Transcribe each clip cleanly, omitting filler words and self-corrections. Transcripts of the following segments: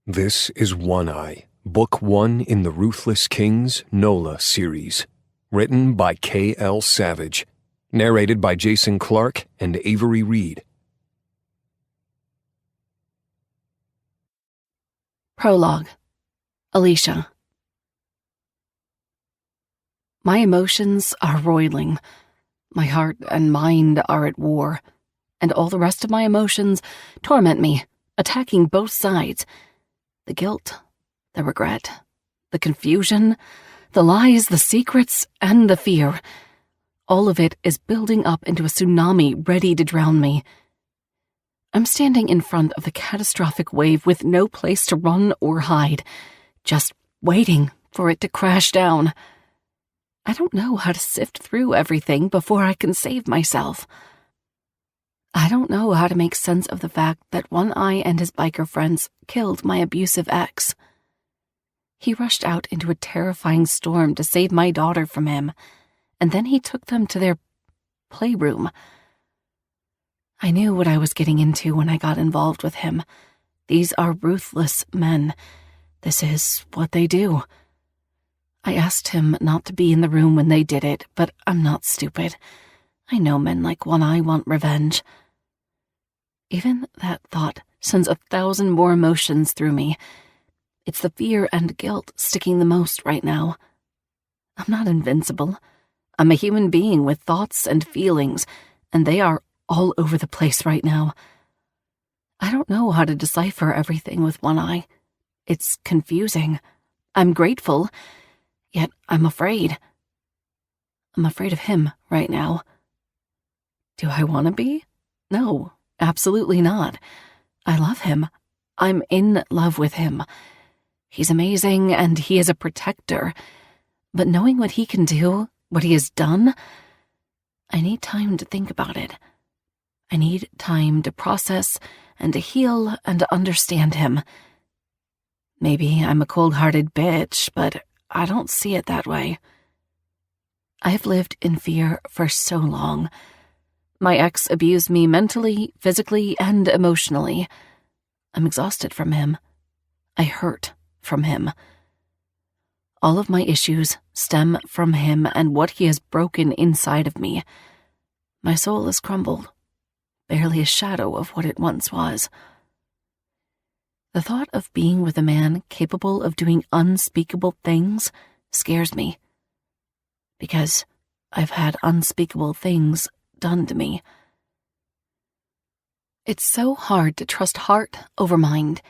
This is One Eye, Book 1 in the Ruthless Kings NOLA series, written by 𝐂𝐳𝐵𝐨𝐤𝐿, narrated by Jason Clark and Avery Reed. Prologue. Alicia. My emotions are roiling. My heart and mind are at war, and all the rest of my emotions torment me, attacking both sides. The guilt, the regret, the confusion, the lies, the secrets, and the fear. All of it is building up into a tsunami ready to drown me. I'm standing in front of the catastrophic wave with no place to run or hide, just waiting for it to crash down. I don't know how to sift through everything before I can save myself. I don't know how to make sense of the fact that One Eye and his biker friends killed my abusive ex. He rushed out into a terrifying storm to save my daughter from him, and then he took them to their playroom. I knew what I was getting into when I got involved with him. These are ruthless men. This is what they do. I asked him not to be in the room when they did it, but I'm not stupid. I know men like One Eye want revenge. Even that thought sends 1,000 more emotions through me. It's the fear and guilt sticking the most right now. I'm not invincible. I'm a human being with thoughts and feelings, and they are all over the place right now. I don't know how to decipher everything with One Eye. It's confusing. I'm grateful, yet I'm afraid. I'm afraid of him right now. Do I want to be? No. Absolutely not. I love him. I'm in love with him. He's amazing and he is a protector. But knowing what he can do, what he has done, I need time to think about it. I need time to process and to heal and to understand him. Maybe I'm a cold-hearted bitch, but I don't see it that way. I've lived in fear for so long. My ex abused me mentally, physically, and emotionally. I'm exhausted from him. I hurt from him. All of my issues stem from him and what he has broken inside of me. My soul has crumbled, barely a shadow of what it once was. The thought of being with a man capable of doing unspeakable things scares me, because I've had unspeakable things done to me. It's so hard to trust heart over mind.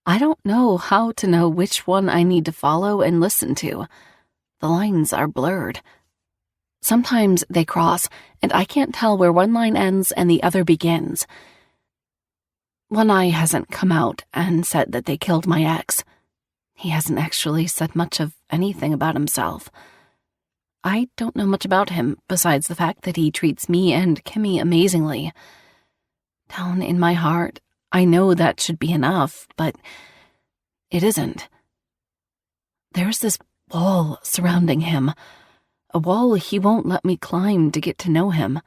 I don't know how to know which one I need to follow and listen to. The lines are blurred. Sometimes they cross, and I can't tell where one line ends and the other begins. One Eye hasn't come out and said that they killed my ex. He hasn't actually said much of anything about himself. I don't know much about him besides the fact that he treats me and Kimmy amazingly. Down in my heart, I know that should be enough, but it isn't. There's this wall surrounding him, a wall he won't let me climb to get to know him.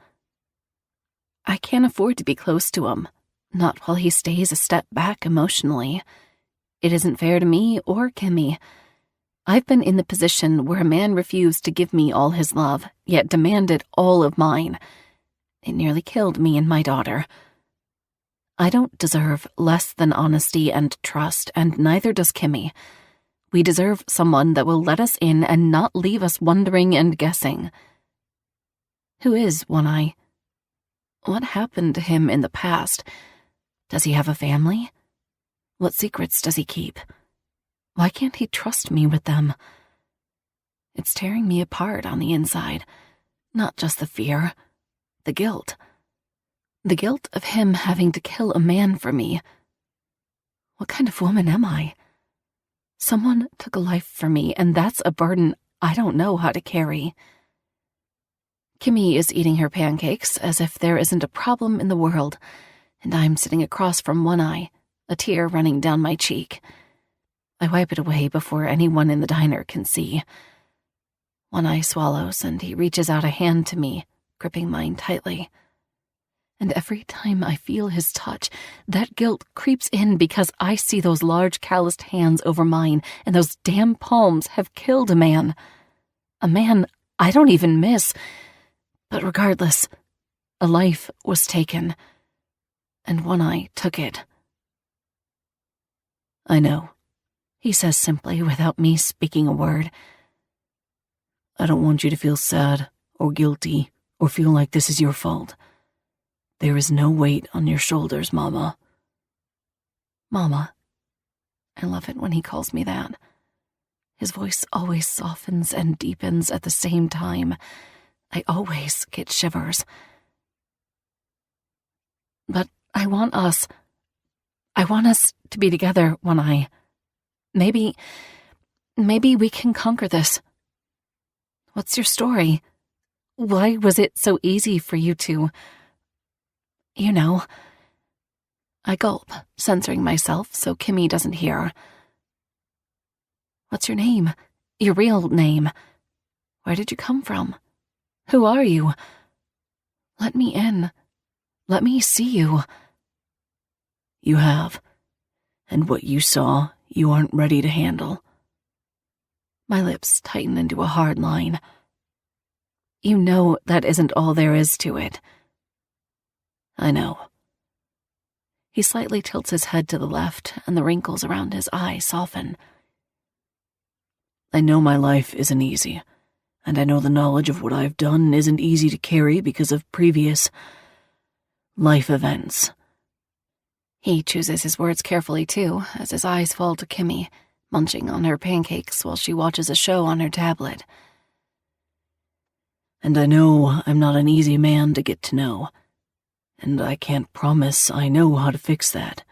I can't afford to be close to him, not while he stays a step back emotionally. It isn't fair to me or Kimmy. I've been in the position where a man refused to give me all his love, yet demanded all of mine. It nearly killed me and my daughter. I don't deserve less than honesty and trust, and neither does Kimmy. We deserve someone that will let us in and not leave us wondering and guessing. Who is One Eye? What happened to him in the past? Does he have a family? What secrets does he keep? Why can't he trust me with them? It's tearing me apart on the inside. Not just the fear, the guilt. The guilt of him having to kill a man for me. What kind of woman am I? Someone took a life for me, and that's a burden I don't know how to carry. Kimmy is eating her pancakes as if there isn't a problem in the world, and I'm sitting across from One Eye, a tear running down my cheek. I wipe it away before anyone in the diner can see. One Eye swallows, and he reaches out a hand to me, gripping mine tightly. And every time I feel his touch, that guilt creeps in because I see those large calloused hands over mine, and those damn palms have killed a man. A man I don't even miss. But regardless, a life was taken, and One Eye took it. I know, he says simply without me speaking a word. I don't want you to feel sad or guilty or feel like this is your fault. There is no weight on your shoulders, Mama. Mama. I love it when he calls me that. His voice always softens and deepens at the same time. I always get shivers. But I want us to be together, One Eye. Maybe we can conquer this. What's your story? Why was it so easy for you to... You know. I gulp, censoring myself so Kimmy doesn't hear. What's your name? Your real name? Where did you come from? Who are you? Let me in. Let me see you. You have. And what you saw, you aren't ready to handle. My lips tighten into a hard line. You know that isn't all there is to it. I know. He slightly tilts his head to the left, and the wrinkles around his eye soften. I know my life isn't easy, and I know the knowledge of what I've done isn't easy to carry because of previous life events. He chooses his words carefully, too, as his eyes fall to Kimmy, munching on her pancakes while she watches a show on her tablet. And I know I'm not an easy man to get to know. And I can't promise I know how to fix that.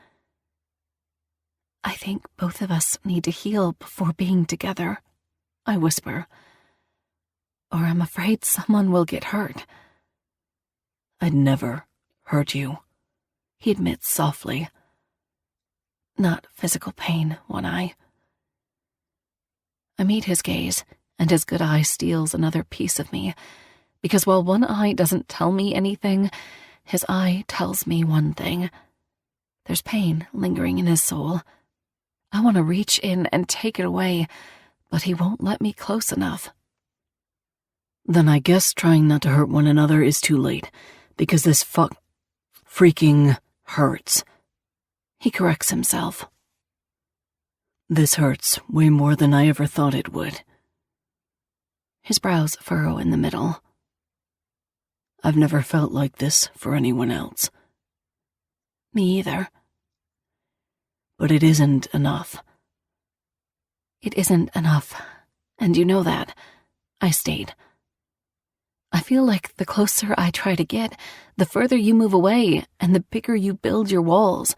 I think both of us need to heal before being together, I whisper. Or I'm afraid someone will get hurt. I'd never hurt you, he admits softly. Not physical pain, One Eye. I meet his gaze, and his good eye steals another piece of me, because while One Eye doesn't tell me anything, his eye tells me one thing. There's pain lingering in his soul. I want to reach in and take it away, but he won't let me close enough. Then I guess trying not to hurt one another is too late, because this freaking hurts. He corrects himself. This hurts way more than I ever thought it would. His brows furrow in the middle. I've never felt like this for anyone else. Me either. But it isn't enough. It isn't enough, and you know that, I state. I feel like the closer I try to get, the further you move away, and the bigger you build your walls.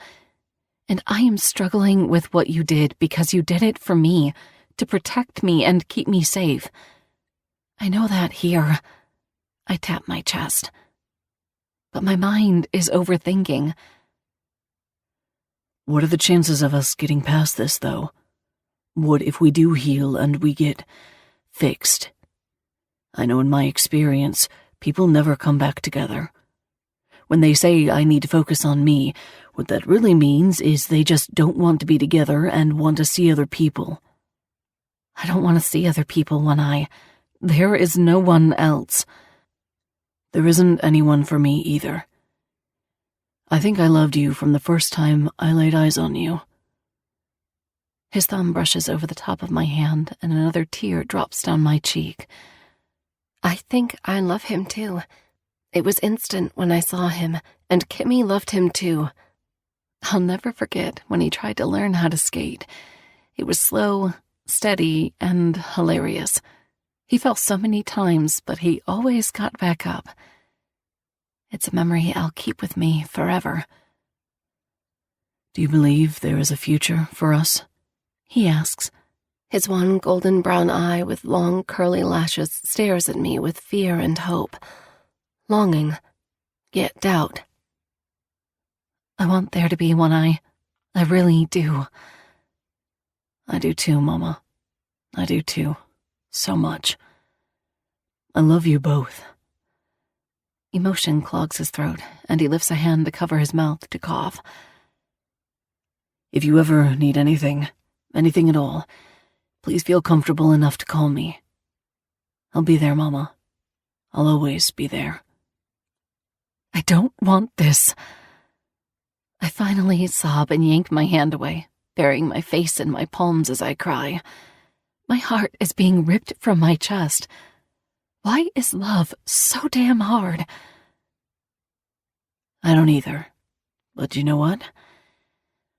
And I am struggling with what you did because you did it for me, to protect me and keep me safe. I know that here. I tap my chest. But my mind is overthinking. What are the chances of us getting past this, though? What if we do heal and we get fixed? I know in my experience, people never come back together. When they say I need to focus on me, what that really means is they just don't want to be together and want to see other people. I don't want to see other people, One Eye. There is no one else. There isn't anyone for me either. I think I loved you from the first time I laid eyes on you. His thumb brushes over the top of my hand, and another tear drops down my cheek. I think I love him too. It was instant when I saw him, and Kimmy loved him too. I'll never forget when he tried to learn how to skate. It was slow, steady, and hilarious. He fell so many times, but he always got back up. It's a memory I'll keep with me forever. Do you believe there is a future for us? He asks. His one golden brown eye with long curly lashes stares at me with fear and hope. Longing, yet doubt. I want there to be, One Eye. I really do. I do too, Mama. I do too. So much. I love you both. Emotion clogs his throat, and he lifts a hand to cover his mouth to cough. If you ever need anything at all, please feel comfortable enough to call me. I'll be there, Mama. I'll always be there. I don't want this. I finally sob and yank my hand away, burying my face in my palms as I cry. My heart is being ripped from my chest. Why is love so damn hard? I don't either. But you know what?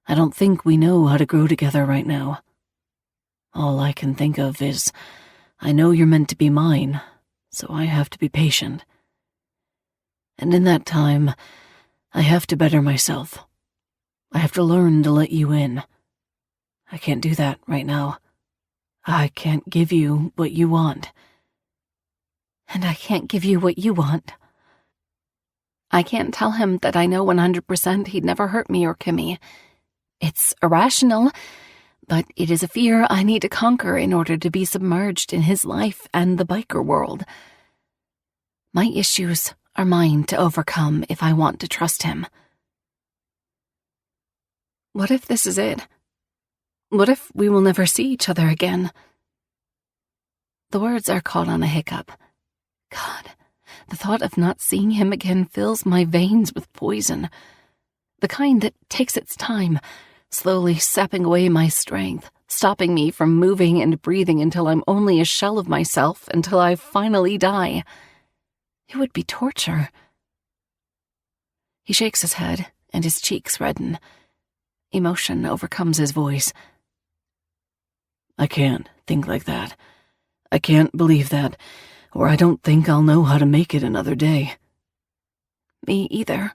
I don't think we know how to grow together right now. All I can think of is, I know you're meant to be mine, so I have to be patient. And in that time, I have to better myself. I have to learn to let you in. I can't do that right now. I can't give you what you want. And I can't give you what you want. I can't tell him that I know 100% he'd never hurt me or Kimmy. It's irrational, but it is a fear I need to conquer in order to be submerged in his life and the biker world. My issues are mine to overcome if I want to trust him. What if this is it? What if we will never see each other again? The words are caught on a hiccup. God, the thought of not seeing him again fills my veins with poison. The kind that takes its time, slowly sapping away my strength, stopping me from moving and breathing until I'm only a shell of myself, until I finally die. It would be torture. He shakes his head, and his cheeks redden. Emotion overcomes his voice. I can't think like that. I can't believe that, or I don't think I'll know how to make it another day. Me either.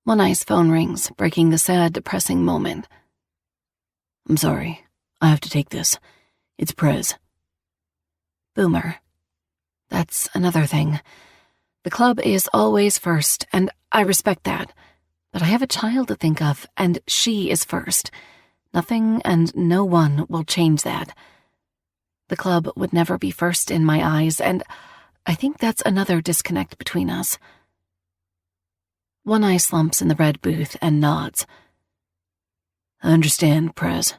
One Eye's phone rings, breaking the sad, depressing moment. I'm sorry. I have to take this. It's Prez. Boomer. That's another thing. The club is always first, and I respect that. But I have a child to think of, and she is first. Nothing and no one will change that. The club would never be first in my eyes, and I think that's another disconnect between us. One Eye slumps in the red booth and nods. I understand, Prez.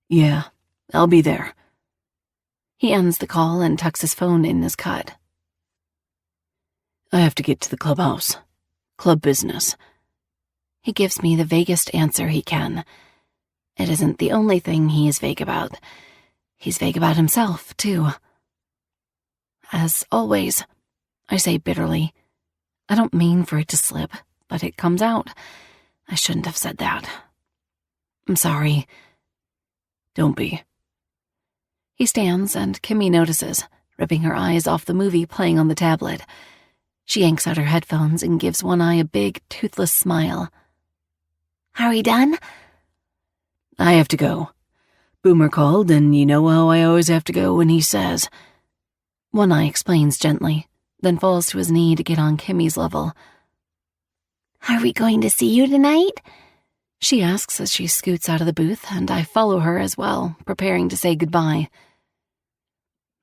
Yeah, I'll be there. He ends the call and tucks his phone in his cut. I have to get to the clubhouse. Club business. He gives me the vaguest answer he can. It isn't the only thing he is vague about. He's vague about himself, too. As always, I say bitterly. I don't mean for it to slip, but it comes out. I shouldn't have said that. I'm sorry. Don't be. He stands, and Kimmy notices, ripping her eyes off the movie playing on the tablet. She yanks out her headphones and gives One Eye a big, toothless smile. Are we done? I have to go. Boomer called, and you know how I always have to go when he says. One Eye explains gently, then falls to his knee to get on Kimmy's level. Are we going to see you tonight? She asks as she scoots out of the booth, and I follow her as well, preparing to say goodbye.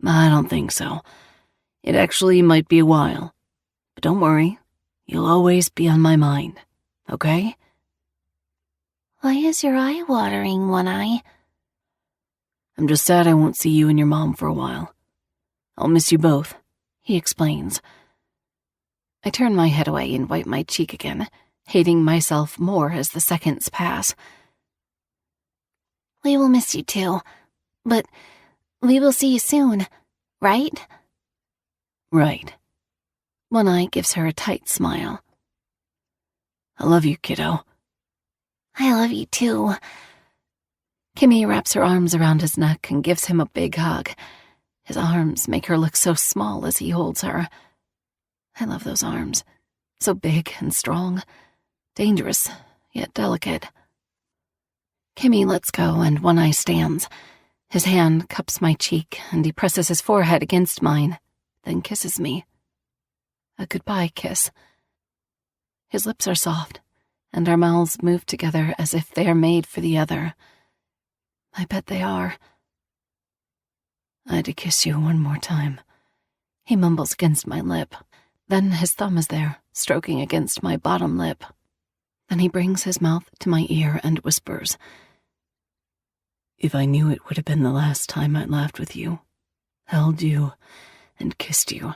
I don't think so. It actually might be a while. But don't worry, you'll always be on my mind, okay? Why is your eye watering, One Eye? I'm just sad I won't see you and your mom for a while. I'll miss you both, he explains. I turn my head away and wipe my cheek again, hating myself more as the seconds pass. We will miss you too, but we will see you soon, right? Right. One Eye gives her a tight smile. I love you, kiddo. I love you too. Kimmy wraps her arms around his neck and gives him a big hug. His arms make her look so small as he holds her. I love those arms. So big and strong. Dangerous, yet delicate. Kimmy lets go and One Eye stands. His hand cups my cheek and he presses his forehead against mine, then kisses me. A goodbye kiss. His lips are soft, and our mouths move together as if they are made for the other. I bet they are. I had to kiss you one more time, he mumbles against my lip. Then his thumb is there, stroking against my bottom lip. Then he brings his mouth to my ear and whispers, "If I knew it would have been the last time I laughed with you, held you, and kissed you,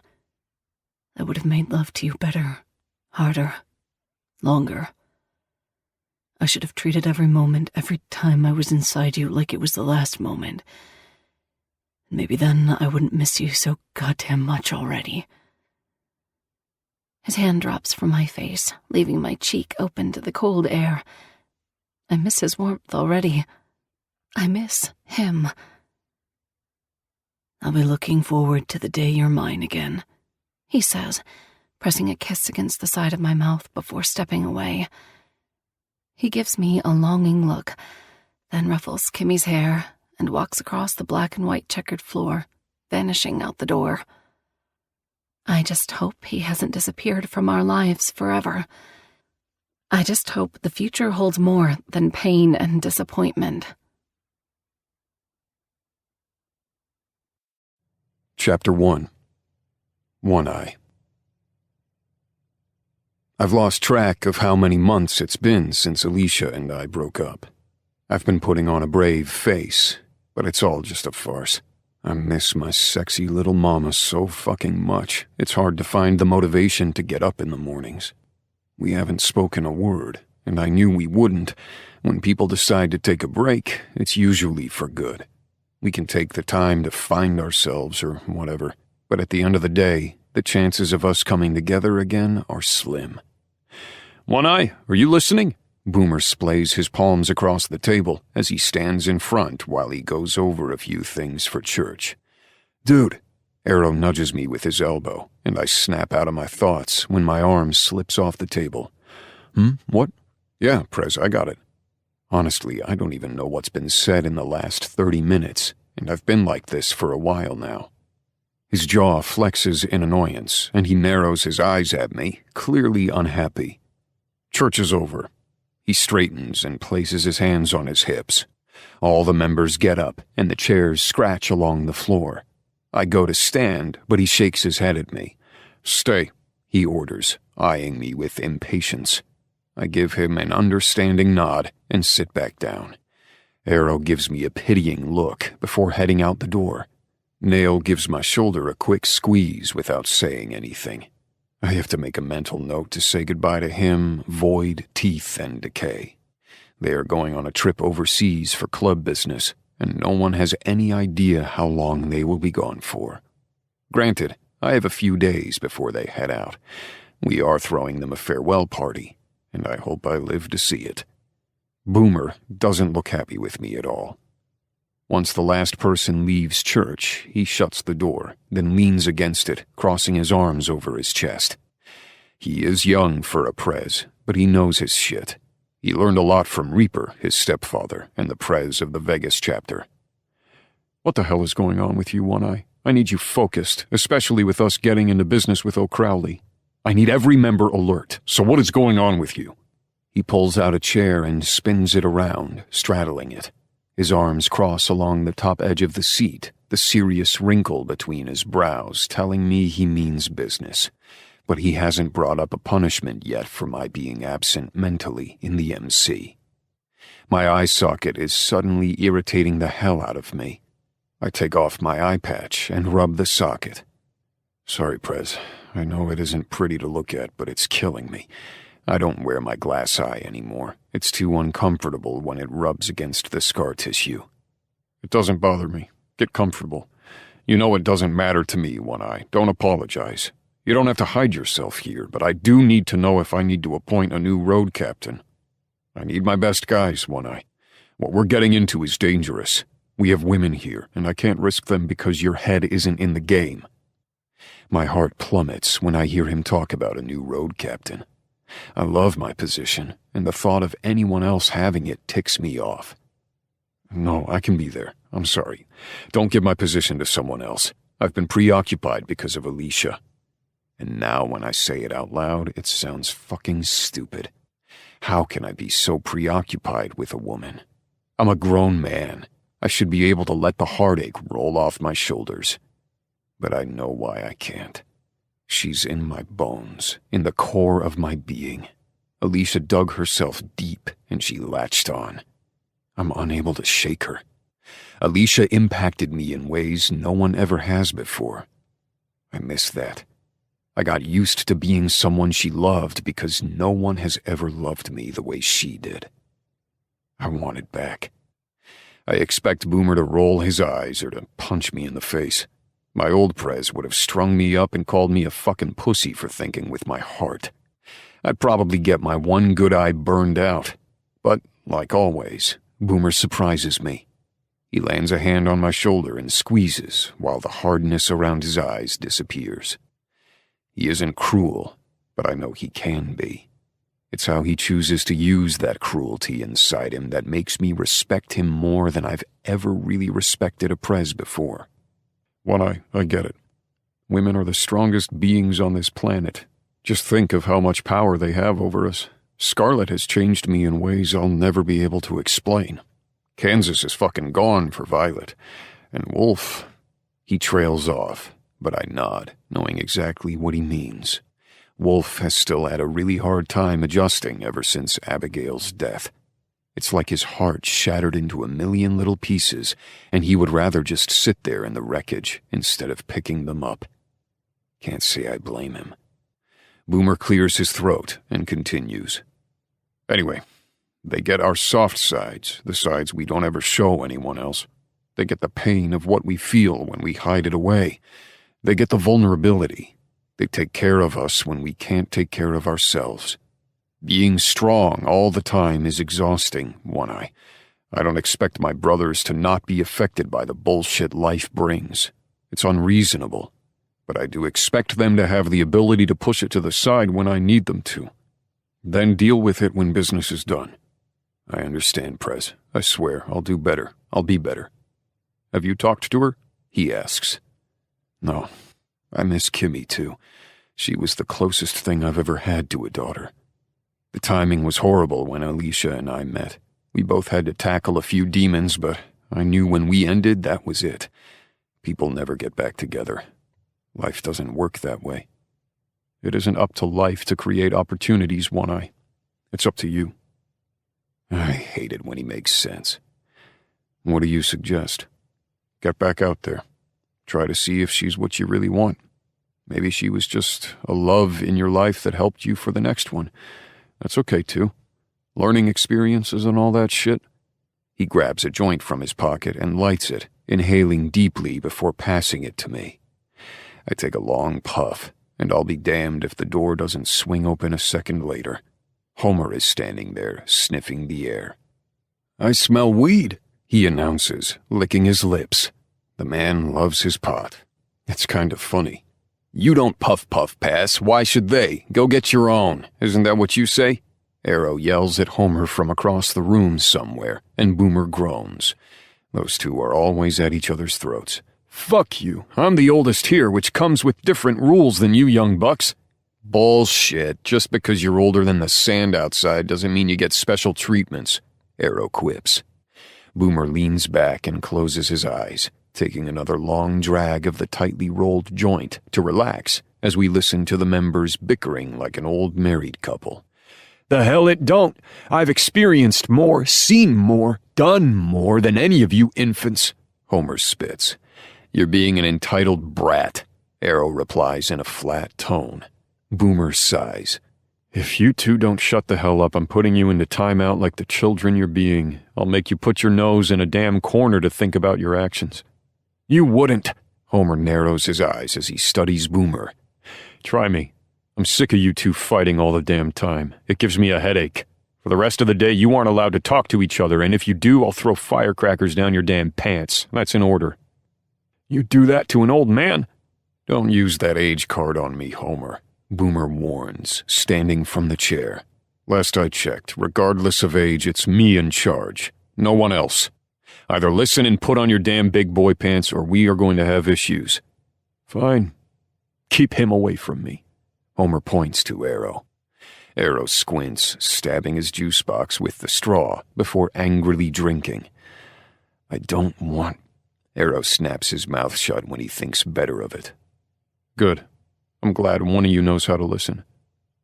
I would have made love to you better, harder, longer. I should have treated every moment, every time I was inside you like it was the last moment. Maybe then I wouldn't miss you so goddamn much already." His hand drops from my face, leaving my cheek open to the cold air. I miss his warmth already. I miss him. "I'll be looking forward to the day you're mine again," he says, pressing a kiss against the side of my mouth before stepping away. He gives me a longing look, then ruffles Kimmy's hair and walks across the black and white checkered floor, vanishing out the door. I just hope he hasn't disappeared from our lives forever. I just hope the future holds more than pain and disappointment. Chapter 1. One Eye. I've lost track of how many months it's been since Alicia and I broke up. I've been putting on a brave face, but it's all just a farce. I miss my sexy little mama so fucking much, it's hard to find the motivation to get up in the mornings. We haven't spoken a word, and I knew we wouldn't. When people decide to take a break, it's usually for good. We can take the time to find ourselves or whatever, but at the end of the day, the chances of us coming together again are slim. One Eye, are you listening? Boomer splays his palms across the table as he stands in front while he goes over a few things for church. Dude, Arrow nudges me with his elbow, and I snap out of my thoughts when my arm slips off the table. What? Yeah, Prez, I got it. Honestly, I don't even know what's been said in the last 30 minutes, and I've been like this for a while now. His jaw flexes in annoyance, and he narrows his eyes at me, clearly unhappy. Church is over. He straightens and places his hands on his hips. All the members get up, and the chairs scratch along the floor. I go to stand, but he shakes his head at me. Stay, he orders, eyeing me with impatience. I give him an understanding nod and sit back down. Arrow gives me a pitying look before heading out the door. Nail gives my shoulder a quick squeeze without saying anything. I have to make a mental note to say goodbye to him, Void, Teeth, and Decay. They are going on a trip overseas for club business, and no one has any idea how long they will be gone for. Granted, I have a few days before they head out. We are throwing them a farewell party, and I hope I live to see it. Boomer doesn't look happy with me at all. Once the last person leaves church, he shuts the door, then leans against it, crossing his arms over his chest. He is young for a Prez, but he knows his shit. He learned a lot from Reaper, his stepfather, and the Prez of the Vegas chapter. What the hell is going on with you, One Eye? I need you focused, especially with us getting into business with O'Crowley. I need every member alert, so what is going on with you? He pulls out a chair and spins it around, straddling it. His arms cross along the top edge of the seat, the serious wrinkle between his brows telling me he means business. But he hasn't brought up a punishment yet for my being absent mentally in the MC. My eye socket is suddenly irritating the hell out of me. I take off my eye patch and rub the socket. Sorry, Prez. I know it isn't pretty to look at, but it's killing me. I don't wear my glass eye anymore. It's too uncomfortable when it rubs against the scar tissue. It doesn't bother me. Get comfortable. You know it doesn't matter to me, One Eye. Don't apologize. You don't have to hide yourself here, but I do need to know if I need to appoint a new road captain. I need my best guys, One Eye. What we're getting into is dangerous. We have women here, and I can't risk them because your head isn't in the game. My heart plummets when I hear him talk about a new road captain. I love my position, and the thought of anyone else having it ticks me off. No, I can be there. I'm sorry. Don't give my position to someone else. I've been preoccupied because of Alicia. And now when I say it out loud, it sounds fucking stupid. How can I be so preoccupied with a woman? I'm a grown man. I should be able to let the heartache roll off my shoulders. But I know why I can't. She's in my bones, in the core of my being. Alicia dug herself deep, and she latched on. I'm unable to shake her. Alicia impacted me in ways no one ever has before. I miss that. I got used to being someone she loved because no one has ever loved me the way she did. I want it back. I expect Boomer to roll his eyes or to punch me in the face. My old Prez would have strung me up and called me a fucking pussy for thinking with my heart. I'd probably get my one good eye burned out. But, like always, Boomer surprises me. He lands a hand on my shoulder and squeezes while the hardness around his eyes disappears. He isn't cruel, but I know he can be. It's how he chooses to use that cruelty inside him that makes me respect him more than I've ever really respected a Prez before. I get it. Women are the strongest beings on this planet. Just think of how much power they have over us. Scarlet has changed me in ways I'll never be able to explain. Kansas is fucking gone for Violet. And Wolf, he trails off, but I nod, knowing exactly what he means. Wolf has still had a really hard time adjusting ever since Abigail's death. It's like his heart shattered into a million little pieces, and he would rather just sit there in the wreckage instead of picking them up. Can't say I blame him. Boomer clears his throat and continues. Anyway, they get our soft sides, the sides we don't ever show anyone else. They get the pain of what we feel when we hide it away. They get the vulnerability. They take care of us when we can't take care of ourselves. Being strong all the time is exhausting, One-Eye. I don't expect my brothers to not be affected by the bullshit life brings. It's unreasonable. But I do expect them to have the ability to push it to the side when I need them to. Then deal with it when business is done. I understand, Prez. I swear, I'll do better. I'll be better. Have you talked to her? He asks. No. I miss Kimmy, too. She was the closest thing I've ever had to a daughter. The timing was horrible when Alicia and I met. We both had to tackle a few demons, but I knew when we ended, that was it. People never get back together. Life doesn't work that way. It isn't up to life to create opportunities, One-Eye. It's up to you. I hate it when he makes sense. What do you suggest? Get back out there. Try to see if she's what you really want. Maybe she was just a love in your life that helped you for the next one. That's okay, too. Learning experiences and all that shit. He grabs a joint from his pocket and lights it, inhaling deeply before passing it to me. I take a long puff, and I'll be damned if the door doesn't swing open a second later. Homer is standing there, sniffing the air. I smell weed, he announces, licking his lips. The man loves his pot. It's kind of funny. You don't puff pass, why should they? Go get your own. Isn't that what you say? Arrow yells at Homer from across the room somewhere, and Boomer groans. Those two are always at each other's throats. Fuck you. I'm the oldest here, which comes with different rules than you young bucks. Bullshit. Just because you're older than the sand outside doesn't mean you get special treatments, Arrow quips. Boomer leans back and closes his eyes, taking another long drag of the tightly rolled joint to relax as we listen to the members bickering like an old married couple. The hell it don't. I've experienced more, seen more, done more than any of you infants, Homer spits. You're being an entitled brat, Arrow replies in a flat tone. Boomer sighs. If you two don't shut the hell up, I'm putting you into timeout like the children you're being. I'll make you put your nose in a damn corner to think about your actions. You wouldn't. Homer narrows his eyes as he studies Boomer. Try me. I'm sick of you two fighting all the damn time. It gives me a headache. For the rest of the day, you aren't allowed to talk to each other, and if you do, I'll throw firecrackers down your damn pants. That's an order. You do that to an old man? Don't use that age card on me, Homer, Boomer warns, standing from the chair. Last I checked, regardless of age, it's me in charge. No one else. Either listen and put on your damn big boy pants, or we are going to have issues. Fine. Keep him away from me. Homer points to Arrow. Arrow squints, stabbing his juice box with the straw before angrily drinking. I don't want... Arrow snaps his mouth shut when he thinks better of it. Good. I'm I'm glad one of you knows how to listen.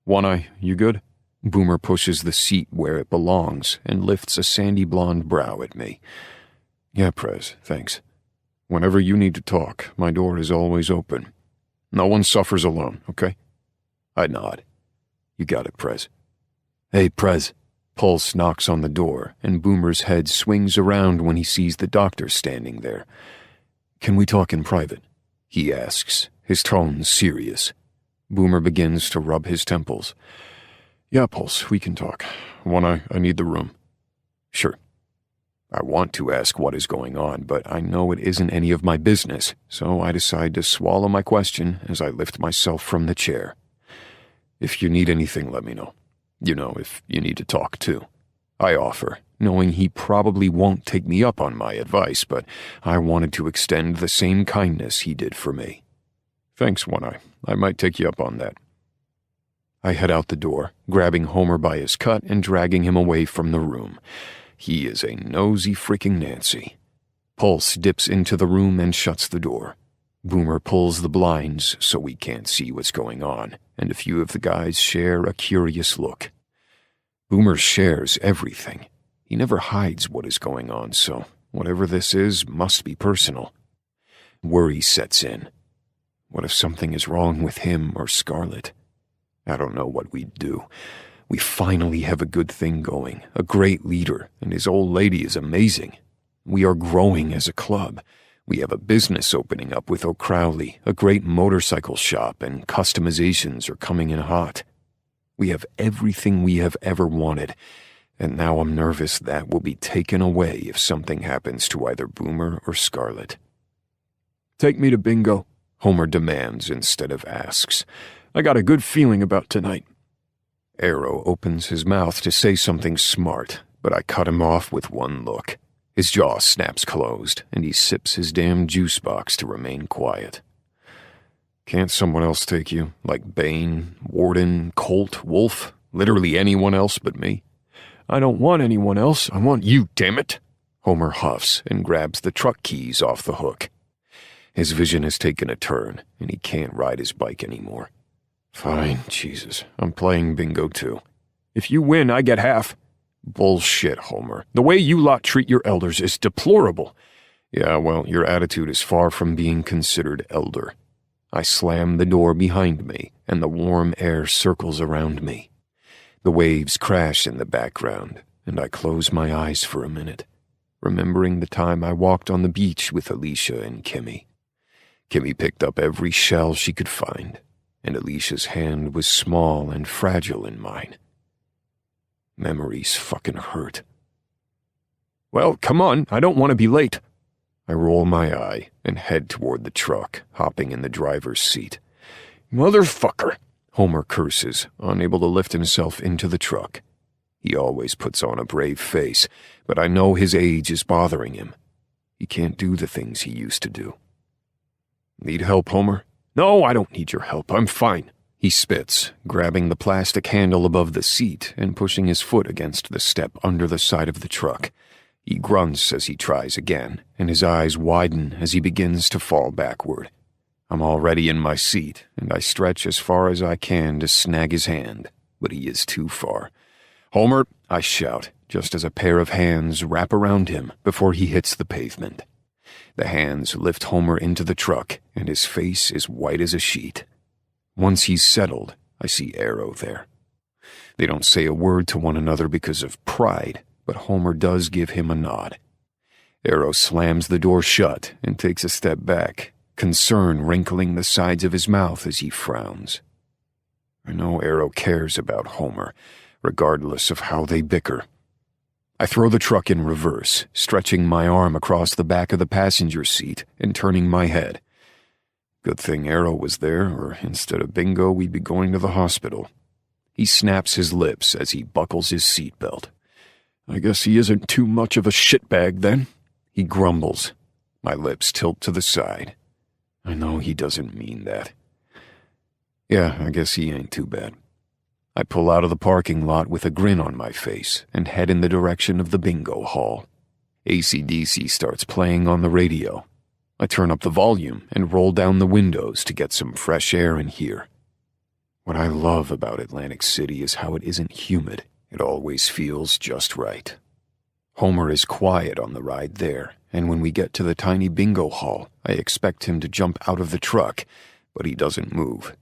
One-Eye, you good? Boomer pushes the seat where it belongs and lifts a sandy blonde brow at me. Yeah, Prez, thanks. Whenever you need to talk, my door is always open. No one suffers alone, okay? I nod. You got it, Prez. Hey, Prez. Pulse knocks on the door, and Boomer's head swings around when he sees the doctor standing there. Can we talk in private? He asks, his tone serious. Boomer begins to rub his temples. Yeah, Pulse, we can talk. One-Eye, I need the room. Sure. I want to ask what is going on, but I know it isn't any of my business, so I decide to swallow my question as I lift myself from the chair. If you need anything, let me know. You know, if you need to talk too. I offer, knowing he probably won't take me up on my advice, but I wanted to extend the same kindness he did for me. Thanks, One-Eye. I might take you up on that. I head out the door, grabbing Homer by his cut and dragging him away from the room. He is a nosy freaking Nancy. Pulse dips into the room and shuts the door. Boomer pulls the blinds so we can't see what's going on, and a few of the guys share a curious look. Boomer shares everything. He never hides what is going on, so whatever this is must be personal. Worry sets in. What if something is wrong with him or Scarlett? I don't know what we'd do. We finally have a good thing going, a great leader, and his old lady is amazing. We are growing as a club. We have a business opening up with O'Crowley, a great motorcycle shop, and customizations are coming in hot. We have everything we have ever wanted, and now I'm nervous that will be taken away if something happens to either Boomer or Scarlett. Take me to bingo, Homer demands instead of asks. I got a good feeling about tonight. Arrow opens his mouth to say something smart, but I cut him off with one look. His jaw snaps closed, and he sips his damn juice box to remain quiet. Can't someone else take you? Like Bane, Warden, Colt, Wolf? Literally anyone else but me? I don't want anyone else. I want you, damn it! Homer huffs and grabs the truck keys off the hook. His vision has taken a turn, and he can't ride his bike anymore. Fine, Jesus. I'm playing bingo too. If you win, I get half. Bullshit, Homer. The way you lot treat your elders is deplorable. Yeah, well, your attitude is far from being considered elder. I slam the door behind me, and the warm air circles around me. The waves crash in the background, and I close my eyes for a minute, remembering the time I walked on the beach with Alicia and Kimmy. Kimmy picked up every shell she could find, and Alicia's hand was small and fragile in mine. Memories fucking hurt. Well, come on, I don't want to be late. I roll my eye and head toward the truck, hopping in the driver's seat. Motherfucker, Homer curses, unable to lift himself into the truck. He always puts on a brave face, but I know his age is bothering him. He can't do the things he used to do. Need help, Homer? No, I don't need your help. I'm fine. He spits, grabbing the plastic handle above the seat and pushing his foot against the step under the side of the truck. He grunts as he tries again, and his eyes widen as he begins to fall backward. I'm already in my seat, and I stretch as far as I can to snag his hand, but he is too far. Homer, I shout, just as a pair of hands wrap around him before he hits the pavement. The hands lift Homer into the truck, and his face is white as a sheet. Once he's settled, I see Arrow there. They don't say a word to one another because of pride, but Homer does give him a nod. Arrow slams the door shut and takes a step back, concern wrinkling the sides of his mouth as he frowns. I know Arrow cares about Homer, regardless of how they bicker. I throw the truck in reverse, stretching my arm across the back of the passenger seat and turning my head. Good thing Arrow was there, or instead of bingo, we'd be going to the hospital. He snaps his lips as he buckles his seatbelt. I guess he isn't too much of a shitbag then, he grumbles. My lips tilt to the side. I know he doesn't mean that. Yeah, I guess he ain't too bad. I pull out of the parking lot with a grin on my face and head in the direction of the bingo hall. AC/DC starts playing on the radio. I turn up the volume and roll down the windows to get some fresh air in here. What I love about Atlantic City is how it isn't humid. It always feels just right. Homer is quiet on the ride there, and when we get to the tiny bingo hall, I expect him to jump out of the truck, but he doesn't move.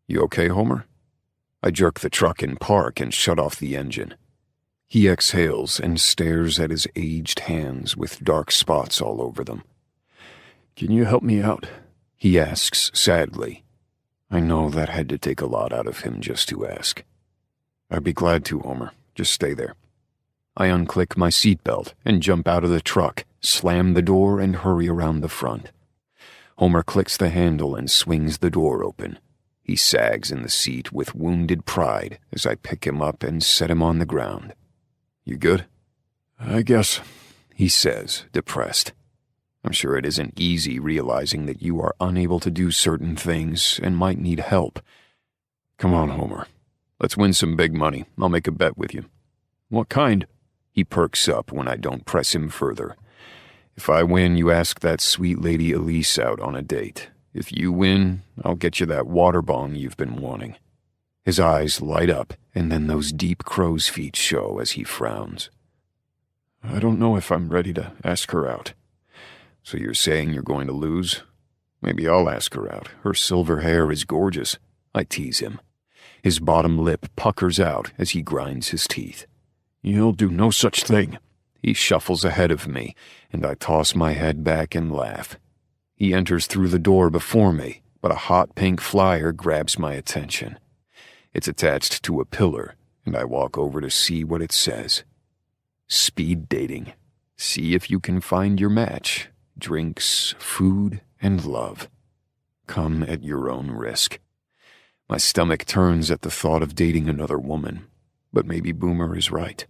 You okay, Homer? I jerk the truck in park and shut off the engine. He exhales and stares at his aged hands with dark spots all over them. Can you help me out? He asks sadly. I know that had to take a lot out of him just to ask. I'd be glad to, Homer. Just stay there. I unclick my seatbelt and jump out of the truck, slam the door, and hurry around the front. Homer clicks the handle and swings the door open. He sags in the seat with wounded pride as I pick him up and set him on the ground. You good? I guess, he says, depressed. I'm sure it isn't easy realizing that you are unable to do certain things and might need help. Come on, Homer. Let's win some big money. I'll make a bet with you. What kind? He perks up when I don't press him further. If I win, you ask that sweet lady Elise out on a date. If you win, I'll get you that water bong you've been wanting. His eyes light up, and then those deep crow's feet show as he frowns. I don't know if I'm ready to ask her out. So you're saying you're going to lose? Maybe I'll ask her out. Her silver hair is gorgeous. I tease him. His bottom lip puckers out as he grinds his teeth. You'll do no such thing. He shuffles ahead of me, and I toss my head back and laugh. He enters through the door before me, but a hot pink flyer grabs my attention. It's attached to a pillar, and I walk over to see what it says. Speed dating. See if you can find your match. Drinks, food, and love. Come at your own risk. My stomach turns at the thought of dating another woman, but maybe Boomer is right.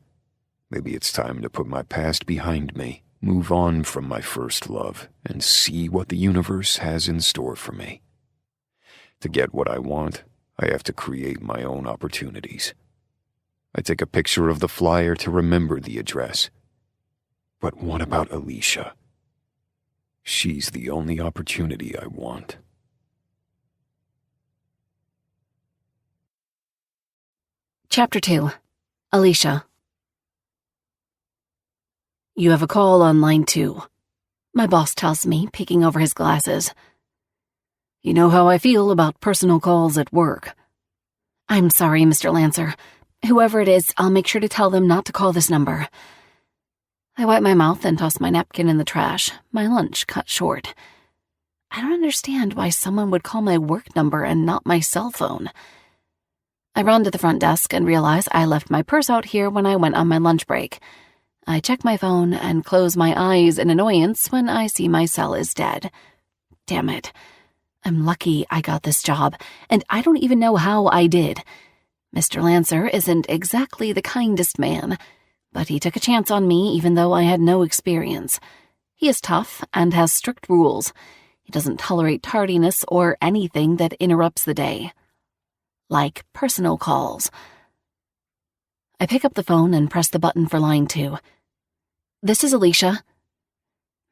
Maybe it's time to put my past behind me, move on from my first love, and see what the universe has in store for me. To get what I want, I have to create my own opportunities. I take a picture of the flyer to remember the address. But what about Alicia? She's the only opportunity I want. Chapter 2. Alicia. You have a call on line 2. My boss tells me, peeking over his glasses. You know how I feel about personal calls at work. I'm sorry, Mr. Lancer. Whoever it is, I'll make sure to tell them not to call this number. I wipe my mouth and toss my napkin in the trash, my lunch cut short. I don't understand why someone would call my work number and not my cell phone. I run to the front desk and realize I left my purse out here when I went on my lunch break. I check my phone and close my eyes in annoyance when I see my cell is dead. Damn it. I'm lucky I got this job, and I don't even know how I did. Mr. Lancer isn't exactly the kindest man, but he took a chance on me even though I had no experience. He is tough and has strict rules. He doesn't tolerate tardiness or anything that interrupts the day. Like personal calls. I pick up the phone and press the button for line 2. This is Alicia.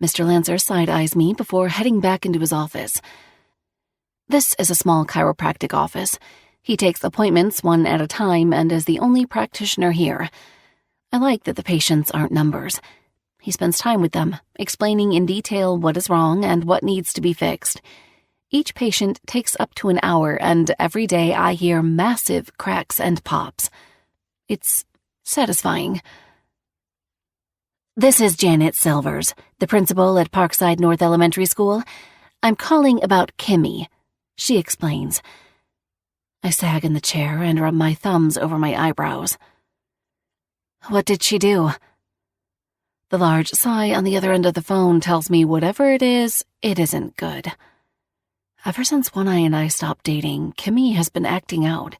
Mr. Lancer side-eyes me before heading back into his office. This is a small chiropractic office. He takes appointments one at a time and is the only practitioner here. I like that the patients aren't numbers. He spends time with them, explaining in detail what is wrong and what needs to be fixed. Each patient takes up to an hour, and every day I hear massive cracks and pops. It's satisfying. This is Janet Silvers, the principal at Parkside North Elementary School. I'm calling about Kimmy, she explains. I sag in the chair and rub my thumbs over my eyebrows. What did she do? The large sigh on the other end of the phone tells me whatever it isn't good. Ever since One Eye and I stopped dating, Kimmy has been acting out.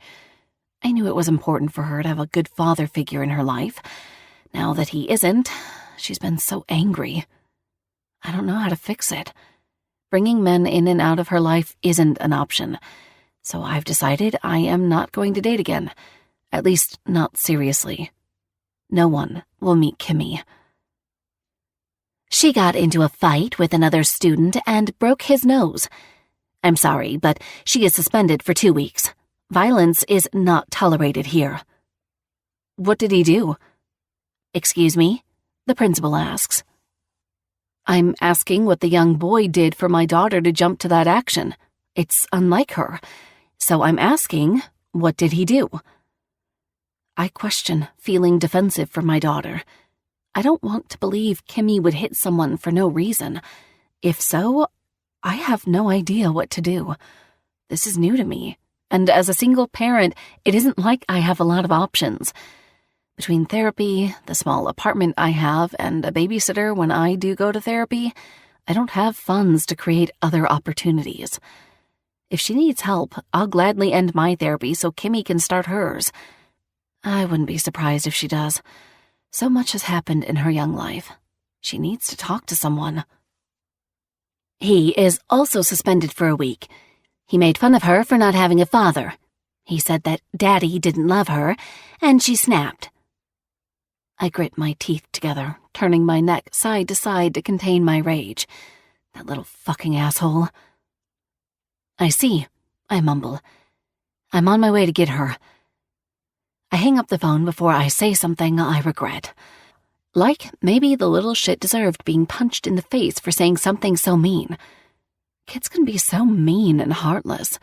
I knew it was important for her to have a good father figure in her life. Now that he isn't, she's been so angry. I don't know how to fix it. Bringing men in and out of her life isn't an option. So I've decided I am not going to date again. At least, not seriously. No one will meet Kimmy. She got into a fight with another student and broke his nose. I'm sorry, but she is suspended for 2 weeks. Violence is not tolerated here." "What did he do?" "Excuse me?" the principal asks. "I'm asking what the young boy did for my daughter to jump to that action. It's unlike her. So I'm asking, what did he do?" I question, feeling defensive for my daughter. I don't want to believe Kimmy would hit someone for no reason. If so, I have no idea what to do. This is new to me, and as a single parent, it isn't like I have a lot of options. Between therapy, the small apartment I have, and a babysitter when I do go to therapy, I don't have funds to create other opportunities. If she needs help, I'll gladly end my therapy so Kimmy can start hers. I wouldn't be surprised if she does. So much has happened in her young life. She needs to talk to someone. He is also suspended for a week. He made fun of her for not having a father. He said that Daddy didn't love her, and she snapped. I grit my teeth together, turning my neck side to side to contain my rage. That little fucking asshole. "I see," I mumble. "I'm on my way to get her." I hang up the phone before I say something I regret. Like maybe the little shit deserved being punched in the face for saying something so mean. Kids can be so mean and heartless.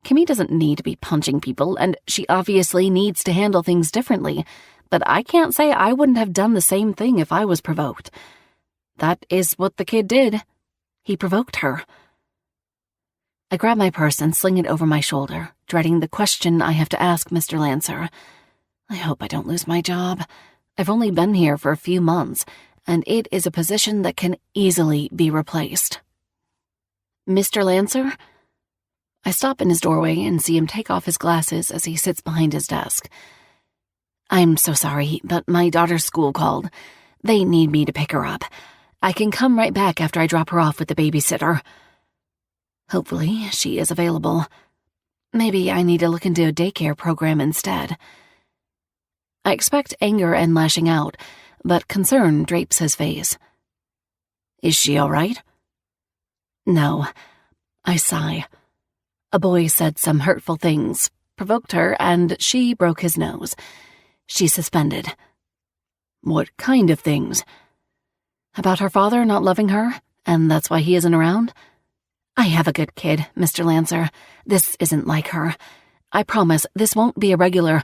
Kimmy doesn't need to be punching people, and she obviously needs to handle things differently, but I can't say I wouldn't have done the same thing if I was provoked. That is what the kid did. He provoked her. I grab my purse and sling it over my shoulder, dreading the question I have to ask Mr. Lancer. I hope I don't lose my job. I've only been here for a few months, and it is a position that can easily be replaced. "Mr. Lancer?" I stop in his doorway and see him take off his glasses as he sits behind his desk. "I'm so sorry, but my daughter's school called. They need me to pick her up. I can come right back after I drop her off with the babysitter." Hopefully, she is available. Maybe I need to look into a daycare program instead. I expect anger and lashing out, but concern drapes his face. "Is she all right?" "No." I sigh. A boy said some hurtful things, provoked her, and she broke his nose. She's suspended. "What kind of things?" "About her father not loving her, and that's why he isn't around." "I have a good kid, Mr. Lancer. This isn't like her. I promise this won't be a regular—"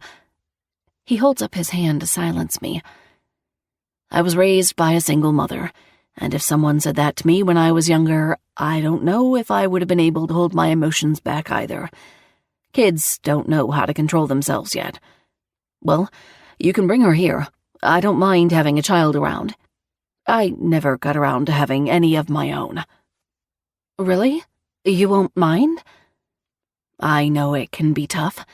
He holds up his hand to silence me. "I was raised by a single mother, and if someone said that to me when I was younger, I don't know if I would have been able to hold my emotions back either. Kids don't know how to control themselves yet. Well, you can bring her here. I don't mind having a child around. I never got around to having any of my own." "Really? You won't mind?" "I know it can be tough,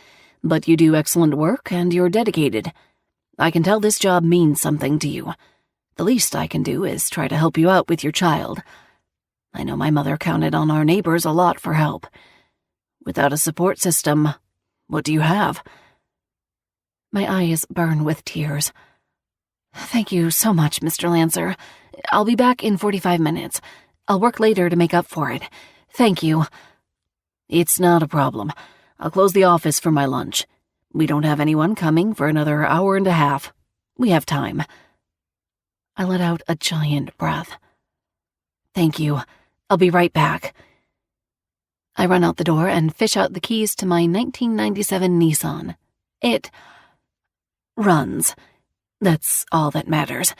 but you do excellent work and you're dedicated. I can tell this job means something to you. The least I can do is try to help you out with your child. I know my mother counted on our neighbors a lot for help. Without a support system, what do you have?" My eyes burn with tears. "Thank you so much, Mr. Lancer. I'll be back in 45 minutes. I'll work later to make up for it. Thank you." "It's not a problem. I'll close the office for my lunch. We don't have anyone coming for another hour and a half. We have time." I let out a giant breath. "Thank you. I'll be right back." I run out the door and fish out the keys to my 1997 Nissan. It runs. That's all that matters.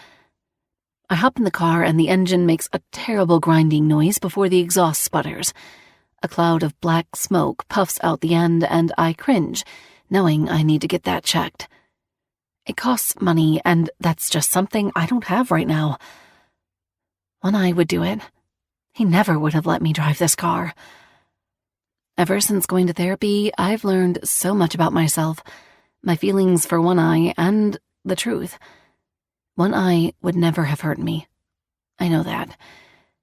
I hop in the car and the engine makes a terrible grinding noise before the exhaust sputters. A cloud of black smoke puffs out the end and I cringe, knowing I need to get that checked. It costs money and that's just something I don't have right now. One Eye would do it. He never would have let me drive this car. Ever since going to therapy, I've learned so much about myself, my feelings for One Eye, and the truth. One Eye would never have hurt me. I know that,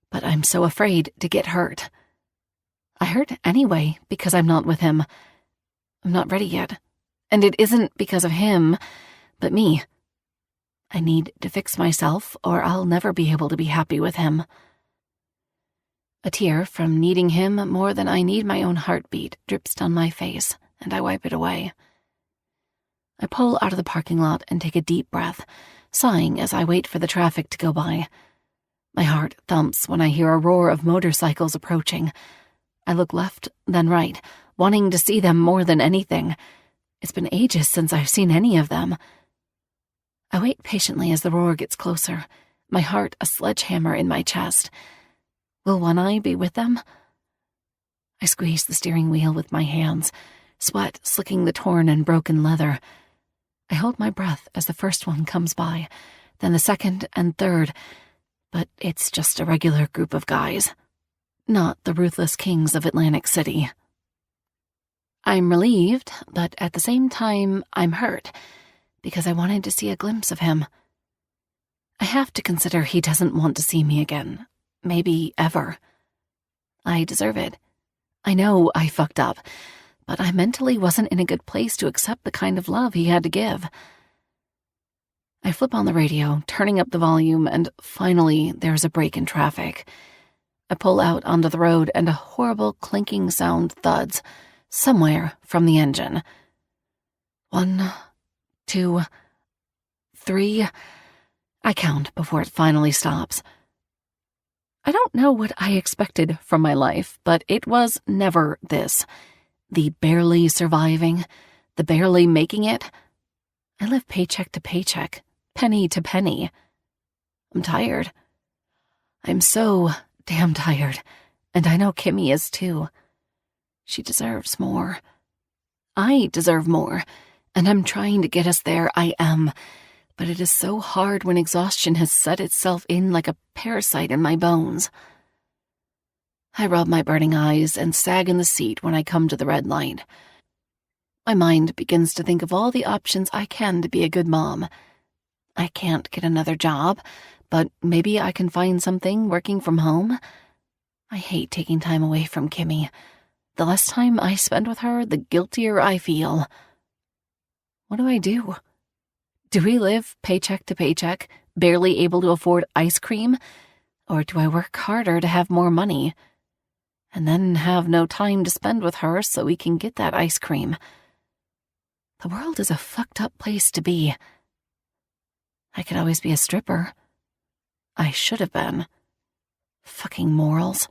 but I'm so afraid to get hurt. I hurt anyway because I'm not with him. I'm not ready yet, and it isn't because of him, but me. I need to fix myself or I'll never be able to be happy with him. A tear from needing him more than I need my own heartbeat drips down my face, and I wipe it away. I pull out of the parking lot and take a deep breath, sighing as I wait for the traffic to go by. My heart thumps when I hear a roar of motorcycles approaching. I look left, then right, wanting to see them more than anything. It's been ages since I've seen any of them. I wait patiently as the roar gets closer, my heart a sledgehammer in my chest. Will one eye be with them? I squeeze the steering wheel with my hands, sweat slicking the torn and broken leather. I hold my breath as the first one comes by, then the second and third, but it's just a regular group of guys, not the ruthless kings of Atlantic City. I'm relieved, but at the same time, I'm hurt, because I wanted to see a glimpse of him. I have to consider he doesn't want to see me again, maybe ever. I deserve it. I know I fucked up, but I mentally wasn't in a good place to accept the kind of love he had to give. I flip on the radio, turning up the volume, and finally there's a break in traffic. I pull out onto the road and a horrible clinking sound thuds somewhere from the engine. 1, 2, 3. I count before it finally stops. I don't know what I expected from my life, but it was never this. The barely surviving, the barely making it. I live paycheck to paycheck, penny to penny. I'm tired. I'm so damn tired, and I know Kimmy is too. She deserves more. I deserve more, and I'm trying to get us there, I am. But it is so hard when exhaustion has set itself in like a parasite in my bones. I rub my burning eyes and sag in the seat when I come to the red light. My mind begins to think of all the options I can to be a good mom. I can't get another job, but maybe I can find something working from home. I hate taking time away from Kimmy. The less time I spend with her, the guiltier I feel. What do I do? Do we live paycheck to paycheck, barely able to afford ice cream? Or do I work harder to have more money? And then have no time to spend with her so we can get that ice cream. The world is a fucked up place to be. I could always be a stripper. I should have been. Fucking morals.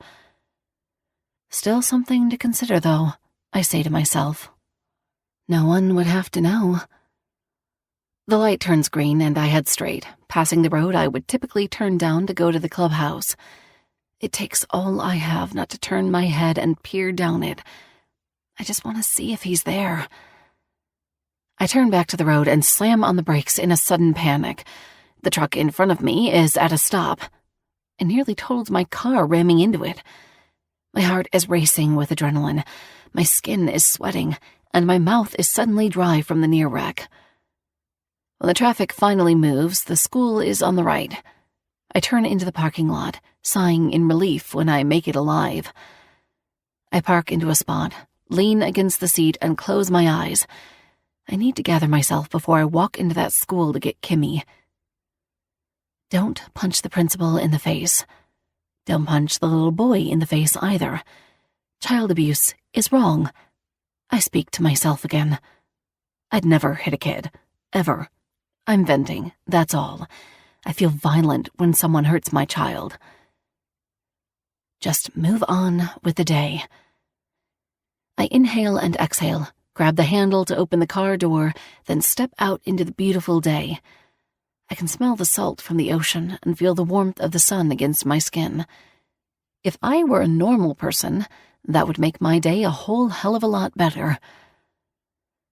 Still something to consider, though, I say to myself. No one would have to know. The light turns green and I head straight, passing the road I would typically turn down to go to the clubhouse. It takes all I have not to turn my head and peer down it. I just want to see if he's there. I turn back to the road and slam on the brakes in a sudden panic. The truck in front of me is at a stop. I nearly totaled my car ramming into it. My heart is racing with adrenaline. My skin is sweating, and my mouth is suddenly dry from the near wreck. When the traffic finally moves, the school is on the right. I turn into the parking lot, sighing in relief when I make it alive. I park into a spot, lean against the seat, and close my eyes. I need to gather myself before I walk into that school to get Kimmy. Don't punch the principal in the face. Don't punch the little boy in the face either. Child abuse is wrong. I speak to myself again. I'd never hit a kid, ever. I'm venting, that's all. I feel violent when someone hurts my child. Just move on with the day. I inhale and exhale, grab the handle to open the car door, then step out into the beautiful day. I can smell the salt from the ocean and feel the warmth of the sun against my skin. If I were a normal person, that would make my day a whole hell of a lot better.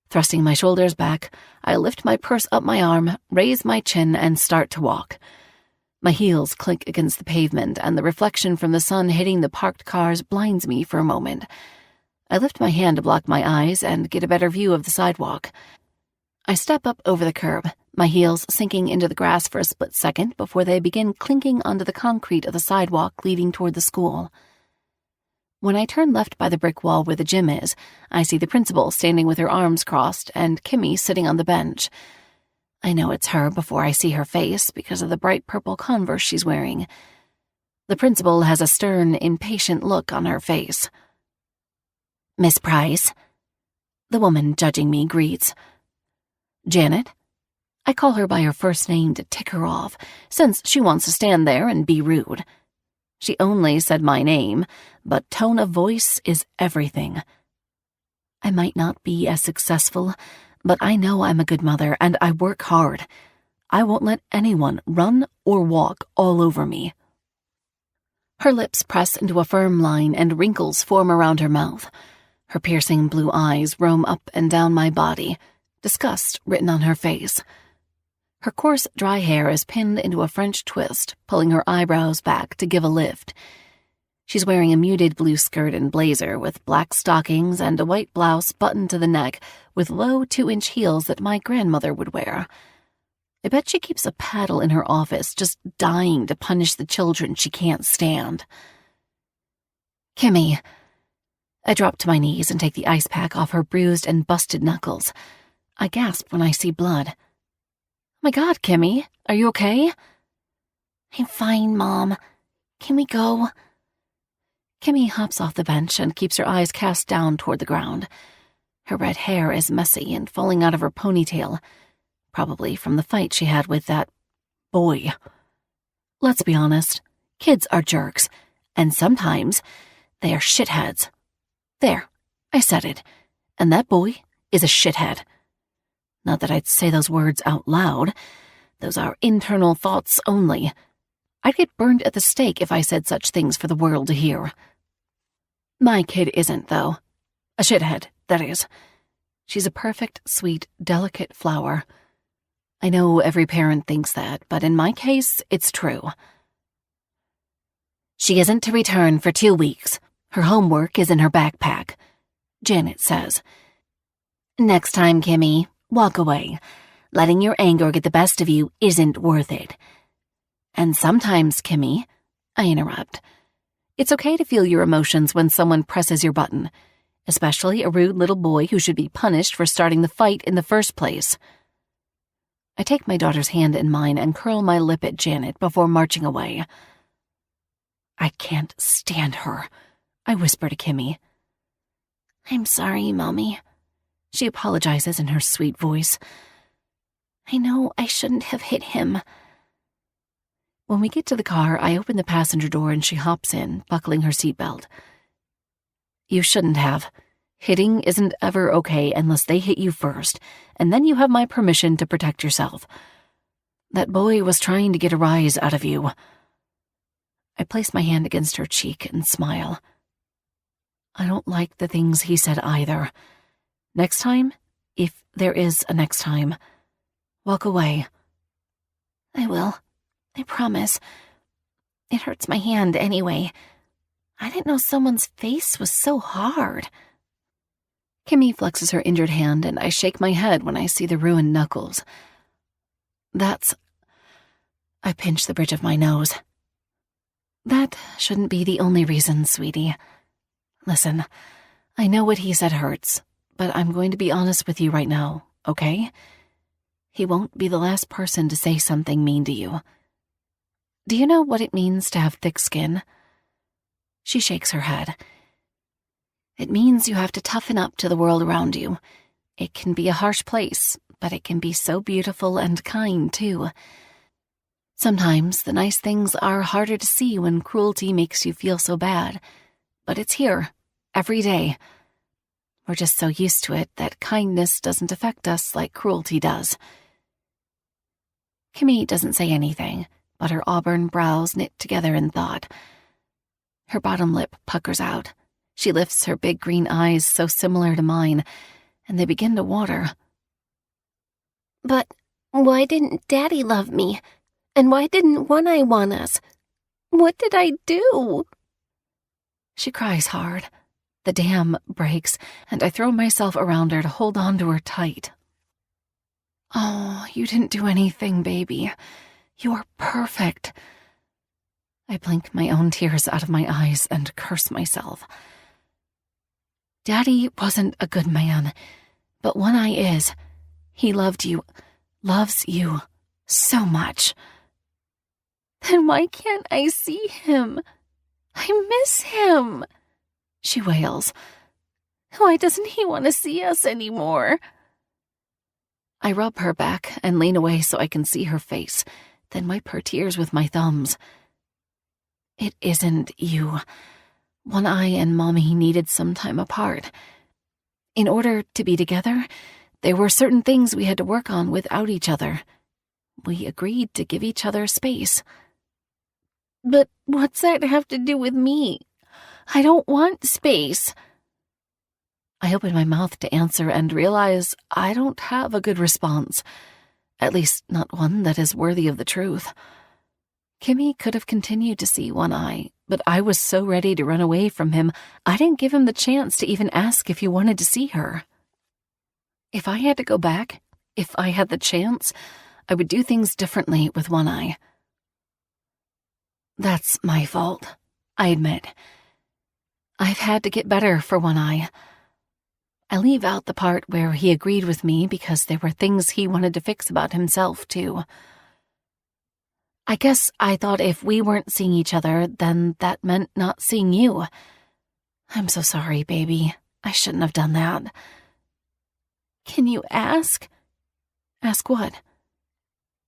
Thrusting my shoulders back, I lift my purse up my arm, raise my chin, and start to walk. My heels clink against the pavement, and the reflection from the sun hitting the parked cars blinds me for a moment. I lift my hand to block my eyes and get a better view of the sidewalk. I step up over the curb, my heels sinking into the grass for a split second before they begin clinking onto the concrete of the sidewalk leading toward the school. When I turn left by the brick wall where the gym is, I see the principal standing with her arms crossed and Kimmy sitting on the bench. I know it's her before I see her face because of the bright purple Converse she's wearing. The principal has a stern, impatient look on her face. "Miss Price?" The woman judging me greets. Janet? I call her by her first name to tick her off, since she wants to stand there and be rude. She only said my name, but tone of voice is everything. I might not be as successful, but I know I'm a good mother and I work hard. I won't let anyone run or walk all over me. Her lips press into a firm line and wrinkles form around her mouth. Her piercing blue eyes roam up and down my body, disgust written on her face. Her coarse, dry hair is pinned into a French twist, pulling her eyebrows back to give a lift. She's wearing a muted blue skirt and blazer with black stockings and a white blouse buttoned to the neck with low 2-inch heels that my grandmother would wear. I bet she keeps a paddle in her office, just dying to punish the children she can't stand. Kimmy. I drop to my knees and take the ice pack off her bruised and busted knuckles. I gasp when I see blood. Oh my God, Kimmy, are you okay? I'm fine, Mom. Can we go? Kimmy hops off the bench and keeps her eyes cast down toward the ground. Her red hair is messy and falling out of her ponytail, probably from the fight she had with that boy. Let's be honest, kids are jerks, and sometimes they are shitheads. There, I said it, and that boy is a shithead. Not that I'd say those words out loud. Those are internal thoughts only. I'd get burned at the stake if I said such things for the world to hear. My kid isn't, though. A shithead, that is. She's a perfect, sweet, delicate flower. I know every parent thinks that, but in my case, it's true. She isn't to return for 2 weeks. Her homework is in her backpack, Janet says. Next time, Kimmy, walk away. Letting your anger get the best of you isn't worth it. And sometimes, Kimmy, I interrupt, it's okay to feel your emotions when someone presses your button, especially a rude little boy who should be punished for starting the fight in the first place. I take my daughter's hand in mine and curl my lip at Janet before marching away. I can't stand her, I whisper to Kimmy. I'm sorry, Mommy. She apologizes in her sweet voice. I know I shouldn't have hit him. When we get to the car, I open the passenger door and she hops in, buckling her seatbelt. You shouldn't have. Hitting isn't ever okay unless they hit you first, and then you have my permission to protect yourself. That boy was trying to get a rise out of you. I place my hand against her cheek and smile. I don't like the things he said either. Next time, if there is a next time, walk away. I will. I promise. It hurts my hand anyway. I didn't know someone's face was so hard. Kimmy flexes her injured hand, and I shake my head when I see the ruined knuckles. I pinch the bridge of my nose. That shouldn't be the only reason, sweetie. Listen, I know what he said hurts, but I'm going to be honest with you right now, okay? He won't be the last person to say something mean to you. Do you know what it means to have thick skin? She shakes her head. It means you have to toughen up to the world around you. It can be a harsh place, but it can be so beautiful and kind, too. Sometimes the nice things are harder to see when cruelty makes you feel so bad, but it's here, every day. We're just so used to it that kindness doesn't affect us like cruelty does. Kimmy doesn't say anything, but her auburn brows knit together in thought. Her bottom lip puckers out. She lifts her big green eyes so similar to mine, and they begin to water. But why didn't Daddy love me? And why didn't One Eye want us? What did I do? She cries hard. The dam breaks, and I throw myself around her to hold on to her tight. Oh, you didn't do anything, baby. You are perfect. I blink my own tears out of my eyes and curse myself. Daddy wasn't a good man, but One Eye is. He loved you, loves you so much. Then why can't I see him? I miss him, she wails. Why doesn't he want to see us anymore? I rub her back and lean away so I can see her face, then wipe her tears with my thumbs. It isn't you. One Eye and Mommy needed some time apart. In order to be together, there were certain things we had to work on without each other. We agreed to give each other space. But what's that have to do with me? I don't want space. I open my mouth to answer and realize I don't have a good response, at least not one that is worthy of the truth. Kimmy could have continued to see One Eye, but I was so ready to run away from him, I didn't give him the chance to even ask if he wanted to see her. If I had to go back, if I had the chance, I would do things differently with One Eye. That's my fault, I admit. I've had to get better for One Eye. I leave out the part where he agreed with me because there were things he wanted to fix about himself, too. I guess I thought if we weren't seeing each other, then that meant not seeing you. I'm so sorry, baby. I shouldn't have done that. Can you ask? Ask what?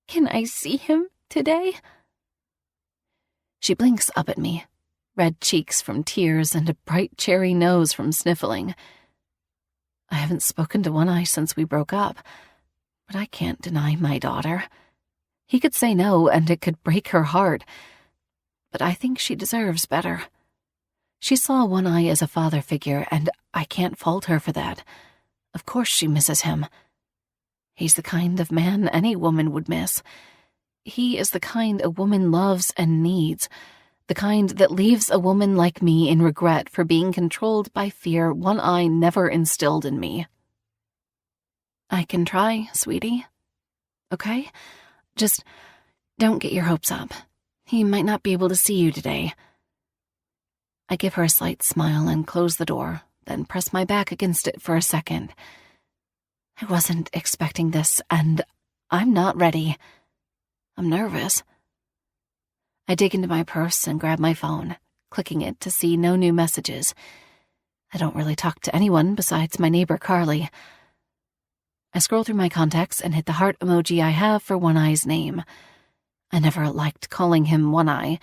Can I see him today? She blinks up at me, red cheeks from tears and a bright cherry nose from sniffling. I haven't spoken to One Eye since we broke up, but I can't deny my daughter. He could say no, and it could break her heart, but I think she deserves better. She saw One Eye as a father figure, and I can't fault her for that. Of course she misses him. He's the kind of man any woman would miss. He is the kind a woman loves and needs, the kind that leaves a woman like me in regret for being controlled by fear One Eye never instilled in me. I can try, sweetie. Okay? Just don't get your hopes up. He might not be able to see you today. I give her a slight smile and close the door, then press my back against it for a second. I wasn't expecting this, and I'm not ready. I'm nervous. I dig into my purse and grab my phone, clicking it to see no new messages. I don't really talk to anyone besides my neighbor Carly. I scroll through my contacts and hit the heart emoji I have for One Eye's name. I never liked calling him One Eye,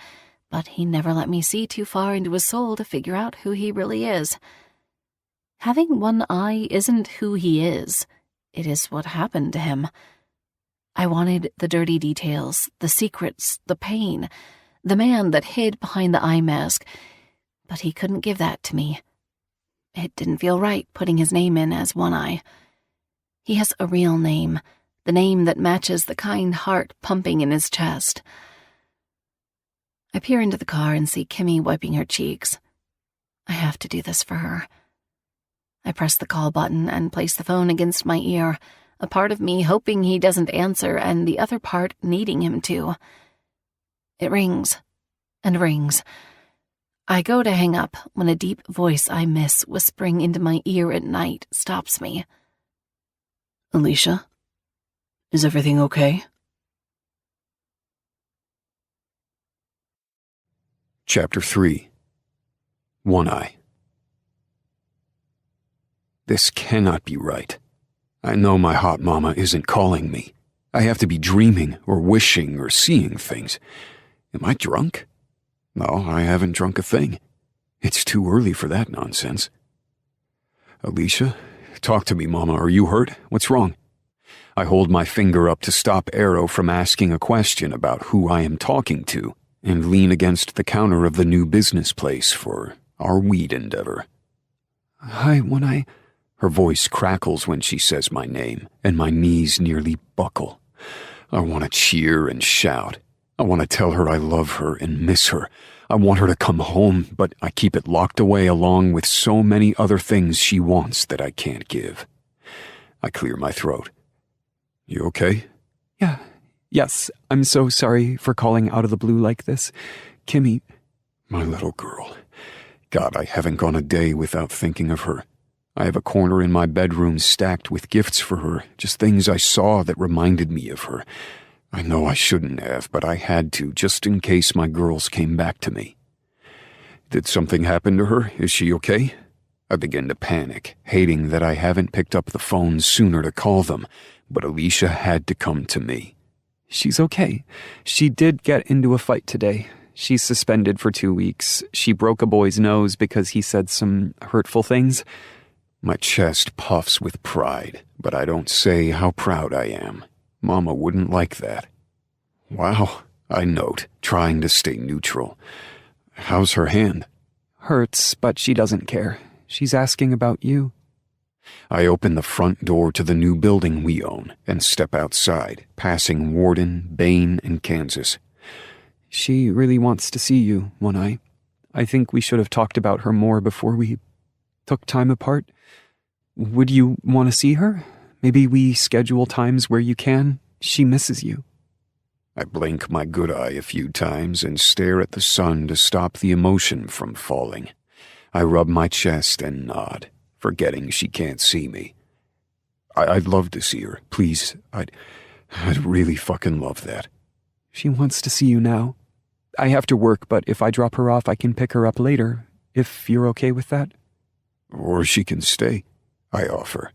but he never let me see too far into his soul to figure out who he really is. Having one eye isn't who he is. It is what happened to him. I wanted the dirty details, the secrets, the pain, the man that hid behind the eye mask, but he couldn't give that to me. It didn't feel right putting his name in as One Eye. He has a real name, the name that matches the kind heart pumping in his chest. I peer into the car and see Kimmy wiping her cheeks. I have to do this for her. I press the call button and place the phone against my ear, a part of me hoping he doesn't answer and the other part needing him to. It rings and rings. I go to hang up when a deep voice I miss whispering into my ear at night stops me. Alicia, is everything okay? Chapter 3. One Eye. This cannot be right. I know my hot mama isn't calling me. I have to be dreaming or wishing or seeing things. Am I drunk? No, I haven't drunk a thing. It's too early for that nonsense. Alicia, talk to me, Mama. Are you hurt? What's wrong? I hold my finger up to stop Arrow from asking a question about who I am talking to and lean against the counter of the new business place for our weed endeavor. Hi, One Eye. Her voice crackles when she says my name, and my knees nearly buckle. I want to cheer and shout. I want to tell her I love her and miss her. I want her to come home, but I keep it locked away along with so many other things she wants that I can't give. I clear my throat. You okay? Yes, I'm so sorry for calling out of the blue like this. Kimmy. My little girl. God, I haven't gone a day without thinking of her. I have a corner in my bedroom stacked with gifts for her, just things I saw that reminded me of her. I know I shouldn't have, but I had to, just in case my girls came back to me. Did something happen to her? Is she okay? I begin to panic, hating that I haven't picked up the phone sooner to call them, but Alicia had to come to me. She's okay. She did get into a fight today. She's suspended for 2 weeks. She broke a boy's nose because he said some hurtful things. My chest puffs with pride, but I don't say how proud I am. Mama wouldn't like that. Wow, I note, trying to stay neutral. How's her hand? Hurts, but she doesn't care. She's asking about you. I open the front door to the new building we own and step outside, passing Warden, Bane, and Kansas. She really wants to see you, One-Eye. I think we should have talked about her more before we took time apart. Would you want to see her? Maybe we schedule times where you can. She misses you. I blink my good eye a few times and stare at the sun to stop the emotion from falling. I rub my chest and nod, forgetting she can't see me. I'd love to see her, please. I'd really fucking love that. She wants to see you now. I have to work, but if I drop her off, I can pick her up later, if you're okay with that. Or she can stay, I offer.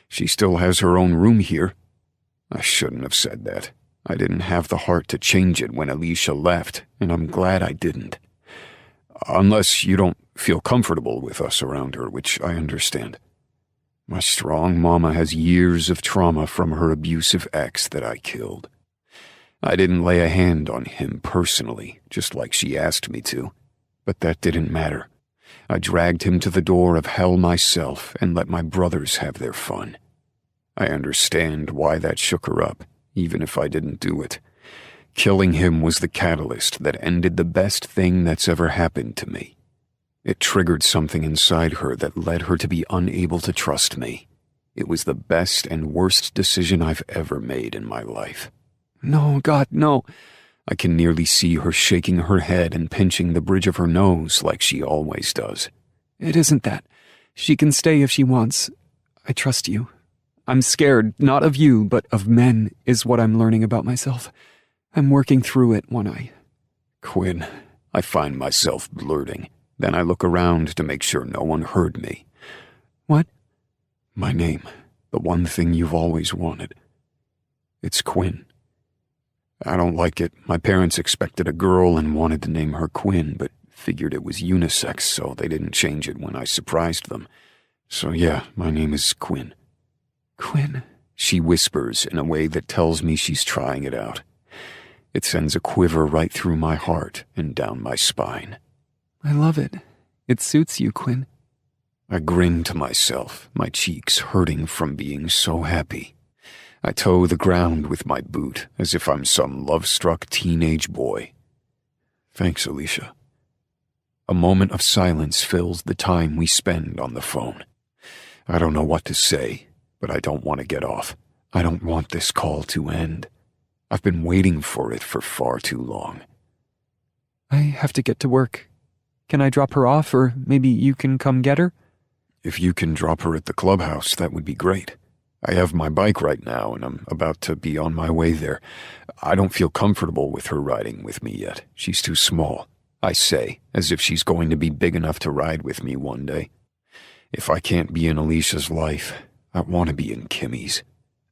She still has her own room here. I shouldn't have said that. I didn't have the heart to change it when Alicia left, and I'm glad I didn't. Unless you don't feel comfortable with us around her, which I understand. My strong mama has years of trauma from her abusive ex that I killed. I didn't lay a hand on him personally, just like she asked me to, but that didn't matter. I dragged him to the door of hell myself and let my brothers have their fun. I understand why that shook her up, even if I didn't do it. Killing him was the catalyst that ended the best thing that's ever happened to me. It triggered something inside her that led her to be unable to trust me. It was the best and worst decision I've ever made in my life. No, God, no. I can nearly see her shaking her head and pinching the bridge of her nose like she always does. It isn't that. She can stay if she wants. I trust you. I'm scared, not of you, but of men, is what I'm learning about myself. I'm working through it, One-Eye. Quinn, I find myself blurting. Then I look around to make sure no one heard me. What? My name, the one thing you've always wanted. It's Quinn. I don't like it. My parents expected a girl and wanted to name her Quinn, but figured it was unisex, so they didn't change it when I surprised them. So yeah, my name is Quinn. Quinn, she whispers in a way that tells me she's trying it out. It sends a quiver right through my heart and down my spine. I love it. It suits you, Quinn. I grin to myself, my cheeks hurting from being so happy. I toe the ground with my boot as if I'm some love-struck teenage boy. Thanks, Alicia. A moment of silence fills the time we spend on the phone. I don't know what to say, but I don't want to get off. I don't want this call to end. I've been waiting for it for far too long. I have to get to work. Can I drop her off, or maybe you can come get her? If you can drop her at the clubhouse, that would be great. I have my bike right now, and I'm about to be on my way there. I don't feel comfortable with her riding with me yet. She's too small, I say, as if she's going to be big enough to ride with me one day. If I can't be in Alicia's life, I want to be in Kimmy's.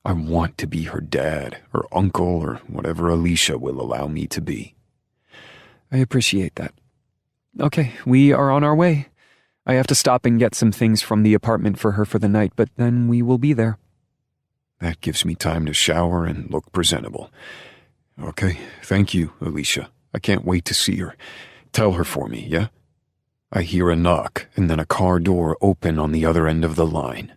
I want to be her dad, or uncle, or whatever Alicia will allow me to be. I appreciate that. Okay, we are on our way. I have to stop and get some things from the apartment for her for the night, but then we will be there. That gives me time to shower and look presentable. Okay, thank you, Alicia. I can't wait to see her. Tell her for me, yeah? I hear a knock and then a car door open on the other end of the line.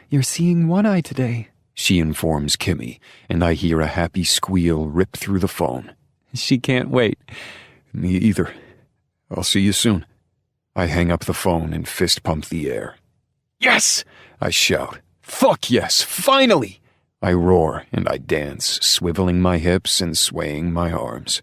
You're seeing One-Eye today, she informs Kimmy, and I hear a happy squeal rip through the phone. She can't wait. Me either. I'll see you soon. I hang up the phone and fist pump the air. Yes! I shout. Fuck yes! Finally! I roar and I dance, swiveling my hips and swaying my arms.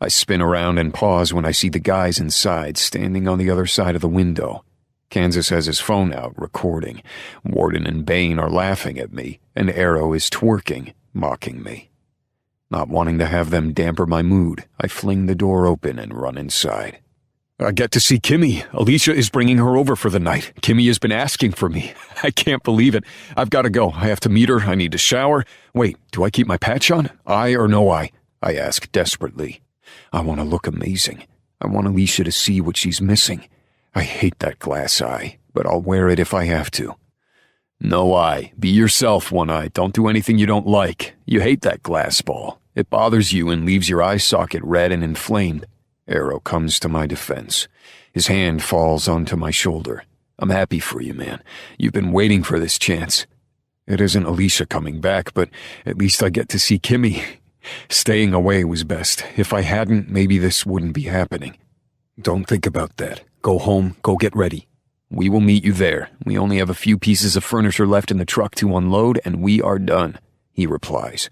I spin around and pause when I see the guys inside standing on the other side of the window. Kansas has his phone out, recording. Warden and Bane are laughing at me, and Arrow is twerking, mocking me. Not wanting to have them damper my mood, I fling the door open and run inside. I get to see Kimmy. Alicia is bringing her over for the night. Kimmy has been asking for me. I can't believe it. I've got to go. I have to meet her. I need to shower. Wait, do I keep my patch on? Eye or no eye? I ask desperately. I want to look amazing. I want Alicia to see what she's missing. I hate that glass eye, but I'll wear it if I have to. No eye. Be yourself, One Eye. Don't do anything you don't like. You hate that glass ball. It bothers you and leaves your eye socket red and inflamed. Arrow comes to my defense. His hand falls onto my shoulder. I'm happy for you, man. You've been waiting for this chance. It isn't Alicia coming back, but at least I get to see Kimmy. Staying away was best. If I hadn't, maybe this wouldn't be happening. Don't think about that. Go home, go get ready. We will meet you there. We only have a few pieces of furniture left in the truck to unload, and we are done, he replies.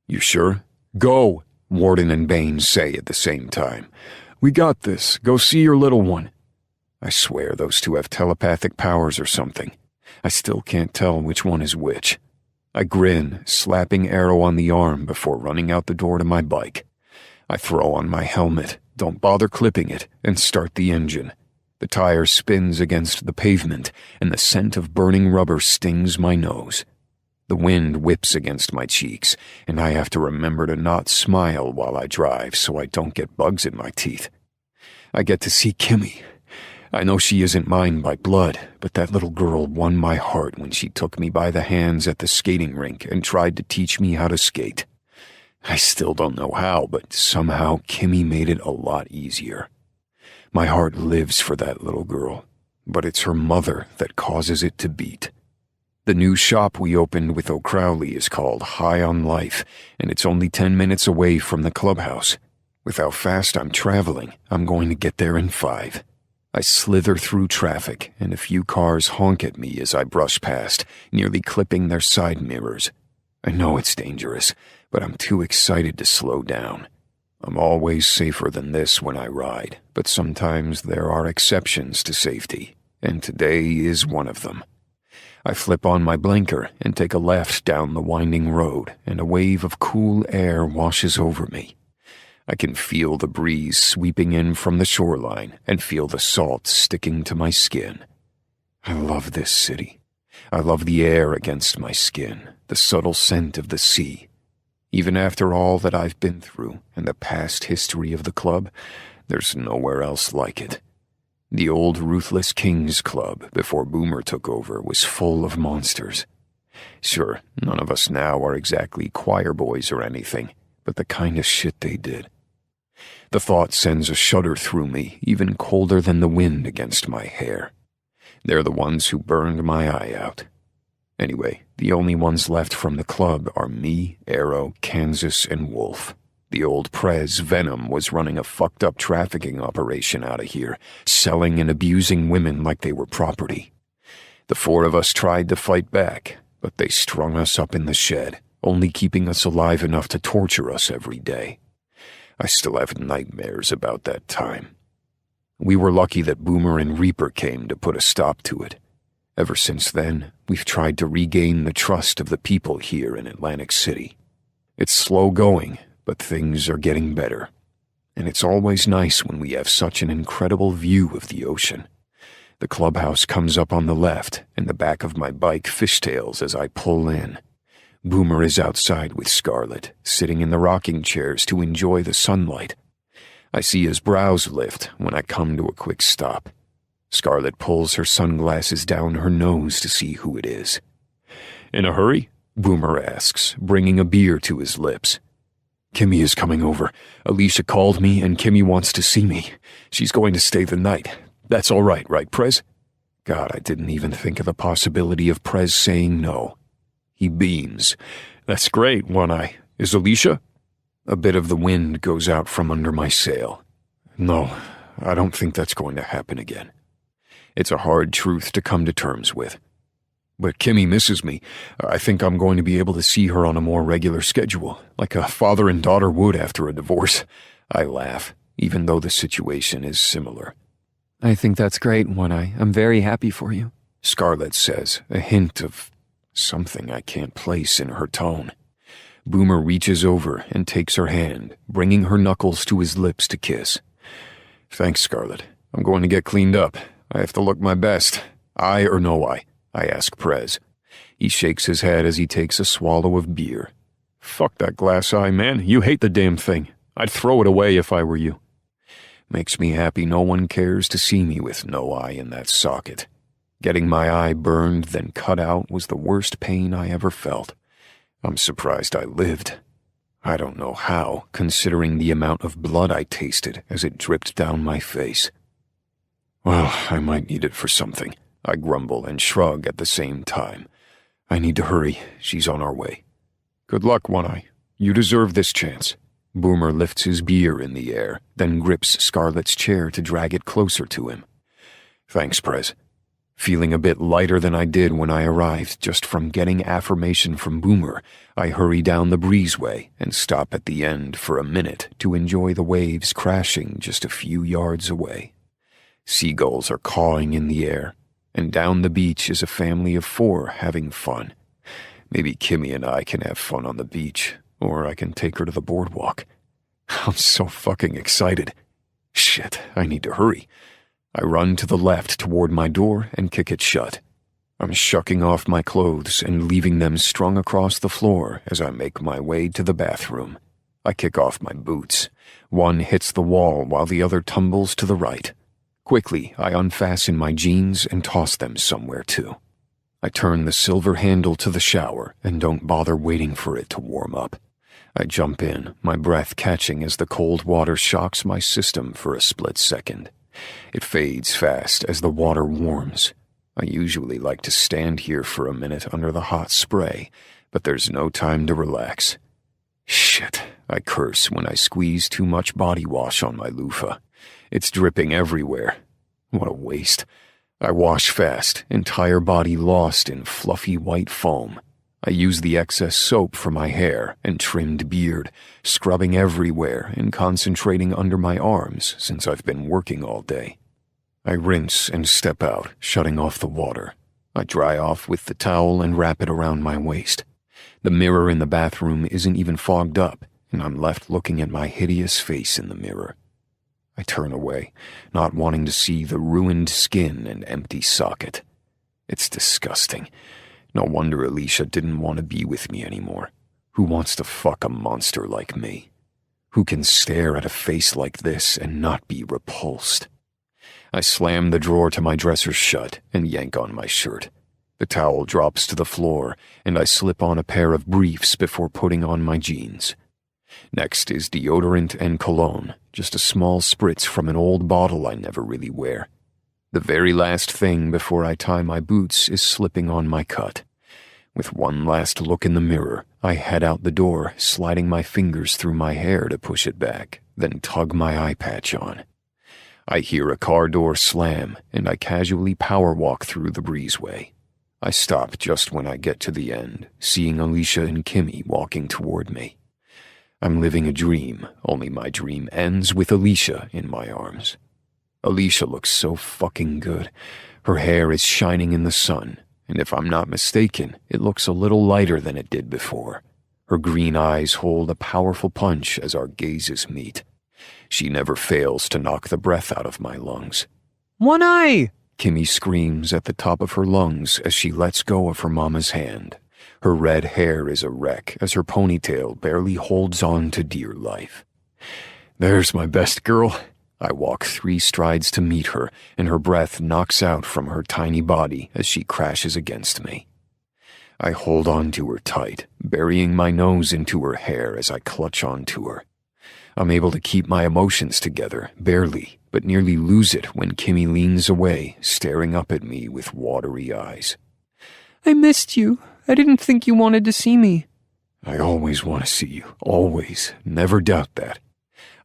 You sure? Go, Warden and Baines say at the same time. We got this. Go see your little one. I swear those two have telepathic powers or something. I still can't tell which one is which. I grin, slapping Arrow on the arm before running out the door to my bike. I throw on my helmet, don't bother clipping it, and start the engine. The tire spins against the pavement, and the scent of burning rubber stings my nose. The wind whips against my cheeks, and I have to remember to not smile while I drive so I don't get bugs in my teeth. I get to see Kimmy. I know she isn't mine by blood, but that little girl won my heart when she took me by the hands at the skating rink and tried to teach me how to skate. I still don't know how, but somehow Kimmy made it a lot easier. My heart lives for that little girl, but it's her mother that causes it to beat. The new shop we opened with O'Crowley is called High on Life, and it's only 10 minutes away from the clubhouse. With how fast I'm traveling, I'm going to get there in 5. I slither through traffic, and a few cars honk at me as I brush past, nearly clipping their side mirrors. I know it's dangerous, but I'm too excited to slow down. I'm always safer than this when I ride, but sometimes there are exceptions to safety, and today is one of them. I flip on my blinker and take a left down the winding road, and a wave of cool air washes over me. I can feel the breeze sweeping in from the shoreline and feel the salt sticking to my skin. I love this city. I love the air against my skin, the subtle scent of the sea. Even after all that I've been through and the past history of the club, there's nowhere else like it. The old Ruthless Kings Club, before Boomer took over, was full of monsters. Sure, none of us now are exactly choir boys or anything, but the kind of shit they did. The thought sends a shudder through me, even colder than the wind against my hair. They're the ones who burned my eye out. Anyway, the only ones left from the club are me, Arrow, Kansas, and Wolf. The old Prez, Venom, was running a fucked-up trafficking operation out of here, selling and abusing women like they were property. The 4 of us tried to fight back, but they strung us up in the shed, only keeping us alive enough to torture us every day. I still have nightmares about that time. We were lucky that Boomer and Reaper came to put a stop to it. Ever since then, we've tried to regain the trust of the people here in Atlantic City. It's slow going, but things are getting better. And it's always nice when we have such an incredible view of the ocean. The clubhouse comes up on the left, and the back of my bike fishtails as I pull in. Boomer is outside with Scarlet, sitting in the rocking chairs to enjoy the sunlight. I see his brows lift when I come to a quick stop. Scarlet pulls her sunglasses down her nose to see who it is. In a hurry? Boomer asks, bringing a beer to his lips. Kimmy is coming over. Alicia called me and Kimmy wants to see me. She's going to stay the night. That's all right, Prez? God, I didn't even think of the possibility of Prez saying no. He beams. That's great, One Eye. Is Alicia? A bit of the wind goes out from under my sail. No, I don't think that's going to happen again. It's a hard truth to come to terms with. But Kimmy misses me. I think I'm going to be able to see her on a more regular schedule, like a father and daughter would after a divorce. I laugh, even though the situation is similar. I think that's great, One Eye. I'm very happy for you. Scarlet says, a hint of something I can't place in her tone. Boomer reaches over and takes her hand, bringing her knuckles to his lips to kiss. Thanks, Scarlet. I'm going to get cleaned up. I have to look my best. Eye or no eye? I ask Prez. He shakes his head as he takes a swallow of beer. Fuck that glass eye, man. You hate the damn thing. I'd throw it away if I were you. Makes me happy no one cares to see me with no eye in that socket. Getting my eye burned, then cut out was the worst pain I ever felt. I'm surprised I lived. I don't know how, considering the amount of blood I tasted as it dripped down my face. Well, I might need it for something, I grumble and shrug at the same time. I need to hurry. She's on our way. Good luck, One-Eye. You deserve this chance. Boomer lifts his beer in the air, then grips Scarlet's chair to drag it closer to him. Thanks, Prez. Feeling a bit lighter than I did when I arrived just from getting affirmation from Boomer, I hurry down the breezeway and stop at the end for a minute to enjoy the waves crashing just a few yards away. Seagulls are cawing in the air, and down the beach is a family of 4 having fun. Maybe Kimmy and I can have fun on the beach, or I can take her to the boardwalk. I'm so fucking excited. Shit, I need to hurry. I run to the left toward my door and kick it shut. I'm shucking off my clothes and leaving them strung across the floor as I make my way to the bathroom. I kick off my boots. One hits the wall while the other tumbles to the right. Quickly, I unfasten my jeans and toss them somewhere too. I turn the silver handle to the shower and don't bother waiting for it to warm up. I jump in, my breath catching as the cold water shocks my system for a split second. It fades fast as the water warms. I usually like to stand here for a minute under the hot spray, but there's no time to relax. Shit, I curse when I squeeze too much body wash on my loofah. It's dripping everywhere. What a waste. I wash fast, entire body lost in fluffy white foam. I use the excess soap for my hair and trimmed beard, scrubbing everywhere and concentrating under my arms since I've been working all day. I rinse and step out, shutting off the water. I dry off with the towel and wrap it around my waist. The mirror in the bathroom isn't even fogged up, and I'm left looking at my hideous face in the mirror. I turn away, not wanting to see the ruined skin and empty socket. It's disgusting. No wonder Alicia didn't want to be with me anymore. Who wants to fuck a monster like me? Who can stare at a face like this and not be repulsed? I slam the drawer to my dresser shut and yank on my shirt. The towel drops to the floor, and I slip on a pair of briefs before putting on my jeans. Next is deodorant and cologne, just a small spritz from an old bottle I never really wear. The very last thing before I tie my boots is slipping on my cut. With one last look in the mirror, I head out the door, sliding my fingers through my hair to push it back, then tug my eye patch on. I hear a car door slam, and I casually power walk through the breezeway. I stop just when I get to the end, seeing Alicia and Kimmy walking toward me. I'm living a dream, only my dream ends with Alicia in my arms. Alicia looks so fucking good. Her hair is shining in the sun, and if I'm not mistaken, it looks a little lighter than it did before. Her green eyes hold a powerful punch as our gazes meet. She never fails to knock the breath out of my lungs. One-Eye! Kimmy screams at the top of her lungs as she lets go of her mama's hand. Her red hair is a wreck as her ponytail barely holds on to dear life. There's my best girl. I walk 3 strides to meet her, and her breath knocks out from her tiny body as she crashes against me. I hold on to her tight, burying my nose into her hair as I clutch onto her. I'm able to keep my emotions together, barely, but nearly lose it when Kimmy leans away, staring up at me with watery eyes. I missed you. I didn't think you wanted to see me. I always want to see you, always. Never doubt that.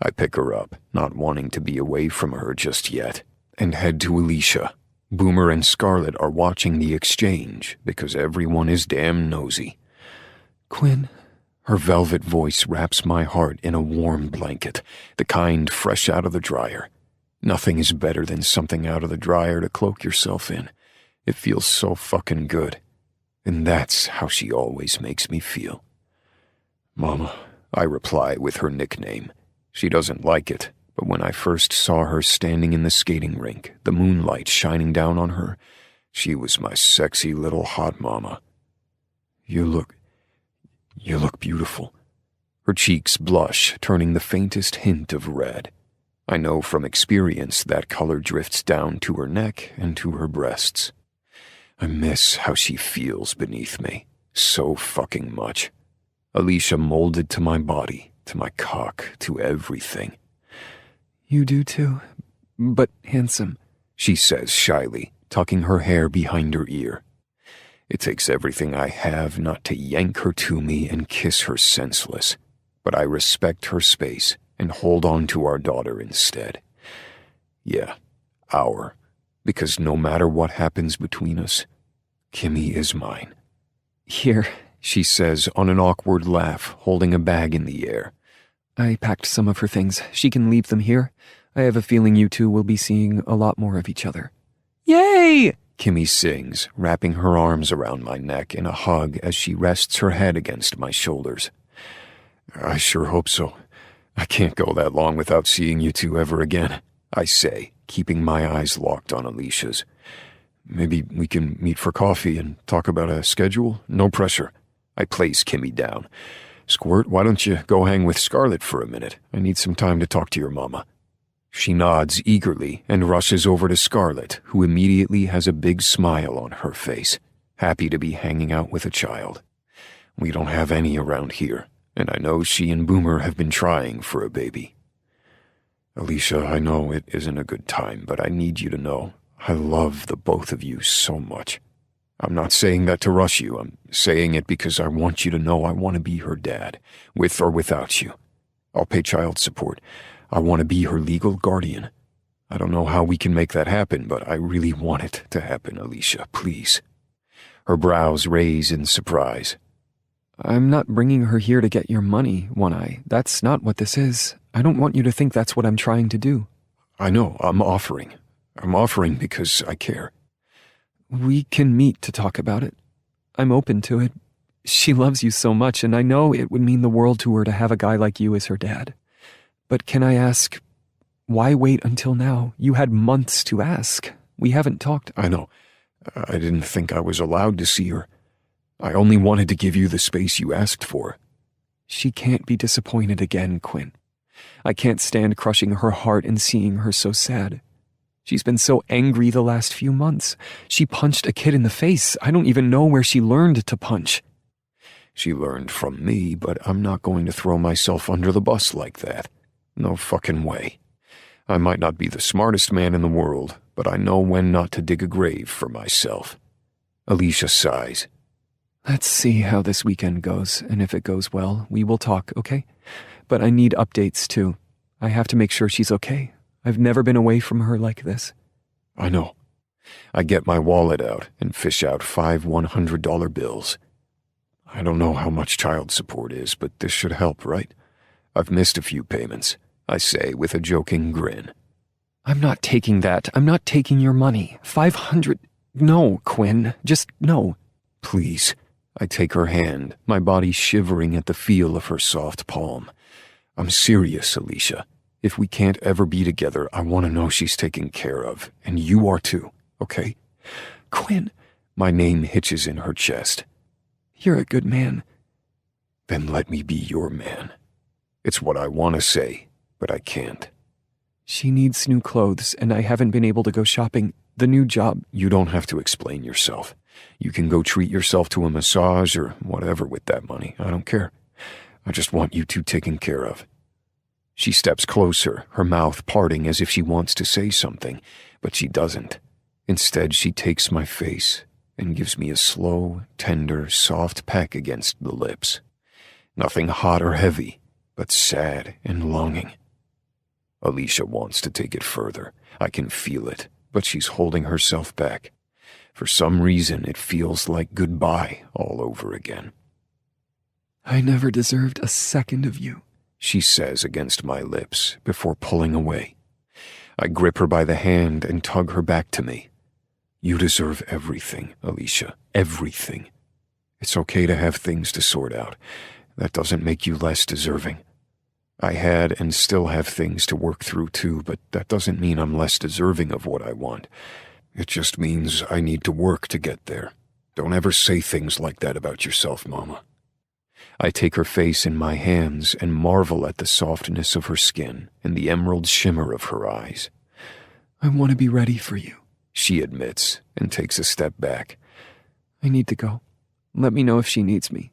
I pick her up, not wanting to be away from her just yet, and head to Alicia. Boomer and Scarlet are watching the exchange because everyone is damn nosy. Quinn. Her velvet voice wraps my heart in a warm blanket, the kind fresh out of the dryer. Nothing is better than something out of the dryer to cloak yourself in. It feels so fucking good. And that's how she always makes me feel. Mama, I reply with her nickname. She doesn't like it, but when I first saw her standing in the skating rink, the moonlight shining down on her, she was my sexy little hot mama. You look beautiful. Her cheeks blush, turning the faintest hint of red. I know from experience that color drifts down to her neck and to her breasts. I miss how she feels beneath me, so fucking much. Alicia molded to my body, to my cock, to everything. You do too, but handsome, she says shyly, tucking her hair behind her ear. It takes everything I have not to yank her to me and kiss her senseless, but I respect her space and hold on to our daughter instead. Yeah, our, because no matter what happens between us, Kimmy is mine. Here, she says on an awkward laugh, holding a bag in the air. I packed some of her things. She can leave them here. I have a feeling you two will be seeing a lot more of each other. Yay! Kimmy sings, wrapping her arms around my neck in a hug as she rests her head against my shoulders. I sure hope so. I can't go that long without seeing you two ever again, I say, keeping my eyes locked on Alicia's. Maybe we can meet for coffee and talk about a schedule? No pressure. I place Kimmy down. Squirt, why don't you go hang with Scarlett for a minute? I need some time to talk to your mama. She nods eagerly and rushes over to Scarlett, who immediately has a big smile on her face, happy to be hanging out with a child. We don't have any around here, and I know she and Boomer have been trying for a baby. Alicia, I know it isn't a good time, but I need you to know I love the both of you so much. I'm not saying that to rush you. I'm saying it because I want you to know I want to be her dad, with or without you. I'll pay child support. I want to be her legal guardian. I don't know how we can make that happen, but I really want it to happen, Alicia, please. Her brows raise in surprise. I'm not bringing her here to get your money, One Eye. That's not what this is. I don't want you to think that's what I'm trying to do. I know, I'm offering. I'm offering because I care. We can meet to talk about it. I'm open to it. She loves you so much, and I know it would mean the world to her to have a guy like you as her dad. But can I ask, why wait until now? You had months to ask. We haven't talked. I know. I didn't think I was allowed to see her. I only wanted to give you the space you asked for. She can't be disappointed again, Quinn. I can't stand crushing her heart and seeing her so sad. She's been so angry the last few months. She punched a kid in the face. I don't even know where she learned to punch. She learned from me, but I'm not going to throw myself under the bus like that. No fucking way. I might not be the smartest man in the world, but I know when not to dig a grave for myself. Alicia sighs. Let's see how this weekend goes, and if it goes well, we will talk, okay? But I need updates, too. I have to make sure she's okay. I've never been away from her like this. I know. I get my wallet out and fish out 5 $100 bills. I don't know how much child support is, but this should help, right? I've missed a few payments, I say with a joking grin. I'm not taking that. I'm not taking your money. 500. No, Quinn. Just no. Please. I take her hand, my body shivering at the feel of her soft palm. I'm serious, Alicia. If we can't ever be together, I want to know she's taken care of, and you are too, okay? Quinn. My name hitches in her chest. You're a good man. Then let me be your man. It's what I want to say, but I can't. She needs new clothes, and I haven't been able to go shopping. The new job. You don't have to explain yourself. You can go treat yourself to a massage or whatever with that money. I don't care. I just want you two taken care of. She steps closer, her mouth parting as if she wants to say something, but she doesn't. Instead, she takes my face and gives me a slow, tender, soft peck against the lips. Nothing hot or heavy, but sad and longing. Alicia wants to take it further. I can feel it, but she's holding herself back. For some reason, it feels like goodbye all over again. I never deserved a second of you, she says against my lips before pulling away. I grip her by the hand and tug her back to me. You deserve everything, Alicia, everything. It's okay to have things to sort out. That doesn't make you less deserving. I had and still have things to work through too, but that doesn't mean I'm less deserving of what I want. It just means I need to work to get there. Don't ever say things like that about yourself, Mama. I take her face in my hands and marvel at the softness of her skin and the emerald shimmer of her eyes. I want to be ready for you, she admits and takes a step back. I need to go. Let me know if she needs me.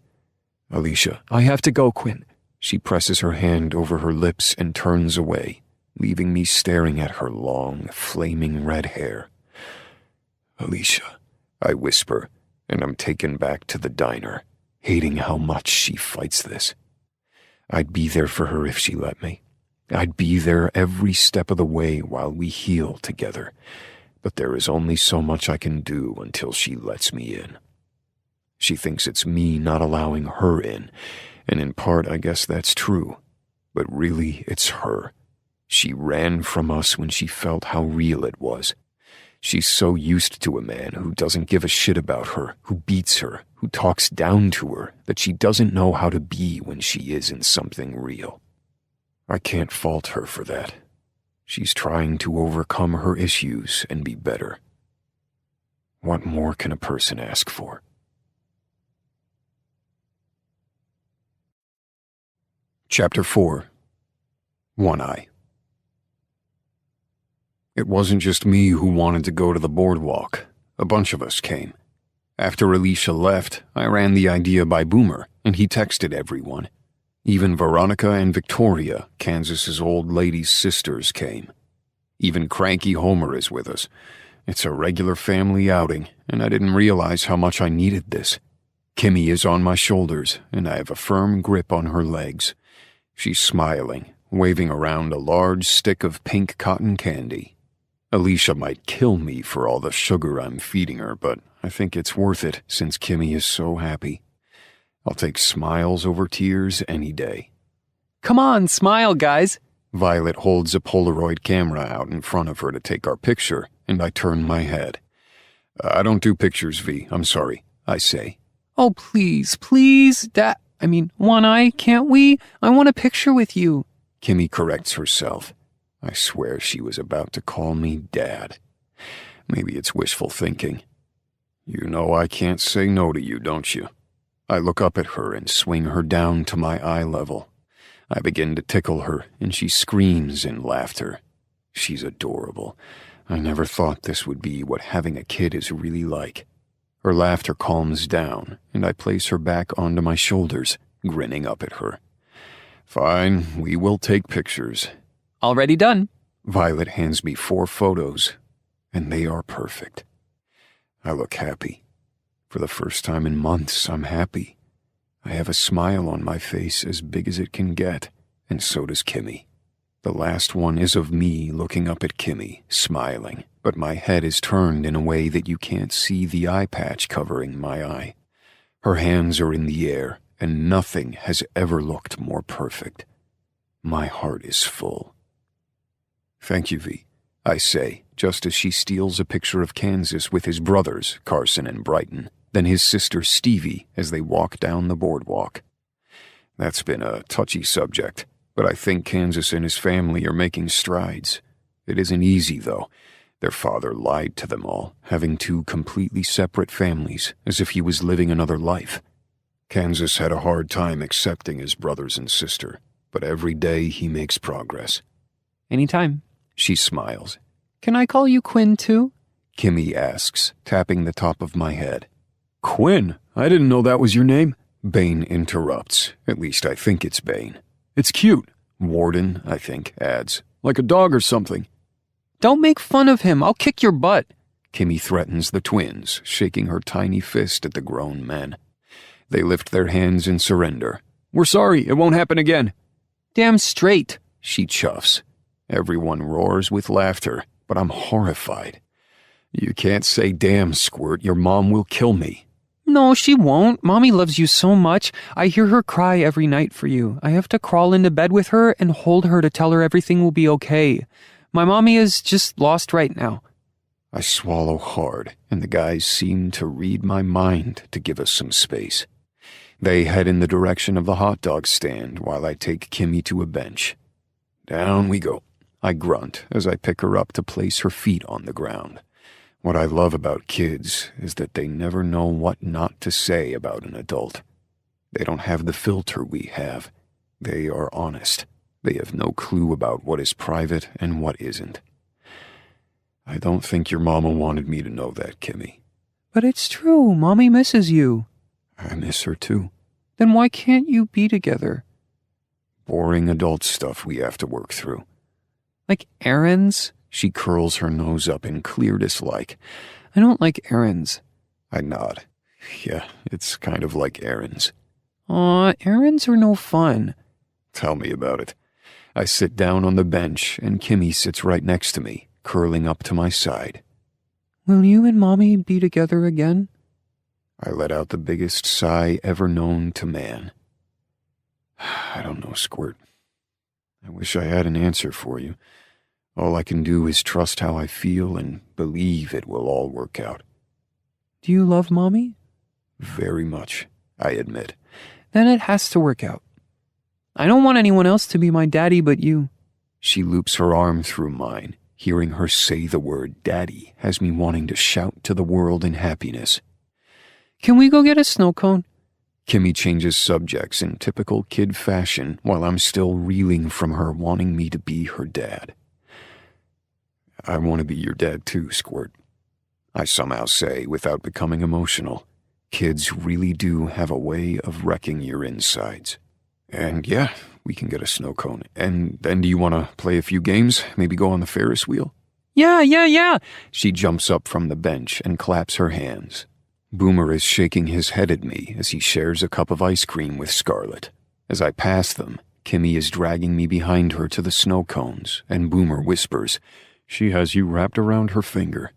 Alicia, I have to go, Quinn. She presses her hand over her lips and turns away, leaving me staring at her long, flaming red hair. Alicia, I whisper, and I'm taken back to the diner, hating how much she fights this. I'd be there for her if she let me. I'd be there every step of the way while we heal together, but there is only so much I can do until she lets me in. She thinks it's me not allowing her in, and in part I guess that's true, but really it's her. She ran from us when she felt how real it was. She's so used to a man who doesn't give a shit about her, who beats her, who talks down to her, that she doesn't know how to be when she is in something real. I can't fault her for that. She's trying to overcome her issues and be better. What more can a person ask for? Chapter 4. One Eye. It wasn't just me who wanted to go to the boardwalk. A bunch of us came. After Alicia left, I ran the idea by Boomer, and he texted everyone. Even Veronica and Victoria, Kansas's old lady's sisters, came. Even cranky Homer is with us. It's a regular family outing, and I didn't realize how much I needed this. Kimmy is on my shoulders, and I have a firm grip on her legs. She's smiling, waving around a large stick of pink cotton candy. Alicia might kill me for all the sugar I'm feeding her, but I think it's worth it since Kimmy is so happy. I'll take smiles over tears any day. Come on, smile, guys. Violet holds a Polaroid camera out in front of her to take our picture, and I turn my head. I don't do pictures, V. I'm sorry, I say. Oh, please, One Eye, can't we? I want a picture with you. Kimmy corrects herself. I swear she was about to call me Dad. Maybe it's wishful thinking. You know I can't say no to you, don't you? I look up at her and swing her down to my eye level. I begin to tickle her, and she screams in laughter. She's adorable. I never thought this would be what having a kid is really like. Her laughter calms down, and I place her back onto my shoulders, grinning up at her. Fine, we will take pictures. Already done. Violet hands me 4 photos, and they are perfect. I look happy. For the first time in months, I'm happy. I have a smile on my face as big as it can get, and so does Kimmy. The last one is of me looking up at Kimmy, smiling, but my head is turned in a way that you can't see the eye patch covering my eye. Her hands are in the air, and nothing has ever looked more perfect. My heart is full. Thank you, V, I say, just as she steals a picture of Kansas with his brothers, Carson and Brighton, then his sister Stevie as they walk down the boardwalk. That's been a touchy subject, but I think Kansas and his family are making strides. It isn't easy, though. Their father lied to them all, having 2 completely separate families, as if he was living another life. Kansas had a hard time accepting his brothers and sister, but every day he makes progress. Anytime. She smiles. Can I call you Quinn, too? Kimmy asks, tapping the top of my head. Quinn? I didn't know that was your name. Bane interrupts. At least I think it's Bane. It's cute. Warden, I think, adds. Like a dog or something. Don't make fun of him. I'll kick your butt. Kimmy threatens the twins, shaking her tiny fist at the grown men. They lift their hands in surrender. We're sorry. It won't happen again. Damn straight. She chuffs. Everyone roars with laughter, but I'm horrified. You can't say damn, Squirt. Your mom will kill me. No, she won't. Mommy loves you so much. I hear her cry every night for you. I have to crawl into bed with her and hold her to tell her everything will be okay. My mommy is just lost right now. I swallow hard, and the guys seem to read my mind to give us some space. They head in the direction of the hot dog stand while I take Kimmy to a bench. Down we go, I grunt as I pick her up to place her feet on the ground. What I love about kids is that they never know what not to say about an adult. They don't have the filter we have. They are honest. They have no clue about what is private and what isn't. I don't think your mama wanted me to know that, Kimmy. But it's true, Mommy misses you. I miss her too. Then why can't you be together? Boring adult stuff we have to work through. Like errands? She curls her nose up in clear dislike. I don't like errands. I nod. Yeah, it's kind of like errands. Aw, errands are no fun. Tell me about it. I sit down on the bench and Kimmy sits right next to me, curling up to my side. Will you and Mommy be together again? I let out the biggest sigh ever known to man. I don't know, Squirt. I wish I had an answer for you. All I can do is trust how I feel and believe it will all work out. Do you love Mommy? Very much, I admit. Then it has to work out. I don't want anyone else to be my daddy but you. She loops her arm through mine. Hearing her say the word daddy has me wanting to shout to the world in happiness. Can we go get a snow cone? Kimmy changes subjects in typical kid fashion while I'm still reeling from her wanting me to be her dad. I want to be your dad too, Squirt. I somehow say without becoming emotional. Kids really do have a way of wrecking your insides. And yeah, we can get a snow cone. And then do you want to play a few games? Maybe go on the Ferris wheel? Yeah. She jumps up from the bench and claps her hands. Boomer is shaking his head at me as he shares a cup of ice cream with Scarlett. As I pass them, Kimmy is dragging me behind her to the snow cones, and Boomer whispers, "She has you wrapped around her finger."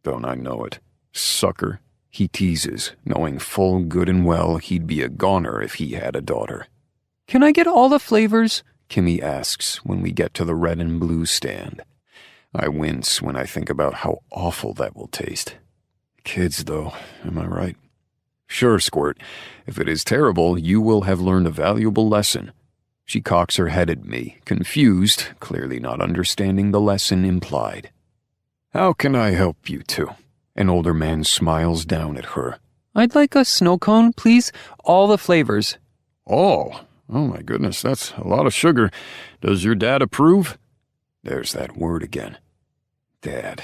Don't I know it? Sucker. He teases, knowing full good and well he'd be a goner if he had a daughter. Can I get all the flavors? Kimmy asks when we get to the red and blue stand. I wince when I think about how awful that will taste. Kids, though, am I right? Sure, Squirt. If it is terrible, you will have learned a valuable lesson. She cocks her head at me, confused, clearly not understanding the lesson implied. How can I help you two? An older man smiles down at her. I'd like a snow cone, please. All the flavors. All? Oh my goodness, that's a lot of sugar. Does your dad approve? There's that word again. Dad.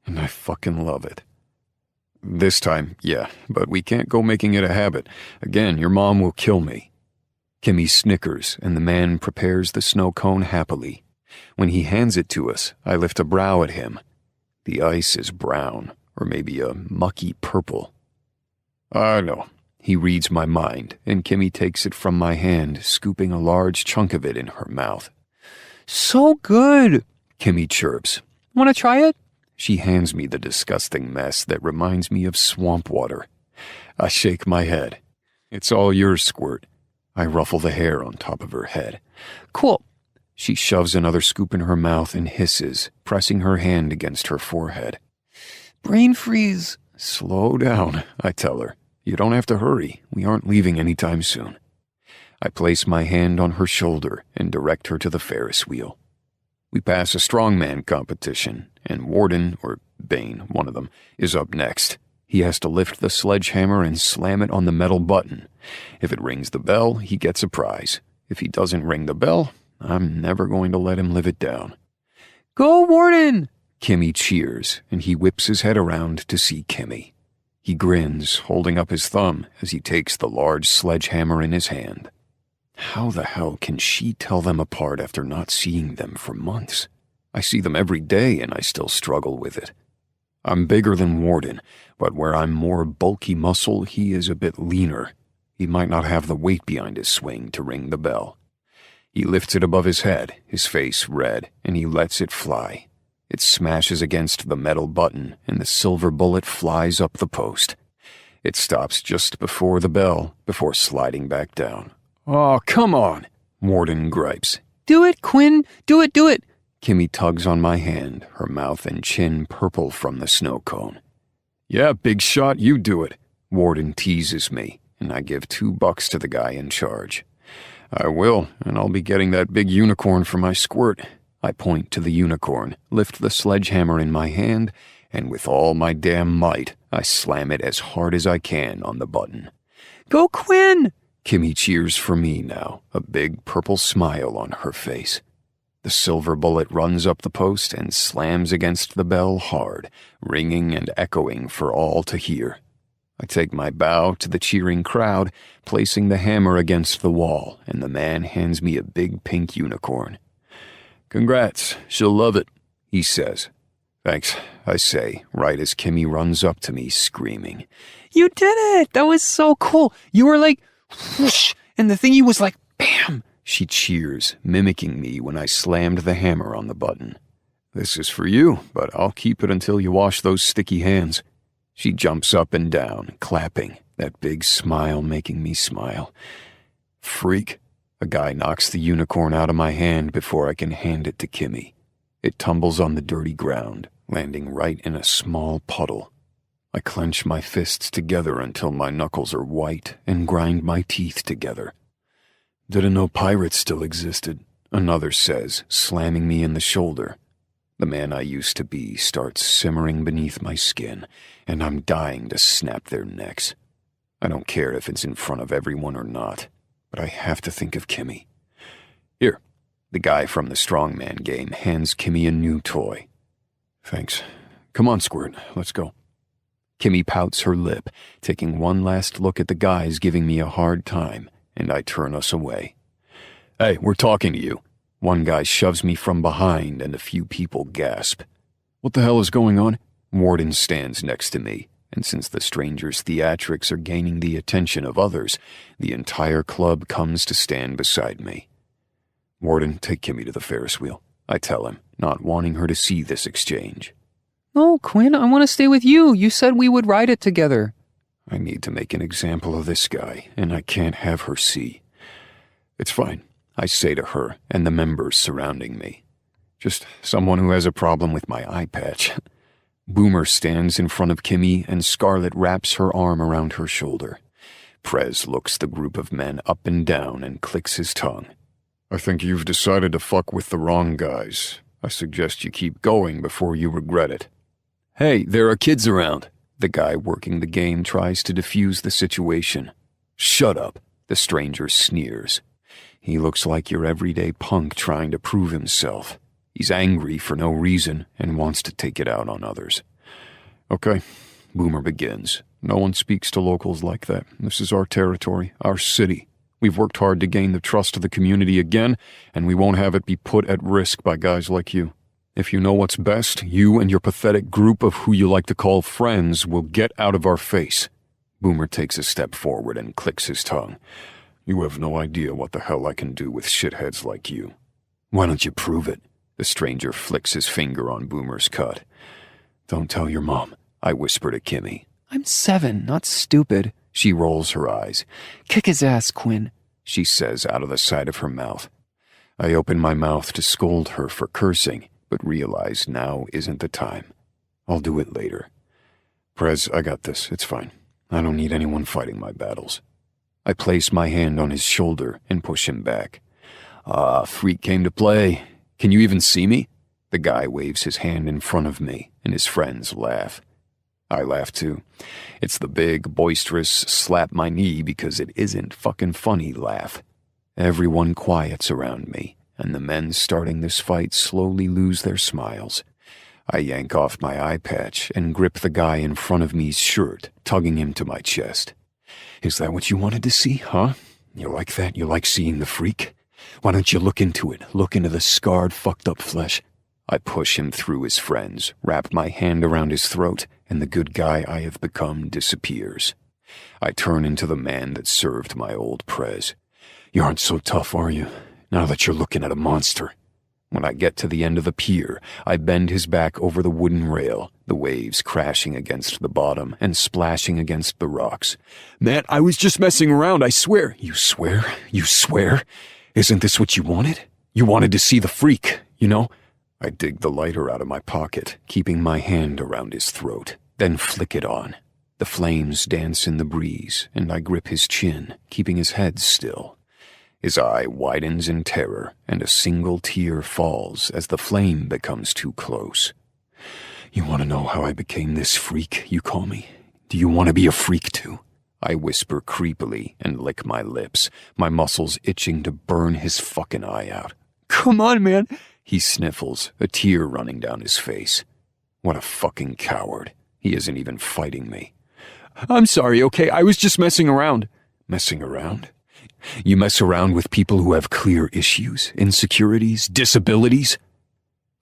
And I fucking love it. This time, yeah, but we can't go making it a habit. Again, your mom will kill me. Kimmy snickers, and the man prepares the snow cone happily. When he hands it to us, I lift a brow at him. The ice is brown, or maybe a mucky purple. I know. He reads my mind, and Kimmy takes it from my hand, scooping a large chunk of it in her mouth. So good, Kimmy chirps. Want to try it? She hands me the disgusting mess that reminds me of swamp water. I shake my head. It's all yours, Squirt. I ruffle the hair on top of her head. Cool. She shoves another scoop in her mouth and hisses, pressing her hand against her forehead. Brain freeze. Slow down, I tell her. You don't have to hurry. We aren't leaving anytime soon. I place my hand on her shoulder and direct her to the Ferris wheel. We pass a strongman competition, and Warden, or Bane, one of them, is up next. He has to lift the sledgehammer and slam it on the metal button. If it rings the bell, he gets a prize. If he doesn't ring the bell, I'm never going to let him live it down. Go, Warden! Kimmy cheers, and he whips his head around to see Kimmy. He grins, holding up his thumb as he takes the large sledgehammer in his hand. How the hell can she tell them apart after not seeing them for months? I see them every day and I still struggle with it. I'm bigger than Warden, but where I'm more bulky muscle, he is a bit leaner. He might not have the weight behind his swing to ring the bell. He lifts it above his head, his face red, and he lets it fly. It smashes against the metal button, and the silver bullet flies up the post. It stops just before the bell, before sliding back down. Oh, come on, Warden gripes. Do it, Quinn! Do it! Kimmy tugs on my hand, her mouth and chin purple from the snow cone. Yeah, big shot, you do it, Warden teases me, and I give $2 to the guy in charge. I will, and I'll be getting that big unicorn for my squirt. I point to the unicorn, lift the sledgehammer in my hand, and with all my damn might, I slam it as hard as I can on the button. Go, Quinn! Kimmy cheers for me now, a big purple smile on her face. The silver bullet runs up the post and slams against the bell hard, ringing and echoing for all to hear. I take my bow to the cheering crowd, placing the hammer against the wall, and the man hands me a big pink unicorn. "Congrats, she'll love it," he says. "Thanks," I say, right as Kimmy runs up to me screaming. You did it! That was so cool! You were like, whoosh, and the thingy was like, bam! She cheers, mimicking me when I slammed the hammer on the button. "This is for you, but I'll keep it until you wash those sticky hands." She jumps up and down, clapping, that big smile making me smile. "Freak." A guy knocks the unicorn out of my hand before I can hand it to Kimmy. It tumbles on the dirty ground, landing right in a small puddle. I clench my fists together until my knuckles are white and grind my teeth together. "Didn't know pirates still existed," another says, slamming me in the shoulder. The man I used to be starts simmering beneath my skin, and I'm dying to snap their necks. I don't care if it's in front of everyone or not, but I have to think of Kimmy. "Here." The guy from the strongman game hands Kimmy a new toy. "Thanks. Come on, Squirt, let's go." Kimmy pouts her lip, taking one last look at the guys giving me a hard time, and I turn us away. "Hey, we're talking to you." One guy shoves me from behind, and a few people gasp. "What the hell is going on?" Warden stands next to me, and since the stranger's theatrics are gaining the attention of others, the entire club comes to stand beside me. "Warden, take Kimmy to the Ferris wheel," I tell him, not wanting her to see this exchange. No, Quinn, I want to stay with you. You said we would ride it together. I need to make an example of this guy, and I can't have her see. "It's fine," I say to her and the members surrounding me. "Just someone who has a problem with my eye patch." Boomer stands in front of Kimmy, and Scarlet wraps her arm around her shoulder. Prez looks the group of men up and down and clicks his tongue. "I think you've decided to fuck with the wrong guys. I suggest you keep going before you regret it." "Hey, there are kids around." The guy working the game tries to defuse the situation. "Shut up," the stranger sneers. He looks like your everyday punk trying to prove himself. He's angry for no reason and wants to take it out on others. "Okay," Boomer begins. "No one speaks to locals like that. This is our territory, our city. We've worked hard to gain the trust of the community again, and we won't have it be put at risk by guys like you. If you know what's best, you and your pathetic group of who you like to call friends will get out of our face." Boomer takes a step forward and clicks his tongue. "You have no idea what the hell I can do with shitheads like you." "Why don't you prove it?" The stranger flicks his finger on Boomer's cut. "Don't tell your mom," I whisper to Kimmy. I'm 7, not stupid. She rolls her eyes. "Kick his ass, Quinn," she says out of the side of her mouth. I open my mouth to scold her for cursing, but realize now isn't the time. I'll do it later. "Prez, I got this. It's fine. I don't need anyone fighting my battles." I place my hand on his shoulder and push him back. Freak came to play. Can you even see me?" The guy waves his hand in front of me, and his friends laugh. I laugh too. It's the big, boisterous, slap my knee because it isn't fucking funny laugh. Everyone quiets around me, and the men starting this fight slowly lose their smiles. I yank off my eye patch and grip the guy in front of me's shirt, tugging him to my chest. "Is that what you wanted to see, huh? You like that? You like seeing the freak? Why don't you look into it? Look into the scarred, fucked up flesh." I push him through his friends, wrap my hand around his throat, and the good guy I have become disappears. I turn into the man that served my old Prez. "You aren't so tough, are you? Now that you're looking at a monster." When I get to the end of the pier, I bend his back over the wooden rail, the waves crashing against the bottom and splashing against the rocks. "Man, I was just messing around, I swear." "You swear? You swear? Isn't this what you wanted? You wanted to see the freak, you know?" I dig the lighter out of my pocket, keeping my hand around his throat, then flick it on. The flames dance in the breeze, and I grip his chin, keeping his head still. His eye widens in terror, and a single tear falls as the flame becomes too close. You want to know how I became this freak, you call me? Do you want to be a freak too? I whisper creepily and lick my lips, my muscles itching to burn his fucking eye out. Come on, man. He sniffles, a tear running down his face. What a fucking coward. He isn't even fighting me. I'm sorry, okay? I was just messing around. Messing around? You mess around with people who have clear issues, insecurities, disabilities?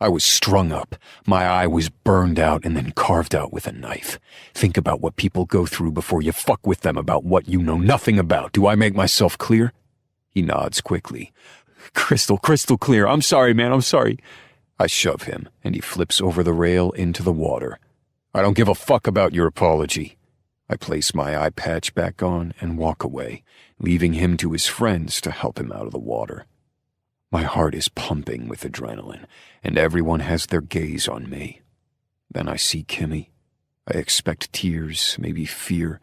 I was strung up. My eye was burned out and then carved out with a knife. Think about what people go through before you fuck with them about what you know nothing about. Do I make myself clear? He nods quickly. Crystal clear. I'm sorry, man, I'm sorry. I shove him, and he flips over the rail into the water. I don't give a fuck about your apology. I place my eye patch back on and walk away, leaving him to his friends to help him out of the water. My heart is pumping with adrenaline, and everyone has their gaze on me. Then I see Kimmy. I expect tears, maybe fear.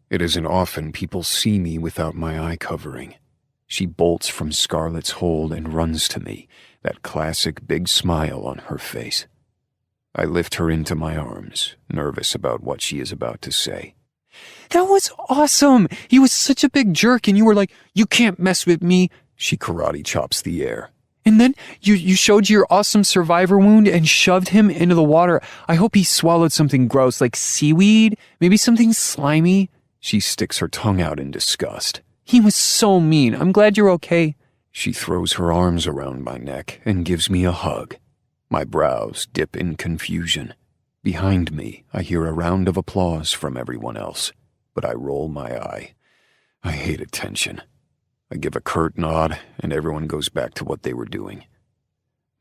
It isn't often people see me without my eye covering. She bolts from Scarlett's hold and runs to me, that classic big smile on her face. I lift her into my arms, nervous about what she is about to say. That was awesome! He was such a big jerk, and you were like, you can't mess with me. She karate chops the air. And then you showed your awesome survivor wound and shoved him into the water. I hope he swallowed something gross, like seaweed, maybe something slimy. She sticks her tongue out in disgust. He was so mean. I'm glad you're okay. She throws her arms around my neck and gives me a hug. My brows dip in confusion. Behind me, I hear a round of applause from everyone else, but I roll my eye. I hate attention. I give a curt nod, and everyone goes back to what they were doing.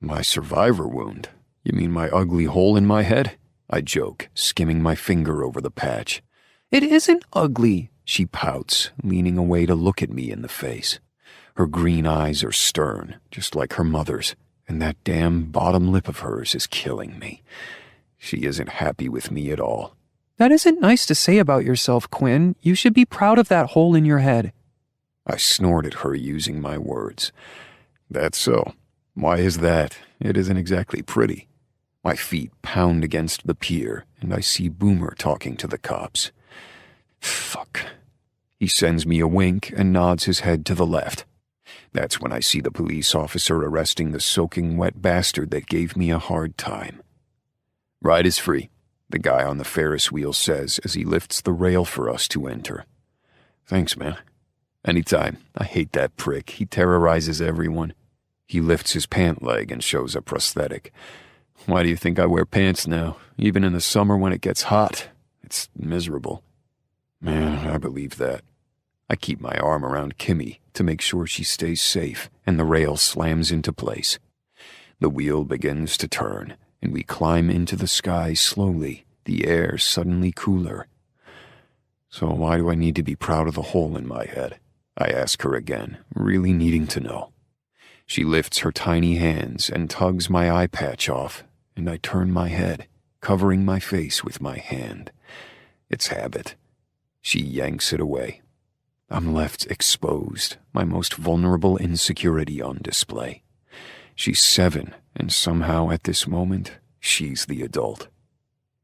My survivor wound? You mean my ugly hole in my head? I joke, skimming my finger over the patch. It isn't ugly, she pouts, leaning away to look at me in the face. Her green eyes are stern, just like her mother's, and that damn bottom lip of hers is killing me. She isn't happy with me at all. That isn't nice to say about yourself, Quinn. You should be proud of that hole in your head. I snort at her using my words. That's so. Why is that? It isn't exactly pretty. My feet pound against the pier, and I see Boomer talking to the cops. Fuck. He sends me a wink and nods his head to the left. That's when I see the police officer arresting the soaking wet bastard that gave me a hard time. Ride is free, the guy on the Ferris wheel says as he lifts the rail for us to enter. Thanks, man. Anytime. I hate that prick. He terrorizes everyone. He lifts his pant leg and shows a prosthetic. Why do you think I wear pants now? Even in the summer when it gets hot. It's miserable. Man, I believe that. I keep my arm around Kimmy to make sure she stays safe, and the rail slams into place. The wheel begins to turn, and we climb into the sky slowly, the air suddenly cooler. So why do I need to be proud of the hole in my head? I ask her again, really needing to know. She lifts her tiny hands and tugs my eye patch off, and I turn my head, covering my face with my hand. It's habit. She yanks it away. I'm left exposed, my most vulnerable insecurity on display. She's 7, and somehow at this moment, she's the adult.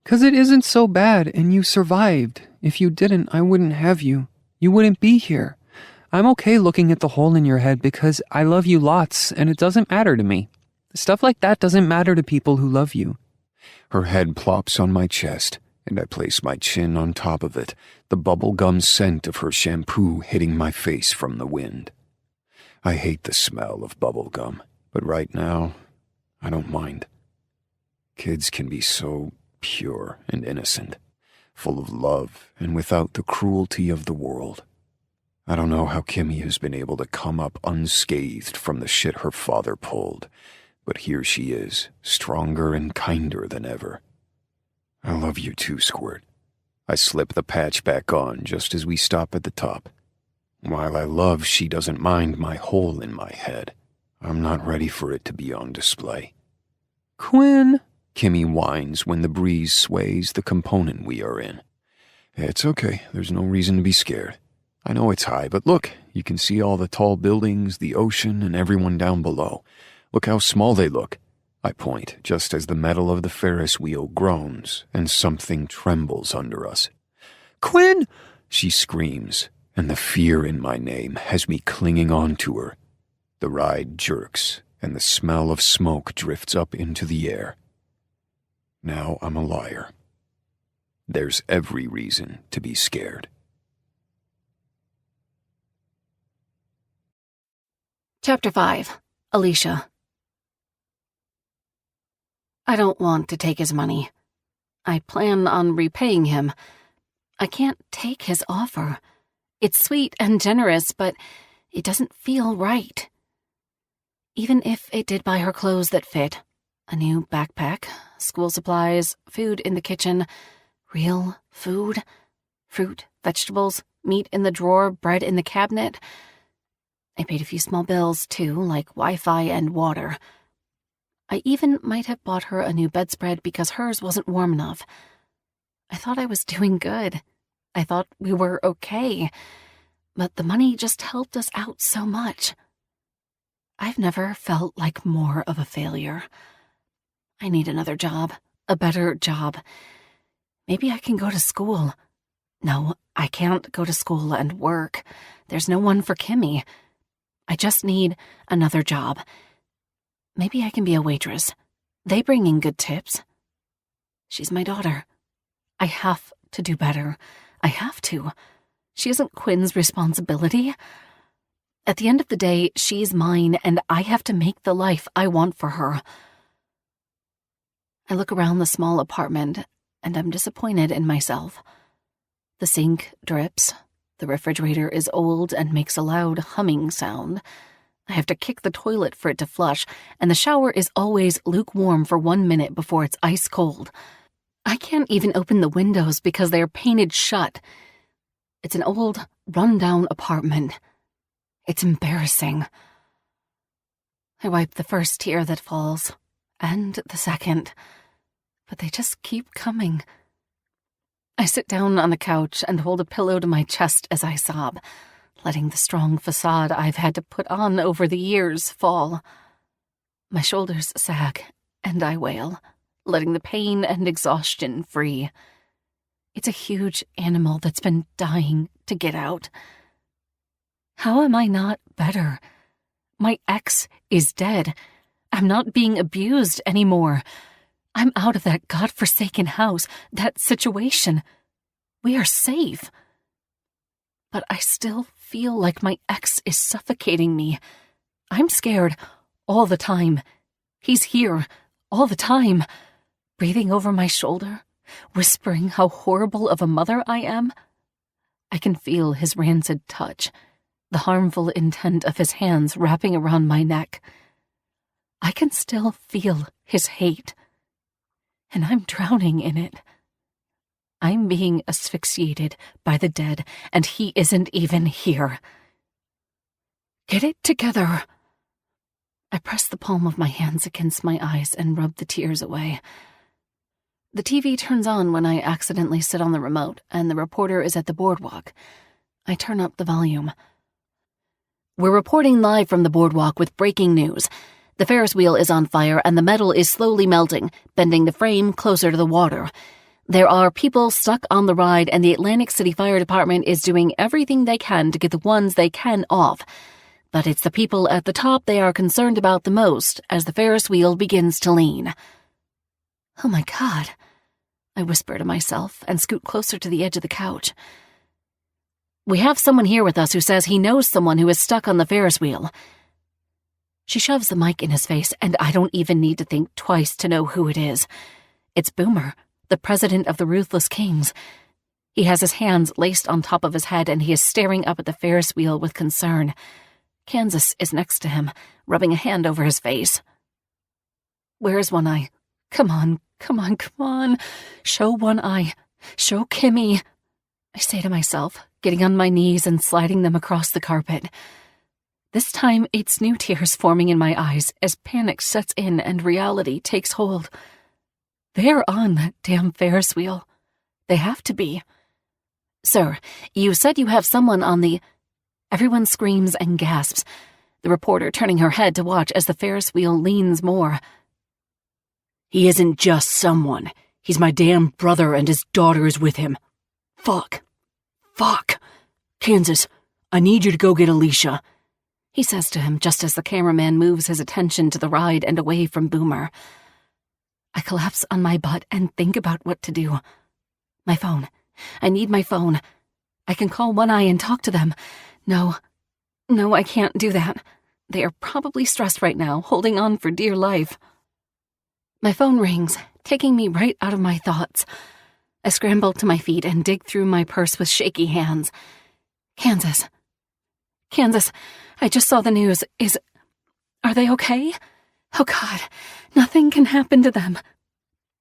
'Cause it isn't so bad, and you survived. If you didn't, I wouldn't have you. You wouldn't be here. I'm okay looking at the hole in your head because I love you lots, and it doesn't matter to me. Stuff like that doesn't matter to people who love you. Her head plops on my chest, and I place my chin on top of it, the bubble-gum scent of her shampoo hitting my face from the wind. I hate the smell of bubble gum, but right now, I don't mind. Kids can be so pure and innocent, full of love and without the cruelty of the world. I don't know how Kimmy has been able to come up unscathed from the shit her father pulled, but here she is, stronger and kinder than ever. I love you too, Squirt. I slip the patch back on just as we stop at the top. While I love she doesn't mind my hole in my head, I'm not ready for it to be on display. Quinn, Kimmy whines when the breeze sways the component we are in. It's okay. There's no reason to be scared. I know it's high, but look, you can see all the tall buildings, the ocean, and everyone down below. Look how small they look. I point, just as the metal of the Ferris wheel groans, and something trembles under us. "Quinn!" she screams, and the fear in my name has me clinging on to her. The ride jerks, and the smell of smoke drifts up into the air. Now I'm a liar. There's every reason to be scared. Chapter 5. Alicia. I don't want to take his money. I plan on repaying him. I can't take his offer. It's sweet and generous, but it doesn't feel right. Even if it did buy her clothes that fit, a new backpack, school supplies, food in the kitchen, real food, fruit, vegetables, meat in the drawer, bread in the cabinet. I paid a few small bills, too, like Wi-Fi and water. I even might have bought her a new bedspread because hers wasn't warm enough. I thought I was doing good. I thought we were okay. But the money just helped us out so much. I've never felt like more of a failure. I need another job, a better job. Maybe I can go to school. No, I can't go to school and work. There's no one for Kimmy. I just need another job. Maybe I can be a waitress. They bring in good tips. She's my daughter. I have to do better. I have to. She isn't Quinn's responsibility. At the end of the day, she's mine, and I have to make the life I want for her. I look around the small apartment, and I'm disappointed in myself. The sink drips. The refrigerator is old and makes a loud humming sound. I have to kick the toilet for it to flush, and the shower is always lukewarm for 1 minute before it's ice cold. I can't even open the windows because they are painted shut. It's an old, run-down apartment. It's embarrassing. I wipe the first tear that falls, and the second, but they just keep coming. I sit down on the couch and hold a pillow to my chest as I sob, letting the strong facade I've had to put on over the years fall. My shoulders sag, and I wail, letting the pain and exhaustion free. It's a huge animal that's been dying to get out. How am I not better? My ex is dead. I'm not being abused anymore. I'm out of that godforsaken house, that situation. We are safe. But I still feel like my ex is suffocating me. I'm scared all the time. He's here all the time, breathing over my shoulder, whispering how horrible of a mother I am. I can feel his rancid touch, the harmful intent of his hands wrapping around my neck. I can still feel his hate, and I'm drowning in it. I'm being asphyxiated by the dead, and he isn't even here. Get it together. I press the palm of my hands against my eyes and rub the tears away. The TV turns on when I accidentally sit on the remote, and the reporter is at the boardwalk. I turn up the volume. We're reporting live from the boardwalk with breaking news. The Ferris wheel is on fire, and the metal is slowly melting, bending the frame closer to the water. There are people stuck on the ride, and the Atlantic City Fire Department is doing everything they can to get the ones they can off. But it's the people at the top they are concerned about the most as the Ferris wheel begins to lean. Oh my God, I whisper to myself and scoot closer to the edge of the couch. We have someone here with us who says he knows someone who is stuck on the Ferris wheel. She shoves the mic in his face, and I don't even need to think twice to know who it is. It's Boomer, the president of the Ruthless Kings. He has his hands laced on top of his head, and he is staring up at the Ferris wheel with concern. Kansas is next to him, rubbing a hand over his face. Where is One Eye? Come on, come on, come on. Show One Eye. Show Kimmy. I say to myself, getting on my knees and sliding them across the carpet. This time, it's new tears forming in my eyes as panic sets in and reality takes hold. They're on that damn Ferris wheel. They have to be. Sir, you said you have someone on the... Everyone screams and gasps, the reporter turning her head to watch as the Ferris wheel leans more. He isn't just someone. He's my damn brother and his daughter is with him. Fuck. Kansas, I need you to go get Alicia, he says to him just as the cameraman moves his attention to the ride and away from Boomer. I collapse on my butt and think about what to do. My phone. I need my phone. I can call One Eye and talk to them. No, I can't do that. They are probably stressed right now, holding on for dear life. My phone rings, taking me right out of my thoughts. I scramble to my feet and dig through my purse with shaky hands. Kansas, I just saw the news. Are they okay? Oh God, nothing can happen to them.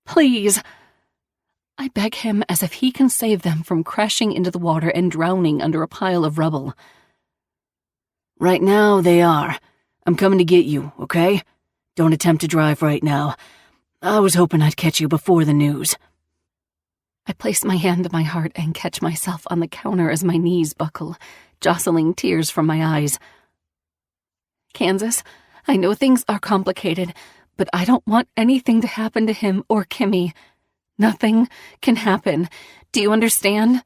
Please. I beg him as if he can save them from crashing into the water and drowning under a pile of rubble. Right now, they are. I'm coming to get you, okay? Don't attempt to drive right now. I was hoping I'd catch you before the news. I place my hand to my heart and catch myself on the counter as my knees buckle, jostling tears from my eyes. Kansas, I know things are complicated, but I don't want anything to happen to him or Kimmy. Nothing can happen. Do you understand?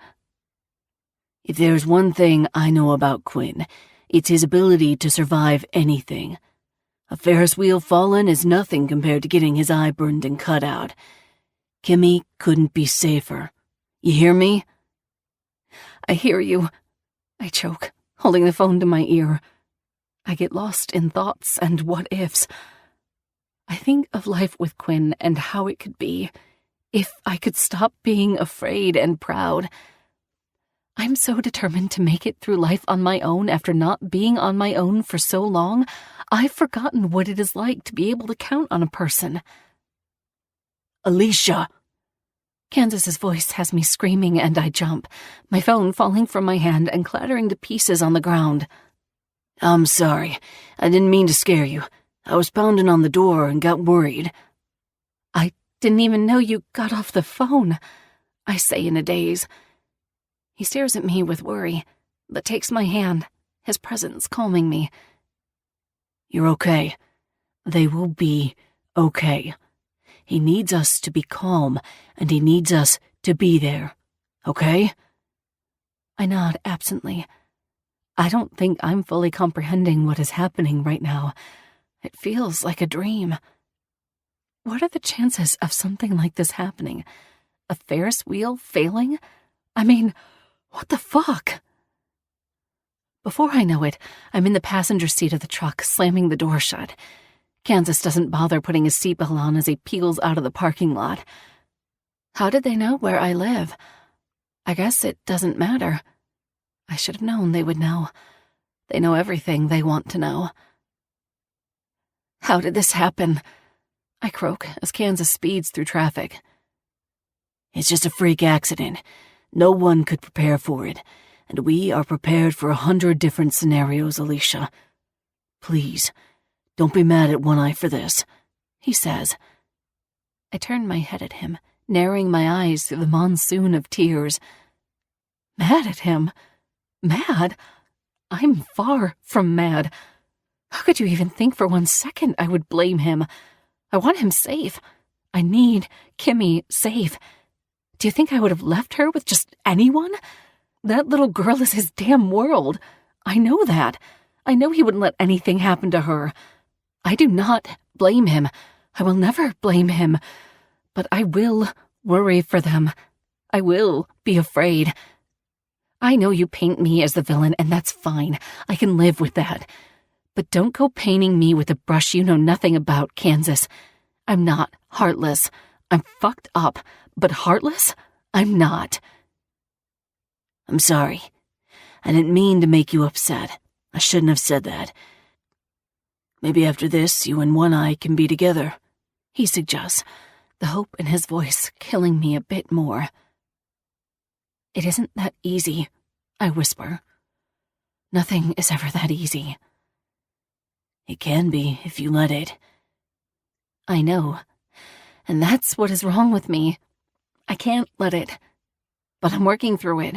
If there's one thing I know about Quinn, it's his ability to survive anything. A Ferris wheel fallen is nothing compared to getting his eye burned and cut out. Kimmy couldn't be safer. You hear me? I hear you. I choke, holding the phone to my ear. I get lost in thoughts and what-ifs. I think of life with Quinn and how it could be if I could stop being afraid and proud. I'm so determined to make it through life on my own after not being on my own for so long, I've forgotten what it is like to be able to count on a person. Alicia! Kansas's voice has me screaming and I jump, my phone falling from my hand and clattering to pieces on the ground. I'm sorry. I didn't mean to scare you. I was pounding on the door and got worried. I didn't even know you got off the phone, I say in a daze. He stares at me with worry, but takes my hand, his presence calming me. You're okay. They will be okay. He needs us to be calm, and he needs us to be there. Okay? I nod absently. I don't think I'm fully comprehending what is happening right now. It feels like a dream. What are the chances of something like this happening? A Ferris wheel failing? I mean, what the fuck? Before I know it, I'm in the passenger seat of the truck, slamming the door shut. Kansas doesn't bother putting his seatbelt on as he peels out of the parking lot. How did they know where I live? I guess it doesn't matter. I should have known they would know. They know everything they want to know. How did this happen? I croak as Kansas speeds through traffic. It's just a freak accident. No one could prepare for it, and we are prepared for 100 different scenarios, Alicia. Please, don't be mad at One Eye for this, he says. I turn my head at him, narrowing my eyes through the monsoon of tears. Mad at him? Mad? I'm far from mad. How could you even think for 1 second I would blame him? I want him safe. I need Kimmy safe. Do you think I would have left her with just anyone? That little girl is his damn world. I know that. I know he wouldn't let anything happen to her. I do not blame him. I will never blame him. But I will worry for them. I will be afraid. I know you paint me as the villain, and that's fine. I can live with that. But don't go painting me with a brush you know nothing about, Kansas. I'm not heartless. I'm fucked up, but heartless? I'm not. I'm sorry. I didn't mean to make you upset. I shouldn't have said that. Maybe after this, you and One Eye can be together, he suggests, the hope in his voice killing me a bit more. It isn't that easy, I whisper. Nothing is ever that easy. It can be if you let it. I know, and that's what is wrong with me. I can't let it, but I'm working through it,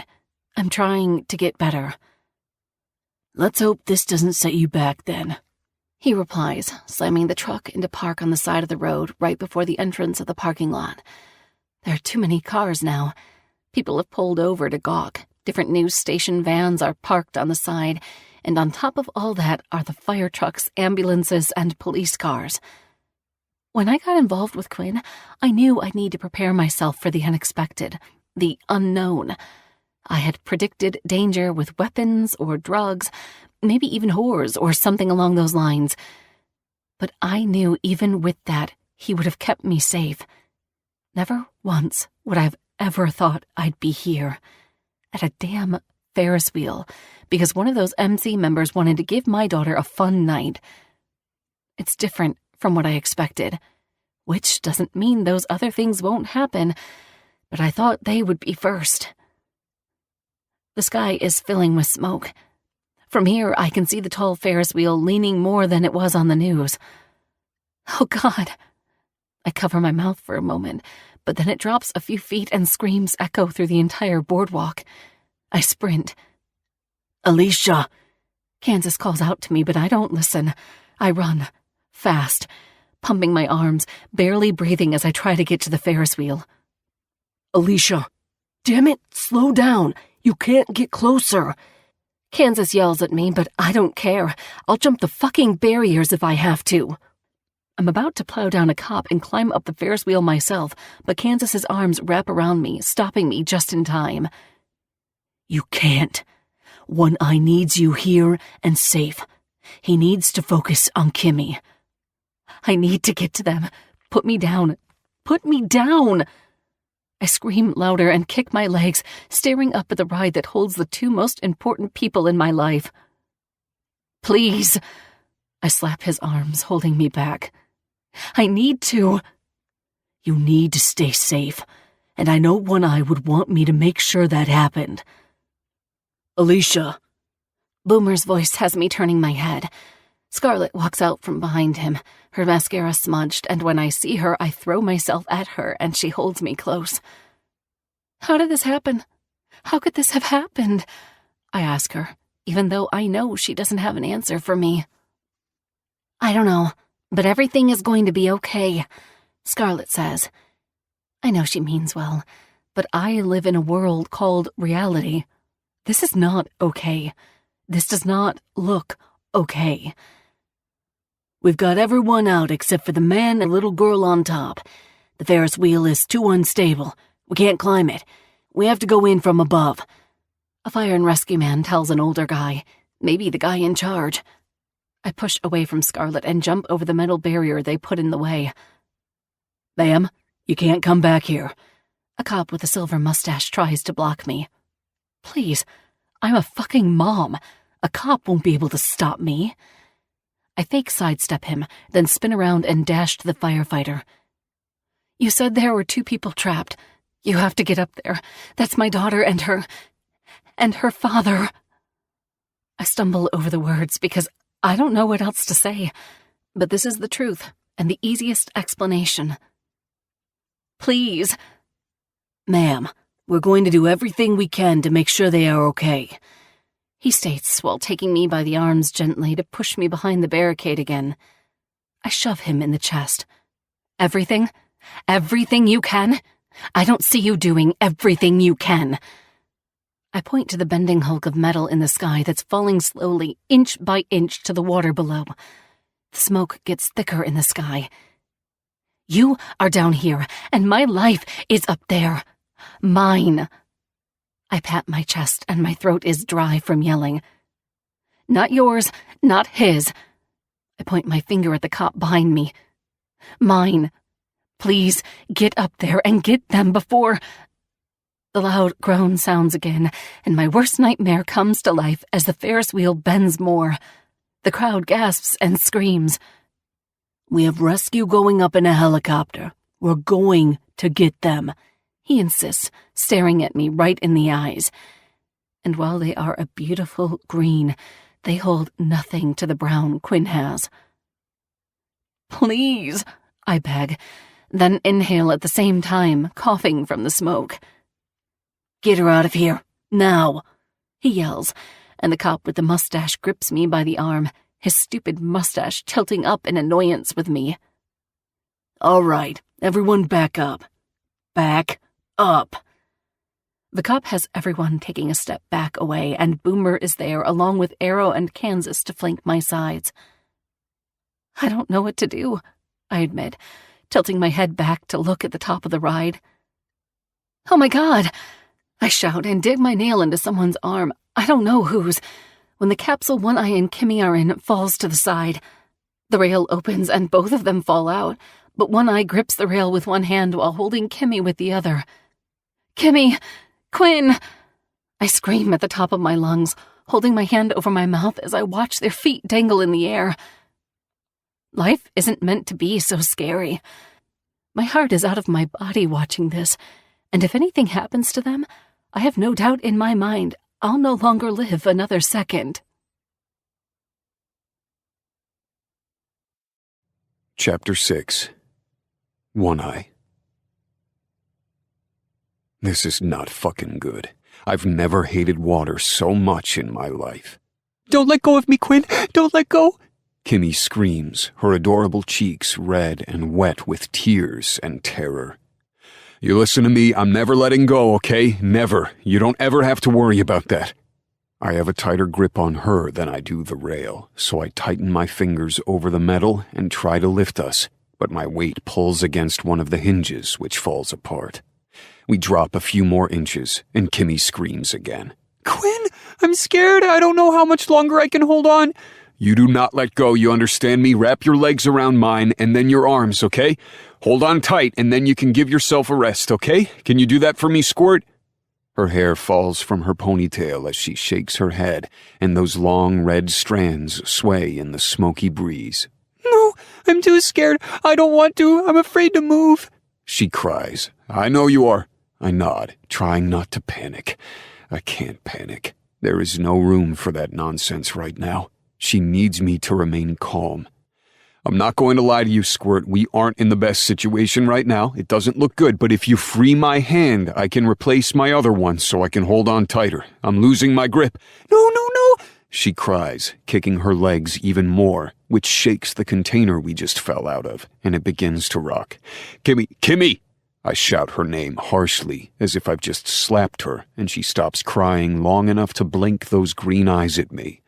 I'm trying to get better. Let's hope this doesn't set you back then, he replies, slamming the truck into park on the side of the road right before the entrance of the parking lot. There are too many cars now. People have pulled over to gawk. Different news station vans are parked on the side, and on top of all that are the fire trucks, ambulances, and police cars. When I got involved with Quinn, I knew I'd need to prepare myself for the unexpected, the unknown. I had predicted danger with weapons or drugs, maybe even whores or something along those lines. But I knew even with that, he would have kept me safe. Never once would I have ever thought I'd be here, at a damn Ferris wheel, because one of those MC members wanted to give my daughter a fun night. It's different from what I expected, which doesn't mean those other things won't happen, but I thought they would be first. The sky is filling with smoke. From here, I can see the tall Ferris wheel leaning more than it was on the news. Oh, God. I cover my mouth for a moment, but then it drops a few feet and screams echo through the entire boardwalk. I sprint. Alicia! Kansas calls out to me, but I don't listen. I run, fast, pumping my arms, barely breathing as I try to get to the Ferris wheel. Alicia! Damn it, slow down! You can't get closer! Kansas yells at me, but I don't care. I'll jump the fucking barriers if I have to. I'm about to plow down a cop and climb up the Ferris wheel myself, but Kansas's arms wrap around me, stopping me just in time. You can't. One Eye needs you here and safe. He needs to focus on Kimmy. I need to get to them. Put me down. Put me down! I scream louder and kick my legs, staring up at the ride that holds the two most important people in my life. Please! I slap his arms, holding me back. I need to. You need to stay safe, and I know One Eye would want me to make sure that happened. Alicia! Boomer's voice has me turning my head. Scarlett walks out from behind him, her mascara smudged, and when I see her, I throw myself at her, and she holds me close. How did this happen? How could this have happened? I ask her, even though I know she doesn't have an answer for me. I don't know, but everything is going to be okay, Scarlett says. I know she means well, but I live in a world called reality. This is not okay. This does not look okay. We've got everyone out except for the man and little girl on top. The Ferris wheel is too unstable. We can't climb it. We have to go in from above. A fire and rescue man tells an older guy, maybe the guy in charge. I push away from Scarlett and jump over the metal barrier they put in the way. Ma'am, you can't come back here. A cop with a silver mustache tries to block me. Please, I'm a fucking mom. A cop won't be able to stop me. I fake sidestep him, then spin around and dash to the firefighter. You said there were two people trapped. You have to get up there. That's my daughter and her father. I stumble over the words because I don't know what else to say, but this is the truth and the easiest explanation. Please. Ma'am, we're going to do everything we can to make sure they are okay, he states while taking me by the arms gently to push me behind the barricade again. I shove him in the chest. Everything? Everything you can? I don't see you doing everything you can. I point to the bending hulk of metal in the sky that's falling slowly, inch by inch, to the water below. The smoke gets thicker in the sky. You are down here, and my life is up there. Mine. I pat my chest, and my throat is dry from yelling. Not yours, not his. I point my finger at the cop behind me. Mine. Please, get up there and get them before... The loud groan sounds again, and my worst nightmare comes to life as the Ferris wheel bends more. The crowd gasps and screams. We have rescue going up in a helicopter. We're going to get them, he insists, staring at me right in the eyes. And while they are a beautiful green, they hold nothing to the brown Quinn has. Please, I beg, then inhale at the same time, coughing from the smoke. Get her out of here, Now, he yells, and the cop with the mustache grips me by the arm, his stupid mustache tilting up in annoyance with me. All right, everyone back up. Back up. The cop has everyone taking a step back away, and Boomer is there along with Arrow and Kansas to flank my sides. I don't know what to do, I admit, tilting my head back to look at the top of the ride. Oh my God! I shout and dig my nail into someone's arm. I don't know whose. When the capsule One Eye and Kimmy are in, it falls to the side. The rail opens and both of them fall out, but One Eye grips the rail with one hand while holding Kimmy with the other. Kimmy! Quinn! I scream at the top of my lungs, holding my hand over my mouth as I watch their feet dangle in the air. Life isn't meant to be so scary. My heart is out of my body watching this, and if anything happens to them, I have no doubt in my mind I'll no longer live another second. Chapter 6. One Eye. This is not fucking good. I've never hated water so much in my life. Don't let go of me, Quinn! Don't let go! Kimmy screams, her adorable cheeks red and wet with tears and terror. You listen to me, I'm never letting go, okay? Never. You don't ever have to worry about that. I have a tighter grip on her than I do the rail, so I tighten my fingers over the metal and try to lift us, but my weight pulls against one of the hinges, which falls apart. We drop a few more inches, and Kimmy screams again. Quinn, I'm scared. I don't know how much longer I can hold on. You do not let go, you understand me? Wrap your legs around mine, and then your arms, okay? Hold on tight, and then you can give yourself a rest, okay? Can you do that for me, Squirt? Her hair falls from her ponytail as she shakes her head, and those long red strands sway in the smoky breeze. No, I'm too scared. I don't want to. I'm afraid to move. She cries. I know you are. I nod, trying not to panic. I can't panic. There is no room for that nonsense right now. She needs me to remain calm. I'm not going to lie to you, Squirt. We aren't in the best situation right now. It doesn't look good, but if you free my hand, I can replace my other one so I can hold on tighter. I'm losing my grip. No, no, no, she cries, kicking her legs even more, which shakes the container we just fell out of, and it begins to rock. Kimmy! Kimmy! I shout her name harshly, as if I've just slapped her, and she stops crying long enough to blink those green eyes at me.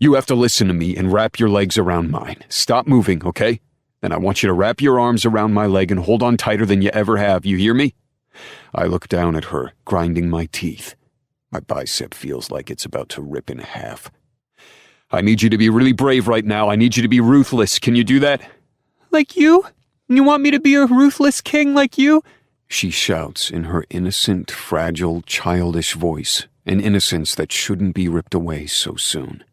You have to listen to me and wrap your legs around mine. Stop moving, okay? Then I want you to wrap your arms around my leg and hold on tighter than you ever have, you hear me? I look down at her, grinding my teeth. My bicep feels like it's about to rip in half. I need you to be really brave right now. I need you to be ruthless. Can you do that? Like you? You want me to be a ruthless king like you? She shouts in her innocent, fragile, childish voice, an innocence that shouldn't be ripped away so soon.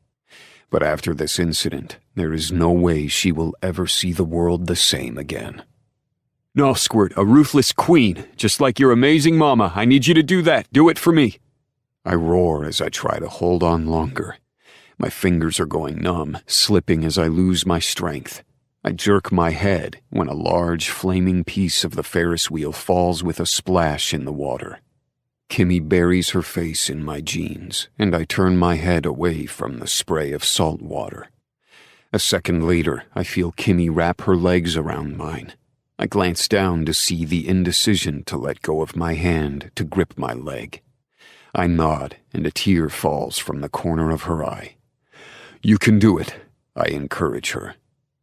But after this incident, there is no way she will ever see the world the same again. No, Squirt, a ruthless queen, just like your amazing mama. I need you to do that. Do it for me. I roar as I try to hold on longer. My fingers are going numb, slipping as I lose my strength. I jerk my head when a large, flaming piece of the Ferris wheel falls with a splash in the water. Kimmy buries her face in my jeans, and I turn my head away from the spray of salt water. A second later, I feel Kimmy wrap her legs around mine. I glance down to see the indecision to let go of my hand to grip my leg. I nod, and a tear falls from the corner of her eye. You can do it, I encourage her.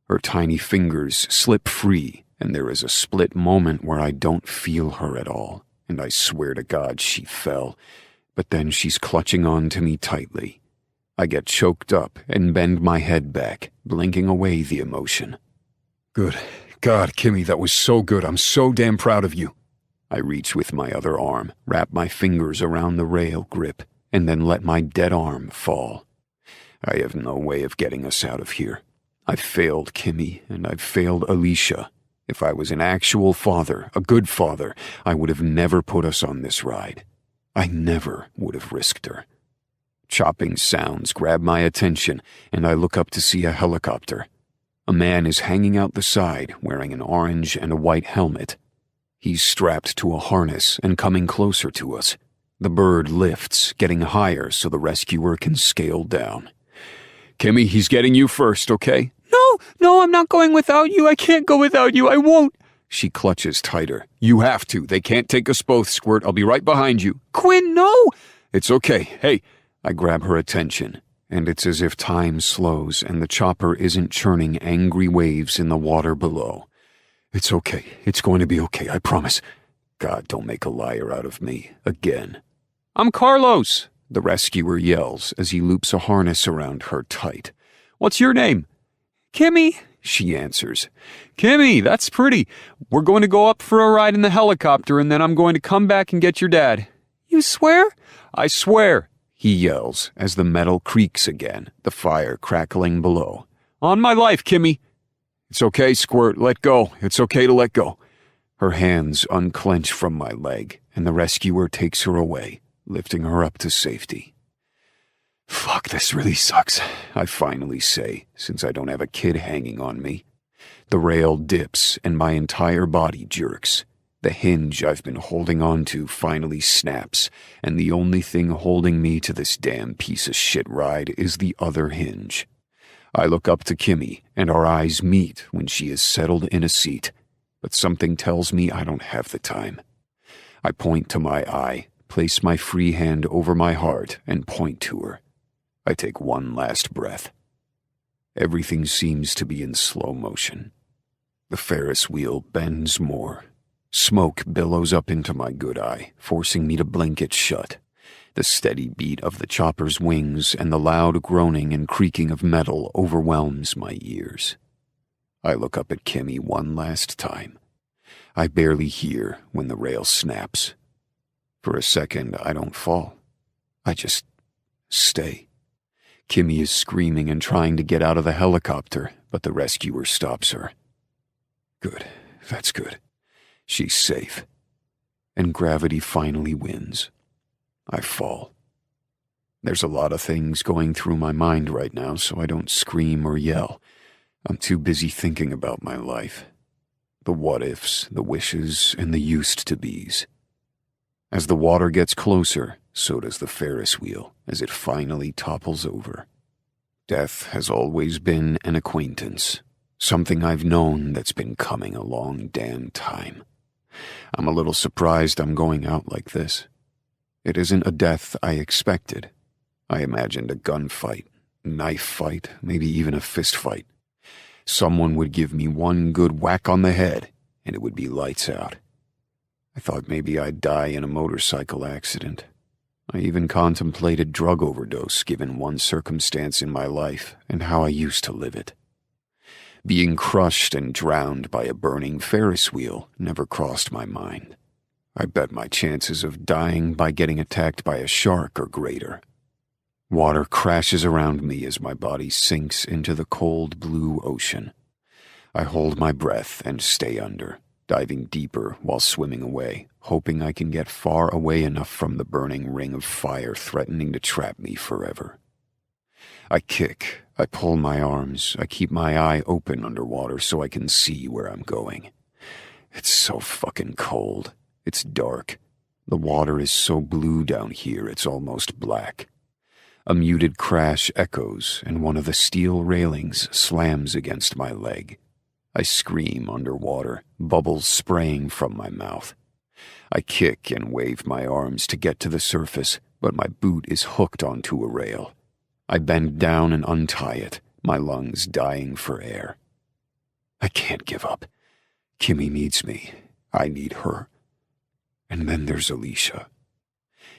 Her tiny fingers slip free, and there is a split moment where I don't feel her at all, and I swear to God she fell, but then she's clutching on to me tightly. I get choked up and bend my head back, blinking away the emotion. Good. God, Kimmy, that was so good. I'm so damn proud of you. I reach with my other arm, wrap my fingers around the rail grip, and then let my dead arm fall. I have no way of getting us out of here. I've failed Kimmy, and I've failed Alicia. If I was an actual father, a good father, I would have never put us on this ride. I never would have risked her. Chopping sounds grab my attention, and I look up to see a helicopter. A man is hanging out the side, wearing an orange and a white helmet. He's strapped to a harness and coming closer to us. The bird lifts, getting higher so the rescuer can scale down. Kimmy, he's getting you first, okay? No, I'm not going without you. I can't go without you. I won't. She clutches tighter. You have to. They can't take us both, Squirt. I'll be right behind you. Quinn, no! It's okay. Hey, I grab her attention, and it's as if time slows and the chopper isn't churning angry waves in the water below. It's okay. It's going to be okay, I promise. God, don't make a liar out of me. Again. I'm Carlos, the rescuer yells as he loops a harness around her tight. What's your name? Kimmy, she answers. Kimmy, that's pretty. We're going to go up for a ride in the helicopter, and then I'm going to come back and get your dad. You swear? I swear, he yells as the metal creaks again, the fire crackling below. On my life, Kimmy. It's okay, Squirt. Let go. It's okay to let go. Her hands unclench from my leg, and the rescuer takes her away, lifting her up to safety. Fuck, this really sucks, I finally say, since I don't have a kid hanging on me. The rail dips, and my entire body jerks. The hinge I've been holding on to finally snaps, and the only thing holding me to this damn piece of shit ride is the other hinge. I look up to Kimmy, and our eyes meet when she is settled in a seat, but something tells me I don't have the time. I point to my eye, place my free hand over my heart, and point to her. I take one last breath. Everything seems to be in slow motion. The Ferris wheel bends more. Smoke billows up into my good eye, forcing me to blink it shut. The steady beat of the chopper's wings and the loud groaning and creaking of metal overwhelms my ears. I look up at Kimmy one last time. I barely hear when the rail snaps. For a second, I don't fall. I just stay. Kimmy is screaming and trying to get out of the helicopter, but the rescuer stops her. Good, that's good. She's safe. And gravity finally wins. I fall. There's a lot of things going through my mind right now, so I don't scream or yell. I'm too busy thinking about my life. The what-ifs, the wishes, and the used-to-bes. As the water gets closer, so does the Ferris wheel, as it finally topples over. Death has always been an acquaintance, something I've known that's been coming a long damn time. I'm a little surprised I'm going out like this. It isn't a death I expected. I imagined a gunfight, knife fight, maybe even a fist fight. Someone would give me one good whack on the head, and it would be lights out. I thought maybe I'd die in a motorcycle accident. I even contemplated drug overdose given one circumstance in my life and how I used to live it. Being crushed and drowned by a burning Ferris wheel never crossed my mind. I bet my chances of dying by getting attacked by a shark are greater. Water crashes around me as my body sinks into the cold blue ocean. I hold my breath and stay under, diving deeper while swimming away, hoping I can get far away enough from the burning ring of fire threatening to trap me forever. I kick, I pull my arms, I keep my eye open underwater so I can see where I'm going. It's so fucking cold. It's dark. The water is so blue down here it's almost black. A muted crash echoes, and one of the steel railings slams against my leg. I scream underwater, bubbles spraying from my mouth. I kick and wave my arms to get to the surface, but my boot is hooked onto a rail. I bend down and untie it, my lungs dying for air. I can't give up. Kimmy needs me. I need her. And then there's Alicia.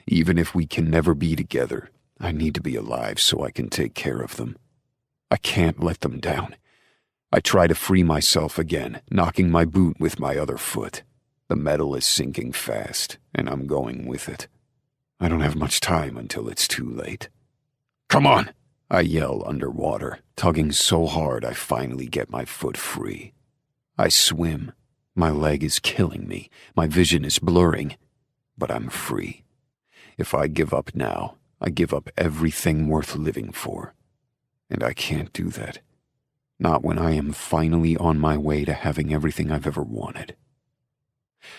Even if we can never be together, I need to be alive so I can take care of them. I can't let them down. I try to free myself again, knocking my boot with my other foot. The metal is sinking fast, and I'm going with it. I don't have much time until it's too late. Come on, I yell underwater, tugging so hard I finally get my foot free. I swim. My leg is killing me. My vision is blurring. But I'm free. If I give up now, I give up everything worth living for. And I can't do that. Not when I am finally on my way to having everything I've ever wanted.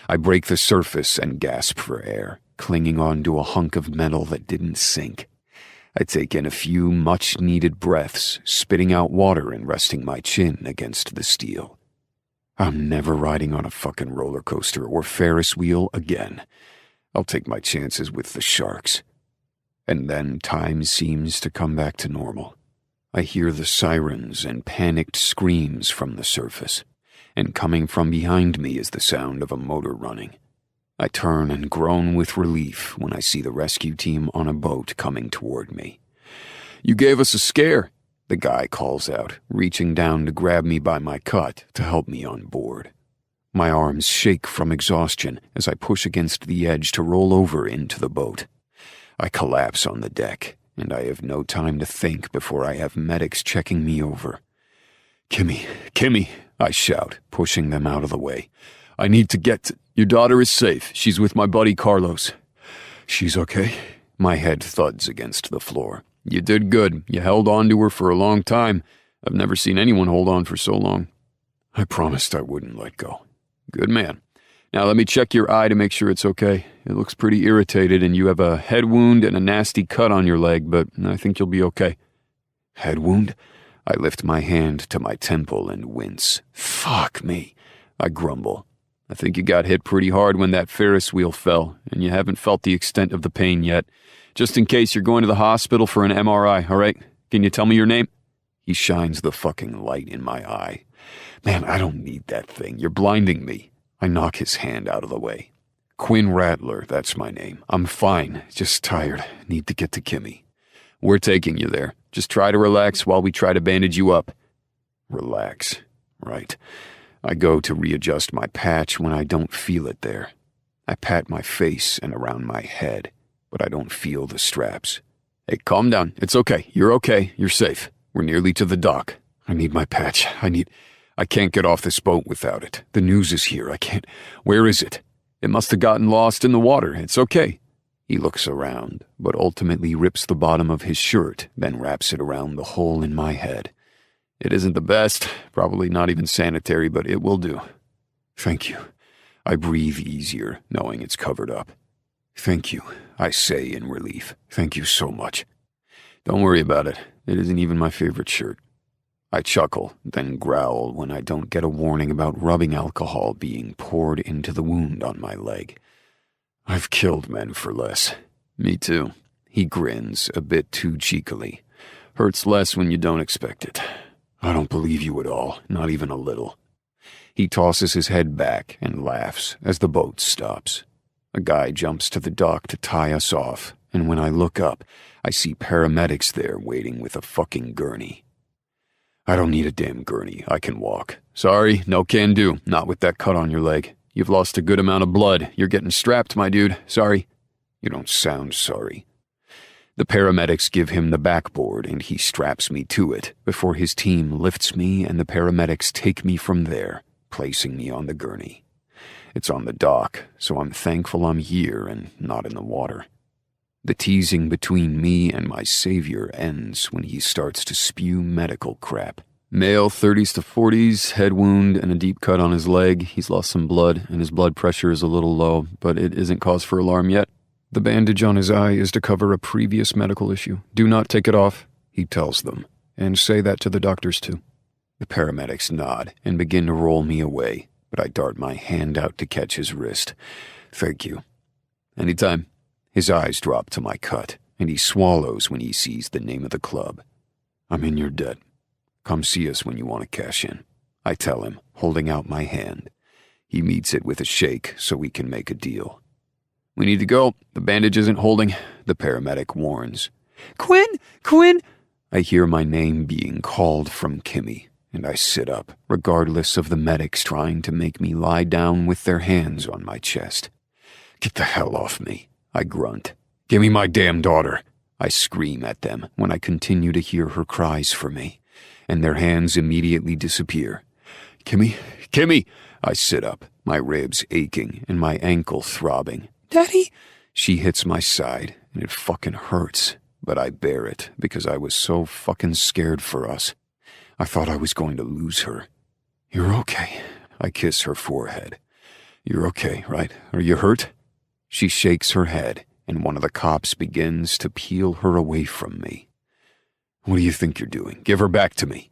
I break the surface and gasp for air, clinging onto a hunk of metal that didn't sink. I take in a few much-needed breaths, spitting out water and resting my chin against the steel. I'm never riding on a fucking roller coaster or Ferris wheel again. I'll take my chances with the sharks. And then time seems to come back to normal. I hear the sirens and panicked screams from the surface, and coming from behind me is the sound of a motor running. I turn and groan with relief when I see the rescue team on a boat coming toward me. "You gave us a scare," the guy calls out, reaching down to grab me by my cut to help me on board. My arms shake from exhaustion as I push against the edge to roll over into the boat. I collapse on the deck, and I have no time to think before I have medics checking me over. Kimmy, I shout, pushing them out of the way. "I need to get to... Your daughter is safe. She's with my buddy Carlos." "She's okay?" My head thuds against the floor. "You did good. You held on to her for a long time. I've never seen anyone hold on for so long." "I promised I wouldn't let go." "Good man. Now let me check your eye to make sure it's okay. It looks pretty irritated and you have a head wound and a nasty cut on your leg, but I think you'll be okay." "Head wound?" I lift my hand to my temple and wince. "Fuck me," I grumble. "I think you got hit pretty hard when that Ferris wheel fell, and you haven't felt the extent of the pain yet. Just in case, you're going to the hospital for an MRI, all right? Can you tell me your name?" He shines the fucking light in my eye. "Man, I don't need that thing. You're blinding me." I knock his hand out of the way. "Quinn Rattler, that's my name. I'm fine, just tired. Need to get to Kimmy." "We're taking you there. Just try to relax while we try to bandage you up." Relax, right. I go to readjust my patch when I don't feel it there. I pat my face and around my head, but I don't feel the straps. "Hey, calm down. It's okay. You're okay. You're safe. We're nearly to the dock. I need my patch. I can't get off this boat without it. The news is here. I can't. Where is it? It must have gotten lost in the water. It's okay." He looks around, but ultimately rips the bottom of his shirt, then wraps it around the hole in my head. "It isn't the best, probably not even sanitary, but it will do." "Thank you." I breathe easier, knowing it's covered up. "Thank you," I say in relief. "Thank you so much." "Don't worry about it. It isn't even my favorite shirt." I chuckle, then growl when I don't get a warning about rubbing alcohol being poured into the wound on my leg. "I've killed men for less." "Me too." He grins, a bit too cheekily. "Hurts less when you don't expect it." "I don't believe you at all, not even a little." He tosses his head back and laughs as the boat stops. A guy jumps to the dock to tie us off, and when I look up, I see paramedics there waiting with a fucking gurney. "I don't need a damn gurney. I can walk." "Sorry, no can do. Not with that cut on your leg. You've lost a good amount of blood. You're getting strapped, my dude. Sorry." "You don't sound sorry." The paramedics give him the backboard and he straps me to it before his team lifts me and the paramedics take me from there, placing me on the gurney. It's on the dock, so I'm thankful I'm here and not in the water. The teasing between me and my savior ends when he starts to spew medical crap. "Male, 30s to 40s, head wound and a deep cut on his leg. He's lost some blood and his blood pressure is a little low, but it isn't cause for alarm yet. The bandage on his eye is to cover a previous medical issue. Do not take it off," he tells them, "and say that to the doctors too." The paramedics nod and begin to roll me away, but I dart my hand out to catch his wrist. "Thank you." "Anytime." His eyes drop to my cut, and he swallows when he sees the name of the club. "I'm in your debt. Come see us when you want to cash in," I tell him, holding out my hand. He meets it with a shake so we can make a deal. "We need to go. The bandage isn't holding," the paramedic warns. Quinn! I hear my name being called from Kimmy, and I sit up, regardless of the medics trying to make me lie down with their hands on my chest. "Get the hell off me," I grunt. "Give me my damn daughter," I scream at them when I continue to hear her cries for me, and their hands immediately disappear. Kimmy! I sit up, my ribs aching and my ankle throbbing. "Daddy!" She hits my side, and it fucking hurts, but I bear it because I was so fucking scared for us. I thought I was going to lose her. "You're okay." I kiss her forehead. You're okay, right? Are you hurt? She shakes her head, and one of the cops begins to peel her away from me. What do you think you're doing? Give her back to me.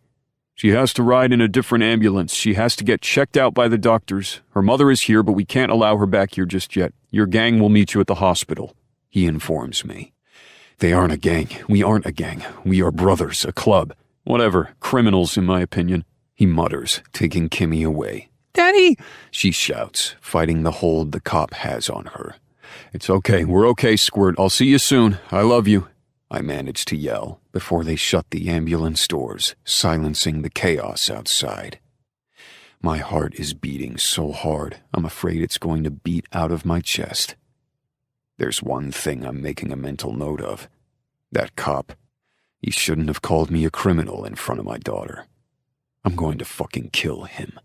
She has to ride in a different ambulance. She has to get checked out by the doctors. Her mother is here, but we can't allow her back here just yet. Your gang will meet you at the hospital, he informs me. They aren't a gang. We aren't a gang. We are brothers, a club. Whatever. Criminals, in my opinion, he mutters, taking Kimmy away. Daddy! She shouts, fighting the hold the cop has on her. It's okay. We're okay, Squirt. I'll see you soon. I love you. I manage to yell before they shut the ambulance doors, silencing the chaos outside. My heart is beating so hard, I'm afraid it's going to beat out of my chest. There's one thing I'm making a mental note of. That cop, he shouldn't have called me a criminal in front of my daughter. I'm going to fucking kill him.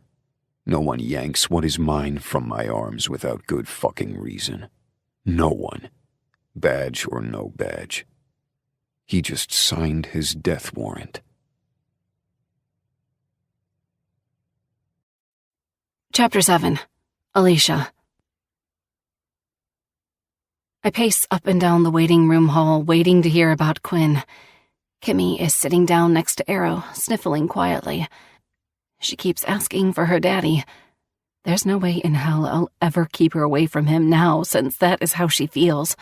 No one yanks what is mine from my arms without good fucking reason. No one. Badge or no badge. He just signed his death warrant. Chapter 7. Alicia. I pace up and down the waiting room hall, waiting to hear about Quinn. Kimmy is sitting down next to Arrow, sniffling quietly. She keeps asking for her daddy. There's no way in hell I'll ever keep her away from him now, since that is how she feels.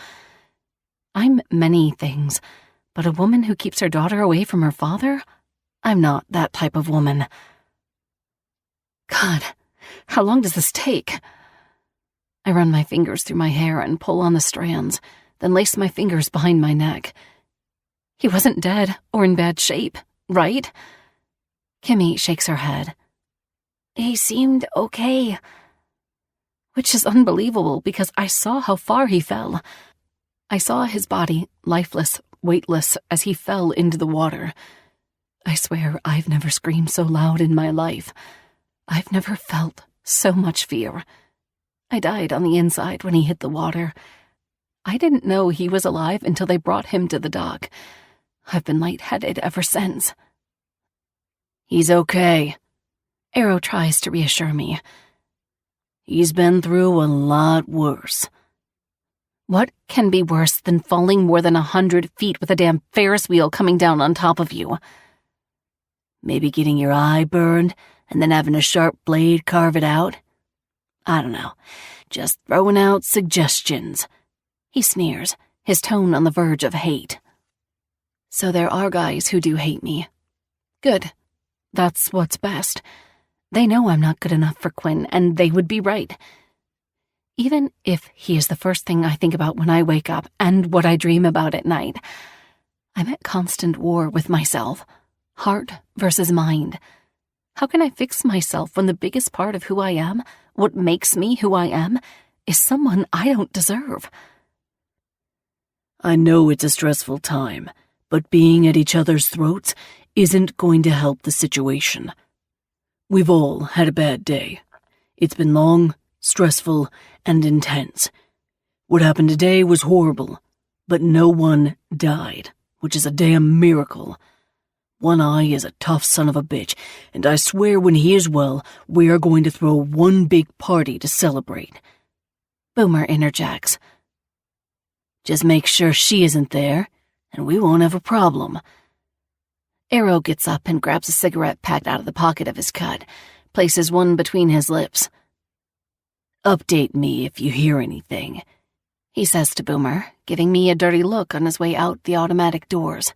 I'm many things, but a woman who keeps her daughter away from her father? I'm not that type of woman. God, how long does this take? I run my fingers through my hair and pull on the strands, then lace my fingers behind my neck. He wasn't dead or in bad shape, right? Kimmy shakes her head. He seemed okay. Which is unbelievable because I saw how far he fell. I saw his body, lifeless, weightless, as he fell into the water. I swear I've never screamed so loud in my life. I've never felt so much fear. I died on the inside when he hit the water. I didn't know he was alive until they brought him to the dock. I've been lightheaded ever since. He's okay. Arrow tries to reassure me. He's been through a lot worse. What can be worse than falling more than 100 feet with a damn Ferris wheel coming down on top of you? Maybe getting your eye burned and then having a sharp blade carve it out? I don't know. Just throwing out suggestions. He sneers, his tone on the verge of hate. So there are guys who do hate me. Good. That's what's best. They know I'm not good enough for Quinn, and they would be right. Even if he is the first thing I think about when I wake up and what I dream about at night, I'm at constant war with myself. Heart versus mind. How can I fix myself when the biggest part of who I am, what makes me who I am, is someone I don't deserve? I know it's a stressful time, but being at each other's throats isn't going to help the situation. We've all had a bad day. It's been long, stressful, and intense. What happened today was horrible, but no one died, which is a damn miracle. One Eye is a tough son of a bitch, and I swear when he is well, we are going to throw one big party to celebrate. Boomer interjects. Just make sure she isn't there, and we won't have a problem. Arrow gets up and grabs a cigarette packed out of the pocket of his coat, places one between his lips. Update me if you hear anything, he says to Boomer, giving me a dirty look on his way out the automatic doors.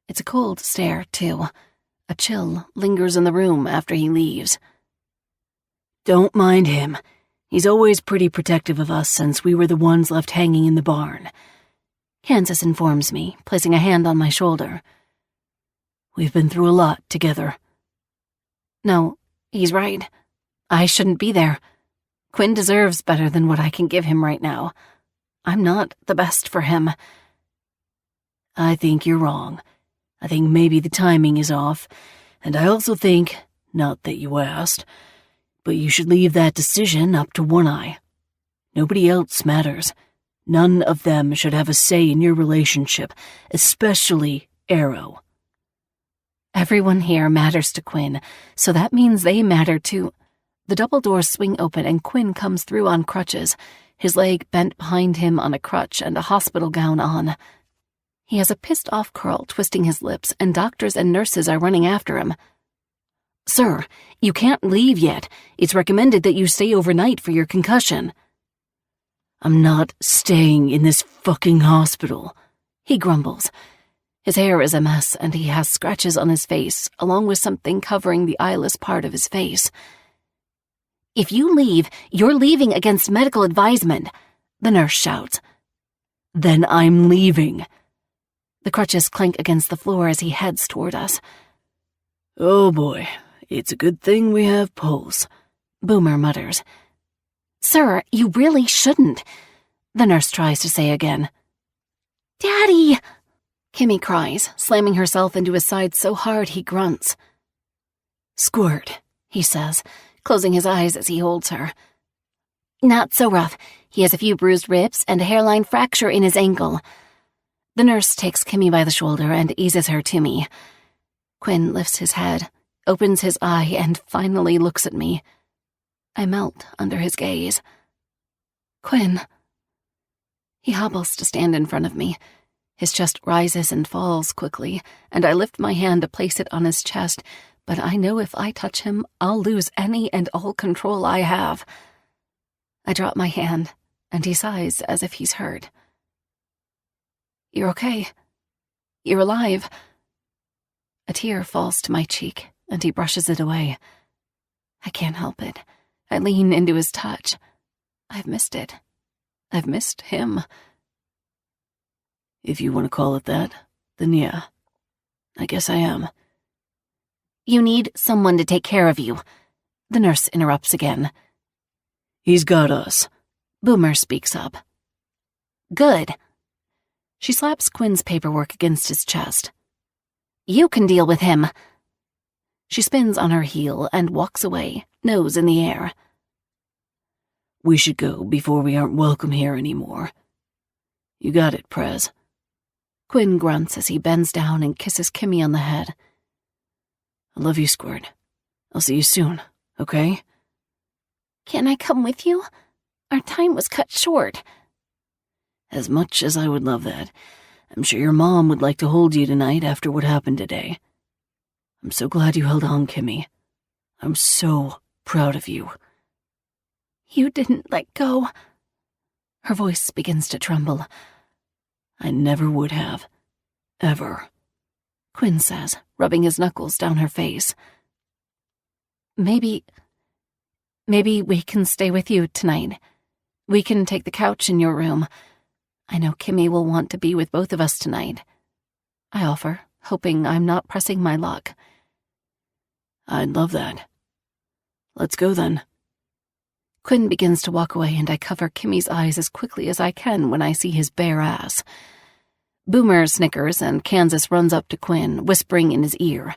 It's a cold stare, too. A chill lingers in the room after he leaves. Don't mind him. He's always pretty protective of us since we were the ones left hanging in the barn. Kansas informs me, placing a hand on my shoulder. We've been through a lot together. No, he's right. I shouldn't be there. Quinn deserves better than what I can give him right now. I'm not the best for him. I think you're wrong. I think maybe the timing is off, and I also think, not that you asked, but you should leave that decision up to One Eye. Nobody else matters. None of them should have a say in your relationship, especially Arrow. Everyone here matters to Quinn, so that means they matter too. The double doors swing open and Quinn comes through on crutches, his leg bent behind him on a crutch and a hospital gown on. He has a pissed-off curl twisting his lips, and doctors and nurses are running after him. "Sir, you can't leave yet. It's recommended that you stay overnight for your concussion." "I'm not staying in this fucking hospital," he grumbles. His hair is a mess, and he has scratches on his face, along with something covering the eyeless part of his face. "If you leave, you're leaving against medical advisement," the nurse shouts. "Then I'm leaving." The crutches clank against the floor as he heads toward us. "Oh boy, it's a good thing we have poles," Boomer mutters. "Sir, you really shouldn't," the nurse tries to say again. "Daddy!" Kimmy cries, slamming herself into his side so hard he grunts. "Squirt," he says, closing his eyes as he holds her. "Not so rough. He has a few bruised ribs and a hairline fracture in his ankle." The nurse takes Kimmy by the shoulder and eases her to me. Quinn lifts his head, opens his eye, and finally looks at me. I melt under his gaze. "Quinn." He hobbles to stand in front of me. His chest rises and falls quickly, and I lift my hand to place it on his chest, but I know if I touch him, I'll lose any and all control I have. I drop my hand, and he sighs as if he's hurt. "You're okay. You're alive." A tear falls to my cheek, and he brushes it away. I can't help it. I lean into his touch. I've missed it. I've missed him. "If you want to call it that, then yeah. I guess I am." "You need someone to take care of you," the nurse interrupts again. "He's got us," Boomer speaks up. "Good." She slaps Quinn's paperwork against his chest. "You can deal with him." She spins on her heel and walks away, nose in the air. "We should go before we aren't welcome here anymore." "You got it, Prez." Quinn grunts as he bends down and kisses Kimmy on the head. "I love you, Squirt. I'll see you soon, okay?" "Can I come with you? Our time was cut short." "As much as I would love that, I'm sure your mom would like to hold you tonight after what happened today. I'm so glad you held on, Kimmy. I'm so proud of you." "You didn't let go." Her voice begins to tremble. "I never would have. Ever," Quinn says, rubbing his knuckles down her face. Maybe we can stay with you tonight. We can take the couch in your room. I know Kimmy will want to be with both of us tonight," I offer, hoping I'm not pressing my luck. "I'd love that. Let's go then." Quinn begins to walk away, and I cover Kimmy's eyes as quickly as I can when I see his bare ass. Boomer snickers, and Kansas runs up to Quinn, whispering in his ear.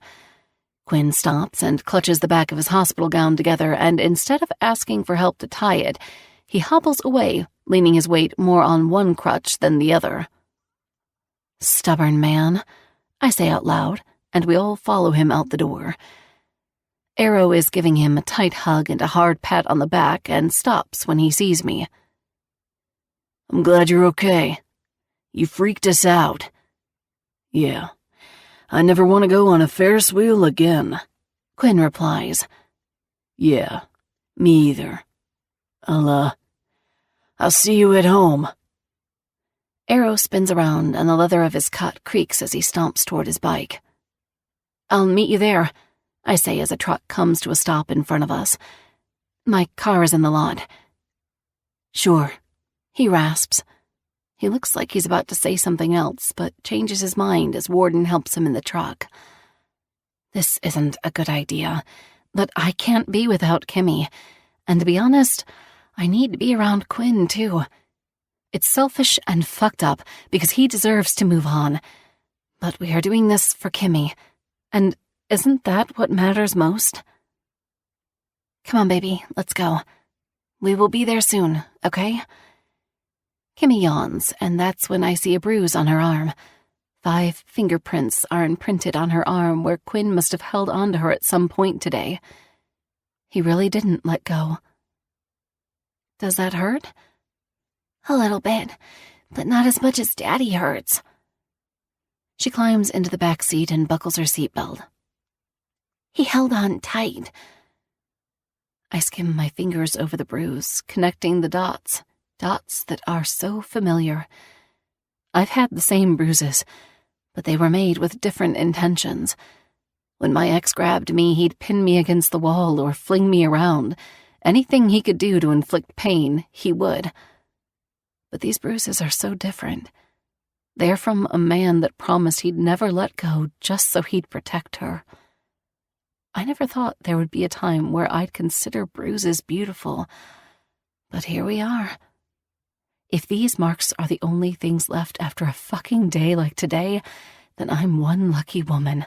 Quinn stops and clutches the back of his hospital gown together, and instead of asking for help to tie it, he hobbles away, leaning his weight more on one crutch than the other. "Stubborn man," I say out loud, and we all follow him out the door. Arrow is giving him a tight hug and a hard pat on the back and stops when he sees me. "I'm glad you're okay. You freaked us out." "Yeah, I never want to go on a Ferris wheel again," Quinn replies. "Yeah, me either. I'll see you at home." Arrow spins around, and the leather of his cut creaks as he stomps toward his bike. "I'll meet you there," I say as a truck comes to a stop in front of us. "My car is in the lot." "Sure," he rasps. He looks like he's about to say something else, but changes his mind as Warden helps him in the truck. This isn't a good idea, but I can't be without Kimmy. And to be honest, I need to be around Quinn, too. It's selfish and fucked up because he deserves to move on. But we are doing this for Kimmy, and isn't that what matters most? Come on, baby, let's go. We will be there soon, okay? Kimmy yawns, and that's when I see a bruise on her arm. 5 fingerprints are imprinted on her arm where Quinn must have held onto her at some point today. He really didn't let go. Does that hurt? A little bit, but not as much as Daddy hurts. She climbs into the back seat and buckles her seatbelt. He held on tight. I skim my fingers over the bruise, connecting the dots that are so familiar. I've had the same bruises, but they were made with different intentions. When my ex grabbed me, he'd pin me against the wall or fling me around. Anything he could do to inflict pain, he would. But these bruises are so different. They're from a man that promised he'd never let go just so he'd protect her. I never thought there would be a time where I'd consider bruises beautiful, but here we are. If these marks are the only things left after a fucking day like today, then I'm one lucky woman.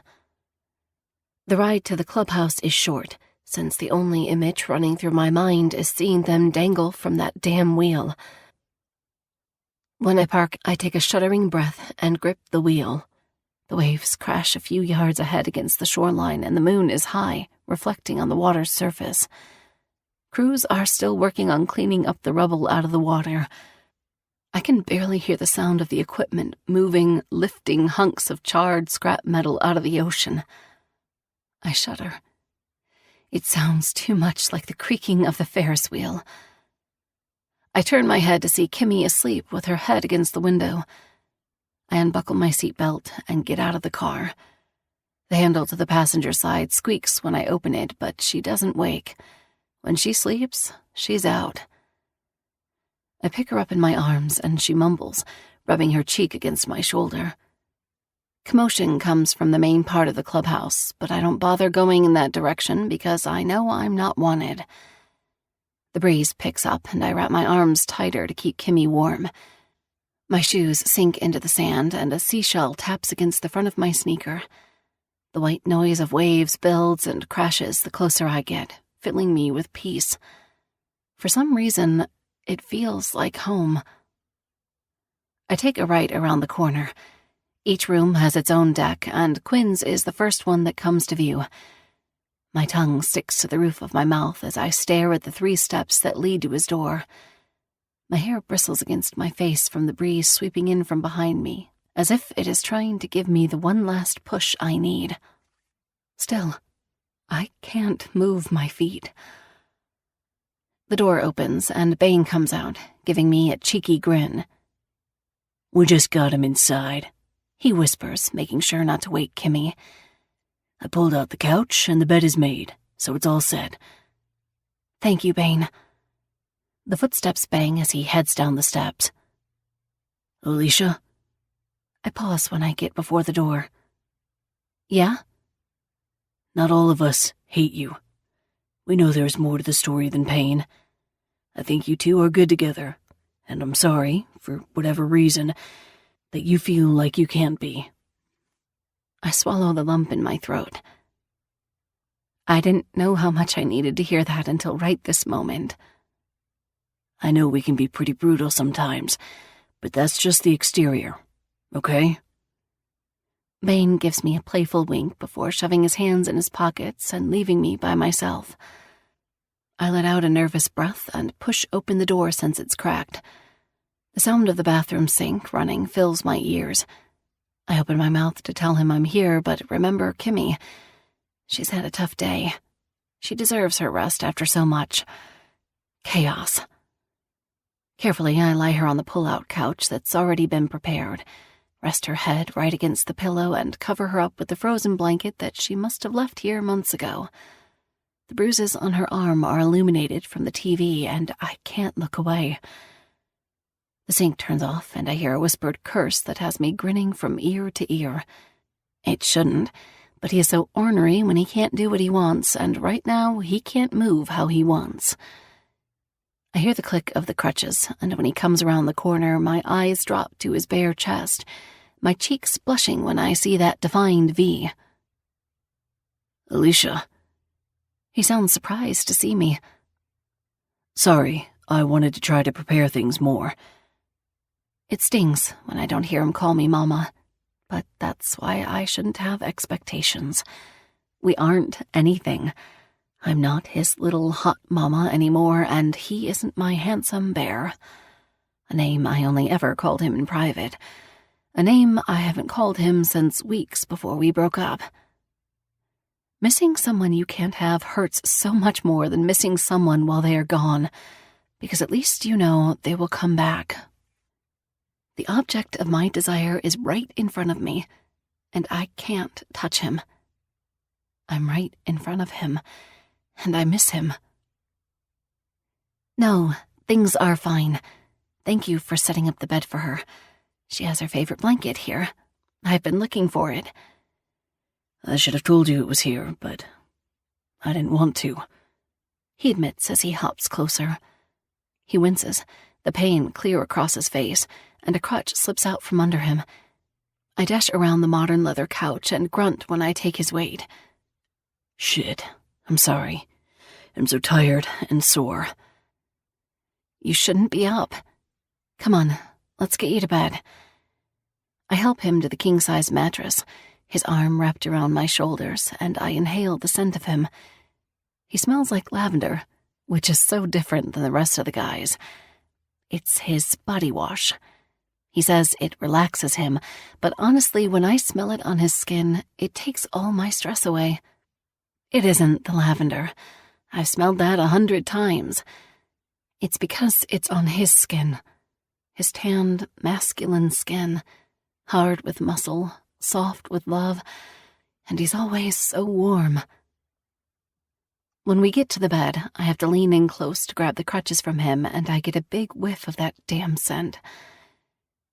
The ride to the clubhouse is short, since the only image running through my mind is seeing them dangle from that damn wheel. When I park, I take a shuddering breath and grip the wheel. The waves crash a few yards ahead against the shoreline, and the moon is high, reflecting on the water's surface. Crews are still working on cleaning up the rubble out of the water. I can barely hear the sound of the equipment moving, lifting hunks of charred scrap metal out of the ocean. I shudder. It sounds too much like the creaking of the Ferris wheel. I turn my head to see Kimmy asleep with her head against the window. I unbuckle my seatbelt and get out of the car. The handle to the passenger side squeaks when I open it, but she doesn't wake. When she sleeps, she's out. I pick her up in my arms, and she mumbles, rubbing her cheek against my shoulder. Commotion comes from the main part of the clubhouse, but I don't bother going in that direction because I know I'm not wanted. The breeze picks up, and I wrap my arms tighter to keep Kimmy warm. My shoes sink into the sand, and a seashell taps against the front of my sneaker. The white noise of waves builds and crashes the closer I get, filling me with peace. For some reason, it feels like home. I take a right around the corner. Each room has its own deck, and Quinn's is the first one that comes to view. My tongue sticks to the roof of my mouth as I stare at the 3 steps that lead to his door. My hair bristles against my face from the breeze sweeping in from behind me, as if it is trying to give me the one last push I need. Still, I can't move my feet. The door opens, and Bane comes out, giving me a cheeky grin. "We just got him inside," he whispers, making sure not to wake Kimmy. "I pulled out the couch, and the bed is made, so it's all set." "Thank you, Bane." The footsteps bang as he heads down the steps. "Alicia?" I pause when I get before the door. "Yeah?" "Not all of us hate you. We know there's more to the story than pain. I think you two are good together, and I'm sorry, for whatever reason, that you feel like you can't be." I swallow the lump in my throat. I didn't know how much I needed to hear that until right this moment. "I know we can be pretty brutal sometimes, but that's just the exterior, okay?" Bane gives me a playful wink before shoving his hands in his pockets and leaving me by myself. I let out a nervous breath and push open the door since it's cracked. The sound of the bathroom sink running fills my ears. I open my mouth to tell him I'm here, but remember Kimmy. She's had a tough day. She deserves her rest after so much chaos. Carefully, I lie her on the pull-out couch that's already been prepared, rest her head right against the pillow, and cover her up with the frozen blanket that she must have left here months ago. The bruises on her arm are illuminated from the TV, and I can't look away. The sink turns off, and I hear a whispered curse that has me grinning from ear to ear. It shouldn't, but he is so ornery when he can't do what he wants, and right now he can't move how he wants. I hear the click of the crutches, and when he comes around the corner, my eyes drop to his bare chest, my cheeks blushing when I see that defined V. "Alicia." He sounds surprised to see me. "Sorry, I wanted to try to prepare things more." It stings when I don't hear him call me Mama, but that's why I shouldn't have expectations. We aren't anything. I'm not his little hot mama anymore, and he isn't my handsome bear. A name I only ever called him in private. A name I haven't called him since weeks before we broke up. Missing someone you can't have hurts so much more than missing someone while they are gone, because at least you know they will come back. The object of my desire is right in front of me, and I can't touch him. I'm right in front of him, and I miss him. No, things are fine. Thank you for setting up the bed for her. She has her favorite blanket here. I've been looking for it. I should have told you it was here, but I didn't want to, he admits as he hops closer. He winces, the pain clear across his face, and a crutch slips out from under him. I dash around the modern leather couch and grunt when I take his weight. Shit, I'm sorry. I'm so tired and sore. You shouldn't be up. Come on, let's get you to bed. I help him to the king-size mattress, his arm wrapped around my shoulders, and I inhale the scent of him. He smells like lavender, which is so different than the rest of the guys. It's his body wash. He says it relaxes him, but honestly, when I smell it on his skin, it takes all my stress away. It isn't the lavender. I've smelled that 100 times. It's because it's on his skin. His tanned, masculine skin, hard with muscle, soft with love, and he's always so warm. When we get to the bed, I have to lean in close to grab the crutches from him, and I get a big whiff of that damn scent.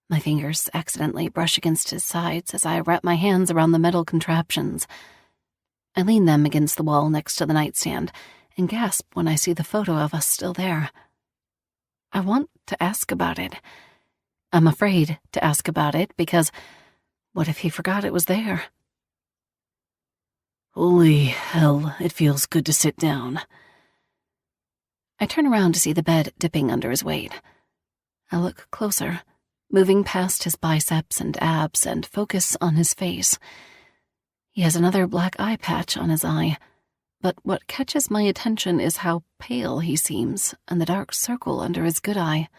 My fingers accidentally brush against his sides as I wrap my hands around the metal contraptions. I lean them against the wall next to the nightstand and gasp when I see the photo of us still there. I want to ask about it. I'm afraid to ask about it because what if he forgot it was there? Holy hell, it feels good to sit down. I turn around to see the bed dipping under his weight. I look closer, moving past his biceps and abs and focus on his face. He has another black eye patch on his eye, but what catches my attention is how pale he seems and the dark circle under his good eye.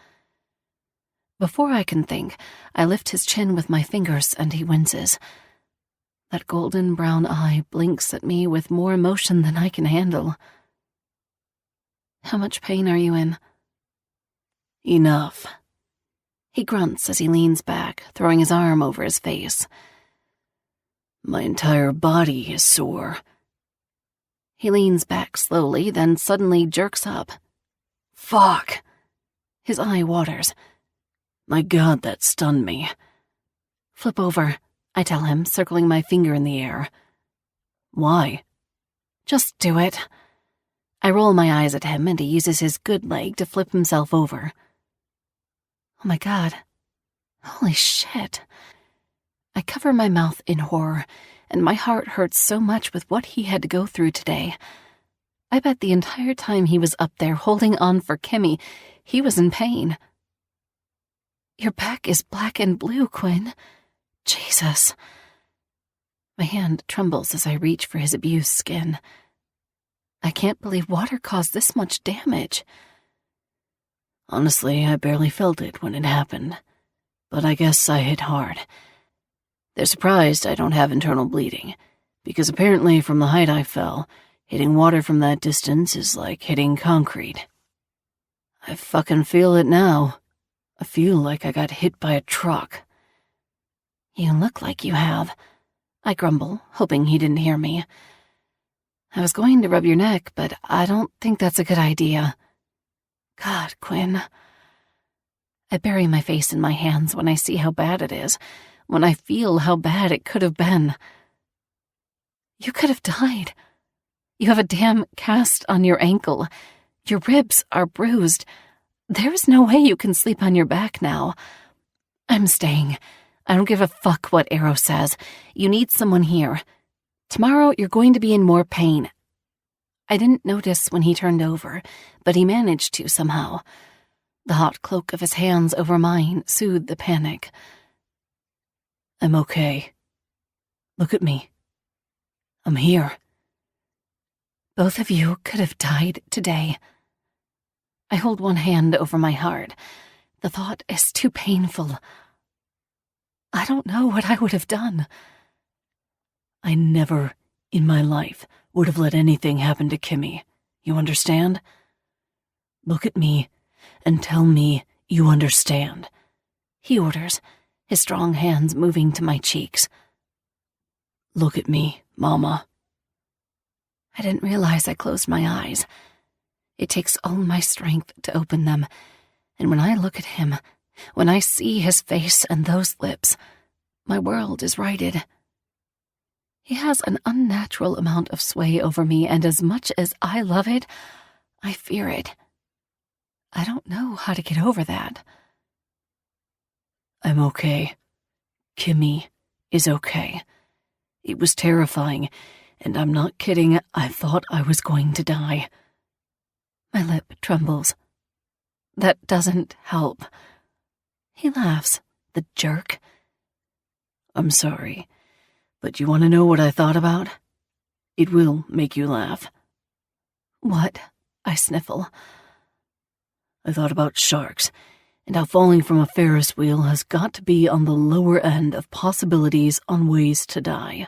Before I can think, I lift his chin with my fingers and he winces. That golden brown eye blinks at me with more emotion than I can handle. How much pain are you in? Enough. He grunts as he leans back, throwing his arm over his face. My entire body is sore. He leans back slowly, then suddenly jerks up. Fuck! His eye waters. My God, that stunned me. Flip over, I tell him, circling my finger in the air. Why? Just do it. I roll my eyes at him and he uses his good leg to flip himself over. Oh my God. Holy shit. I cover my mouth in horror, and my heart hurts so much with what he had to go through today. I bet the entire time he was up there holding on for Kimmy, he was in pain. Your back is black and blue, Quinn. Jesus. My hand trembles as I reach for his abused skin. I can't believe water caused this much damage. Honestly, I barely felt it when it happened, but I guess I hit hard. They're surprised I don't have internal bleeding, because apparently from the height I fell, hitting water from that distance is like hitting concrete. I fucking feel it now. I feel like I got hit by a truck. You look like you have, I grumble, hoping he didn't hear me. I was going to rub your neck, but I don't think that's a good idea. God, Quinn. I bury my face in my hands when I see how bad it is, when I feel how bad it could have been. You could have died. You have a damn cast on your ankle. Your ribs are bruised. There is no way you can sleep on your back now. I'm staying. I don't give a fuck what Arrow says. You need someone here. Tomorrow you're going to be in more pain. I didn't notice when he turned over, but he managed to somehow. The hot cloak of his hands over mine soothed the panic. I'm okay. Look at me. I'm here. Both of you could have died today. I hold one hand over my heart. The thought is too painful. I don't know what I would have done. I never in my life would have let anything happen to Kimmy. You understand? Look at me and tell me you understand, he orders, his strong hands moving to my cheeks. Look at me, Mama. I didn't realize I closed my eyes. It takes all my strength to open them, and when I look at him, when I see his face and those lips, my world is righted. He has an unnatural amount of sway over me, and as much as I love it, I fear it. I don't know how to get over that. I'm okay. Kimmy is okay. It was terrifying, and I'm not kidding, I thought I was going to die. My lip trembles. That doesn't help. He laughs, the jerk. I'm sorry, but you want to know what I thought about? It will make you laugh. What? I sniffle. I thought about sharks, and how falling from a Ferris wheel has got to be on the lower end of possibilities on ways to die.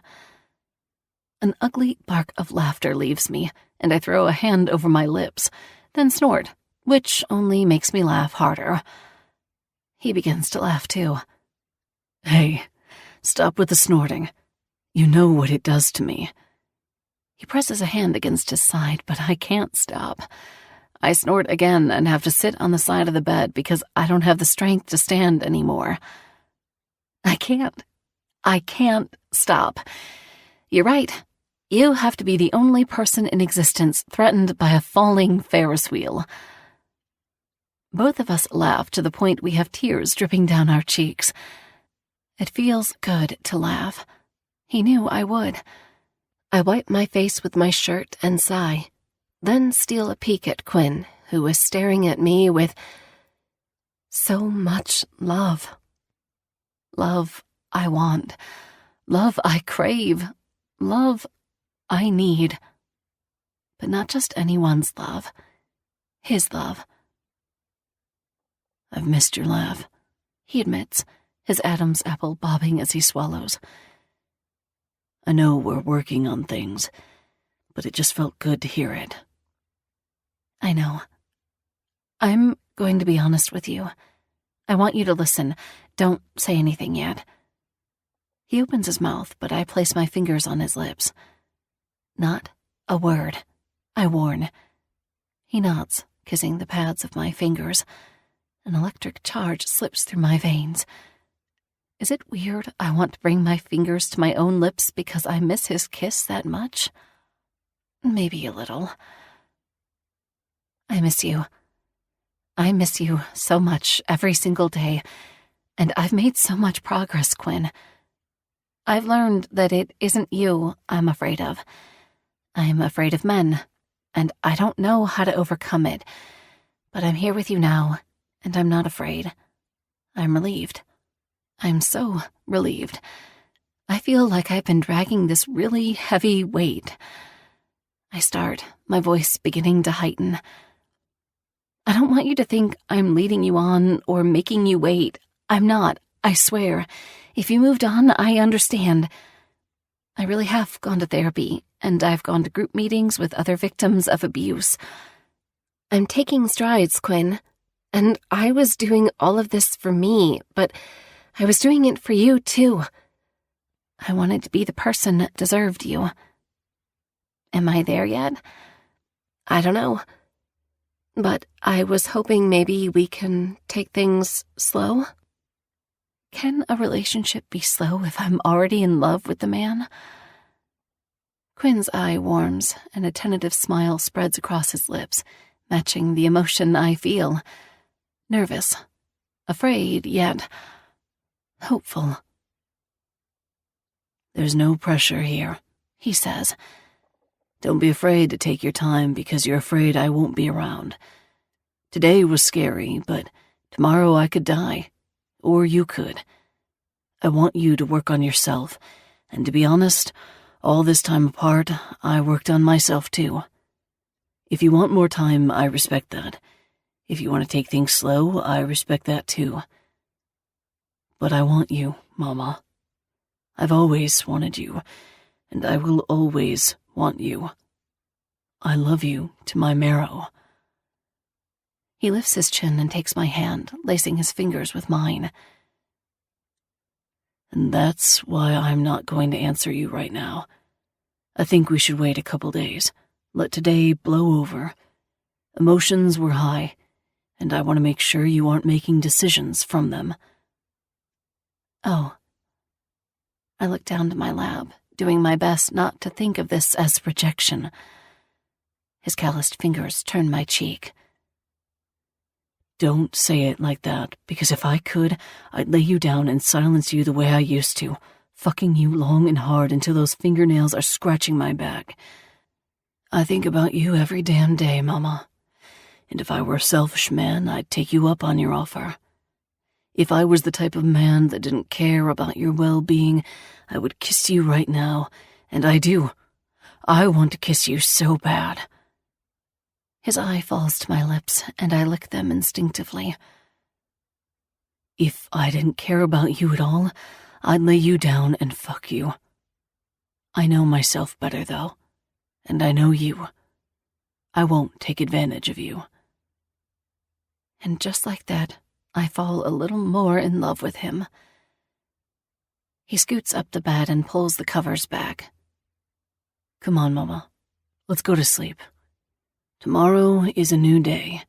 An ugly bark of laughter leaves me, and I throw a hand over my lips, then snort, which only makes me laugh harder. He begins to laugh too. Hey, stop with the snorting. You know what it does to me. He presses a hand against his side, but I can't stop. I snort again and have to sit on the side of the bed because I don't have the strength to stand anymore. I can't stop. You're right. You have to be the only person in existence threatened by a falling Ferris wheel. Both of us laugh to the point we have tears dripping down our cheeks. It feels good to laugh. He knew I would. I wipe my face with my shirt and sigh, then steal a peek at Quinn, who was staring at me with so much love. Love I want. Love I crave. Love I need. But not just anyone's love. His love. I've missed your laugh, he admits, his Adam's apple bobbing as he swallows. I know we're working on things, but it just felt good to hear it. I know. I'm going to be honest with you. I want you to listen. Don't say anything yet. He opens his mouth, but I place my fingers on his lips. Not a word, I warn. He nods, kissing the pads of my fingers. An electric charge slips through my veins. Is it weird I want to bring my fingers to my own lips because I miss his kiss that much? Maybe a little. I miss you. I miss you so much every single day, and I've made so much progress, Quinn. I've learned that it isn't you I'm afraid of. I'm afraid of men, and I don't know how to overcome it, but I'm here with you now, and I'm not afraid. I'm relieved. I'm so relieved. I feel like I've been dragging this really heavy weight. I start, my voice beginning to heighten. I don't want you to think I'm leading you on or making you wait. I'm not, I swear. If you moved on, I understand. I really have gone to therapy, and I've gone to group meetings with other victims of abuse. I'm taking strides, Quinn, and I was doing all of this for me, but I was doing it for you, too. I wanted to be the person that deserved you. Am I there yet? I don't know. But I was hoping maybe we can take things slow. Can a relationship be slow if I'm already in love with the man? Quinn's eye warms, and a tentative smile spreads across his lips, matching the emotion I feel. Nervous, afraid, yet hopeful. There's no pressure here, he says. Don't be afraid to take your time because you're afraid I won't be around. Today was scary, but tomorrow I could die. Or you could. I want you to work on yourself, and to be honest, all this time apart, I worked on myself too. If you want more time, I respect that. If you want to take things slow, I respect that too. But I want you, Mama. I've always wanted you, and I will always want you. I love you to my marrow. He lifts his chin and takes my hand, lacing his fingers with mine. And that's why I'm not going to answer you right now. I think we should wait a couple days. Let today blow over. Emotions were high, and I want to make sure you aren't making decisions from them. Oh. I look down to my lab, doing my best not to think of this as rejection. His calloused fingers turn my cheek. Don't say it like that, because if I could, I'd lay you down and silence you the way I used to, fucking you long and hard until those fingernails are scratching my back. I think about you every damn day, Mama. And if I were a selfish man, I'd take you up on your offer. If I was the type of man that didn't care about your well-being, I would kiss you right now, and I do. I want to kiss you so bad. His eye falls to my lips, and I lick them instinctively. If I didn't care about you at all, I'd lay you down and fuck you. I know myself better, though, and I know you. I won't take advantage of you. And just like that, I fall a little more in love with him. He scoots up the bed and pulls the covers back. Come on, Mama. Let's go to sleep. Tomorrow is a new day.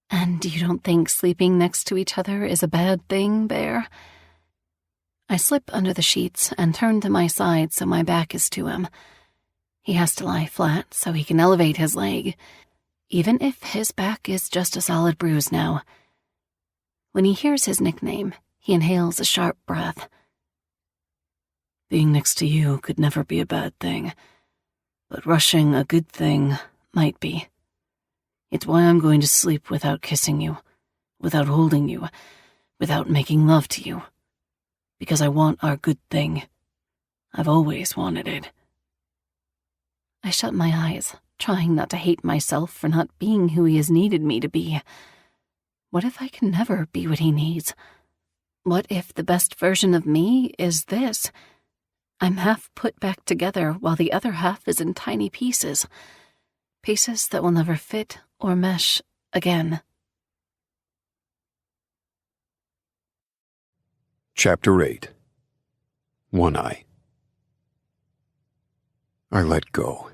And you don't think sleeping next to each other is a bad thing, Bear? I slip under the sheets and turn to my side so my back is to him. He has to lie flat so he can elevate his leg, even if his back is just a solid bruise now. When he hears his nickname, he inhales a sharp breath. Being next to you could never be a bad thing, but rushing a good thing might be. It's why I'm going to sleep without kissing you, without holding you, without making love to you. Because I want our good thing. I've always wanted it. I shut my eyes, trying not to hate myself for not being who he has needed me to be. What if I can never be what he needs? What if the best version of me is this? I'm half put back together while the other half is in tiny pieces. Pieces that will never fit or mesh again. Chapter 8. One Eye. I let go.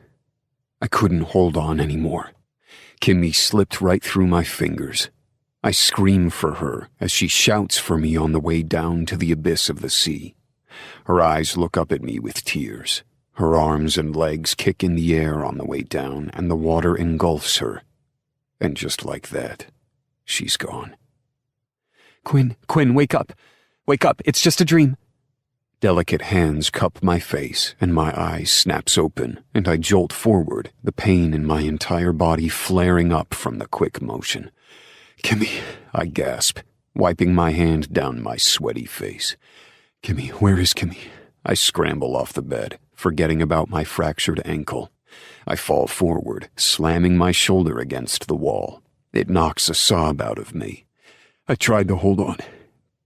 I couldn't hold on anymore. Kimmy slipped right through my fingers. I scream for her as she shouts for me on the way down to the abyss of the sea. Her eyes look up at me with tears. Her arms and legs kick in the air on the way down, and the water engulfs her. And just like that, she's gone. Quinn, wake up. Wake up, it's just a dream. Delicate hands cup my face, and my eyes snaps open, and I jolt forward, the pain in my entire body flaring up from the quick motion. Kimmy, I gasp, wiping my hand down my sweaty face. Kimmy, where is Kimmy? I scramble off the bed, forgetting about my fractured ankle. I fall forward, slamming my shoulder against the wall. It knocks a sob out of me. I tried to hold on.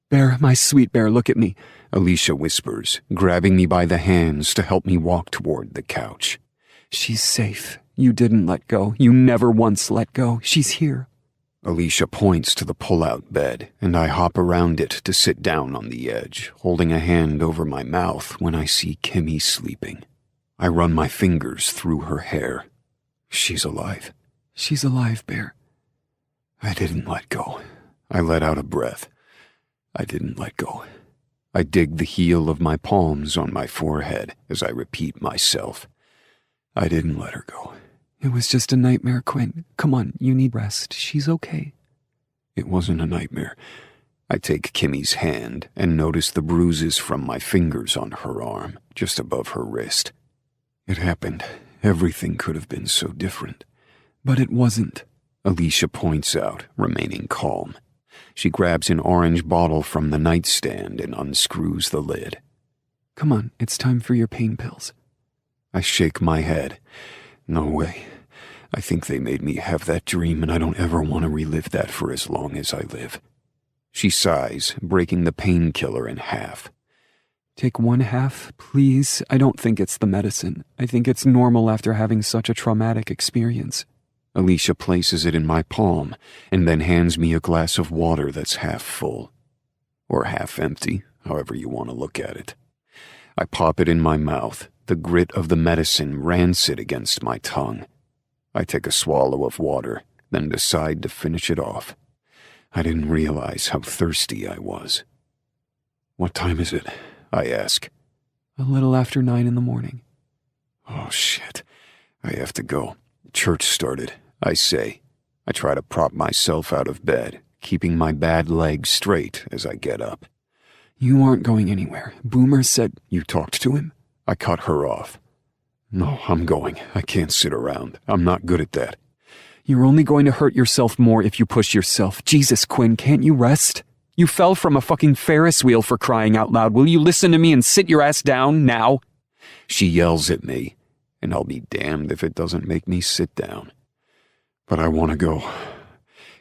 Bear, my sweet bear, look at me, Alicia whispers, grabbing me by the hands to help me walk toward the couch. She's safe. You didn't let go. You never once let go. She's here. Alicia points to the pull-out bed, and I hop around it to sit down on the edge, holding a hand over my mouth when I see Kimmy sleeping. I run my fingers through her hair. She's alive. She's alive, Bear. I didn't let go. I let out a breath. I didn't let go. I dig the heel of my palms on my forehead as I repeat myself. I didn't let her go. It was just a nightmare, Quinn. Come on, you need rest. She's okay. It wasn't a nightmare. I take Kimmy's hand and notice the bruises from my fingers on her arm, just above her wrist. It happened. Everything could have been so different. But it wasn't, Alicia points out, remaining calm. She grabs an orange bottle from the nightstand and unscrews the lid. Come on, it's time for your pain pills. I shake my head. No way. I think they made me have that dream, and I don't ever want to relive that for as long as I live. She sighs, breaking the painkiller in half. Take one half, please. I don't think it's the medicine. I think it's normal after having such a traumatic experience. Alicia places it in my palm and then hands me a glass of water that's half full. Or half empty, however you want to look at it. I pop it in my mouth, the grit of the medicine rancid against my tongue. I take a swallow of water, then decide to finish it off. I didn't realize how thirsty I was. "What time is it?" I ask. A little after 9 in the morning. "Oh, shit. I have to go. Church started," I say. I try to prop myself out of bed, keeping my bad leg straight as I get up. You aren't going anywhere. Boomer said... "You talked to him?" I cut her off. "No, I'm going. I can't sit around. I'm not good at that." You're only going to hurt yourself more if you push yourself. Jesus, Quinn, can't you rest? You fell from a fucking Ferris wheel, for crying out loud. Will you listen to me and sit your ass down now? She yells at me, and I'll be damned if it doesn't make me sit down. But I want to go.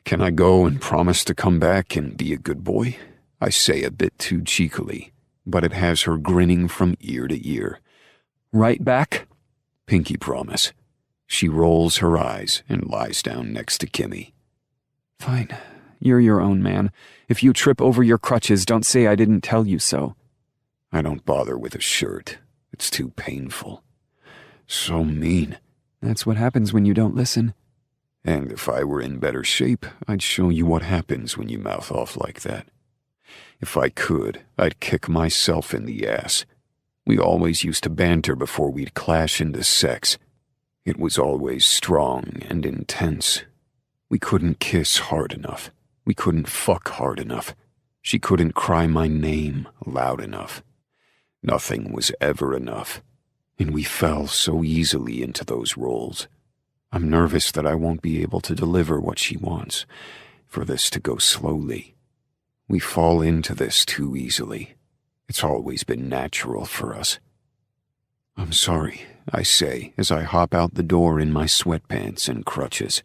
Can I go and promise to come back and be a good boy? I say a bit too cheekily, but it has her grinning from ear to ear. Right back? Pinky promise. She rolls her eyes and lies down next to Kimmy. Fine. You're your own man. If you trip over your crutches, don't say I didn't tell you so. I don't bother with a shirt. It's too painful. So mean. That's what happens when you don't listen. And if I were in better shape, I'd show you what happens when you mouth off like that. If I could, I'd kick myself in the ass. We always used to banter before we'd clash into sex. It was always strong and intense. We couldn't kiss hard enough. We couldn't fuck hard enough. She couldn't cry my name loud enough. Nothing was ever enough. And we fell so easily into those roles. I'm nervous that I won't be able to deliver what she wants, for this to go slowly. We fall into this too easily. It's always been natural for us. I'm sorry, I say as I hop out the door in my sweatpants and crutches.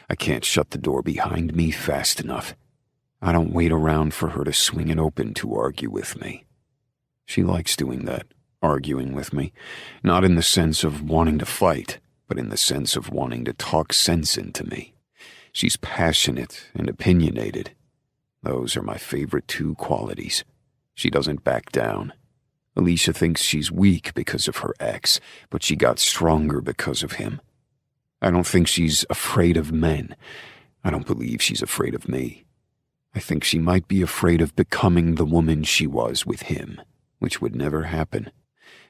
I can't shut the door behind me fast enough. I don't wait around for her to swing it open to argue with me. She likes doing that, arguing with me, not in the sense of wanting to fight, but in the sense of wanting to talk sense into me. She's passionate and opinionated. Those are my favorite two qualities. She doesn't back down. Alicia thinks she's weak because of her ex, but she got stronger because of him. I don't think she's afraid of men. I don't believe she's afraid of me. I think she might be afraid of becoming the woman she was with him, which would never happen.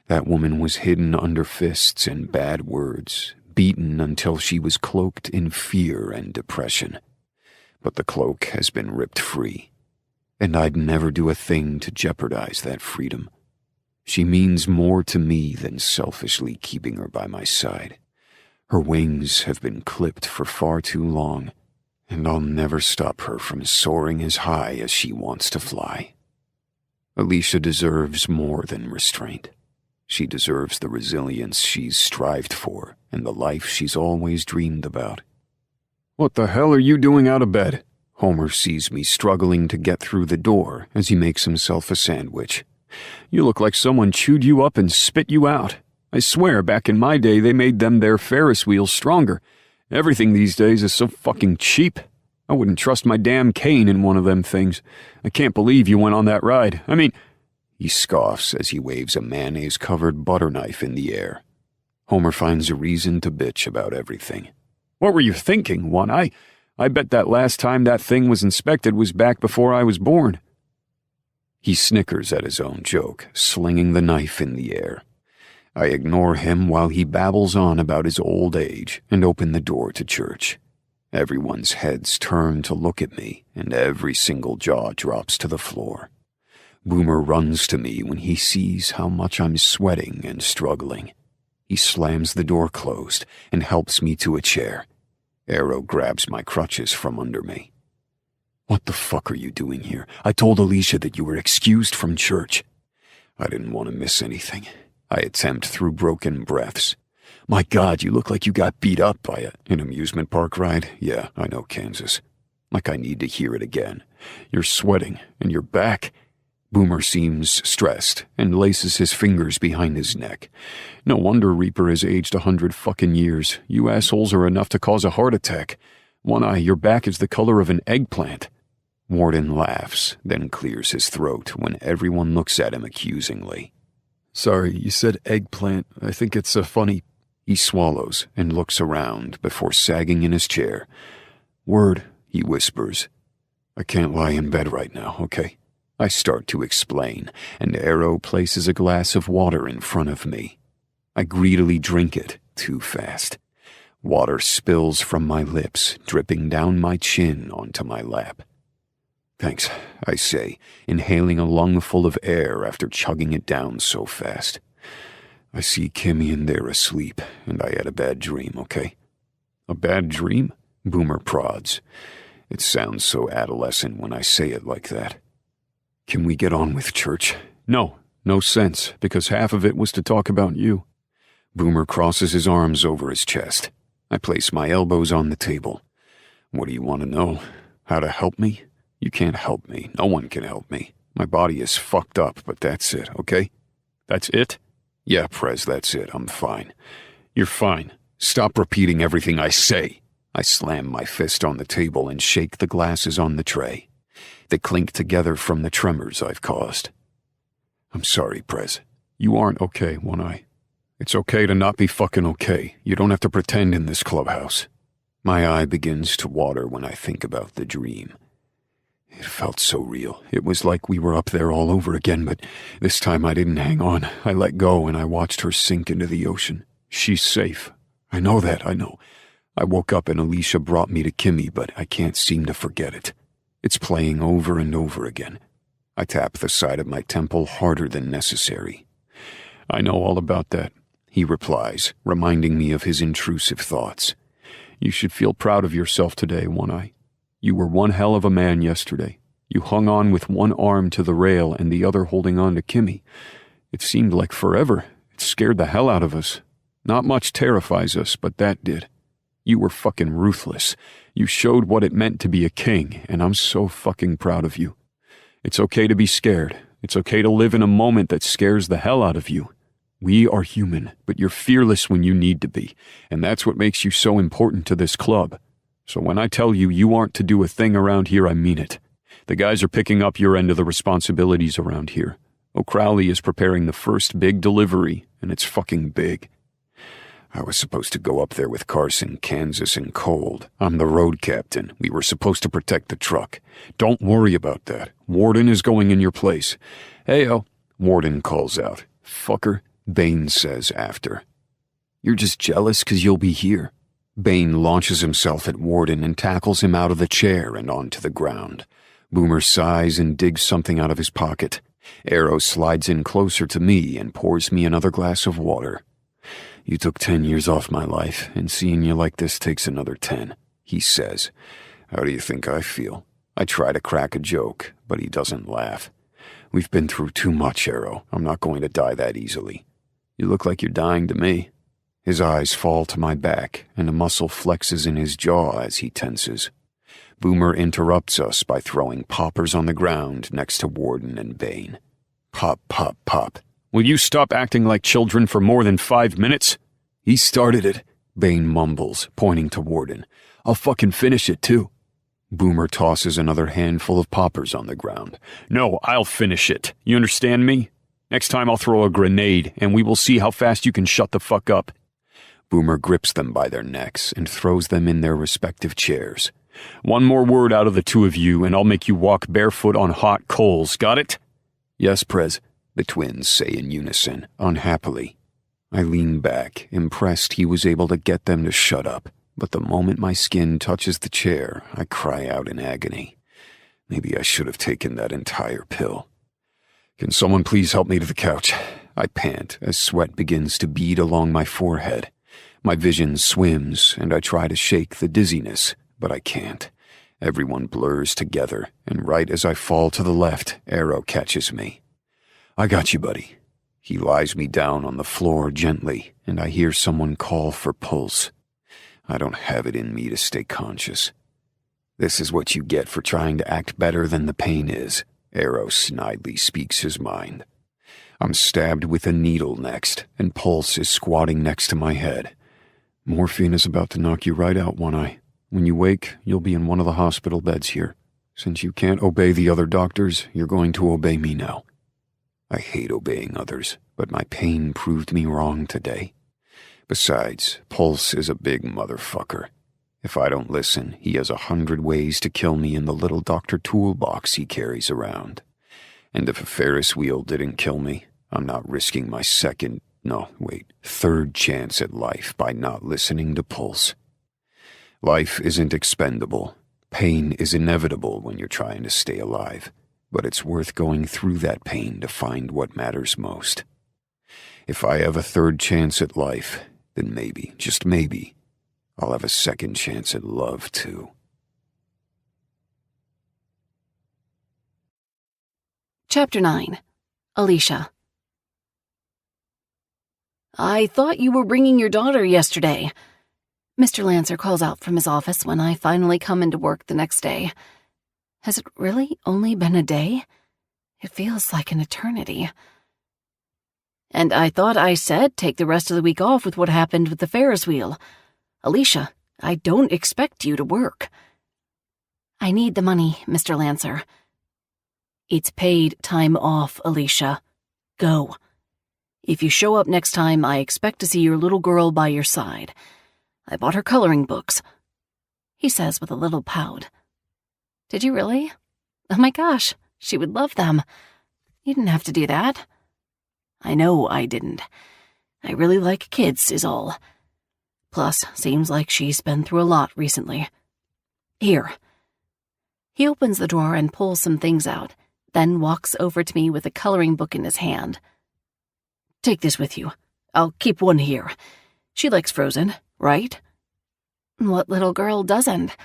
That woman was hidden under fists and bad words, beaten until she was cloaked in fear and depression. But the cloak has been ripped free, and I'd never do a thing to jeopardize that freedom. She means more to me than selfishly keeping her by my side. Her wings have been clipped for far too long, and I'll never stop her from soaring as high as she wants to fly. Alicia deserves more than restraint. She deserves the resilience she's strived for and the life she's always dreamed about. "What the hell are you doing out of bed?" Homer sees me struggling to get through the door as he makes himself a sandwich. "You look like someone chewed you up and spit you out. I swear, back in my day, they made them their Ferris wheels stronger. Everything these days is so fucking cheap. I wouldn't trust my damn cane in one of them things. I can't believe you went on that ride. I mean..." He scoffs as he waves a mayonnaise-covered butter knife in the air. Homer finds a reason to bitch about everything. "What were you thinking, One-Eye? I bet that last time that thing was inspected was back before I was born." He snickers at his own joke, slinging the knife in the air. I ignore him while he babbles on about his old age and open the door to church. Everyone's heads turn to look at me, and every single jaw drops to the floor. Boomer runs to me when he sees how much I'm sweating and struggling. He slams the door closed and helps me to a chair. Arrow grabs my crutches from under me. "What the fuck are you doing here? I told Alicia that you were excused from church." I didn't want to miss anything. I attempt through broken breaths. My God, you look like you got beat up by an amusement park ride. Yeah, I know, Kansas. Like I need to hear it again. You're sweating, and you're back. Boomer seems stressed and laces his fingers behind his neck. No wonder Reaper has aged 100 fucking years. You assholes are enough to cause a heart attack. One Eye, your back is the color of an eggplant. Warden laughs, then clears his throat when everyone looks at him accusingly. Sorry, you said eggplant. I think it's a funny... He swallows and looks around before sagging in his chair. Word, he whispers. I can't lie in bed right now, okay? I start to explain, and Arrow places a glass of water in front of me. I greedily drink it, too fast. Water spills from my lips, dripping down my chin onto my lap. Thanks, I say, inhaling a lungful of air after chugging it down so fast. I see Kimmy in there asleep, and I had a bad dream, okay? A bad dream? Boomer prods. It sounds so adolescent when I say it like that. Can we get on with church? No sense, because half of it was to talk about you. Boomer crosses his arms over his chest. I place my elbows on the table. What do you want to know? How to help me? You can't help me. No one can help me. My body is fucked up, but that's it, okay? That's it? Yeah, Prez, that's it. I'm fine. You're fine. Stop repeating everything I say. I slam my fist on the table and shake the glasses on the tray. They clink together from the tremors I've caused. I'm sorry, Prez. You aren't okay, One Eye. It's okay to not be fucking okay. You don't have to pretend in this clubhouse. My eye begins to water when I think about the dream. It felt so real. It was like we were up there all over again, but this time I didn't hang on. I let go and I watched her sink into the ocean. She's safe. I know that, I know. I woke up and Alicia brought me to Kimmy, but I can't seem to forget it. It's playing over and over again. I tap the side of my temple harder than necessary. I know all about that, he replies, reminding me of his intrusive thoughts. You should feel proud of yourself today, One Eye. You were one hell of a man yesterday. You hung on with one arm to the rail and the other holding on to Kimmy. It seemed like forever. It scared the hell out of us. Not much terrifies us, but that did. You were fucking ruthless. You showed what it meant to be a king, and I'm so fucking proud of you. It's okay to be scared. It's okay to live in a moment that scares the hell out of you. We are human, but you're fearless when you need to be, and that's what makes you so important to this club. So when I tell you you aren't to do a thing around here, I mean it. The guys are picking up your end of the responsibilities around here. O'Crowley is preparing the first big delivery, and it's fucking big. I was supposed to go up there with Carson, Kansas, and Cold. I'm the road captain. We were supposed to protect the truck. Don't worry about that. Warden is going in your place. Heyo, Warden calls out. Fucker, Bane says after. You're just jealous 'cause you'll be here. Bane launches himself at Warden and tackles him out of the chair and onto the ground. Boomer sighs and digs something out of his pocket. Arrow slides in closer to me and pours me another glass of water. You took 10 years off my life, and seeing you like this takes another 10, he says. How do you think I feel? I try to crack a joke, but he doesn't laugh. We've been through too much, Arrow. I'm not going to die that easily. You look like you're dying to me. His eyes fall to my back, and a muscle flexes in his jaw as he tenses. Boomer interrupts us by throwing poppers on the ground next to Warden and Bane. Pop, pop, pop. Will you stop acting like children for more than 5 minutes? He started it, Bane mumbles, pointing to Warden. I'll fucking finish it, too. Boomer tosses another handful of poppers on the ground. No, I'll finish it. You understand me? Next time I'll throw a grenade, and we will see how fast you can shut the fuck up. Boomer grips them by their necks and throws them in their respective chairs. One more word out of the two of you, and I'll make you walk barefoot on hot coals, got it? Yes, Prez, the twins say in unison, unhappily. I lean back, impressed he was able to get them to shut up, but the moment my skin touches the chair, I cry out in agony. Maybe I should have taken that entire pill. Can someone please help me to the couch? I pant as sweat begins to bead along my forehead. My vision swims, and I try to shake the dizziness, but I can't. Everyone blurs together, and right as I fall to the left, Arrow catches me. I got you, buddy. He lies me down on the floor gently, and I hear someone call for pulse. I don't have it in me to stay conscious. This is what you get for trying to act better than the pain is. Arrow snidely speaks his mind. I'm stabbed with a needle next, and Pulse is squatting next to my head. Morphine is about to knock you right out, One Eye. When you wake, you'll be in one of the hospital beds here. Since you can't obey the other doctors, you're going to obey me now. I hate obeying others, but my pain proved me wrong today. Besides, Pulse is a big motherfucker. If I don't listen, he has 100 ways to kill me in the little doctor toolbox he carries around. And if a Ferris wheel didn't kill me, I'm not risking my third chance at life by not listening to Pulse. Life isn't expendable. Pain is inevitable when you're trying to stay alive, but it's worth going through that pain to find what matters most. If I have a third chance at life, then maybe, just maybe, I'll have a second chance at love too. Chapter 9. Alicia. I thought you were bringing your daughter yesterday. Mr. Lancer calls out from his office when I finally come into work the next day. Has it really only been a day? It feels like an eternity. And I thought I said take the rest of the week off with what happened with the Ferris wheel. Alicia, I don't expect you to work. I need the money, Mr. Lancer. It's paid time off, Alicia. Go. If you show up next time, I expect to see your little girl by your side. I bought her coloring books, he says with a little pout. Did you really? Oh my gosh, she would love them. You didn't have to do that. I know I didn't. I really like kids, is all. Plus, seems like she's been through a lot recently. Here. He opens the drawer and pulls some things out, then walks over to me with a coloring book in his hand. Take this with you. I'll keep one here. She likes Frozen, right? What little girl doesn't?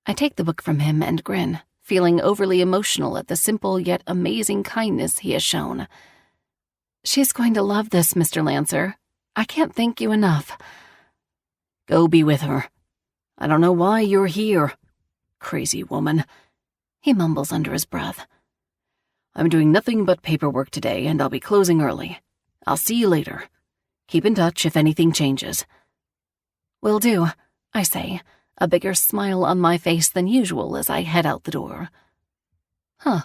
I take the book from him and grin, feeling overly emotional at the simple yet amazing kindness he has shown. She's going to love this, Mr. Lancer. I can't thank you enough. Go be with her. I don't know why you're here. Crazy woman. He mumbles under his breath. I'm doing nothing but paperwork today, and I'll be closing early. I'll see you later. Keep in touch if anything changes. Will do, I say, a bigger smile on my face than usual as I head out the door. Huh.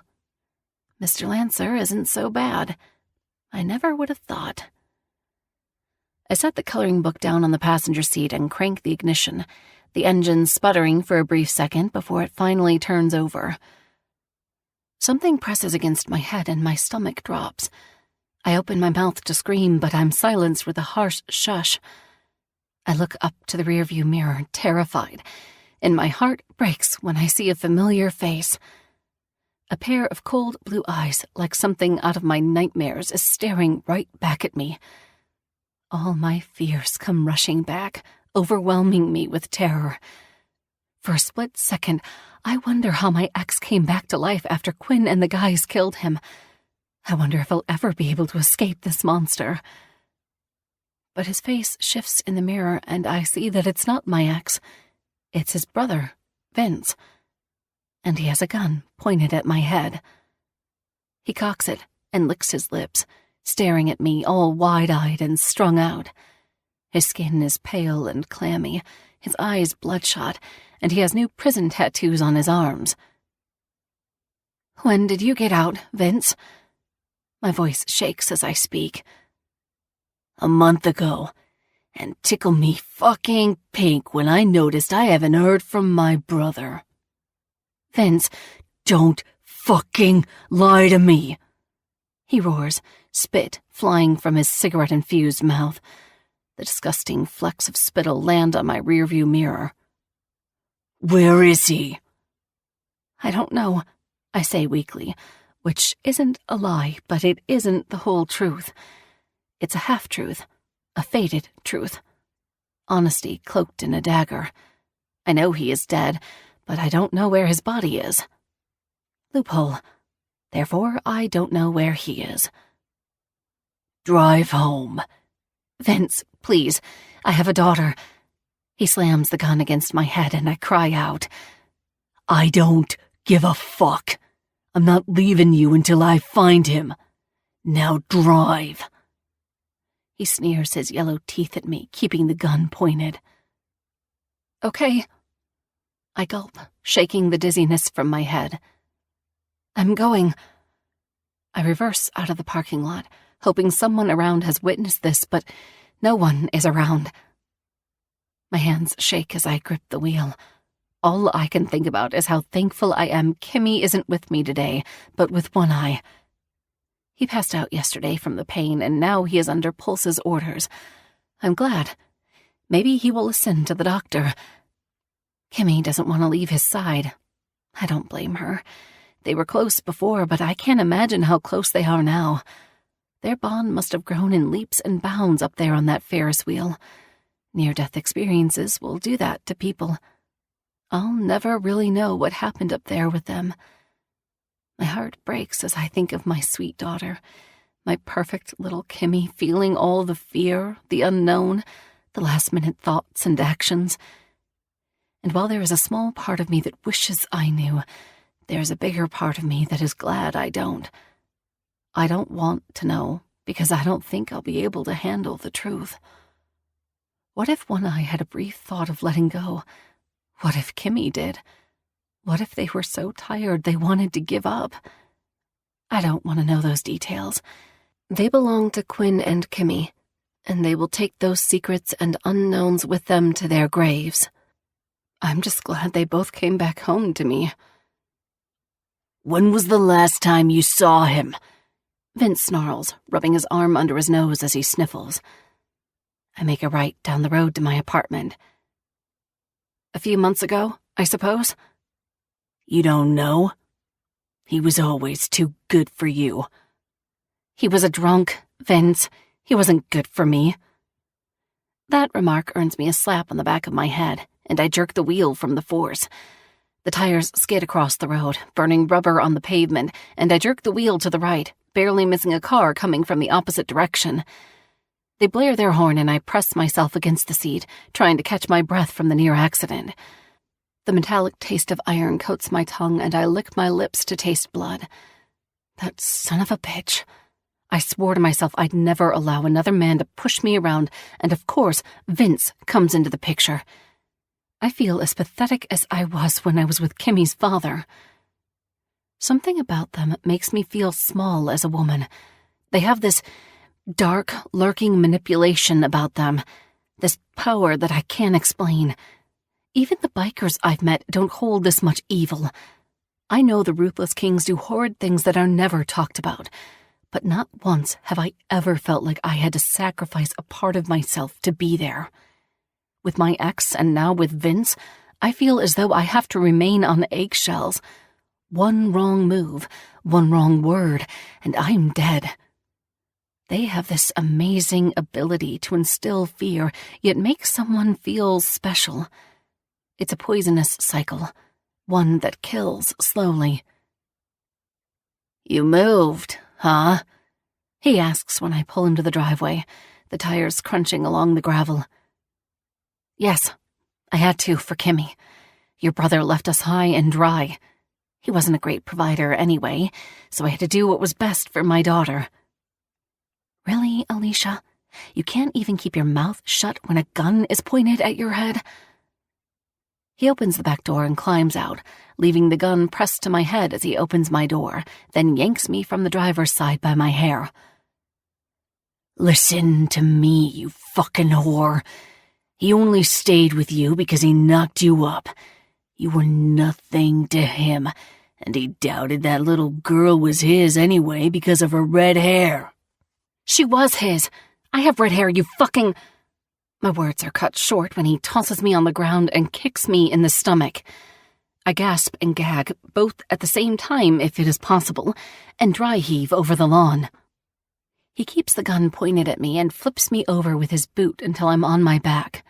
Mr. Lancer isn't so bad. I never would have thought. I set the coloring book down on the passenger seat and crank the ignition, the engine sputtering for a brief second before it finally turns over. Something presses against my head and my stomach drops. I open my mouth to scream, but I'm silenced with a harsh shush. I look up to the rearview mirror, terrified, and my heart breaks when I see a familiar face. A pair of cold blue eyes, like something out of my nightmares, is staring right back at me. All my fears come rushing back, overwhelming me with terror. For a split second, I wonder how my ex came back to life after Quinn and the guys killed him. I wonder if I'll ever be able to escape this monster. But his face shifts in the mirror, and I see that it's not my ex. It's his brother, Vince. And he has a gun pointed at my head. He cocks it and licks his lips, staring at me all wide-eyed and strung out. His skin is pale and clammy, his eyes bloodshot, and he has new prison tattoos on his arms. When did you get out, Vince? My voice shakes as I speak. A month ago, and tickle me fucking pink when I noticed I haven't heard from my brother. Vince, don't fucking lie to me, he roars, spit flying from his cigarette-infused mouth. The disgusting flecks of spittle land on my rearview mirror. Where is he? I don't know, I say weakly, which isn't a lie, but it isn't the whole truth. It's a half-truth, a faded truth. Honesty cloaked in a dagger. I know he is dead, but I don't know where his body is. Loophole. Therefore, I don't know where he is. Drive home. Vince, please, I have a daughter. He slams the gun against my head and I cry out. I don't give a fuck. I'm not leaving you until I find him. Now drive. He sneers his yellow teeth at me, keeping the gun pointed. Okay. I gulp, shaking the dizziness from my head. I'm going. I reverse out of the parking lot, hoping someone around has witnessed this, but no one is around. My hands shake as I grip the wheel. All I can think about is how thankful I am Kimmy isn't with me today, but with one eye. He passed out yesterday from the pain, and now he is under Pulse's orders. I'm glad. Maybe he will listen to the doctor. Kimmy doesn't want to leave his side. I don't blame her. They were close before, but I can't imagine how close they are now. Their bond must have grown in leaps and bounds up there on that Ferris wheel. Near-death experiences will do that to people. I'll never really know what happened up there with them. My heart breaks as I think of my sweet daughter, my perfect little Kimmy, feeling all the fear, the unknown, the last-minute thoughts and actions. And while there is a small part of me that wishes I knew, there's a bigger part of me that is glad I don't. I don't want to know, because I don't think I'll be able to handle the truth. What if One Eye had a brief thought of letting go? What if Kimmy did? What if they were so tired they wanted to give up? I don't want to know those details. They belong to Quinn and Kimmy, and they will take those secrets and unknowns with them to their graves. I'm just glad they both came back home to me. When was the last time you saw him? Vince snarls, rubbing his arm under his nose as he sniffles. I make a right down the road to my apartment. A few months ago, I suppose? You don't know? He was always too good for you. He was a drunk, Vince. He wasn't good for me. That remark earns me a slap on the back of my head, and I jerk the wheel from the force. The tires skid across the road, burning rubber on the pavement, and I jerk the wheel to the right, barely missing a car coming from the opposite direction. They blare their horn and I press myself against the seat, trying to catch my breath from the near accident. The metallic taste of iron coats my tongue and I lick my lips to taste blood. That son of a bitch. I swore to myself I'd never allow another man to push me around, and of course, Vince comes into the picture. I feel as pathetic as I was when I was with Kimmy's father. Something about them makes me feel small as a woman. They have this dark, lurking manipulation about them, this power that I can't explain. Even the bikers I've met don't hold this much evil. I know the ruthless kings do horrid things that are never talked about, but not once have I ever felt like I had to sacrifice a part of myself to be there. With my ex and now with Vince, I feel as though I have to remain on eggshells. One wrong move, one wrong word, and I'm dead. They have this amazing ability to instill fear, yet make someone feel special. It's a poisonous cycle, one that kills slowly. You moved, huh? He asks when I pull into the driveway, the tires crunching along the gravel. Yes, I had to for Kimmy. Your brother left us high and dry. He wasn't a great provider anyway, so I had to do what was best for my daughter. Really, Alicia? You can't even keep your mouth shut when a gun is pointed at your head? He opens the back door and climbs out, leaving the gun pressed to my head as he opens my door, then yanks me from the driver's side by my hair. Listen to me, you fucking whore. He only stayed with you because he knocked you up. You were nothing to him, and he doubted that little girl was his anyway because of her red hair. She was his. I have red hair, you fucking... My words are cut short when he tosses me on the ground and kicks me in the stomach. I gasp and gag, both at the same time if it is possible, and dry heave over the lawn. He keeps the gun pointed at me and flips me over with his boot until I'm on my back.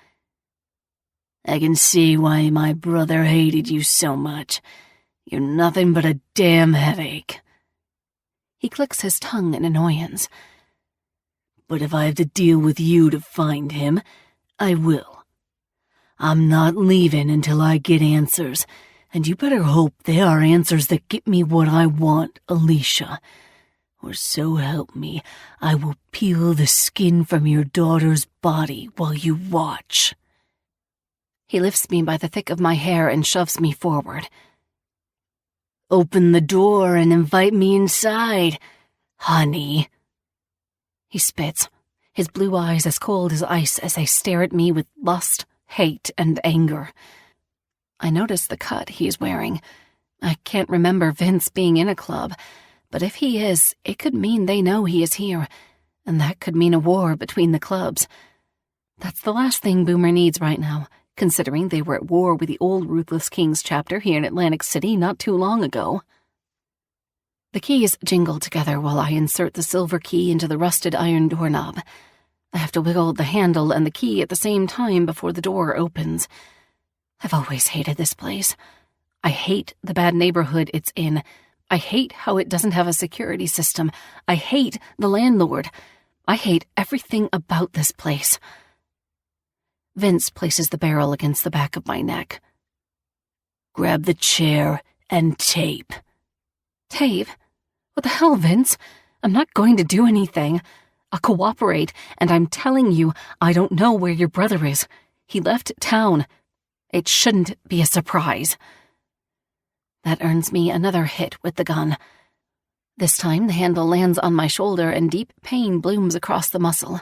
I can see why my brother hated you so much. You're nothing but a damn headache. He clicks his tongue in annoyance. But if I have to deal with you to find him, I will. I'm not leaving until I get answers, and you better hope they are answers that get me what I want, Alicia. Or so help me, I will peel the skin from your daughter's body while you watch. He lifts me by the thick of my hair and shoves me forward. Open the door and invite me inside, honey. He spits, his blue eyes as cold as ice as they stare at me with lust, hate, and anger. I notice the cut he is wearing. I can't remember Vince being in a club, but if he is, it could mean they know he is here, and that could mean a war between the clubs. That's the last thing Boomer needs right now, considering they were at war with the old Ruthless Kings chapter here in Atlantic City not too long ago. The keys jingle together while I insert the silver key into the rusted iron doorknob. I have to wiggle the handle and the key at the same time before the door opens. I've always hated this place. I hate the bad neighborhood it's in. I hate how it doesn't have a security system. I hate the landlord. I hate everything about this place. Vince places the barrel against the back of my neck. Grab the chair and tape. Tape? What the hell, Vince? I'm not going to do anything. I'll cooperate, and I'm telling you, I don't know where your brother is. He left town. It shouldn't be a surprise. That earns me another hit with the gun. This time, the handle lands on my shoulder and deep pain blooms across the muscle.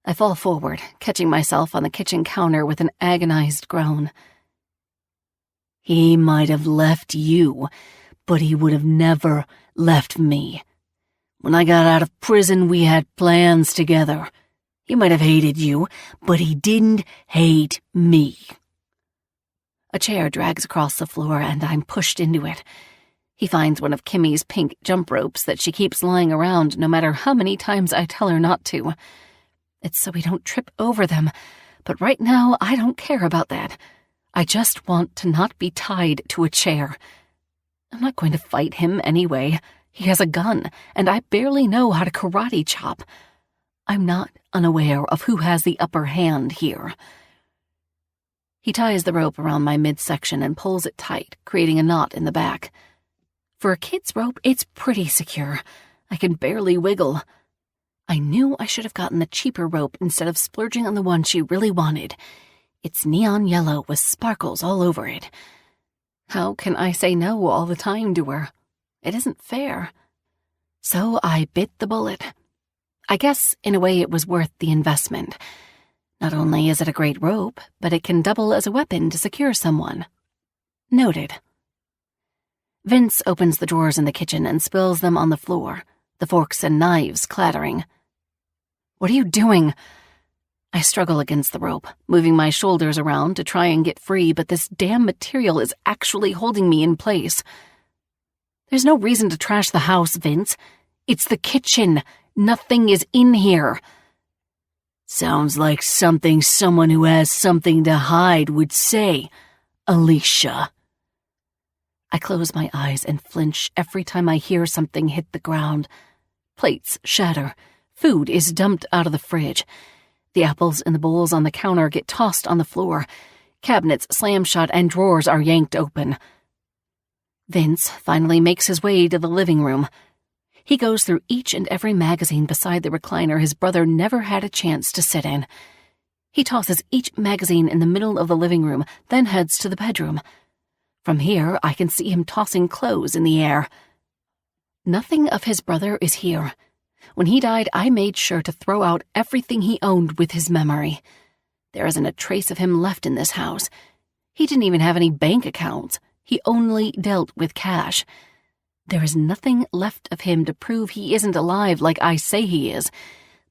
I fall forward, catching myself on the kitchen counter with an agonized groan. He might have left you, but he would have never left me. When I got out of prison, we had plans together. He might have hated you, but he didn't hate me. A chair drags across the floor, and I'm pushed into it. He finds one of Kimmy's pink jump ropes that she keeps lying around no matter how many times I tell her not to. It's so we don't trip over them, but right now I don't care about that. I just want to not be tied to a chair. I'm not going to fight him anyway. He has a gun, and I barely know how to karate chop. I'm not unaware of who has the upper hand here. He ties the rope around my midsection and pulls it tight, creating a knot in the back. For a kid's rope, it's pretty secure. I can barely wiggle. I knew I should have gotten the cheaper rope instead of splurging on the one she really wanted. It's neon yellow with sparkles all over it. How can I say no all the time to her? It isn't fair. So I bit the bullet. I guess, in a way, it was worth the investment. Not only is it a great rope, but it can double as a weapon to secure someone. Noted. Vince opens the drawers in the kitchen and spills them on the floor, the forks and knives clattering. What are you doing? I struggle against the rope, moving my shoulders around to try and get free, but this damn material is actually holding me in place. There's no reason to trash the house, Vince. It's the kitchen. Nothing is in here. Sounds like something someone who has something to hide would say, Alicia. I close my eyes and flinch every time I hear something hit the ground. Plates shatter. Food is dumped out of the fridge. The apples in the bowls on the counter get tossed on the floor. Cabinets slam shut and drawers are yanked open. Vince finally makes his way to the living room. He goes through each and every magazine beside the recliner his brother never had a chance to sit in. He tosses each magazine in the middle of the living room, then heads to the bedroom. From here, I can see him tossing clothes in the air. Nothing of his brother is here. When he died, I made sure to throw out everything he owned with his memory. There isn't a trace of him left in this house. He didn't even have any bank accounts. He only dealt with cash. There is nothing left of him to prove he isn't alive like I say he is,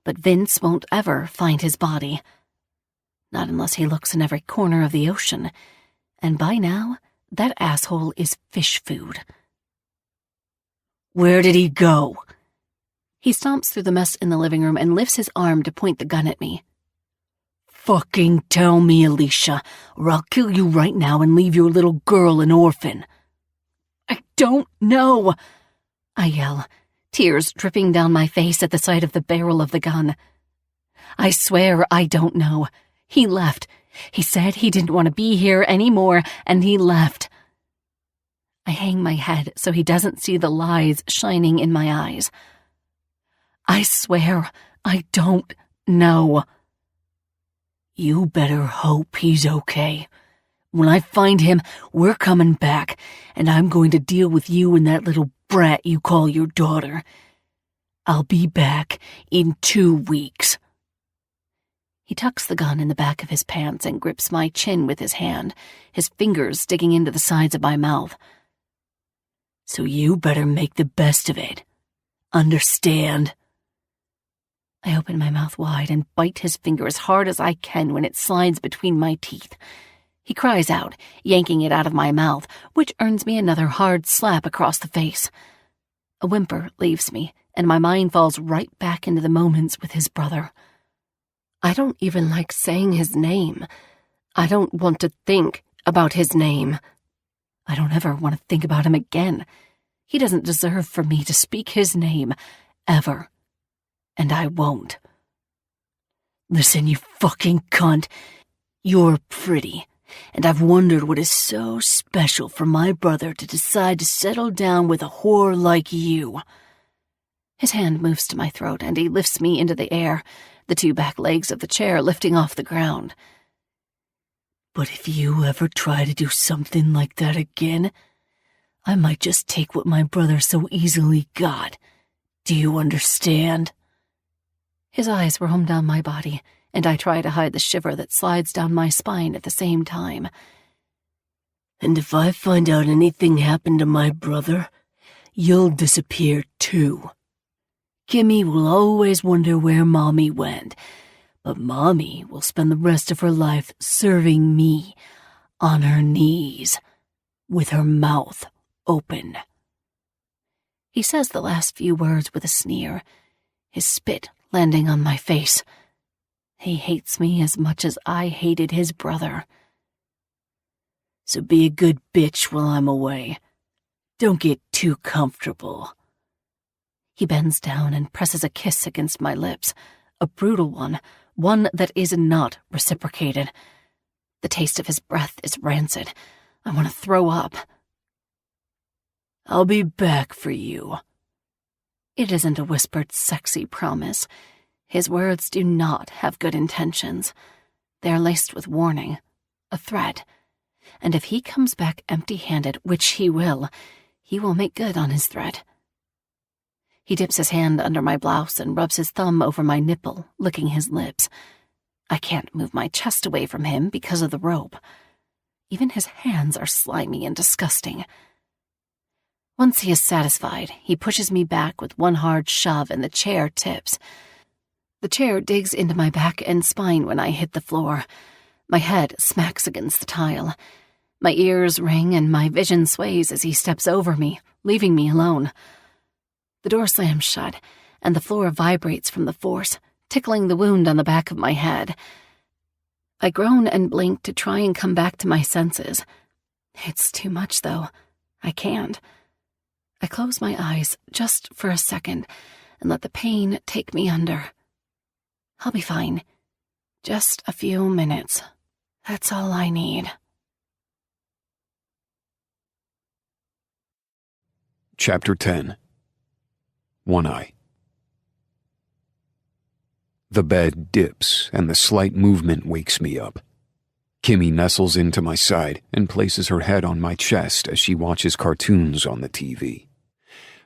but Vince won't ever find his body. Not unless he looks in every corner of the ocean, and by now, that asshole is fish food. Where did he go? He stomps through the mess in the living room and lifts his arm to point the gun at me. Fucking tell me, Alicia, or I'll kill you right now and leave your little girl an orphan. I don't know, I yell, tears dripping down my face at the sight of the barrel of the gun. I swear I don't know. He left. He said he didn't want to be here anymore, and he left. I hang my head so he doesn't see the lies shining in my eyes. I swear I don't know. You better hope he's okay. When I find him, we're coming back, and I'm going to deal with you and that little brat you call your daughter. I'll be back in 2 weeks. He tucks the gun in the back of his pants and grips my chin with his hand, his fingers digging into the sides of my mouth. So you better make the best of it. Understand? I open my mouth wide and bite his finger as hard as I can when it slides between my teeth. He cries out, yanking it out of my mouth, which earns me another hard slap across the face. A whimper leaves me, and my mind falls right back into the moments with his brother. I don't even like saying his name. I don't want to think about his name. I don't ever want to think about him again. He doesn't deserve for me to speak his name, ever. And I won't. Listen, you fucking cunt. You're pretty, and I've wondered what is so special for my brother to decide to settle down with a whore like you. His hand moves to my throat, and he lifts me into the air, the 2 back legs of the chair lifting off the ground. But if you ever try to do something like that again, I might just take what my brother so easily got. Do you understand? His eyes roam down my body, and I try to hide the shiver that slides down my spine at the same time. And if I find out anything happened to my brother, you'll disappear too. Kimmy will always wonder where Mommy went, but Mommy will spend the rest of her life serving me on her knees, with her mouth open. He says the last few words with a sneer, his spit landing on my face. He hates me as much as I hated his brother. So be a good bitch while I'm away. Don't get too comfortable. He bends down and presses a kiss against my lips, a brutal one, one that is not reciprocated. The taste of his breath is rancid. I want to throw up. I'll be back for you. It isn't a whispered, sexy promise. His words do not have good intentions. They are laced with warning, a threat. And if he comes back empty-handed, which he will make good on his threat. He dips his hand under my blouse and rubs his thumb over my nipple, licking his lips. I can't move my chest away from him because of the rope. Even his hands are slimy and disgusting. Once he is satisfied, he pushes me back with one hard shove and the chair tips. The chair digs into my back and spine when I hit the floor. My head smacks against the tile. My ears ring and my vision sways as he steps over me, leaving me alone. The door slams shut, and the floor vibrates from the force, tickling the wound on the back of my head. I groan and blink to try and come back to my senses. It's too much, though. I can't. I close my eyes just for a second and let the pain take me under. I'll be fine. Just a few minutes. That's all I need. Chapter 10. One Eye. The bed dips, and the slight movement wakes me up. Kimmy nestles into my side and places her head on my chest as she watches cartoons on the TV.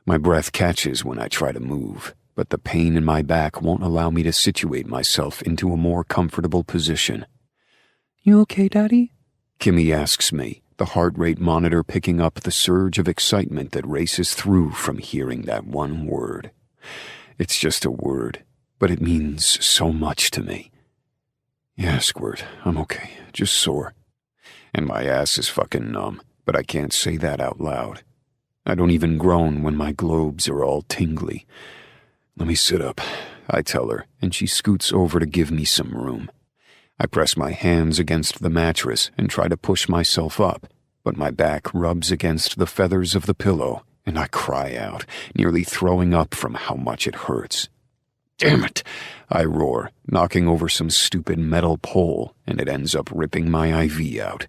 My breath catches when I try to move, but the pain in my back won't allow me to situate myself into a more comfortable position. You okay, Daddy? Kimmy asks me, the heart rate monitor picking up the surge of excitement that races through from hearing that one word. It's just a word, but it means so much to me. Yeah, Squirt, I'm okay, just sore. And my ass is fucking numb, but I can't say that out loud. I don't even groan when my globes are all tingly. Let me sit up, I tell her, and she scoots over to give me some room. I press my hands against the mattress and try to push myself up, but my back rubs against the feathers of the pillow, and I cry out, nearly throwing up from how much it hurts. Damn it, I roar, knocking over some stupid metal pole, and it ends up ripping my IV out.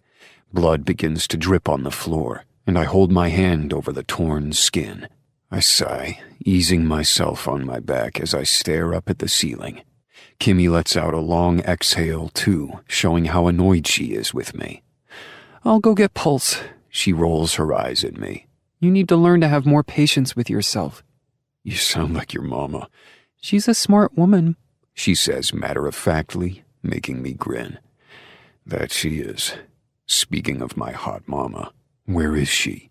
Blood begins to drip on the floor, and I hold my hand over the torn skin. I sigh, easing myself on my back as I stare up at the ceiling. Kimmy lets out a long exhale, too, showing how annoyed she is with me. I'll go get Pulse. She rolls her eyes at me. You need to learn to have more patience with yourself. You sound like your mama. She's a smart woman, she says matter-of-factly, making me grin. That she is. Speaking of my hot mama, where is she?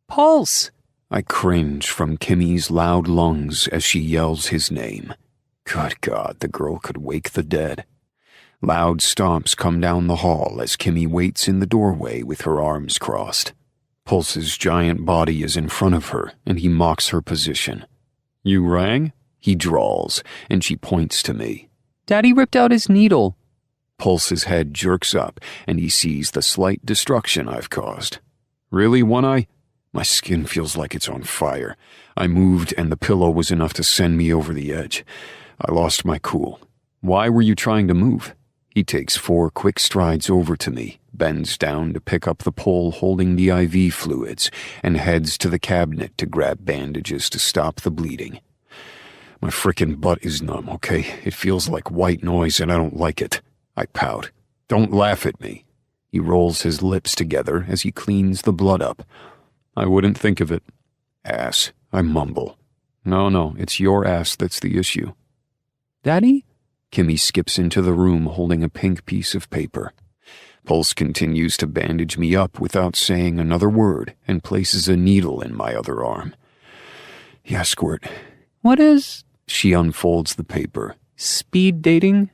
Pulse! I cringe from Kimmy's loud lungs as she yells his name. Good God, the girl could wake the dead. Loud stomps come down the hall as Kimmy waits in the doorway with her arms crossed. Pulse's giant body is in front of her, and he mocks her position. You rang? He drawls, and she points to me. Daddy ripped out his needle. Pulse's head jerks up, and he sees the slight destruction I've caused. Really, One-Eye? My skin feels like it's on fire. I moved, and the pillow was enough to send me over the edge. I lost my cool. Why were you trying to move? He takes 4 quick strides over to me, bends down to pick up the pole holding the IV fluids, and heads to the cabinet to grab bandages to stop the bleeding. My frickin' butt is numb, okay? It feels like white noise and I don't like it. I pout. Don't laugh at me. He rolls his lips together as he cleans the blood up. I wouldn't think of it. Ass, I mumble. No, it's your ass that's the issue. Daddy? Kimmy skips into the room holding a pink piece of paper. Pulse continues to bandage me up without saying another word and places a needle in my other arm. Yeah, Squirt. What is... She unfolds the paper. Speed dating?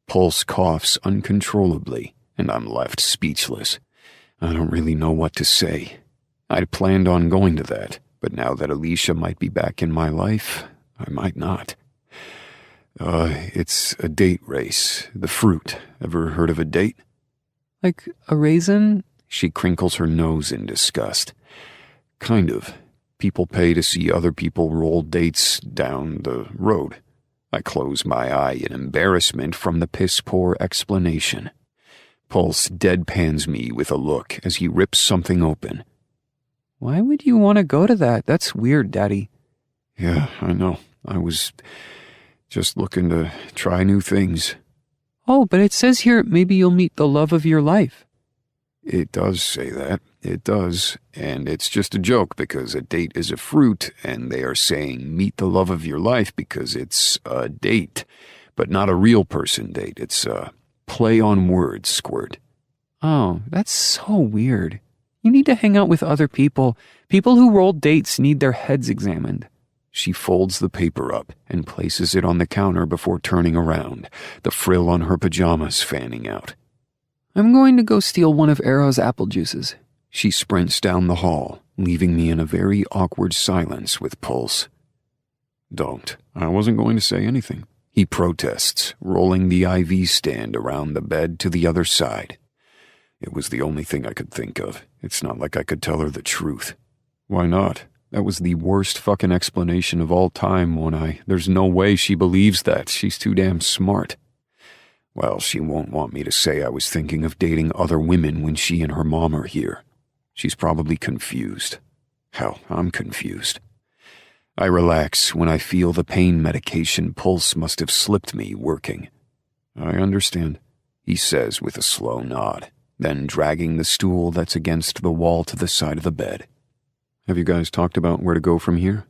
Pulse coughs uncontrollably, and I'm left speechless. I don't really know what to say. I'd planned on going to that, but now that Alicia might be back in my life, I might not. It's a date race. The fruit. Ever heard of a date? Like a raisin? She crinkles her nose in disgust. Kind of. People pay to see other people roll dates down the road. I close my eye in embarrassment from the piss-poor explanation. Pulse deadpans me with a look as he rips something open. Why would you want to go to that? That's weird, Daddy. Yeah, I know. I was just looking to try new things. Oh, but it says here maybe you'll meet the love of your life. It does say that. It does. And it's just a joke because a date is a fruit, and they are saying meet the love of your life because it's a date, but not a real person date. It's a play on words, Squirt. Oh, that's so weird. You need to hang out with other people. People who roll dates need their heads examined. She folds the paper up and places it on the counter before turning around, the frill on her pajamas fanning out. I'm going to go steal one of Arrow's apple juices. She sprints down the hall, leaving me in a very awkward silence with Pulse. Don't. I wasn't going to say anything. He protests, rolling the IV stand around the bed to the other side. It was the only thing I could think of. It's not like I could tell her the truth. Why not? That was the worst fucking explanation of all time, One-Eye. There's no way she believes that. She's too damn smart. Well, she won't want me to say I was thinking of dating other women when she and her mom are here. She's probably confused. Hell, I'm confused. I relax when I feel the pain medication Pulse must have slipped me working. I understand, he says with a slow nod, then dragging the stool that's against the wall to the side of the bed. Have you guys talked about where to go from here?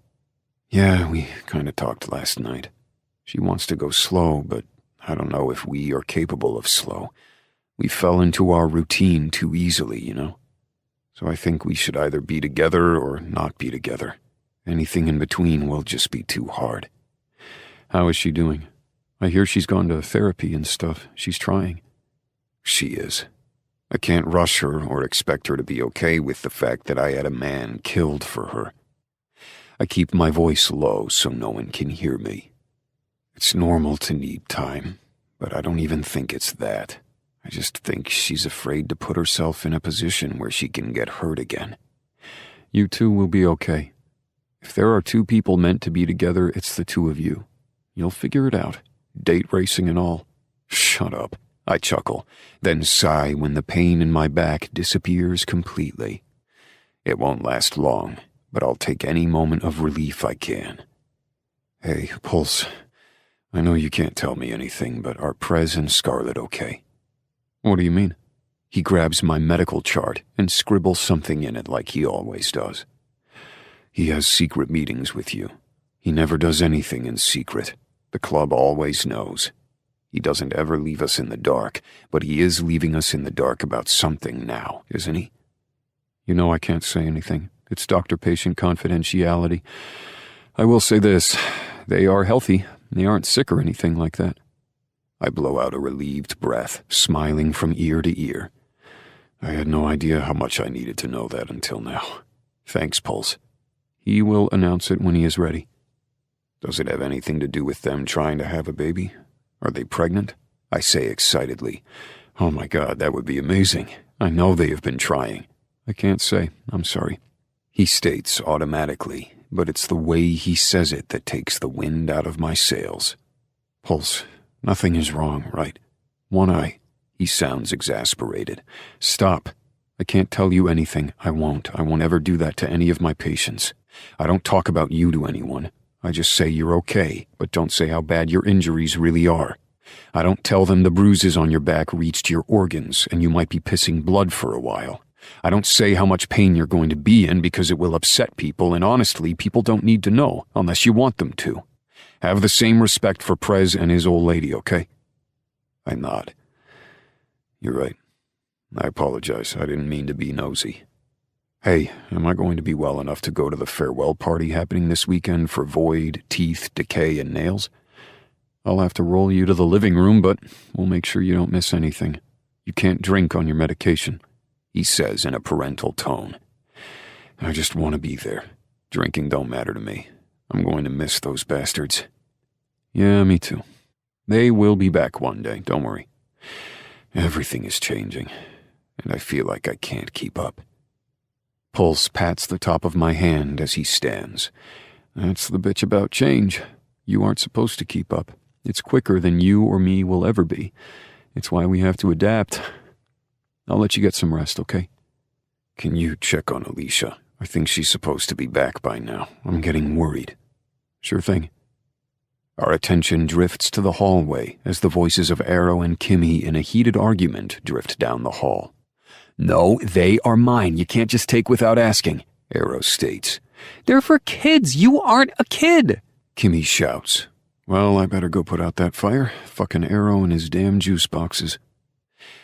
Yeah, we kind of talked last night. She wants to go slow, but I don't know if we are capable of slow. We fell into our routine too easily, you know? So I think we should either be together or not be together. Anything in between will just be too hard. How is she doing? I hear she's gone to therapy and stuff. She's trying. She is. I can't rush her or expect her to be okay with the fact that I had a man killed for her. I keep my voice low so no one can hear me. It's normal to need time, but I don't even think it's that. I just think she's afraid to put herself in a position where she can get hurt again. You two will be okay. If there are two people meant to be together, it's the two of you. You'll figure it out. Date racing and all. Shut up. I chuckle, then sigh when the pain in my back disappears completely. It won't last long, but I'll take any moment of relief I can. Hey, Pulse, I know you can't tell me anything, but are Prez and Scarlett okay? What do you mean? He grabs my medical chart and scribbles something in it like he always does. He has secret meetings with you. He never does anything in secret. The club always knows. He doesn't ever leave us in the dark, but he is leaving us in the dark about something now, isn't he? You know I can't say anything. It's doctor-patient confidentiality. I will say this. They are healthy. They aren't sick or anything like that. I blow out a relieved breath, smiling from ear to ear. I had no idea how much I needed to know that until now. Thanks, Pulse. He will announce it when he is ready. Does it have anything to do with them trying to have a baby? Are they pregnant? I say excitedly. Oh my God, that would be amazing. I know they have been trying. I can't say. I'm sorry. He states automatically, but it's the way he says it that takes the wind out of my sails. Pulse, nothing is wrong, right? One eye. He sounds exasperated. Stop. I can't tell you anything. I won't. I won't ever do that to any of my patients. I don't talk about you to anyone. I just say you're okay, but don't say how bad your injuries really are. I don't tell them the bruises on your back reached your organs and you might be pissing blood for a while. I don't say how much pain you're going to be in because it will upset people, and honestly, people don't need to know unless you want them to. Have the same respect for Prez and his old lady, okay? I nod. You're right. I apologize. I didn't mean to be nosy. Hey, am I going to be well enough to go to the farewell party happening this weekend for Void, Teeth, Decay, and Nails? I'll have to roll you to the living room, but we'll make sure you don't miss anything. You can't drink on your medication, he says in a parental tone. I just want to be there. Drinking don't matter to me. I'm going to miss those bastards. Yeah, me too. They will be back one day, don't worry. Everything is changing, and I feel like I can't keep up. Pulse pats the top of my hand as he stands. That's the bitch about change. You aren't supposed to keep up. It's quicker than you or me will ever be. It's why we have to adapt. I'll let you get some rest, okay? Can you check on Alicia? I think she's supposed to be back by now. I'm getting worried. Sure thing. Our attention drifts to the hallway as the voices of Arrow and Kimmy in a heated argument drift down the hall. No, they are mine. You can't just take without asking, Arrow states. They're for kids. You aren't a kid, Kimmy shouts. Well, I better go put out that fire. Fucking Arrow and his damn juice boxes.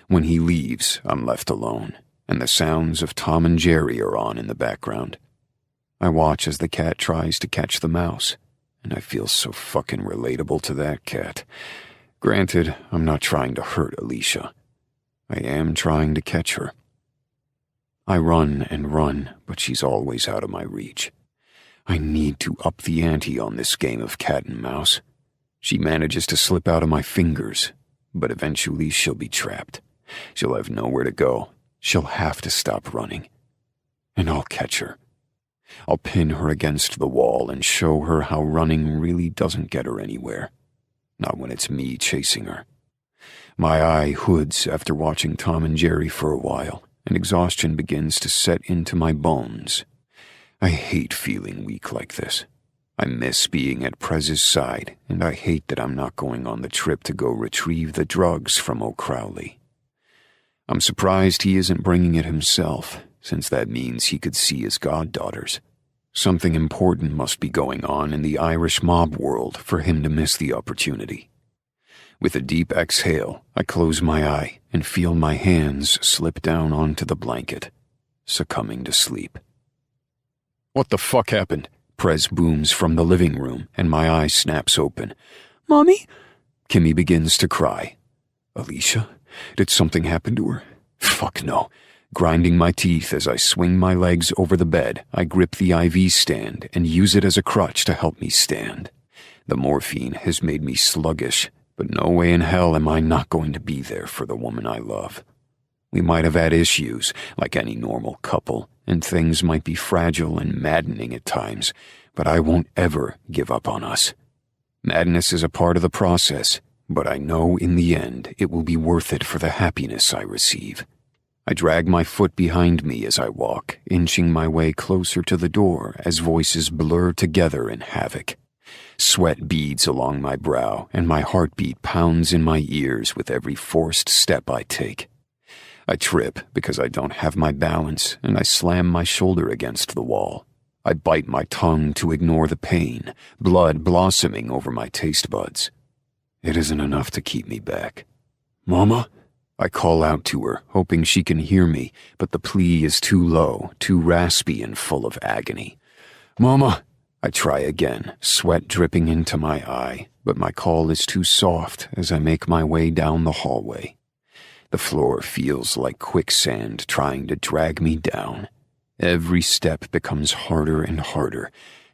When he leaves, I'm left alone, and the sounds of Tom and Jerry are on in the background. I watch as the cat tries to catch the mouse, and I feel so fucking relatable to that cat. Granted, I'm not trying to hurt Alicia. I am trying to catch her. I run and run, but she's always out of my reach. I need to up the ante on this game of cat and mouse. She manages to slip out of my fingers, but eventually she'll be trapped. She'll have nowhere to go. She'll have to stop running. And I'll catch her. I'll pin her against the wall and show her how running really doesn't get her anywhere. Not when it's me chasing her. My eye hoods after watching Tom and Jerry for a while, and exhaustion begins to set into my bones. I hate feeling weak like this. I miss being at Prez's side, and I hate that I'm not going on the trip to go retrieve the drugs from O'Crowley. I'm surprised he isn't bringing it himself, since that means he could see his goddaughters. Something important must be going on in the Irish mob world for him to miss the opportunity. With a deep exhale, I close my eye and feel my hands slip down onto the blanket, succumbing to sleep. What the fuck happened? Prez booms from the living room, and my eye snaps open. Mommy? Kimmy begins to cry. Alicia? Did something happen to her? Fuck no. Grinding my teeth as I swing my legs over the bed, I grip the IV stand and use it as a crutch to help me stand. The morphine has made me sluggish, but no way in hell am I not going to be there for the woman I love. We might have had issues, like any normal couple, and things might be fragile and maddening at times, but I won't ever give up on us. Madness is a part of the process, but I know in the end it will be worth it for the happiness I receive. I drag my foot behind me as I walk, inching my way closer to the door as voices blur together in havoc. Sweat beads along my brow, and my heartbeat pounds in my ears with every forced step I take. I trip because I don't have my balance, and I slam my shoulder against the wall. I bite my tongue to ignore the pain, blood blossoming over my taste buds. It isn't enough to keep me back. "Mama?" I call out to her, hoping she can hear me, but the plea is too low, too raspy and full of agony. "Mama!" I try again, sweat dripping into my eye, but my call is too soft as I make my way down the hallway. The floor feels like quicksand trying to drag me down. Every step becomes harder and harder,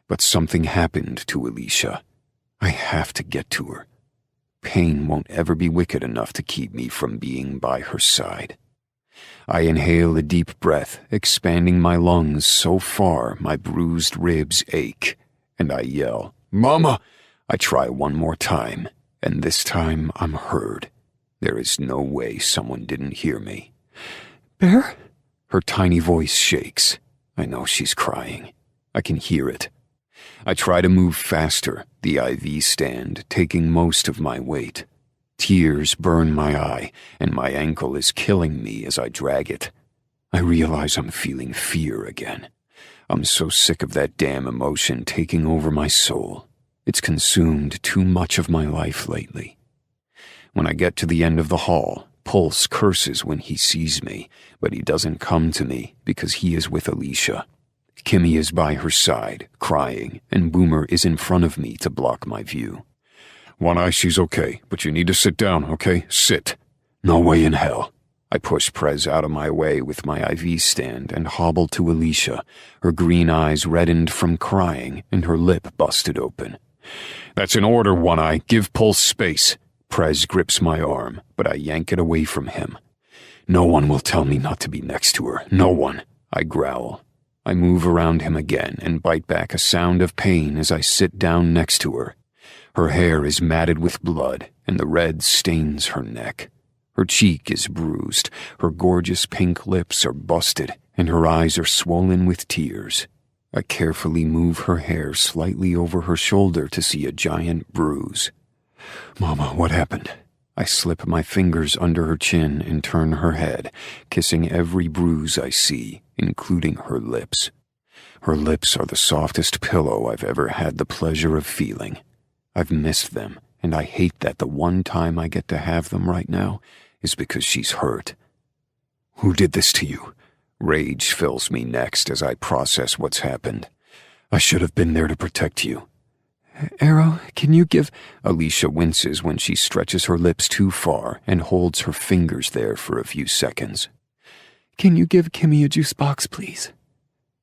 but something happened to Alicia. I have to get to her. Pain won't ever be wicked enough to keep me from being by her side. I inhale a deep breath, expanding my lungs so far my bruised ribs ache, and I yell, "Mama!" I try one more time, and this time I'm heard. There is no way someone didn't hear me. "Bear?" Her tiny voice shakes. I know she's crying. I can hear it. I try to move faster, the IV stand taking most of my weight. Tears burn my eye, and my ankle is killing me as I drag it. I realize I'm feeling fear again. I'm so sick of that damn emotion taking over my soul. It's consumed too much of my life lately. When I get to the end of the hall, Pulse curses when he sees me, but he doesn't come to me because he is with Alicia. Kimmy is by her side, crying, and Boomer is in front of me to block my view. "One Eye, she's okay, but you need to sit down, okay? Sit." "No way in hell." I push Prez out of my way with my IV stand and hobble to Alicia, her green eyes reddened from crying and her lip busted open. "That's an order, One Eye. Give Pulse space." Prez grips my arm, but I yank it away from him. "No one will tell me not to be next to her. No one." I growl. I move around him again and bite back a sound of pain as I sit down next to her. Her hair is matted with blood, and the red stains her neck. Her cheek is bruised, her gorgeous pink lips are busted, and her eyes are swollen with tears. I carefully move her hair slightly over her shoulder to see a giant bruise. "Mama, what happened?" I slip my fingers under her chin and turn her head, kissing every bruise I see, including her lips. Her lips are the softest pillow I've ever had the pleasure of feeling. I've missed them, and I hate that the one time I get to have them right now is because she's hurt. "Who did this to you?" Rage fills me next as I process what's happened. "I should have been there to protect you." "Arrow, can you give—" Alicia winces when she stretches her lips too far and holds her fingers there for a few seconds. "Can you give Kimmy a juice box, please?"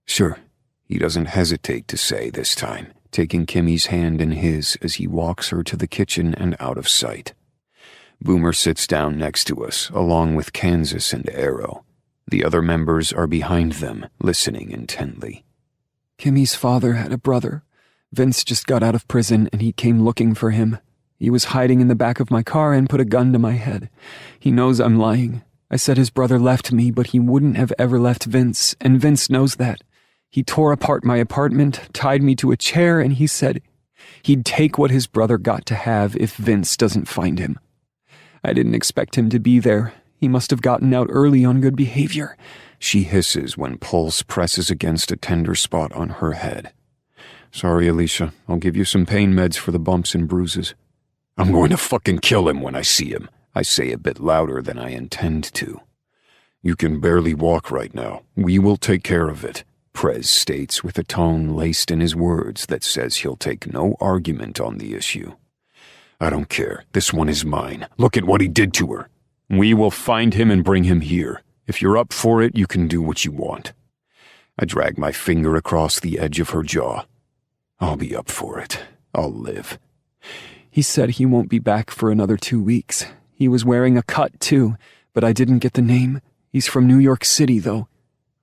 "Sure." He doesn't hesitate to say this time, taking Kimmy's hand in his as he walks her to the kitchen and out of sight. Boomer sits down next to us, along with Kansas and Arrow. The other members are behind them, listening intently. "Kimmy's father had a brother. Vince just got out of prison and he came looking for him. He was hiding in the back of my car and put a gun to my head. He knows I'm lying. I said his brother left me, but he wouldn't have ever left Vince, and Vince knows that. He tore apart my apartment, tied me to a chair, and he said he'd take what his brother got to have if Vince doesn't find him. I didn't expect him to be there. He must have gotten out early on good behavior." She hisses when Pulse presses against a tender spot on her head. "Sorry, Alicia. I'll give you some pain meds for the bumps and bruises." "I'm going to fucking kill him when I see him," I say a bit louder than I intend to. "You can barely walk right now. We will take care of it," Prez states with a tone laced in his words that says he'll take no argument on the issue. "I don't care. This one is mine. Look at what he did to her. We will find him and bring him here. If you're up for it, you can do what you want." I drag my finger across the edge of her jaw. "I'll be up for it. I'll live." "He said he won't be back for another 2 weeks. He was wearing a cut, too, but I didn't get the name. He's from New York City, though.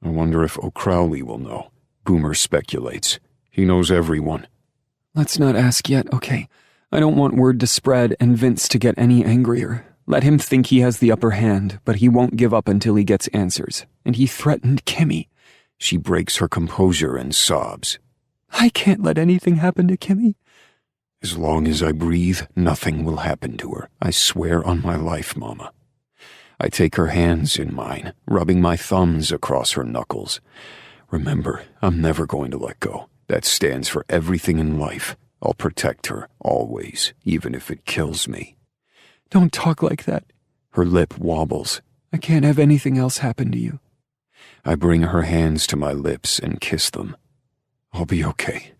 I wonder if O'Crowley will know. Boomer speculates. He knows everyone. Let's not ask yet, okay? I don't want word to spread and Vince to get any angrier. Let him think he has the upper hand, but he won't give up until he gets answers. And he threatened Kimmy. She breaks her composure and sobs. I can't let anything happen to Kimmy. As long as I breathe, nothing will happen to her. I swear on my life, Mama. I take her hands in mine, rubbing my thumbs across her knuckles. Remember, I'm never going to let go. That stands for everything in life. I'll protect her, always, even if it kills me. Don't talk like that. Her lip wobbles. I can't have anything else happen to you. I bring her hands to my lips and kiss them. I'll be okay,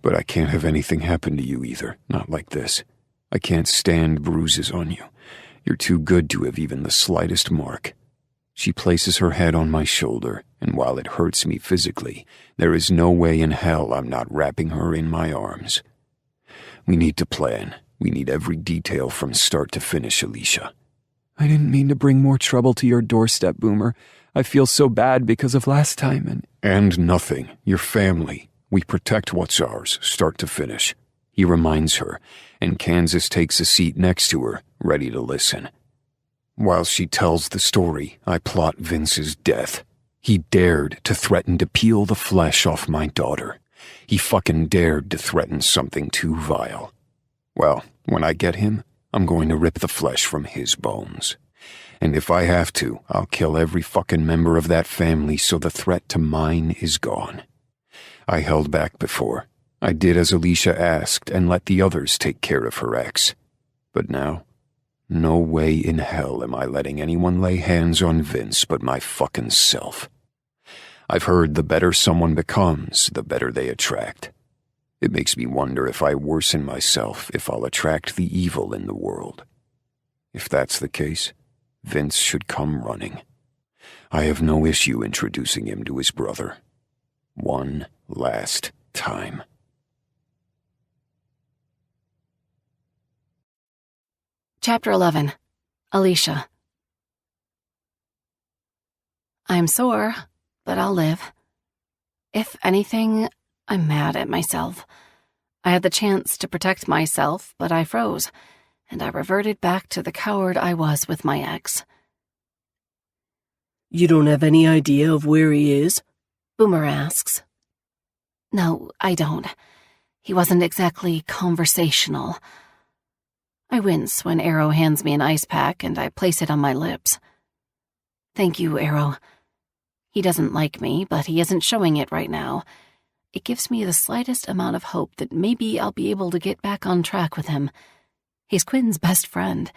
but I can't have anything happen to you either, not like this. I can't stand bruises on you. You're too good to have even the slightest mark. She places her head on my shoulder, and while it hurts me physically, there is no way in hell I'm not wrapping her in my arms. We need to plan. We need every detail from start to finish, Alicia. I didn't mean to bring more trouble to your doorstep, Boomer. I feel so bad because of last time And nothing. Your family. We protect what's ours, start to finish. He reminds her, and Kansas takes a seat next to her, ready to listen. While she tells the story, I plot Vince's death. He dared to threaten to peel the flesh off my daughter. He fucking dared to threaten something too vile. Well, when I get him, I'm going to rip the flesh from his bones. And if I have to, I'll kill every fucking member of that family so the threat to mine is gone. I held back before. I did as Alicia asked and let the others take care of her ex. But now, no way in hell am I letting anyone lay hands on Vince but my fucking self. I've heard the better someone becomes, the better they attract. It makes me wonder if I worsen myself, if I'll attract the evil in the world. If that's the case, Vince should come running. I have no issue introducing him to his brother. One last time. Chapter 11. Alicia. I'm sore, but I'll live. If anything, I'm mad at myself. I had the chance to protect myself, but I froze, and I reverted back to the coward I was with my ex. You don't have any idea of where he is? Boomer asks. No, I don't. He wasn't exactly conversational. I wince when Arrow hands me an ice pack and I place it on my lips. Thank you, Arrow. He doesn't like me, but he isn't showing it right now. It gives me the slightest amount of hope that maybe I'll be able to get back on track with him. He's Quinn's best friend.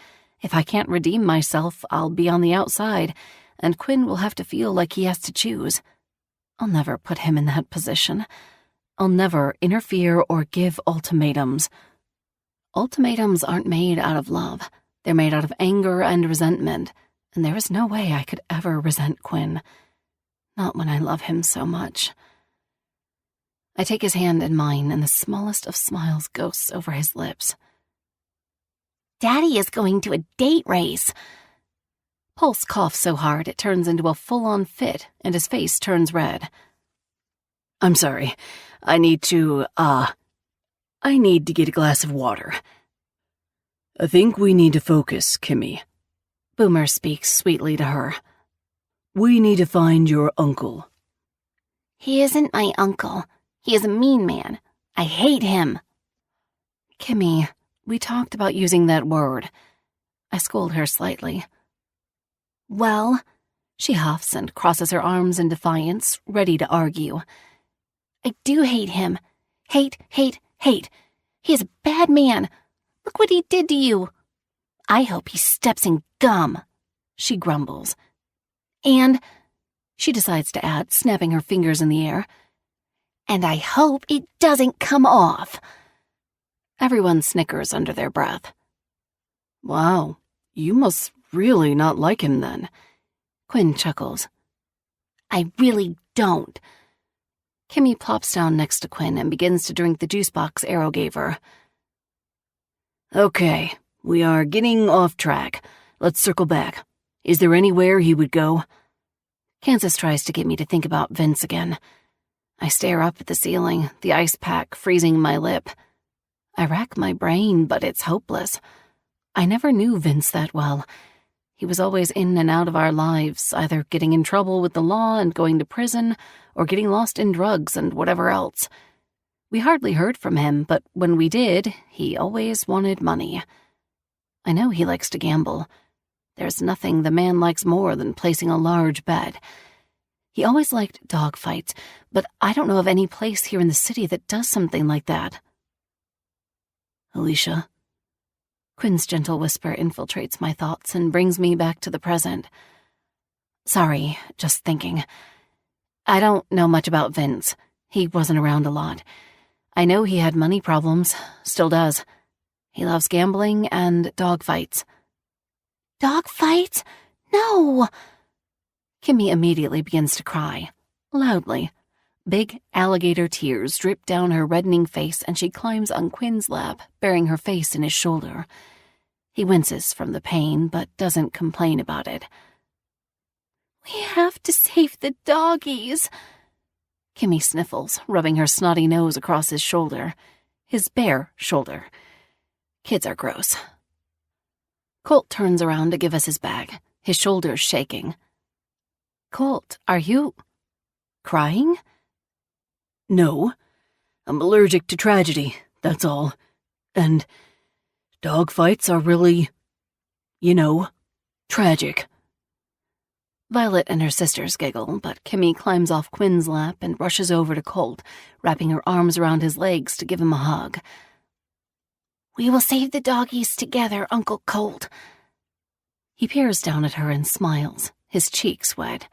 If I can't redeem myself, I'll be on the outside, and Quinn will have to feel like he has to choose. I'll never put him in that position. I'll never interfere or give ultimatums. Ultimatums aren't made out of love. They're made out of anger and resentment, and there is no way I could ever resent Quinn. Not when I love him so much. I take his hand in mine, and the smallest of smiles ghosts over his lips. Daddy is going to a date race. Pulse coughs so hard it turns into a full-on fit, and his face turns red. I'm sorry. I need to get a glass of water. I think we need to focus, Kimmy. Boomer speaks sweetly to her. We need to find your uncle. He isn't my uncle. He is a mean man. I hate him. Kimmy, we talked about using that word. I scold her slightly. Well, she huffs and crosses her arms in defiance, ready to argue. I do hate him. Hate. He is a bad man. Look what he did to you. I hope he steps in gum, she grumbles. And, she decides to add, snapping her fingers in the air, and I hope it doesn't come off. Everyone snickers under their breath. Wow, you must really not like him then. Quinn chuckles. I really don't. Kimmy plops down next to Quinn and begins to drink the juice box Arrow gave her. Okay, we are getting off track. Let's circle back. Is there anywhere he would go? Kansas tries to get me to think about Vince again. I stare up at the ceiling, the ice pack freezing my lip. I rack my brain, but it's hopeless. I never knew Vince that well. He was always in and out of our lives, either getting in trouble with the law and going to prison, or getting lost in drugs and whatever else. We hardly heard from him, but when we did, he always wanted money. I know he likes to gamble. There's nothing the man likes more than placing a large bet. He always liked dog fights, but I don't know of any place here in the city that does something like that. Alicia. Quinn's gentle whisper infiltrates my thoughts and brings me back to the present. Sorry, just thinking. I don't know much about Vince. He wasn't around a lot. I know he had money problems, still does. He loves gambling and dog fights. Dog fights? No! Kimmy immediately begins to cry, loudly. Big alligator tears drip down her reddening face, and she climbs on Quinn's lap, burying her face in his shoulder. He winces from the pain, but doesn't complain about it. We have to save the doggies. Kimmy sniffles, rubbing her snotty nose across his shoulder. His bare shoulder. Kids are gross. Colt turns around to give us his bag, his shoulders shaking. Colt, are you crying? No. I'm allergic to tragedy, that's all. And dog fights are really, tragic. Violet and her sisters giggle, but Kimmy climbs off Quinn's lap and rushes over to Colt, wrapping her arms around his legs to give him a hug. We will save the doggies together, Uncle Colt. He peers down at her and smiles, his cheeks wet.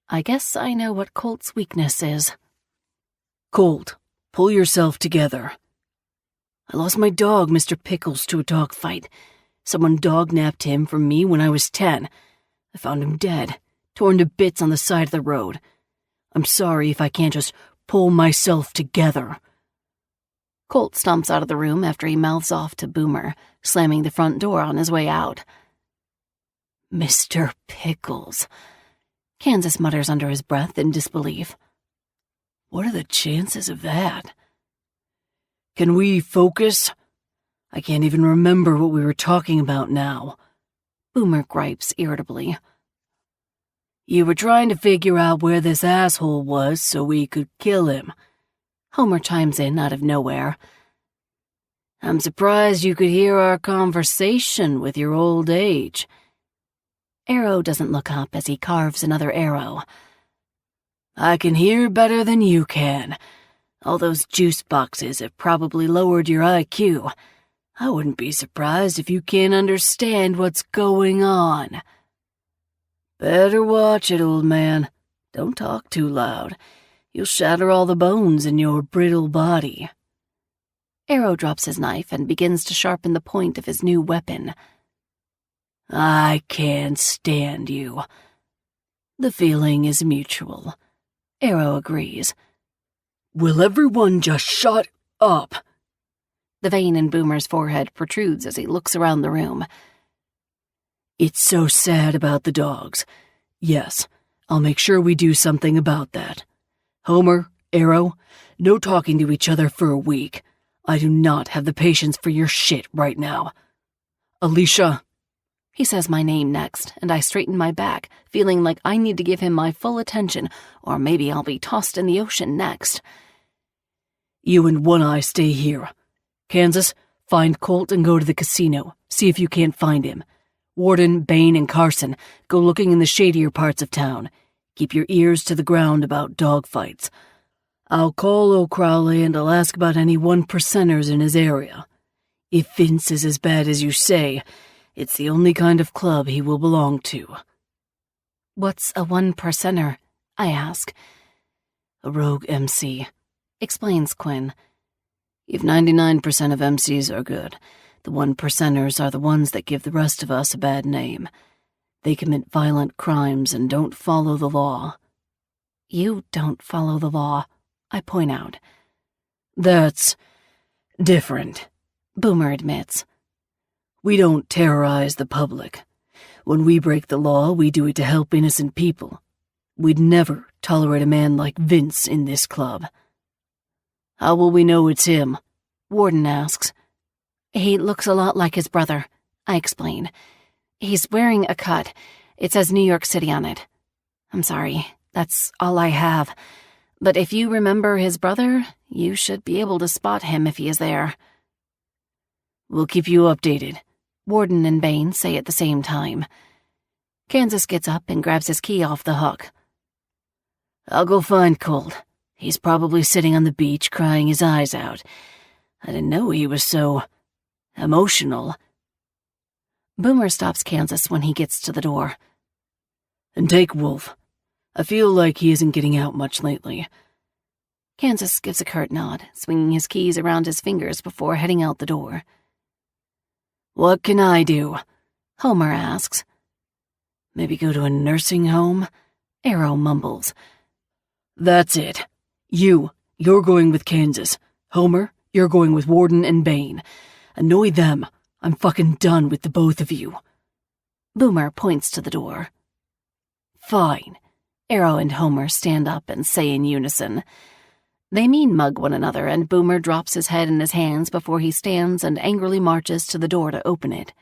I guess I know what Colt's weakness is. Colt, pull yourself together. I lost my dog, Mr. Pickles, to a dog fight. Someone dog-napped him from me when I was 10. I found him dead, torn to bits on the side of the road. I'm sorry if I can't just pull myself together. Colt stomps out of the room after he mouths off to Boomer, slamming the front door on his way out. Mr. Pickles, Kansas mutters under his breath in disbelief. What are the chances of that? Can we focus? I can't even remember what we were talking about now. Boomer gripes irritably. You were trying to figure out where this asshole was so we could kill him. Homer chimes in out of nowhere. I'm surprised you could hear our conversation with your old age. Arrow doesn't look up as he carves another arrow. I can hear better than you can. All those juice boxes have probably lowered your IQ. I wouldn't be surprised if you can't understand what's going on. Better watch it, old man. Don't talk too loud. You'll shatter all the bones in your brittle body. Arrow drops his knife and begins to sharpen the point of his new weapon. I can't stand you. The feeling is mutual. Arrow agrees. Will everyone just shut up? The vein in Boomer's forehead protrudes as he looks around the room. It's so sad about the dogs. Yes, I'll make sure we do something about that. Homer, Arrow, no talking to each other for a week. I do not have the patience for your shit right now. Alicia. He says my name next, and I straighten my back, feeling like I need to give him my full attention, or maybe I'll be tossed in the ocean next. You and One Eye stay here. Kansas, find Colt and go to the casino. See if you can't find him. Warden, Bain, and Carson, go looking in the shadier parts of town. Keep your ears to the ground about dog fights. I'll call O'Crowley and I'll ask about any 1%ers in his area. If Vince is as bad as you say, it's the only kind of club he will belong to. What's a 1%er? I ask. A rogue MC, explains Quinn. If 99% of MCs are good, the 1%ers are the ones that give the rest of us a bad name. They commit violent crimes and don't follow the law. You don't follow the law, I point out. That's different, Boomer admits. We don't terrorize the public. When we break the law, we do it to help innocent people. We'd never tolerate a man like Vince in this club. How will we know it's him? Warden asks. He looks a lot like his brother, I explain. He's wearing a cut. It says New York City on it. I'm sorry, that's all I have. But if you remember his brother, you should be able to spot him if he is there. We'll keep you updated, Warden and Bane say at the same time. Kansas gets up and grabs his key off the hook. I'll go find Colt. He's probably sitting on the beach crying his eyes out. I didn't know he was so emotional. Boomer stops Kansas when he gets to the door. And take Wolf. I feel like he isn't getting out much lately. Kansas gives a curt nod, swinging his keys around his fingers before heading out the door. What can I do? Homer asks. Maybe go to a nursing home? Arrow mumbles. That's it. You're going with Kansas. Homer, you're going with Warden and Bane. Annoy them. I'm fucking done with the both of you. Boomer points to the door. Fine. Arrow and Homer stand up and say in unison. They mean mug one another, and Boomer drops his head in his hands before he stands and angrily marches to the door to open it.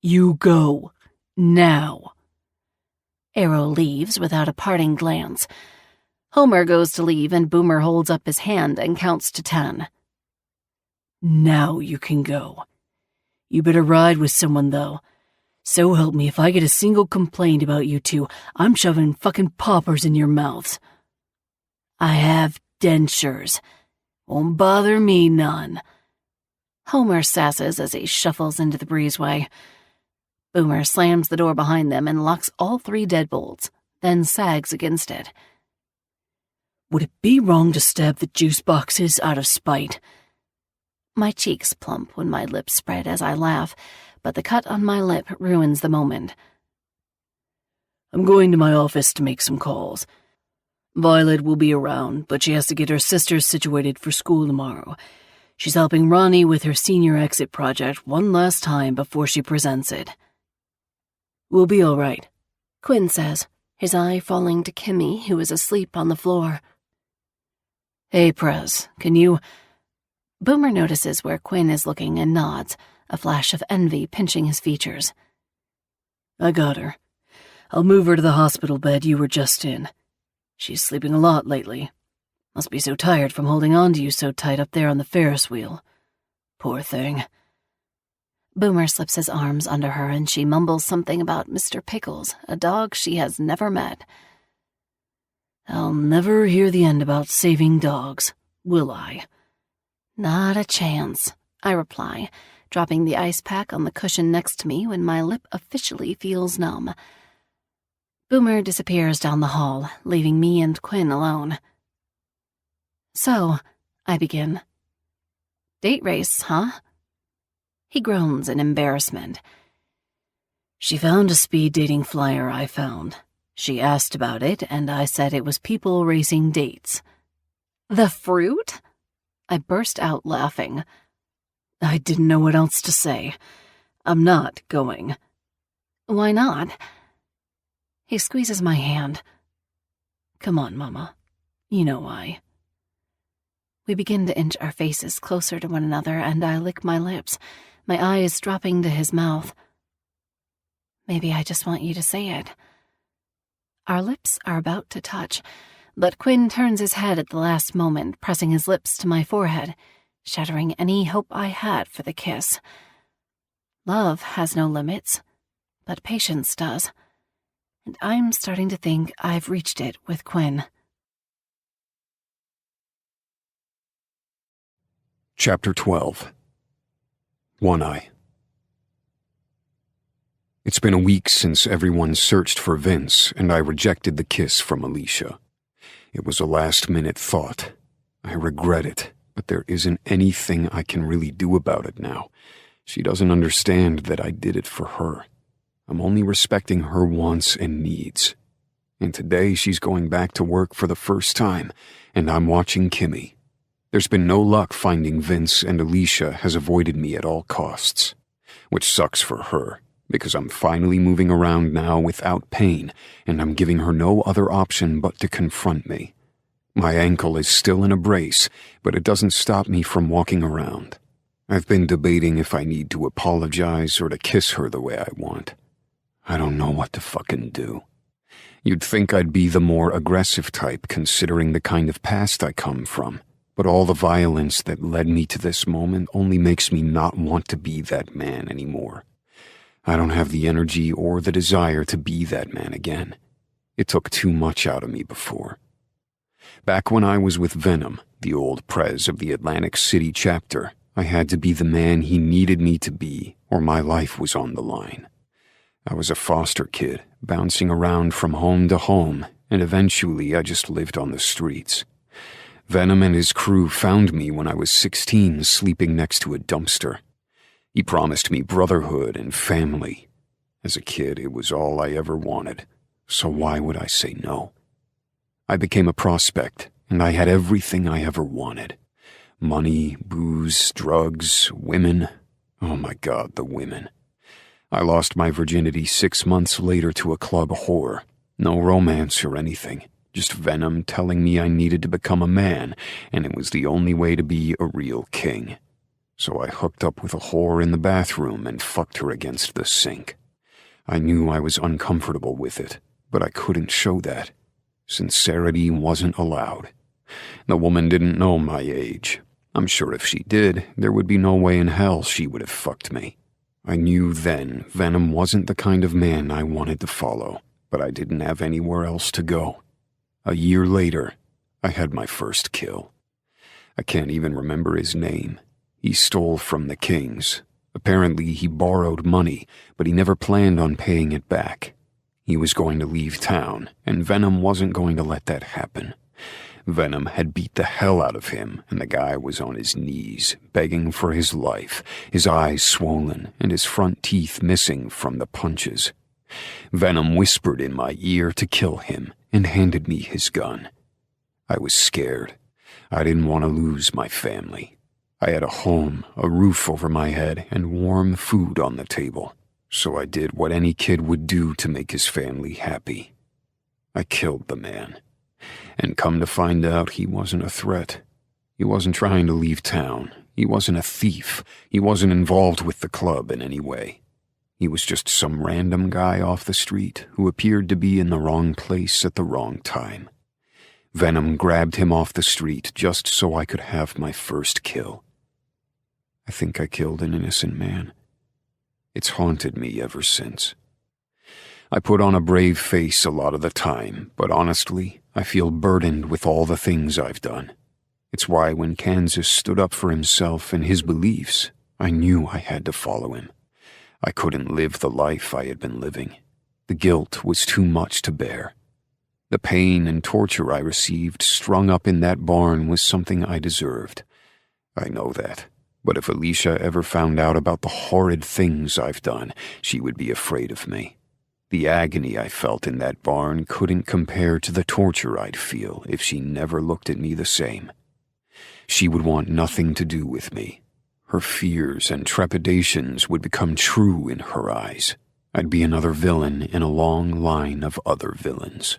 You go. Now. Arrow leaves without a parting glance. Homer goes to leave, and Boomer holds up his hand and counts to 10. Now you can go. You better ride with someone, though. So help me, if I get a single complaint about you two, I'm shoving fucking poppers in your mouths. I have dentures. Won't bother me none. Homer sasses as he shuffles into the breezeway. Boomer slams the door behind them and locks all 3 deadbolts, then sags against it. Would it be wrong to stab the juice boxes out of spite? My cheeks plump when my lips spread as I laugh, but the cut on my lip ruins the moment. I'm going to my office to make some calls. Violet will be around, but she has to get her sisters situated for school tomorrow. She's helping Ronnie with her senior exit project one last time before she presents it. We'll be all right, Quinn says, his eye falling to Kimmy, who is asleep on the floor. Hey, Prez, can you... Boomer notices where Quinn is looking and nods, a flash of envy pinching his features. I got her. I'll move her to the hospital bed you were just in. She's sleeping a lot lately. Must be so tired from holding on to you so tight up there on the Ferris wheel. Poor thing. Boomer slips his arms under her and she mumbles something about Mr. Pickles, a dog she has never met. I'll never hear the end about saving dogs, will I? Not a chance, I reply, dropping the ice pack on the cushion next to me when my lip officially feels numb. Boomer disappears down the hall, leaving me and Quinn alone. So, I begin. Date race, huh? He groans in embarrassment. She found a speed dating flyer I found. She asked about it, and I said it was people racing dates. The fruit? I burst out laughing. I didn't know what else to say. I'm not going. Why not? He squeezes my hand. Come on, Mama. You know why. We begin to inch our faces closer to one another, and I lick my lips, my eyes dropping to his mouth. Maybe I just want you to say it. Our lips are about to touch, but Quinn turns his head at the last moment, pressing his lips to my forehead, shattering any hope I had for the kiss. Love has no limits, but patience does, and I'm starting to think I've reached it with Quinn. Chapter 12. One Eye. It's been a week since everyone searched for Vince, and I rejected the kiss from Alicia. It was a last-minute thought. I regret it, but there isn't anything I can really do about it now. She doesn't understand that I did it for her. I'm only respecting her wants and needs. And today she's going back to work for the first time, and I'm watching Kimmy. There's been no luck finding Vince, and Alicia has avoided me at all costs. Which sucks for her, because I'm finally moving around now without pain, and I'm giving her no other option but to confront me. My ankle is still in a brace, but it doesn't stop me from walking around. I've been debating if I need to apologize or to kiss her the way I want. I don't know what to fucking do. You'd think I'd be the more aggressive type considering the kind of past I come from, but all the violence that led me to this moment only makes me not want to be that man anymore. I don't have the energy or the desire to be that man again. It took too much out of me before. Back when I was with Venom, the old prez of the Atlantic City chapter, I had to be the man he needed me to be, or my life was on the line. I was a foster kid, bouncing around from home to home, and eventually I just lived on the streets. Venom and his crew found me when I was 16, sleeping next to a dumpster. He promised me brotherhood and family. As a kid, it was all I ever wanted, so why would I say no? I became a prospect, and I had everything I ever wanted. Money, booze, drugs, women. Oh my God, the women. I lost my virginity 6 months later to a club whore. No romance or anything, just Venom telling me I needed to become a man, and it was the only way to be a real king. So I hooked up with a whore in the bathroom and fucked her against the sink. I knew I was uncomfortable with it, but I couldn't show that. Sincerity wasn't allowed. The woman didn't know my age. I'm sure if she did, there would be no way in hell she would have fucked me. I knew then Venom wasn't the kind of man I wanted to follow, but I didn't have anywhere else to go. A year later, I had my first kill. I can't even remember his name. He stole from the Kings. Apparently he borrowed money, but he never planned on paying it back. He was going to leave town, and Venom wasn't going to let that happen. Venom had beat the hell out of him, and the guy was on his knees, begging for his life, his eyes swollen and his front teeth missing from the punches. Venom whispered in my ear to kill him and handed me his gun. I was scared. I didn't want to lose my family. I had a home, a roof over my head, and warm food on the table, so I did what any kid would do to make his family happy. I killed the man. And come to find out, he wasn't a threat. He wasn't trying to leave town. He wasn't a thief. He wasn't involved with the club in any way. He was just some random guy off the street who appeared to be in the wrong place at the wrong time. Venom grabbed him off the street just so I could have my first kill. I think I killed an innocent man. It's haunted me ever since. I put on a brave face a lot of the time, but honestly, I feel burdened with all the things I've done. It's why when Kansas stood up for himself and his beliefs, I knew I had to follow him. I couldn't live the life I had been living. The guilt was too much to bear. The pain and torture I received strung up in that barn was something I deserved. I know that, but if Alicia ever found out about the horrid things I've done, she would be afraid of me. The agony I felt in that barn couldn't compare to the torture I'd feel if she never looked at me the same. She would want nothing to do with me. Her fears and trepidations would become true in her eyes. I'd be another villain in a long line of other villains.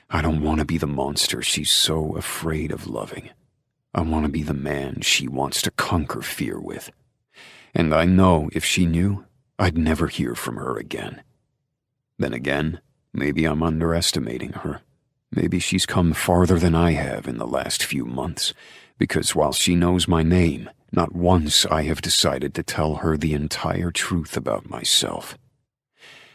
I don't want to be the monster she's so afraid of loving. I want to be the man she wants to conquer fear with. And I know if she knew, I'd never hear from her again. Then again, maybe I'm underestimating her. Maybe she's come farther than I have in the last few months, because while she knows my name, not once I have decided to tell her the entire truth about myself.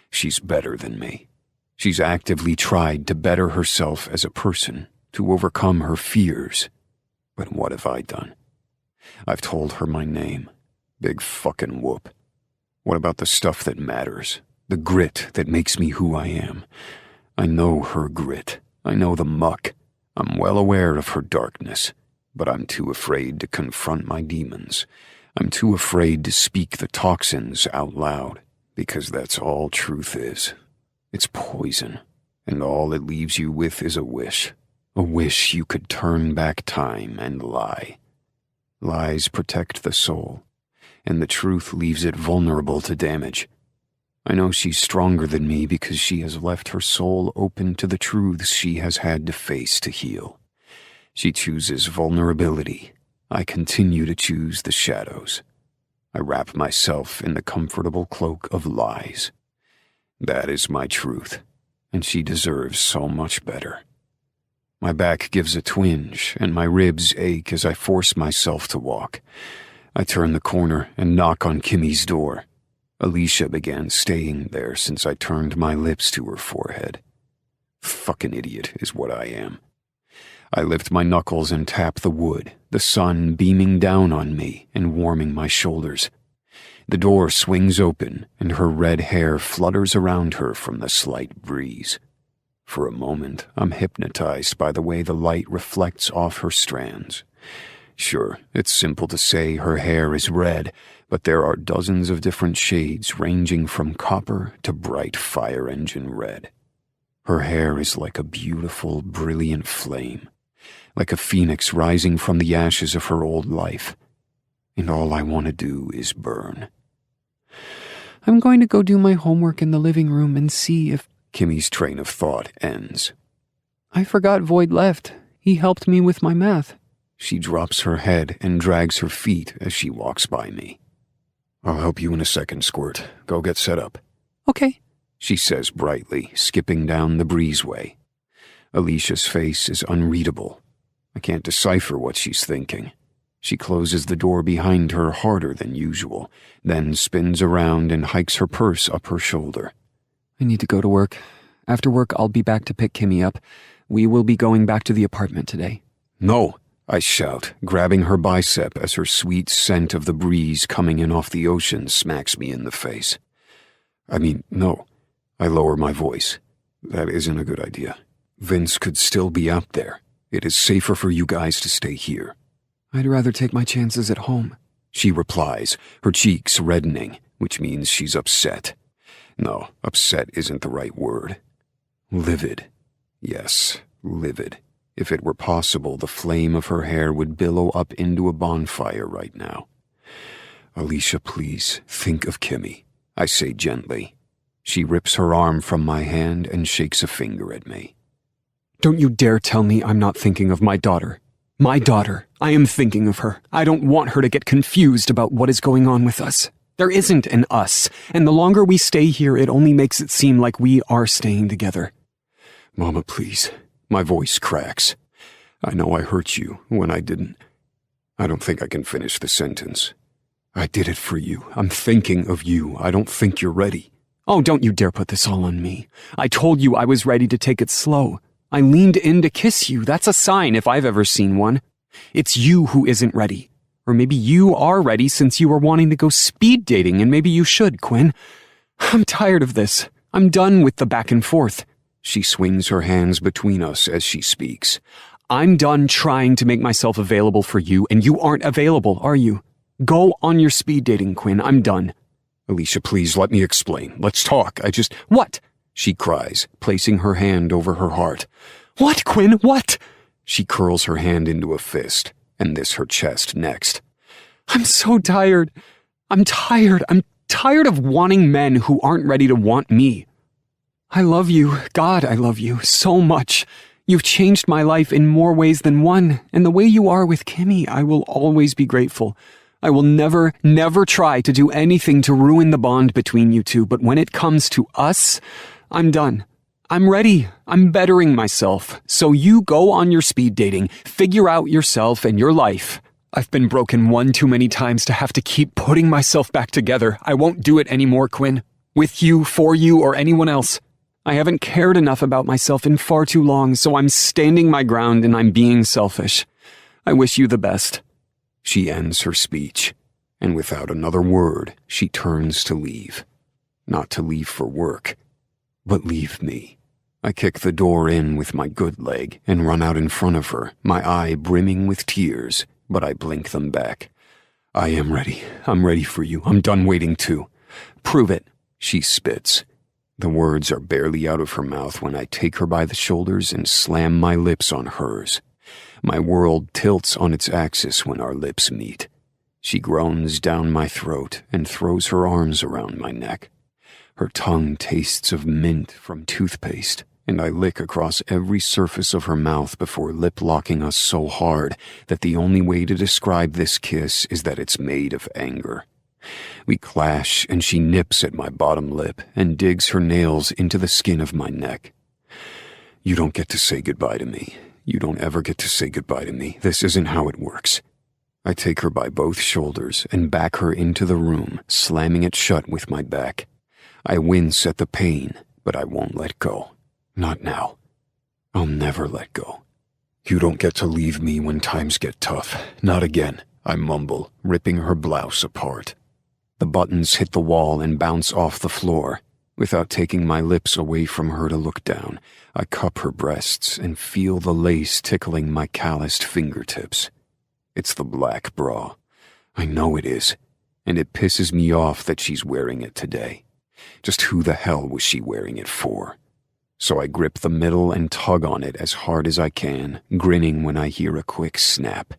She's better than me. She's actively tried to better herself as a person, to overcome her fears. But what have I done? I've told her my name. Big fucking whoop. What about the stuff that matters? The grit that makes me who I am. I know her grit. I know the muck. I'm well aware of her darkness, but I'm too afraid to confront my demons. I'm too afraid to speak the toxins out loud, because that's all truth is. It's poison, and all it leaves you with is a wish you could turn back time and lie. Lies protect the soul, and the truth leaves it vulnerable to damage. I know she's stronger than me because she has left her soul open to the truths she has had to face to heal. She chooses vulnerability. I continue to choose the shadows. I wrap myself in the comfortable cloak of lies. That is my truth, and she deserves so much better. My back gives a twinge, and my ribs ache as I force myself to walk. I turn the corner and knock on Kimmy's door. Alicia began staying there since I turned my lips to her forehead. Fucking idiot is what I am. I lift my knuckles and tap the wood, the sun beaming down on me and warming my shoulders. The door swings open, and her red hair flutters around her from the slight breeze. For a moment, I'm hypnotized by the way the light reflects off her strands. Sure, it's simple to say her hair is red, but there are dozens of different shades ranging from copper to bright fire engine red. Her hair is like a beautiful, brilliant flame, like a phoenix rising from the ashes of her old life. And all I want to do is burn. I'm going to go do my homework in the living room and see if Kimmy's train of thought ends. I forgot Void left. He helped me with my math. She drops her head and drags her feet as she walks by me. I'll help you in a second, Squirt. Go get set up. Okay, she says brightly, skipping down the breezeway. Alicia's face is unreadable. I can't decipher what she's thinking. She closes the door behind her harder than usual, then spins around and hikes her purse up her shoulder. I need to go to work. After work, I'll be back to pick Kimmy up. We will be going back to the apartment today. No, I shout, grabbing her bicep as her sweet scent of the breeze coming in off the ocean smacks me in the face. No. I lower my voice. That isn't a good idea. Vince could still be out there. It is safer for you guys to stay here. I'd rather take my chances at home, she replies, her cheeks reddening, which means she's upset. No, upset isn't the right word. Livid. Yes, livid. If it were possible, the flame of her hair would billow up into a bonfire right now. Alicia, please, think of Kimmy, I say gently. She rips her arm from my hand and shakes a finger at me. Don't you dare tell me I'm not thinking of my daughter. My daughter. I am thinking of her. I don't want her to get confused about what is going on with us. There isn't an us, and the longer we stay here, it only makes it seem like we are staying together. Mama, please. My voice cracks. I know I hurt you when I didn't. I don't think I can finish the sentence. I did it for you. I'm thinking of you. I don't think you're ready. Oh, don't you dare put this all on me. I told you I was ready to take it slow. I leaned in to kiss you. That's a sign if I've ever seen one. It's you who isn't ready. Or maybe you are ready since you were wanting to go speed dating, and maybe you should, Quinn. I'm tired of this. I'm done with the back and forth. She swings her hands between us as she speaks. I'm done trying to make myself available for you, and you aren't available, are you? Go on your speed dating, Quinn. I'm done. Alicia, please let me explain. Let's talk. What? She cries, placing her hand over her heart. What, Quinn? What? She curls her hand into a fist, and this her chest next. I'm so tired. I'm tired of wanting men who aren't ready to want me. I love you. God, I love you so much. You've changed my life in more ways than one, and the way you are with Kimmy, I will always be grateful. I will never, never try to do anything to ruin the bond between you two, but when it comes to us, I'm done. I'm ready. I'm bettering myself. So you go on your speed dating, figure out yourself and your life. I've been broken one too many times to have to keep putting myself back together. I won't do it anymore, Quinn. With you, for you, or anyone else. I haven't cared enough about myself in far too long, so I'm standing my ground and I'm being selfish. I wish you the best. She ends her speech, and without another word, she turns to leave. Not to leave for work, but leave me. I kick the door in with my good leg and run out in front of her, my eye brimming with tears, but I blink them back. I am ready. I'm ready for you. I'm done waiting too. Prove it. She spits. The words are barely out of her mouth when I take her by the shoulders and slam my lips on hers. My world tilts on its axis when our lips meet. She groans down my throat and throws her arms around my neck. Her tongue tastes of mint from toothpaste, and I lick across every surface of her mouth before lip-locking us so hard that the only way to describe this kiss is that it's made of anger. We clash, and she nips at my bottom lip and digs her nails into the skin of my neck. You don't get to say goodbye to me. You don't ever get to say goodbye to me. This isn't how it works. I take her by both shoulders and back her into the room, slamming it shut with my back. I wince at the pain, but I won't let go. Not now. I'll never let go. You don't get to leave me when times get tough. Not again, I mumble, ripping her blouse apart. The buttons hit the wall and bounce off the floor. Without taking my lips away from her to look down, I cup her breasts and feel the lace tickling my calloused fingertips. It's the black bra. I know it is, and it pisses me off that she's wearing it today. Just who the hell was she wearing it for? So I grip the middle and tug on it as hard as I can, grinning when I hear a quick snap.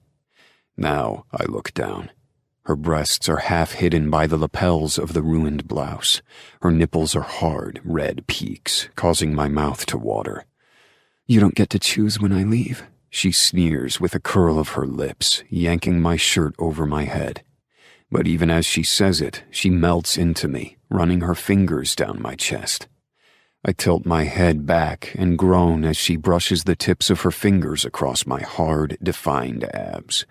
Now I look down. Her breasts are half hidden by the lapels of the ruined blouse. Her nipples are hard, red peaks, causing my mouth to water. You don't get to choose when I leave, she sneers with a curl of her lips, yanking my shirt over my head. But even as she says it, she melts into me, running her fingers down my chest. I tilt my head back and groan as she brushes the tips of her fingers across my hard, defined abs.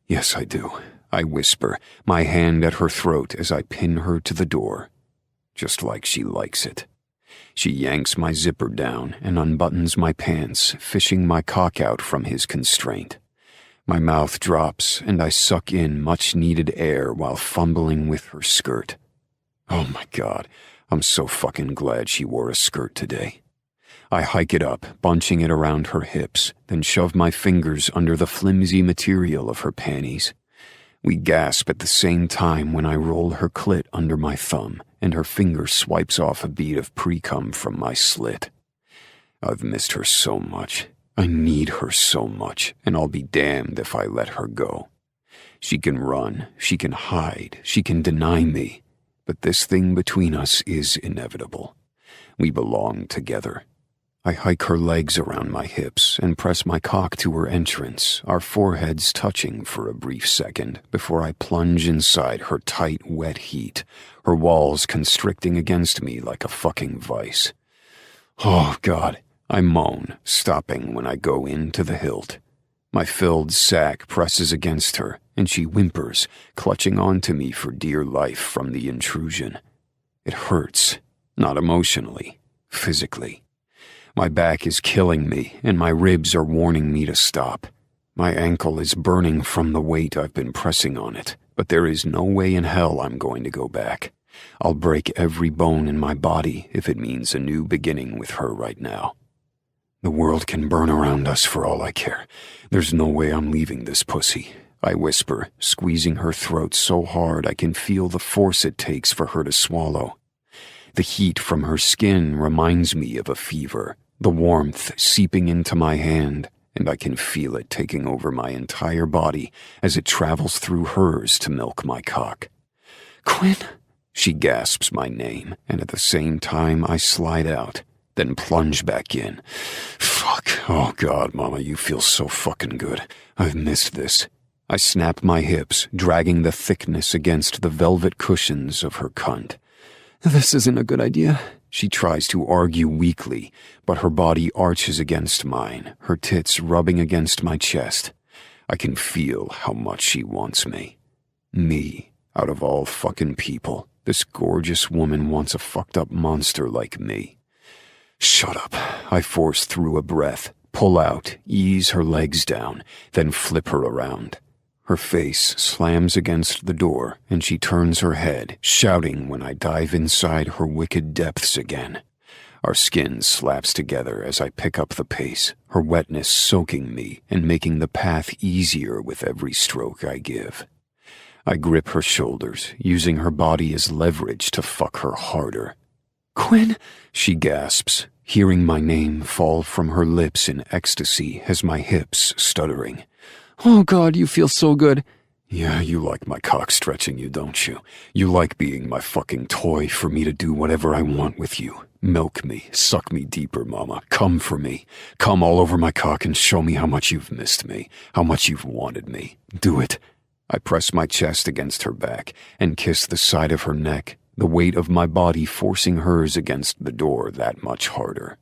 Yes, I do. I whisper, my hand at her throat as I pin her to the door. Just like she likes it. She yanks my zipper down and unbuttons my pants, fishing my cock out from his constraint. My mouth drops and I suck in much-needed air while fumbling with her skirt. Oh my God, I'm so fucking glad she wore a skirt today. I hike it up, bunching it around her hips, then shove my fingers under the flimsy material of her panties. We gasp at the same time when I roll her clit under my thumb, and her finger swipes off a bead of pre-cum from my slit. I've missed her so much. I need her so much, and I'll be damned if I let her go. She can run, she can hide, she can deny me, but this thing between us is inevitable. We belong together. I hike her legs around my hips and press my cock to her entrance, our foreheads touching for a brief second before I plunge inside her tight, wet heat, her walls constricting against me like a fucking vice. Oh, God, I moan, stopping when I go into the hilt. My filled sack presses against her, and she whimpers, clutching onto me for dear life from the intrusion. It hurts, not emotionally, physically. My back is killing me, and my ribs are warning me to stop. My ankle is burning from the weight I've been pressing on it, but there is no way in hell I'm going to go back. I'll break every bone in my body if it means a new beginning with her right now. The world can burn around us for all I care. There's no way I'm leaving this pussy, I whisper, squeezing her throat so hard I can feel the force it takes for her to swallow. The heat from her skin reminds me of a fever, the warmth seeping into my hand, and I can feel it taking over my entire body as it travels through hers to milk my cock. Quinn, she gasps my name, and at the same time I slide out, then plunge back in. Fuck, oh God, Mama, you feel so fucking good. I've missed this. I snap my hips, dragging the thickness against the velvet cushions of her cunt. This isn't a good idea. She tries to argue weakly, but her body arches against mine, her tits rubbing against my chest. I can feel how much she wants me. Me, out of all fucking people, this gorgeous woman wants a fucked up monster like me. Shut up. I force through a breath, pull out, ease her legs down, then flip her around. Her face slams against the door, and she turns her head, shouting when I dive inside her wicked depths again. Our skin slaps together as I pick up the pace, her wetness soaking me and making the path easier with every stroke I give. I grip her shoulders, using her body as leverage to fuck her harder. Quinn, she gasps, hearing my name fall from her lips in ecstasy as my hips stuttering. Oh God, you feel so good. Yeah, you like my cock stretching you, don't you? You like being my fucking toy for me to do whatever I want with you. Milk me, suck me deeper, mama. Come for me. Come all over my cock and show me how much you've missed me, how much you've wanted me. Do it. I press my chest against her back and kiss the side of her neck, the weight of my body forcing hers against the door that much harder.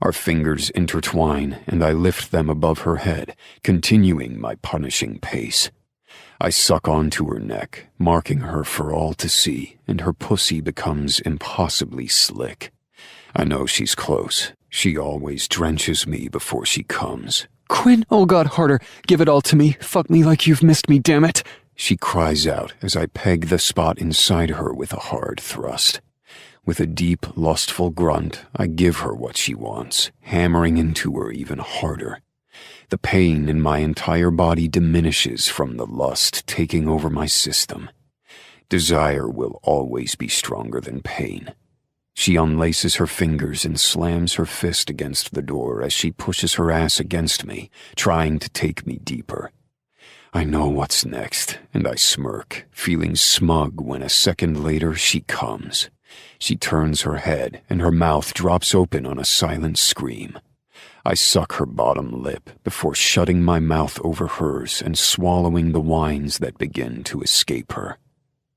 Our fingers intertwine, and I lift them above her head, continuing my punishing pace. I suck onto her neck, marking her for all to see, and her pussy becomes impossibly slick. I know she's close. She always drenches me before she comes. Quinn, oh God, harder. Give it all to me. Fuck me like you've missed me, damn it. She cries out as I peg the spot inside her with a hard thrust. With a deep, lustful grunt, I give her what she wants, hammering into her even harder. The pain in my entire body diminishes from the lust taking over my system. Desire will always be stronger than pain. She unlaces her fingers and slams her fist against the door as she pushes her ass against me, trying to take me deeper. I know what's next, and I smirk, feeling smug when a second later she comes. She turns her head, and her mouth drops open on a silent scream. I suck her bottom lip before shutting my mouth over hers and swallowing the whines that begin to escape her.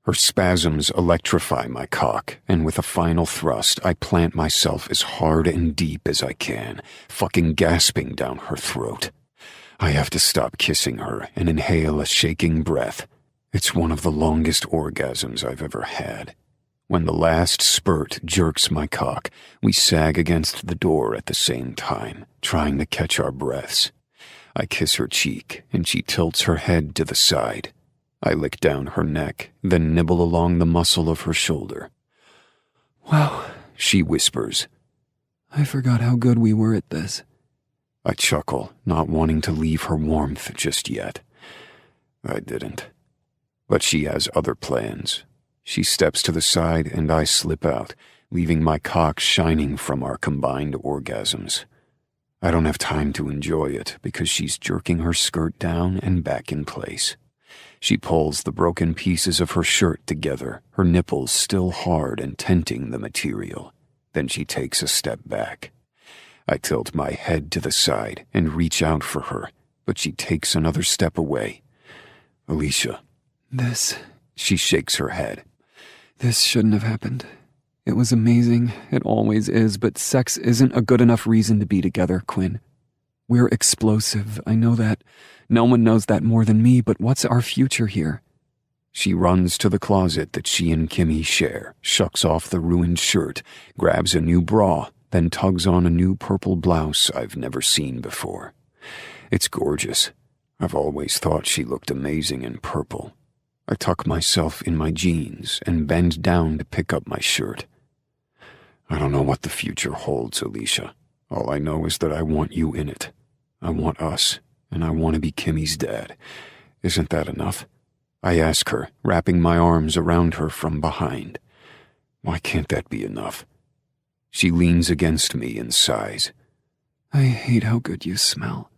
Her spasms electrify my cock, and with a final thrust, I plant myself as hard and deep as I can, fucking gasping down her throat. I have to stop kissing her and inhale a shaking breath. It's one of the longest orgasms I've ever had. When the last spurt jerks my cock, we sag against the door at the same time, trying to catch our breaths. I kiss her cheek, and she tilts her head to the side. I lick down her neck, then nibble along the muscle of her shoulder. Wow, she whispers. I forgot how good we were at this. I chuckle, not wanting to leave her warmth just yet. I didn't. But she has other plans. She steps to the side and I slip out, leaving my cock shining from our combined orgasms. I don't have time to enjoy it because she's jerking her skirt down and back in place. She pulls the broken pieces of her shirt together, her nipples still hard and tenting the material. Then she takes a step back. I tilt my head to the side and reach out for her, but she takes another step away. Alicia. She shakes her head. This shouldn't have happened. It was amazing, it always is, but sex isn't a good enough reason to be together, Quinn. We're explosive, I know that. No one knows that more than me, but what's our future here? She runs to the closet that she and Kimmy share, shucks off the ruined shirt, grabs a new bra, then tugs on a new purple blouse I've never seen before. It's gorgeous. I've always thought she looked amazing in purple. I tuck myself in my jeans and bend down to pick up my shirt. I don't know what the future holds, Alicia. All I know is that I want you in it. I want us, and I want to be Kimmy's dad. Isn't that enough? I ask her, wrapping my arms around her from behind. Why can't that be enough? She leans against me and sighs. I hate how good you smell.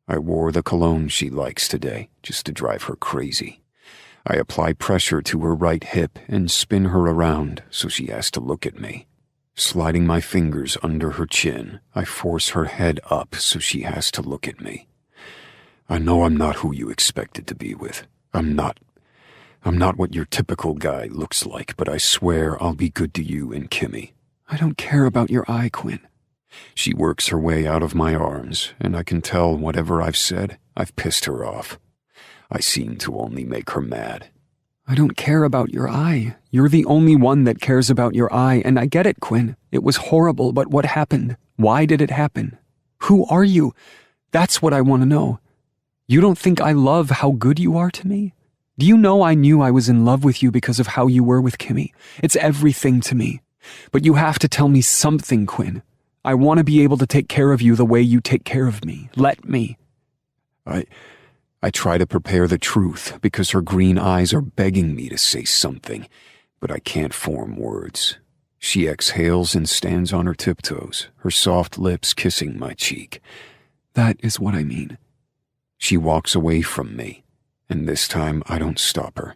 I wore the cologne she likes today, just to drive her crazy. I apply pressure to her right hip and spin her around so she has to look at me. Sliding my fingers under her chin, I force her head up so she has to look at me. I know I'm not who you expected to be with. I'm not what your typical guy looks like, but I swear I'll be good to you and Kimmy. I don't care about your eye, Quinn. She works her way out of my arms, and I can tell whatever I've said, I've pissed her off. I seem to only make her mad. I don't care about your eye. You're the only one that cares about your eye, and I get it, Quinn. It was horrible, but what happened? Why did it happen? Who are you? That's what I want to know. You don't think I love how good you are to me? Do you know I knew I was in love with you because of how you were with Kimmy? It's everything to me. But you have to tell me something, Quinn. I want to be able to take care of you the way you take care of me. Let me. I try to prepare the truth because her green eyes are begging me to say something, but I can't form words. She exhales and stands on her tiptoes, her soft lips kissing my cheek. That is what I mean. She walks away from me, And this time I don't stop her.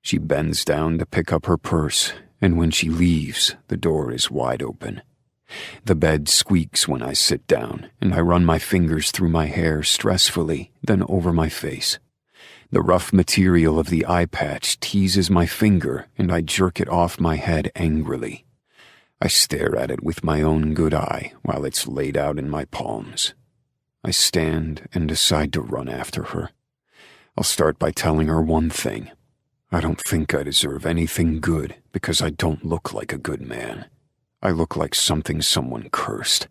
She bends down to pick up her purse, and when she leaves, the door is wide open. The bed squeaks when I sit down, and I run my fingers through my hair stressfully, then over my face. The rough material of the eye patch teases my finger, and I jerk it off my head angrily. I stare at it with my own good eye while it's laid out in my palms. I stand and decide to run after her. I'll start by telling her one thing. I don't think I deserve anything good because I don't look like a good man. I look like something someone cursed.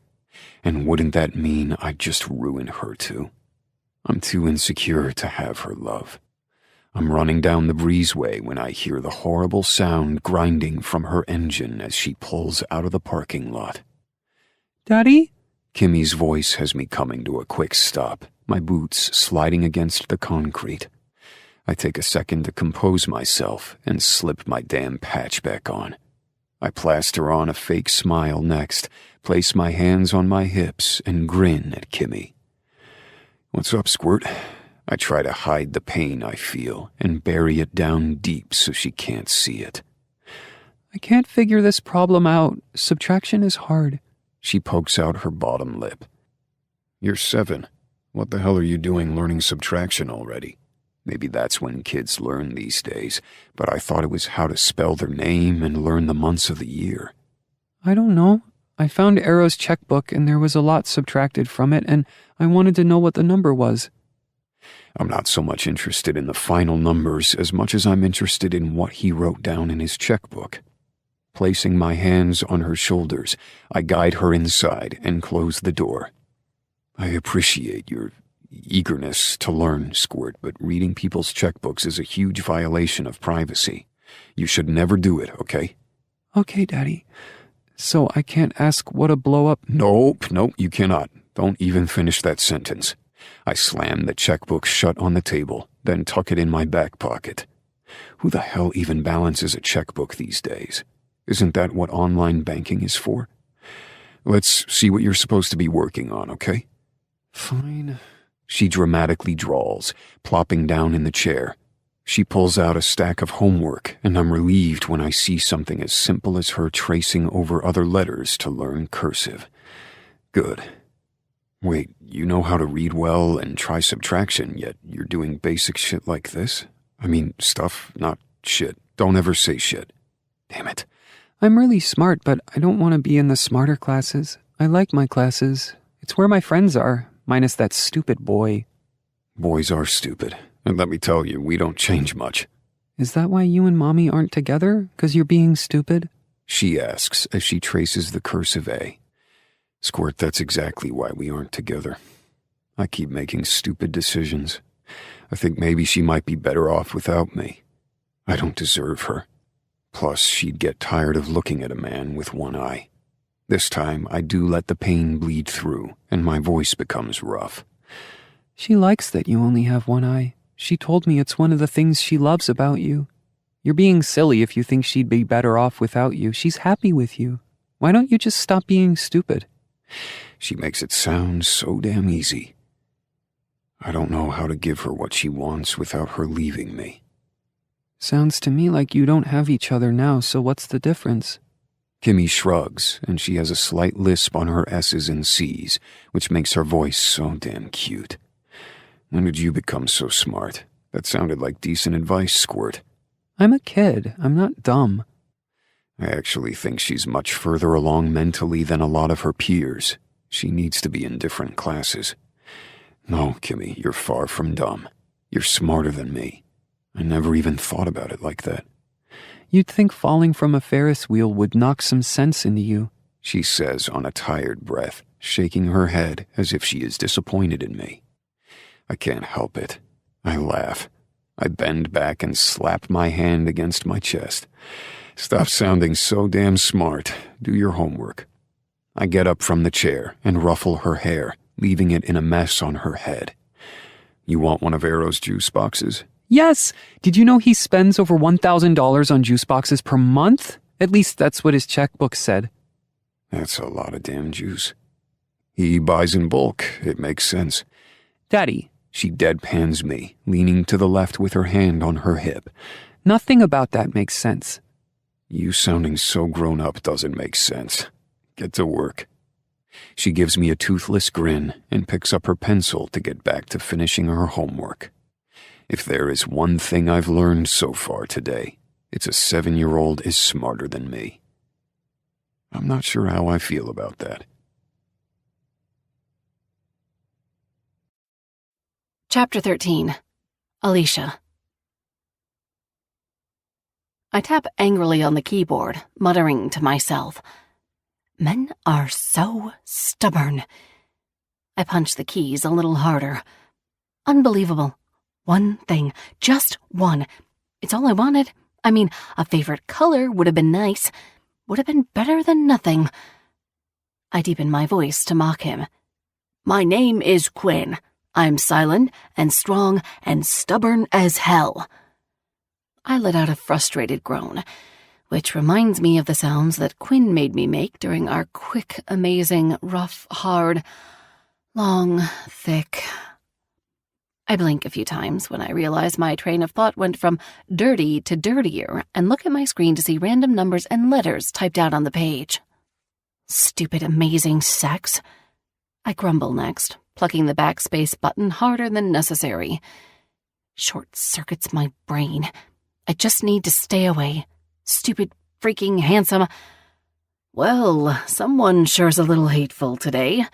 And wouldn't that mean I'd just ruin her too? I'm too insecure to have her love. I'm running down the breezeway when I hear the horrible sound grinding from her engine as she pulls out of the parking lot. Daddy? Kimmy's voice has me coming to a quick stop, my boots sliding against the concrete. I take a second to compose myself and slip my damn patch back on. I plaster on a fake smile next, place my hands on my hips, and grin at Kimmy. "What's up, Squirt?" I try to hide the pain I feel and bury it down deep so she can't see it. I can't figure this problem out. Subtraction is hard. She pokes out her bottom lip. "You're 7. What the hell are you doing learning subtraction already? Maybe that's when kids learn these days, but I thought it was how to spell their name and learn the months of the year." I don't know. I found Arrow's checkbook and there was a lot subtracted from it, and I wanted to know what the number was. I'm not so much interested in the final numbers as much as I'm interested in what he wrote down in his checkbook. Placing my hands on her shoulders, I guide her inside and close the door. "I appreciate your eagerness to learn, Squirt, but reading people's checkbooks is a huge violation of privacy. You should never do it, okay?" Okay, Daddy. So I can't ask what a blow-up... Nope, you cannot. Don't even finish that sentence. I slam the checkbook shut on the table, then tuck it in my back pocket. Who the hell even balances a checkbook these days? Isn't that what online banking is for? Let's see what you're supposed to be working on, okay? Fine. She dramatically drawls, plopping down in the chair. She pulls out a stack of homework, and I'm relieved when I see something as simple as her tracing over other letters to learn cursive. Good. Wait, you know how to read well and try subtraction, yet you're doing basic shit like this? I mean, stuff, not shit. Don't ever say shit. Damn it. I'm really smart, but I don't want to be in the smarter classes. I like my classes. It's where my friends are, minus that stupid boy. Boys are stupid, and let me tell you, we don't change much. Is that why you and Mommy aren't together? 'Cause you're being stupid? She asks as she traces the cursive A. Squirt, that's exactly why we aren't together. I keep making stupid decisions. I think maybe she might be better off without me. I don't deserve her. Plus, she'd get tired of looking at a man with one eye. This time, I do let the pain bleed through, and my voice becomes rough. She likes that you only have one eye. She told me it's one of the things she loves about you. You're being silly if you think she'd be better off without you. She's happy with you. Why don't you just stop being stupid? She makes it sound so damn easy. I don't know how to give her what she wants without her leaving me. Sounds to me like you don't have each other now, so what's the difference? Kimmy shrugs, and she has a slight lisp on her S's and C's, which makes her voice so damn cute. When did you become so smart? That sounded like decent advice, Squirt. I'm a kid. I'm not dumb. I actually think she's much further along mentally than a lot of her peers. She needs to be in different classes. No, Kimmy, you're far from dumb. You're smarter than me. I never even thought about it like that. You'd think falling from a Ferris wheel would knock some sense into you, she says on a tired breath, shaking her head as if she is disappointed in me. I can't help it. I laugh. I bend back and slap my hand against my chest. Stop sounding so damn smart. Do your homework. I get up from the chair and ruffle her hair, leaving it in a mess on her head. You want one of Arrow's juice boxes? Yes! Did you know he spends over $1,000 on juice boxes per month? At least that's what his checkbook said. That's a lot of damn juice. He buys in bulk. It makes sense. Daddy, She deadpans me, leaning to the left with her hand on her hip. Nothing about that makes sense. You sounding so grown up doesn't make sense. Get to work. She gives me a toothless grin and picks up her pencil to get back to finishing her homework. If there is one thing I've learned so far today, it's a 7-year-old is smarter than me. I'm not sure how I feel about that. Chapter 13. Alicia. I tap angrily on the keyboard, muttering to myself, "Men are so stubborn." I punch the keys a little harder. Unbelievable. One thing, just one. It's all I wanted. I mean, a favorite color would have been nice. Would have been better than nothing. I deepen my voice to mock him. "My name is Quinn. I'm silent and strong and stubborn as hell." I let out a frustrated groan, which reminds me of the sounds that Quinn made me make during our quick, amazing, rough, hard, long, thick. I blink a few times when I realize my train of thought went from dirty to dirtier and look at my screen to see random numbers and letters typed out on the page. Stupid, amazing sex. I grumble next, plucking the backspace button harder than necessary. Short circuits my brain. I just need to stay away. Stupid, freaking handsome. Well, someone sure's a little hateful today.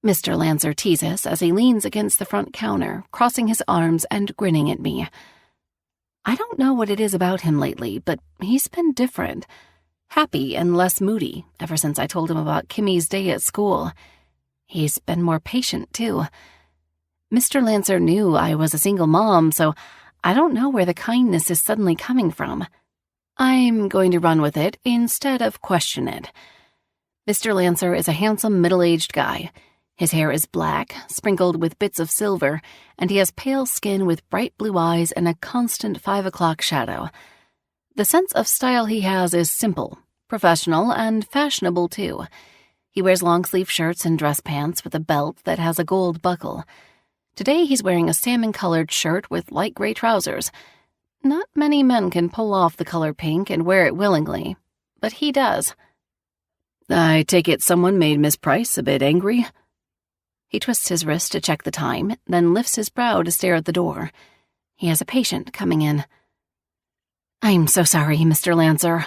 Mr. Lancer teases as he leans against the front counter, crossing his arms and grinning at me. I don't know what it is about him lately, but he's been different. Happy and less moody ever since I told him about Kimmy's day at school. He's been more patient, too. Mr. Lancer knew I was a single mom, so I don't know where the kindness is suddenly coming from. I'm going to run with it instead of question it. Mr. Lancer is a handsome, middle-aged guy. His hair is black, sprinkled with bits of silver, and he has pale skin with bright blue eyes and a constant 5 o'clock shadow. The sense of style he has is simple, professional, and fashionable, too. He wears long-sleeve shirts and dress pants with a belt that has a gold buckle. Today he's wearing a salmon-colored shirt with light gray trousers. Not many men can pull off the color pink and wear it willingly, but he does. I take it someone made Miss Price a bit angry? He twists his wrist to check the time, then lifts his brow to stare at the door. He has a patient coming in. I'm so sorry, Mr. Lancer.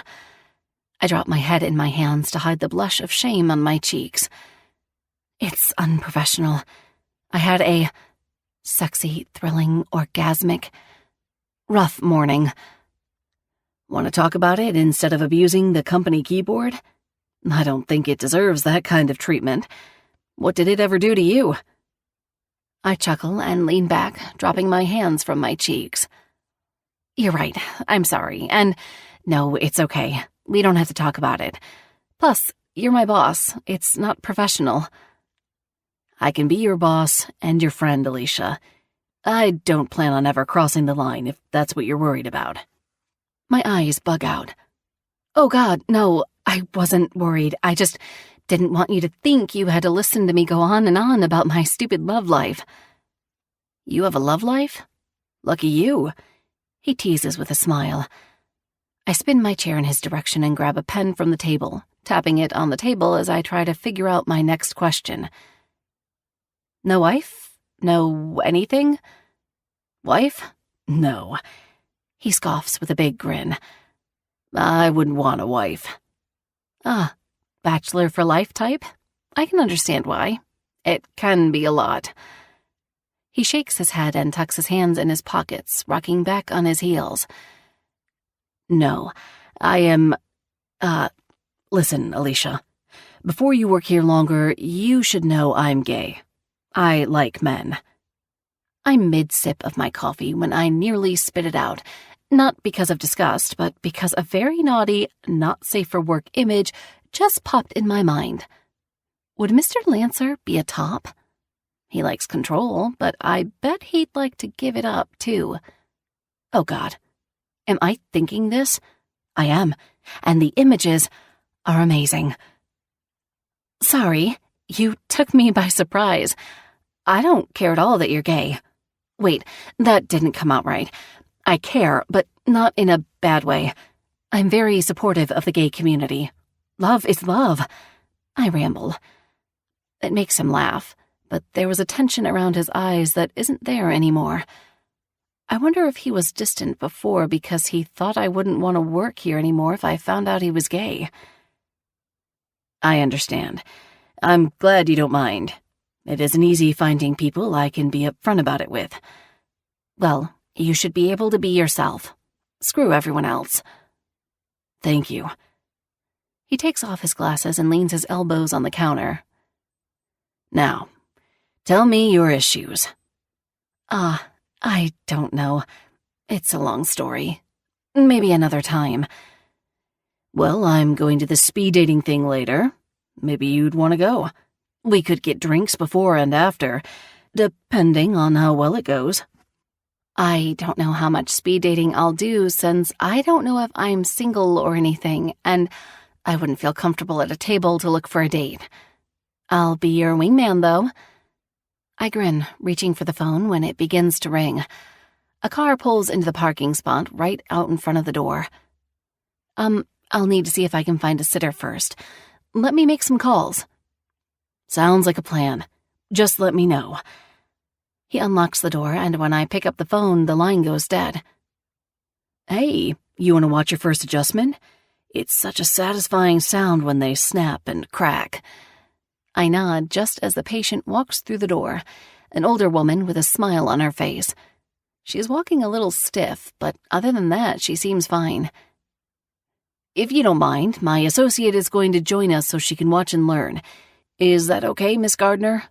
I drop my head in my hands to hide the blush of shame on my cheeks. It's unprofessional. I had a sexy, thrilling, orgasmic, rough morning. Want to talk about it instead of abusing the company keyboard? I don't think it deserves that kind of treatment. What did it ever do to you? I chuckle and lean back, dropping my hands from my cheeks. You're right. I'm sorry. And no, it's okay. We don't have to talk about it. Plus, you're my boss. It's not professional. I can be your boss and your friend, Alicia. I don't plan on ever crossing the line if that's what you're worried about. My eyes bug out. Oh God, no, I wasn't worried. I just didn't want you to think you had to listen to me go on and on about my stupid love life. You have a love life? Lucky you. He teases with a smile. I spin my chair in his direction and grab a pen from the table, tapping it on the table as I try to figure out my next question. No wife? No anything? Wife? No. He scoffs with a big grin. I wouldn't want a wife. Ah, bachelor for life type? I can understand why. It can be a lot. He shakes his head and tucks his hands in his pockets, rocking back on his heels. No, I am, listen, Alicia. Before you work here longer, you should know I'm gay. I like men. I'm mid-sip of my coffee when I nearly spit it out, not because of disgust, but because a very naughty, not safe for work image just popped in my mind. Would Mr. Lancer be a top? He likes control, but I bet he'd like to give it up, too. Oh, God. Am I thinking this? I am, and the images are amazing. Sorry, you took me by surprise. I don't care at all that you're gay. Wait, that didn't come out right. I care, but not in a bad way. I'm very supportive of the gay community. Love is love. I ramble. It makes him laugh, but there was a tension around his eyes that isn't there anymore. I wonder if he was distant before because he thought I wouldn't want to work here anymore if I found out he was gay. I understand. I'm glad you don't mind. It isn't easy finding people I can be upfront about it with. Well, you should be able to be yourself. Screw everyone else. Thank you. He takes off his glasses and leans his elbows on the counter. Now, tell me your issues. I don't know. It's a long story. Maybe another time. Well, I'm going to the speed dating thing later. Maybe you'd want to go. We could get drinks before and after, depending on how well it goes. I don't know how much speed dating I'll do since I don't know if I'm single or anything, and I wouldn't feel comfortable at a table to look for a date. I'll be your wingman, though. I grin, reaching for the phone when it begins to ring. A car pulls into the parking spot right out in front of the door. I'll need to see if I can find a sitter first. Let me make some calls. Sounds like a plan. Just let me know. He unlocks the door, and when I pick up the phone, the line goes dead. Hey, you want to watch your first adjustment? It's such a satisfying sound when they snap and crack. I nod just as the patient walks through the door, an older woman with a smile on her face. She's walking a little stiff, but other than that, she seems fine. If you don't mind, my associate is going to join us so she can watch and learn. Is that okay, Miss Gardner?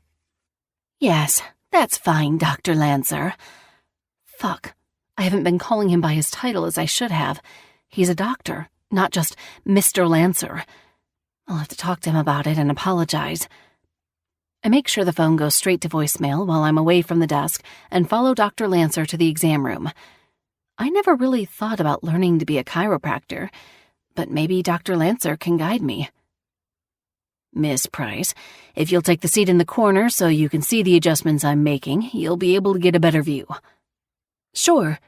Yes, that's fine, Dr. Lancer. Fuck, I haven't been calling him by his title as I should have. He's a doctor, not just Mr. Lancer. I'll have to talk to him about it and apologize. I make sure the phone goes straight to voicemail while I'm away from the desk and follow Dr. Lancer to the exam room. I never really thought about learning to be a chiropractor, but maybe Dr. Lancer can guide me. Miss Price, if you'll take the seat in the corner so you can see the adjustments I'm making, you'll be able to get a better view. Sure.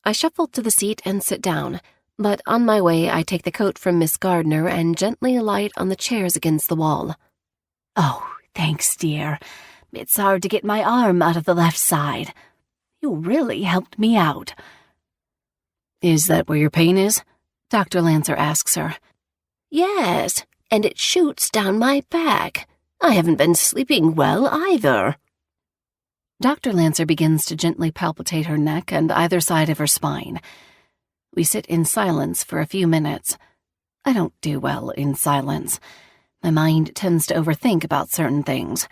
I shuffle to the seat and sit down, but on my way I take the coat from Miss Gardner and gently alight on the chairs against the wall. Oh, thanks, dear. It's hard to get my arm out of the left side. You really helped me out. Is that where your pain is? Dr. Lancer asks her. Yes, and it shoots down my back. I haven't been sleeping well either. Dr. Lancer begins to gently palpitate her neck and either side of her spine. We sit in silence for a few minutes. I don't do well in silence. My mind tends to overthink about certain things,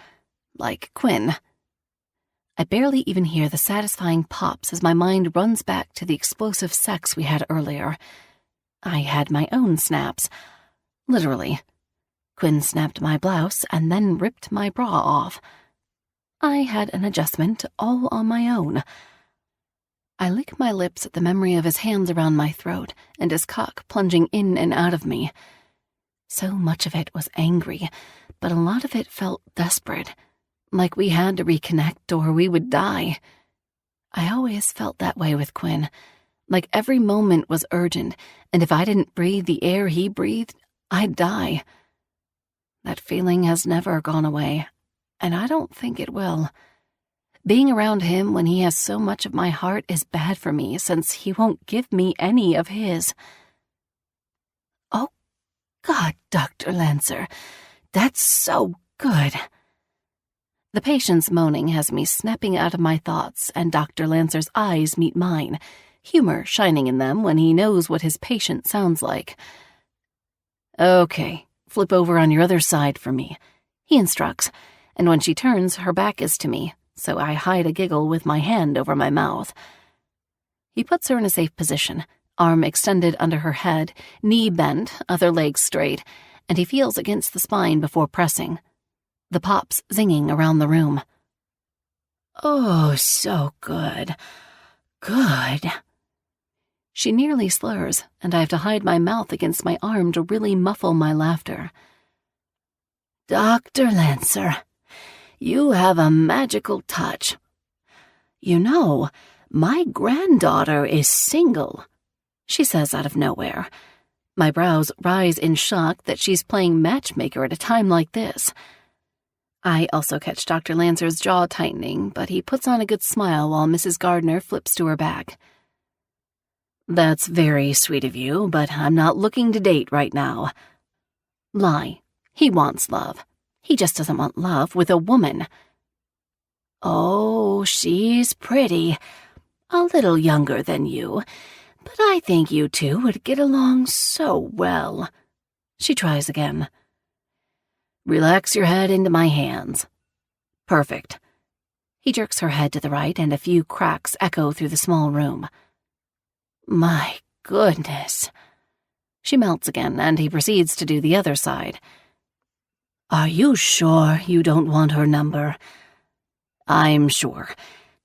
like Quinn. I barely even hear the satisfying pops as my mind runs back to the explosive sex we had earlier. I had my own snaps. Literally. Quinn snapped my blouse and then ripped my bra off. I had an adjustment all on my own. I lick my lips at the memory of his hands around my throat and his cock plunging in and out of me. So much of it was angry, but a lot of it felt desperate, like we had to reconnect or we would die. I always felt that way with Quinn, like every moment was urgent, and if I didn't breathe the air he breathed, I'd die. That feeling has never gone away, and I don't think it will. Being around him when he has so much of my heart is bad for me since he won't give me any of his. Oh, God, Dr. Lancer, that's so good. The patient's moaning has me snapping out of my thoughts, and Dr. Lancer's eyes meet mine, humor shining in them when he knows what his patient sounds like. Okay, flip over on your other side for me, he instructs, and when she turns, her back is to me, so I hide a giggle with my hand over my mouth. He puts her in a safe position, arm extended under her head, knee bent, other leg straight, and he feels against the spine before pressing. The pops zinging around the room. Oh, so good. Good. She nearly slurs, and I have to hide my mouth against my arm to really muffle my laughter. Dr. Lancer, You have a magical touch. You know, my granddaughter is single, she says out of nowhere. My brows rise in shock that she's playing matchmaker at a time like this. I also catch Dr. Lancer's jaw tightening, but he puts on a good smile while Mrs. Gardner flips to her back. That's very sweet of you, but I'm not looking to date right now. Lie. He wants love. He just doesn't want love with a woman. Oh, she's pretty. A little younger than you, but I think you two would get along so well. She tries again. Relax your head into my hands. Perfect. He jerks her head to the right, and a few cracks echo through the small room. My goodness. She melts again, and he proceeds to do the other side. Are you sure you don't want her number? I'm sure.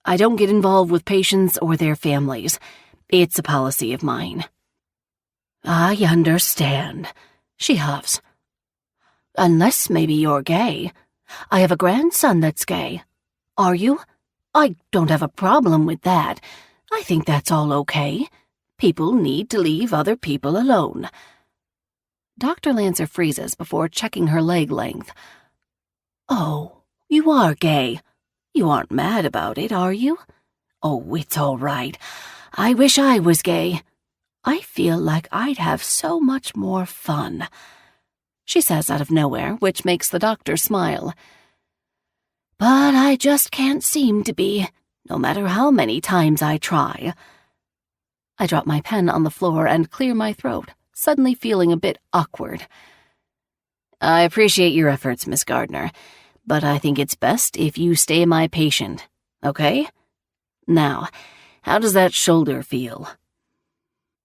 I don't get involved with patients or their families. It's a policy of mine. I understand, she huffs. Unless maybe you're gay. I have a grandson that's gay. Are you? I don't have a problem with that. I think that's all okay. People need to leave other people alone. Dr. Lancer freezes before checking her leg length. Oh, you are gay. You aren't mad about it, are you? Oh, it's all right. I wish I was gay. I feel like I'd have so much more fun, she says out of nowhere, which makes the doctor smile. But I just can't seem to be, no matter how many times I try. I drop my pen on the floor and clear my throat, suddenly feeling a bit awkward. I appreciate your efforts, Miss Gardner, but I think it's best if you stay my patient, okay? Now, how does that shoulder feel?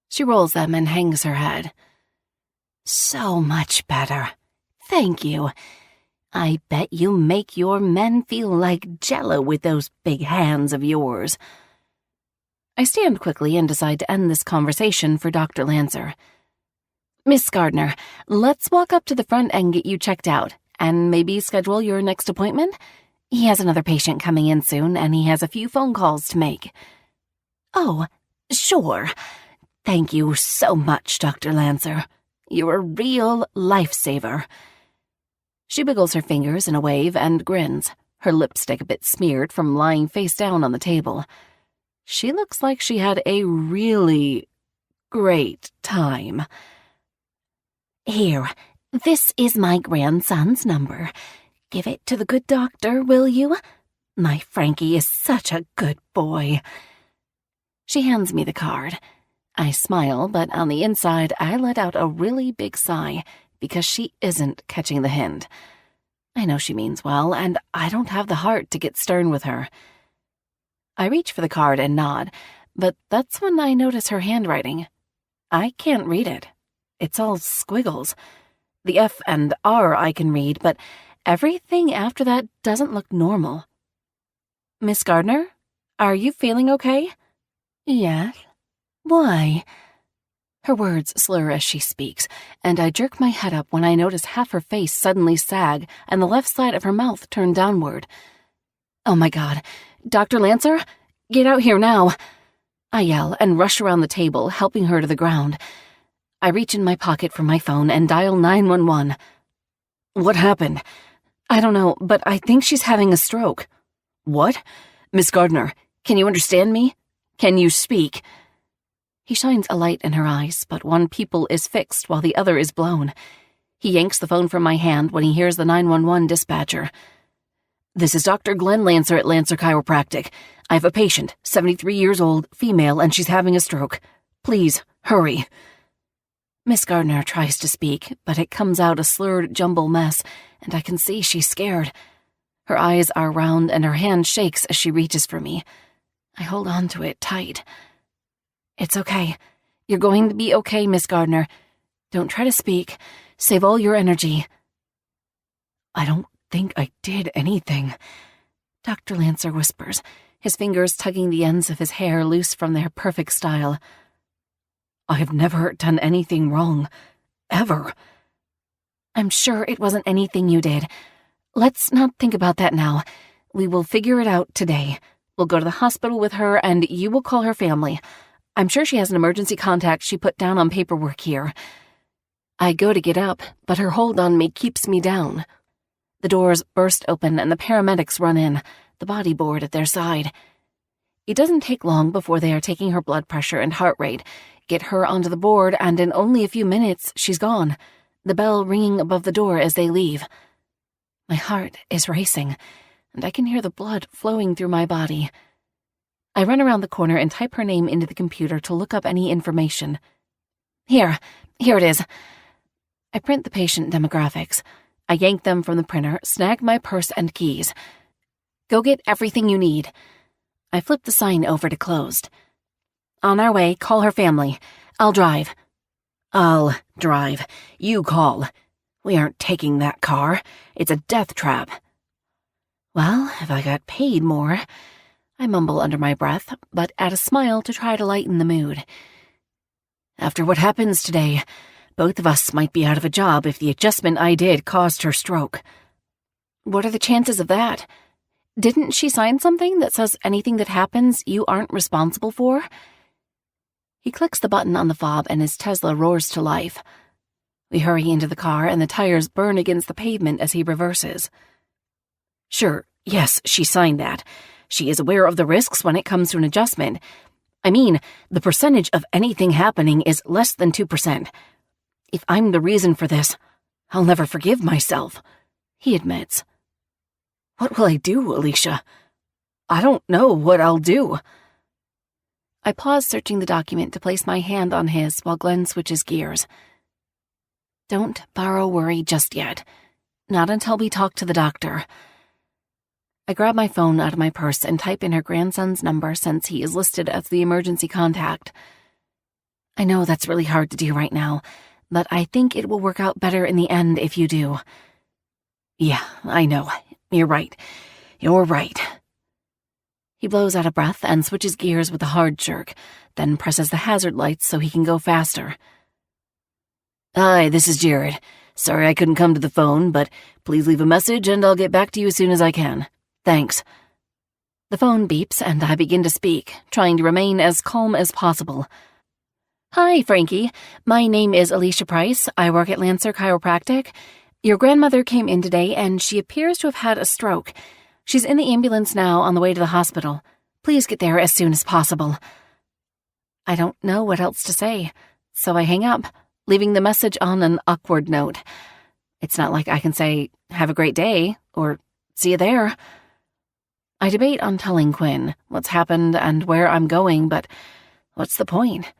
She rolls them and hangs her head. So much better. Thank you. I bet you make your men feel like jello with those big hands of yours. I stand quickly and decide to end this conversation for Dr. Lancer. Miss Gardner, let's walk up to the front and get you checked out, and maybe schedule your next appointment. He has another patient coming in soon, and he has a few phone calls to make. Oh, sure. Thank you so much, Dr. Lancer. You're a real lifesaver. She wiggles her fingers in a wave and grins, her lipstick a bit smeared from lying face down on the table. She looks like she had a really great time. Here, this is my grandson's number. Give it to the good doctor, will you? My Frankie is such a good boy. She hands me the card. I smile, but on the inside, I let out a really big sigh because she isn't catching the hint. I know she means well, and I don't have the heart to get stern with her. I reach for the card and nod, but that's when I notice her handwriting. I can't read it. It's all squiggles. The F and R I can read, but everything after that doesn't look normal. Miss Gardner, are you feeling okay? Yes. Why? Her words slur as she speaks, and I jerk my head up when I notice half her face suddenly sag and the left side of her mouth turn downward. Oh my God. Dr. Lancer, get out here now. I yell and rush around the table, helping her to the ground. I reach in my pocket for my phone and dial 911. What happened? I don't know, but I think she's having a stroke. What? Miss Gardner, can you understand me? Can you speak? He shines a light in her eyes, but one pupil is fixed while the other is blown. He yanks the phone from my hand when he hears the 911 dispatcher. This is Dr. Glenn Lancer at Lancer Chiropractic. I have a patient, 73 years old, female, and she's having a stroke. Please, hurry. Miss Gardner tries to speak, but it comes out a slurred jumble mess, and I can see she's scared. Her eyes are round and her hand shakes as she reaches for me. I hold on to it tight. It's okay. You're going to be okay, Miss Gardner. Don't try to speak. Save all your energy. I don't think I did anything, Dr. Lancer whispers, his fingers tugging the ends of his hair loose from their perfect style. I have never done anything wrong. Ever. I'm sure it wasn't anything you did. Let's not think about that now. We will figure it out today. We'll go to the hospital with her, and you will call her family. I'm sure she has an emergency contact she put down on paperwork here. I go to get up, but her hold on me keeps me down. The doors burst open and the paramedics run in, the body board at their side. It doesn't take long before they are taking her blood pressure and heart rate, get her onto the board, and in only a few minutes, she's gone, the bell ringing above the door as they leave. My heart is racing, and I can hear the blood flowing through my body. I run around the corner and type her name into the computer to look up any information. Here it is. I print the patient demographics. I yank them from the printer, snag my purse and keys. Go get everything you need. I flip the sign over to closed. On our way, call her family. I'll drive. I'll drive. You call. We aren't taking that car. It's a death trap. Well, if I got paid more, I mumble under my breath, but add a smile to try to lighten the mood. After what happens today, both of us might be out of a job if the adjustment I did caused her stroke. What are the chances of that? Didn't she sign something that says anything that happens you aren't responsible for? He clicks the button on the fob and his Tesla roars to life. We hurry into the car and the tires burn against the pavement as he reverses. Sure, yes, she signed that. She is aware of the risks when it comes to an adjustment. I mean, the percentage of anything happening is less than 2%. If I'm the reason for this, I'll never forgive myself, he admits. What will I do, Alicia? I don't know what I'll do. I pause searching the document to place my hand on his while Glenn switches gears. Don't borrow worry just yet. Not until we talk to the doctor. I grab my phone out of my purse and type in her grandson's number since he is listed as the emergency contact. I know that's really hard to do right now, but I think it will work out better in the end if you do. Yeah, I know. You're right. You're right. He blows out a breath and switches gears with a hard jerk, then presses the hazard lights so he can go faster. Hi, this is Jared. Sorry I couldn't come to the phone, but please leave a message and I'll get back to you as soon as I can. Thanks. The phone beeps and I begin to speak, trying to remain as calm as possible. Hi, Frankie. My name is Alicia Price. I work at Lancer Chiropractic. Your grandmother came in today and she appears to have had a stroke. She's in the ambulance now on the way to the hospital. Please get there as soon as possible. I don't know what else to say, so I hang up, leaving the message on an awkward note. It's not like I can say, have a great day, or see you there. I debate on telling Quinn what's happened and where I'm going, but what's the point?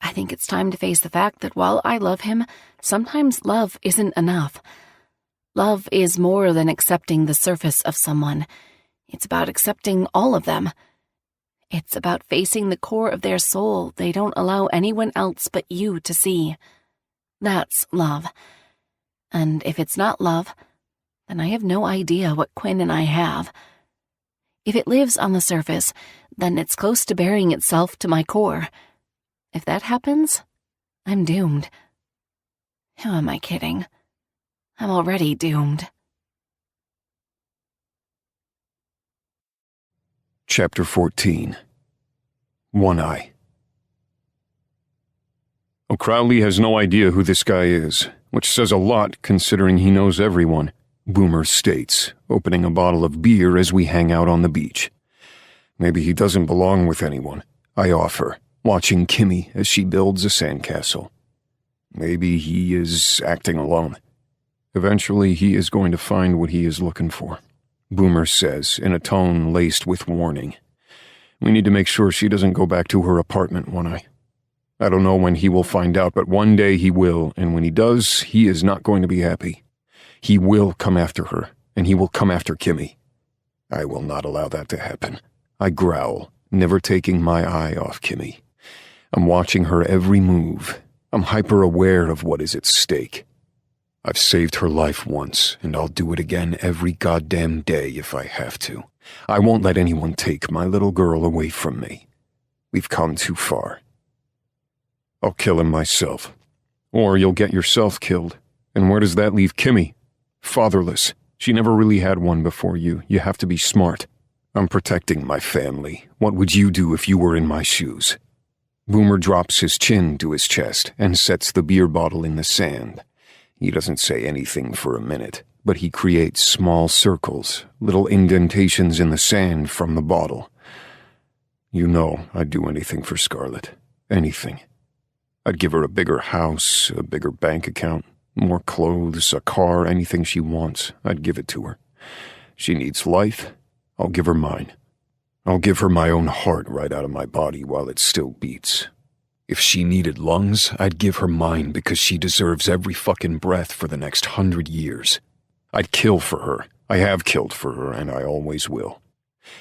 I think it's time to face the fact that while I love him, sometimes love isn't enough. Love is more than accepting the surface of someone. It's about accepting all of them. It's about facing the core of their soul they don't allow anyone else but you to see. That's love. And if it's not love, then I have no idea what Quinn and I have. If it lives on the surface, then it's close to burying itself to my core. If that happens, I'm doomed. Who am I kidding? I'm already doomed. Chapter 14. One Eye. O'Crowley has no idea who this guy is, which says a lot considering he knows everyone, Boomer states, opening a bottle of beer as we hang out on the beach. Maybe he doesn't belong with anyone, I offer, watching Kimmy as she builds a sandcastle. Maybe he is acting alone. Eventually, he is going to find what he is looking for, Boomer says in a tone laced with warning. We need to make sure she doesn't go back to her apartment, One Eye. I don't know when he will find out, but one day he will, and when he does, he is not going to be happy. He will come after her, and he will come after Kimmy. I will not allow that to happen. I growl, never taking my eye off Kimmy. I'm watching her every move. I'm hyper-aware of what is at stake. I've saved her life once, and I'll do it again every goddamn day if I have to. I won't let anyone take my little girl away from me. We've come too far. I'll kill him myself. Or you'll get yourself killed. And where does that leave Kimmy? Fatherless. She never really had one before you. You have to be smart. I'm protecting my family. What would you do if you were in my shoes? Boomer drops his chin to his chest and sets the beer bottle in the sand. He doesn't say anything for a minute, but he creates small circles, little indentations in the sand from the bottle. You know I'd do anything for Scarlett. Anything. I'd give her a bigger house, a bigger bank account, more clothes, a car, anything she wants. I'd give it to her. She needs life. I'll give her mine. I'll give her my own heart right out of my body while it still beats. If she needed lungs, I'd give her mine because she deserves every fucking breath for the next 100 years. I'd kill for her. I have killed for her, and I always will.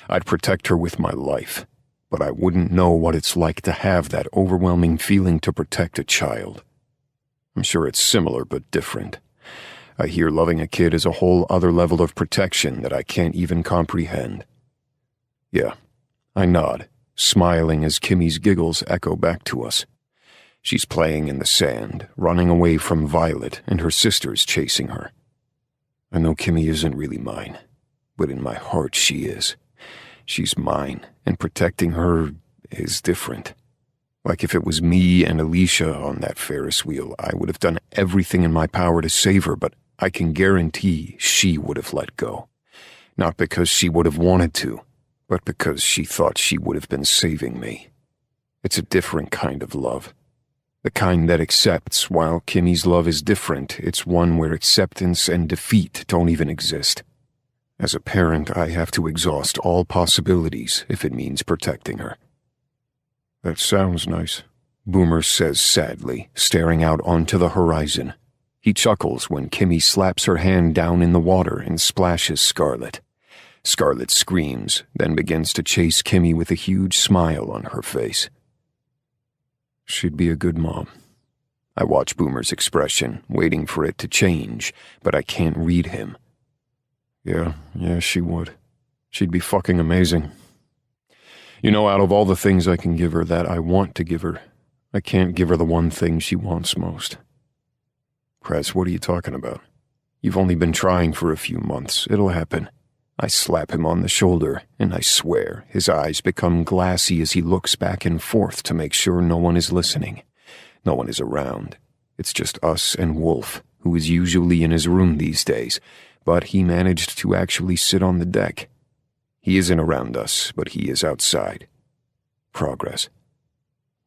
I'd protect her with my life, but I wouldn't know what it's like to have that overwhelming feeling to protect a child. I'm sure it's similar but different. I hear loving a kid is a whole other level of protection that I can't even comprehend. Yeah, I nod, smiling as Kimmy's giggles echo back to us. She's playing in the sand, running away from Violet, and her sister's chasing her. I know Kimmy isn't really mine, but in my heart she is. She's mine, and protecting her is different. Like if it was me and Alicia on that Ferris wheel, I would have done everything in my power to save her, but I can guarantee she would have let go. Not because she would have wanted to, but because she thought she would have been saving me. It's a different kind of love. The kind that accepts, while Kimmy's love is different. It's one where acceptance and defeat don't even exist. As a parent, I have to exhaust all possibilities if it means protecting her. That sounds nice, Boomer says sadly, staring out onto the horizon. He chuckles when Kimmy slaps her hand down in the water and splashes Scarlett. Scarlett screams, then begins to chase Kimmy with a huge smile on her face. She'd be a good mom. I watch Boomer's expression, waiting for it to change, but I can't read him. Yeah, she would. She'd be fucking amazing. You know, out of all the things I can give her that I want to give her, I can't give her the one thing she wants most. Press, what are you talking about? You've only been trying for a few months. It'll happen. I slap him on the shoulder, and I swear his eyes become glassy as he looks back and forth to make sure no one is listening. No one is around. It's just us and Wolf, who is usually in his room these days, but he managed to actually sit on the deck. He isn't around us, but he is outside. Progress.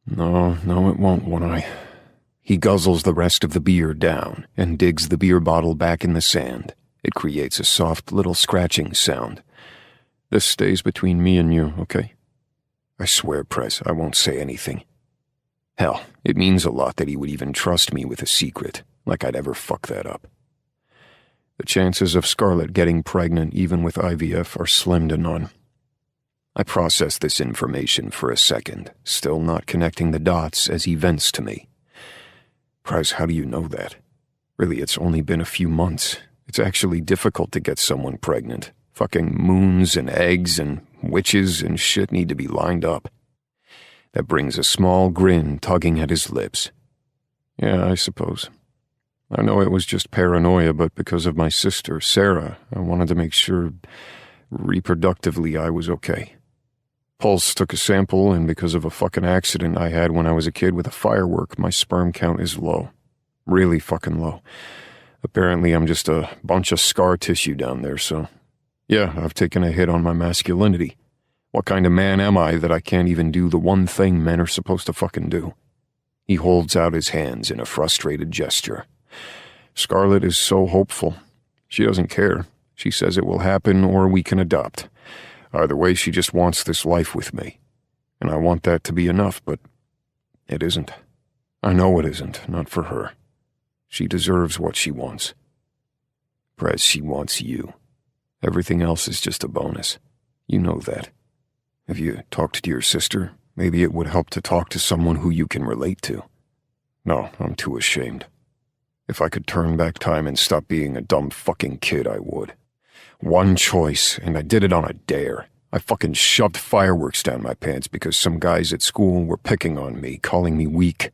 No, it won't I? He guzzles the rest of the beer down and digs the beer bottle back in the sand. It creates a soft little scratching sound. This stays between me and you, okay? I swear, Press, I won't say anything. Hell, it means a lot that he would even trust me with a secret, like I'd ever fuck that up. The chances of Scarlett getting pregnant even with IVF are slim to none. I process this information for a second, still not connecting the dots as he vents to me. Price, how do you know that? Really, it's only been a few months. It's actually difficult to get someone pregnant. Fucking moons and eggs and witches and shit need to be lined up. That brings a small grin tugging at his lips. Yeah, I suppose. I know it was just paranoia, but because of my sister, Sarah, I wanted to make sure reproductively I was okay. Pulse took a sample, and because of a fucking accident I had when I was a kid with a firework, my sperm count is low. Really fucking low. Apparently I'm just a bunch of scar tissue down there, so... Yeah, I've taken a hit on my masculinity. What kind of man am I that I can't even do the one thing men are supposed to fucking do? He holds out his hands in a frustrated gesture. Scarlett is so hopeful. She doesn't care. She says it will happen or we can adopt. Either way, she just wants this life with me. And I want that to be enough, but it isn't. I know it isn't, not for her. She deserves what she wants. Prez, she wants you. Everything else is just a bonus. You know that. Have you talked to your sister? Maybe it would help to talk to someone who you can relate to. No, I'm too ashamed. If I could turn back time and stop being a dumb fucking kid, I would. One choice, and I did it on a dare. I fucking shoved fireworks down my pants because some guys at school were picking on me, calling me weak.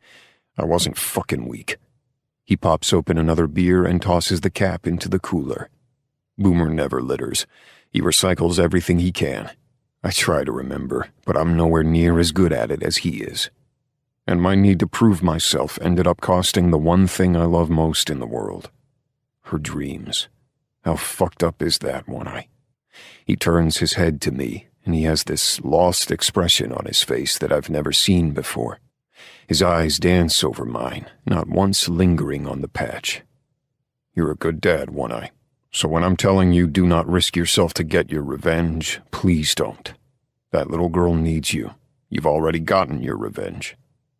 I wasn't fucking weak. He pops open another beer and tosses the cap into the cooler. Boomer never litters. He recycles everything he can. I try to remember, but I'm nowhere near as good at it as he is. And my need to prove myself ended up costing the one thing I love most in the world. Her dreams. How fucked up is that, One-Eye? He turns his head to me, and he has this lost expression on his face that I've never seen before. His eyes dance over mine, not once lingering on the patch. You're a good dad, One-Eye. So when I'm telling you do not risk yourself to get your revenge, please don't. That little girl needs you. You've already gotten your revenge.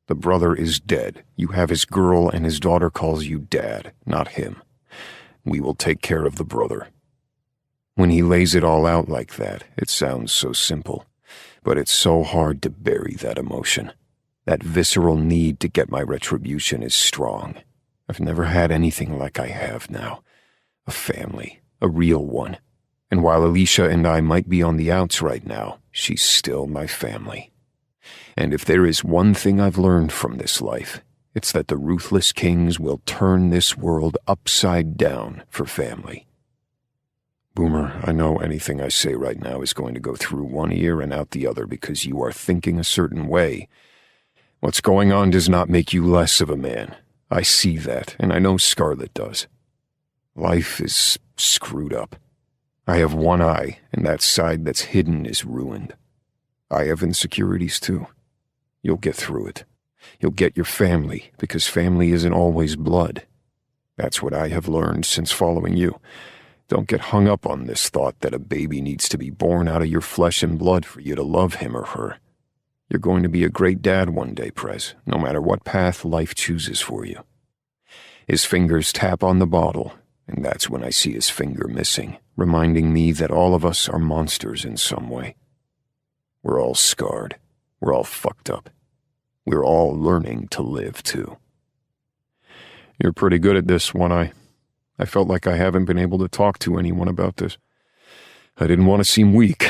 The brother is dead. You have his girl, and his daughter calls you dad, not him. We will take care of the brother. When he lays it all out like that, it sounds so simple, but it's so hard to bury that emotion. That visceral need to get my retribution is strong. I've never had anything like I have now. A family, a real one. And while Alicia and I might be on the outs right now, she's still my family. And if there is one thing I've learned from this life, it's that the ruthless kings will turn this world upside down for family. Boomer, I know anything I say right now is going to go through one ear and out the other because you are thinking a certain way. What's going on does not make you less of a man. I see that, and I know Scarlett does. Life is screwed up. I have one eye, and that side that's hidden is ruined. I have insecurities too. You'll get through it. You'll get your family, because family isn't always blood. That's what I have learned since following you. Don't get hung up on this thought that a baby needs to be born out of your flesh and blood for you to love him or her. You're going to be a great dad one day, Prez, no matter what path life chooses for you. His fingers tap on the bottle, and that's when I see his finger missing, reminding me that all of us are monsters in some way. We're all scarred. We're all fucked up. We're all learning to live, too. You're pretty good at this, One-Eye. I felt like I haven't been able to talk to anyone about this. I didn't want to seem weak.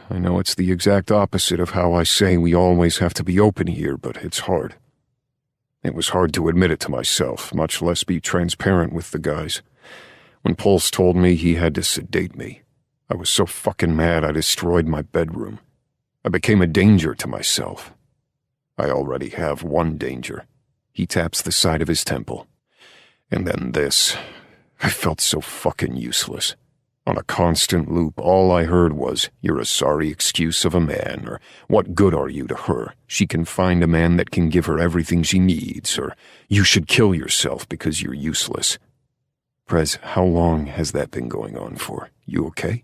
I know it's the exact opposite of how I say we always have to be open here, but it's hard. It was hard to admit it to myself, much less be transparent with the guys. When Pulse told me he had to sedate me, I was so fucking mad I destroyed my bedroom. I became a danger to myself. I already have one danger. He taps the side of his temple. And then this. I felt so fucking useless. On a constant loop, all I heard was, "You're a sorry excuse of a man," or "What good are you to her? She can find a man that can give her everything she needs," or "You should kill yourself because you're useless." Prez, how long has that been going on for? You okay?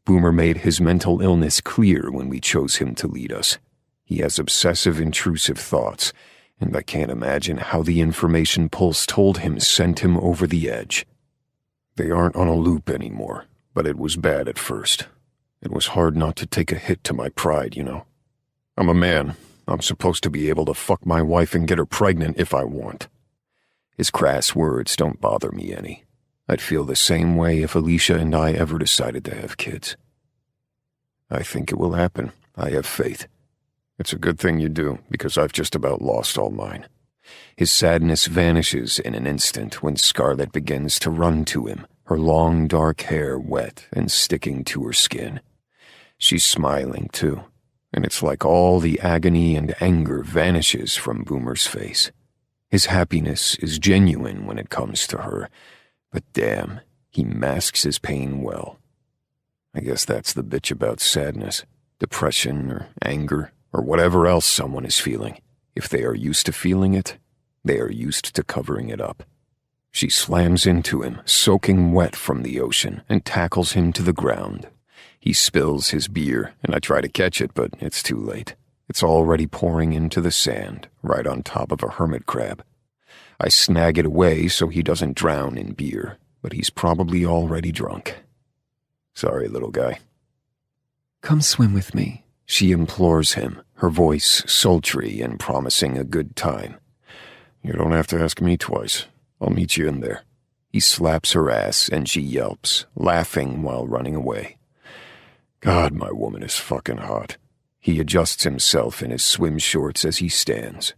Boomer made his mental illness clear when we chose him to lead us. He has obsessive, intrusive thoughts, and I can't imagine how the information Pulse told him sent him over the edge. They aren't on a loop anymore, but it was bad at first. It was hard not to take a hit to my pride, you know. I'm a man. I'm supposed to be able to fuck my wife and get her pregnant if I want. His crass words don't bother me any. I'd feel the same way if Alicia and I ever decided to have kids. I think it will happen. I have faith. It's a good thing you do, because I've just about lost all mine. His sadness vanishes in an instant when Scarlett begins to run to him, her long dark hair wet and sticking to her skin. She's smiling too, and it's like all the agony and anger vanishes from Boomer's face. His happiness is genuine when it comes to her, but damn, he masks his pain well. I guess that's the bitch about sadness, depression, or anger, or whatever else someone is feeling. If they are used to feeling it, they are used to covering it up. She slams into him, soaking wet from the ocean, and tackles him to the ground. He spills his beer, and I try to catch it, but it's too late. It's already pouring into the sand, right on top of a hermit crab. I snag it away so he doesn't drown in beer, but he's probably already drunk. Sorry, little guy. Come swim with me, she implores him, her voice sultry and promising a good time. You don't have to ask me twice. I'll meet you in there. He slaps her ass and she yelps, laughing while running away. God, my woman is fucking hot. He adjusts himself in his swim shorts as he stands.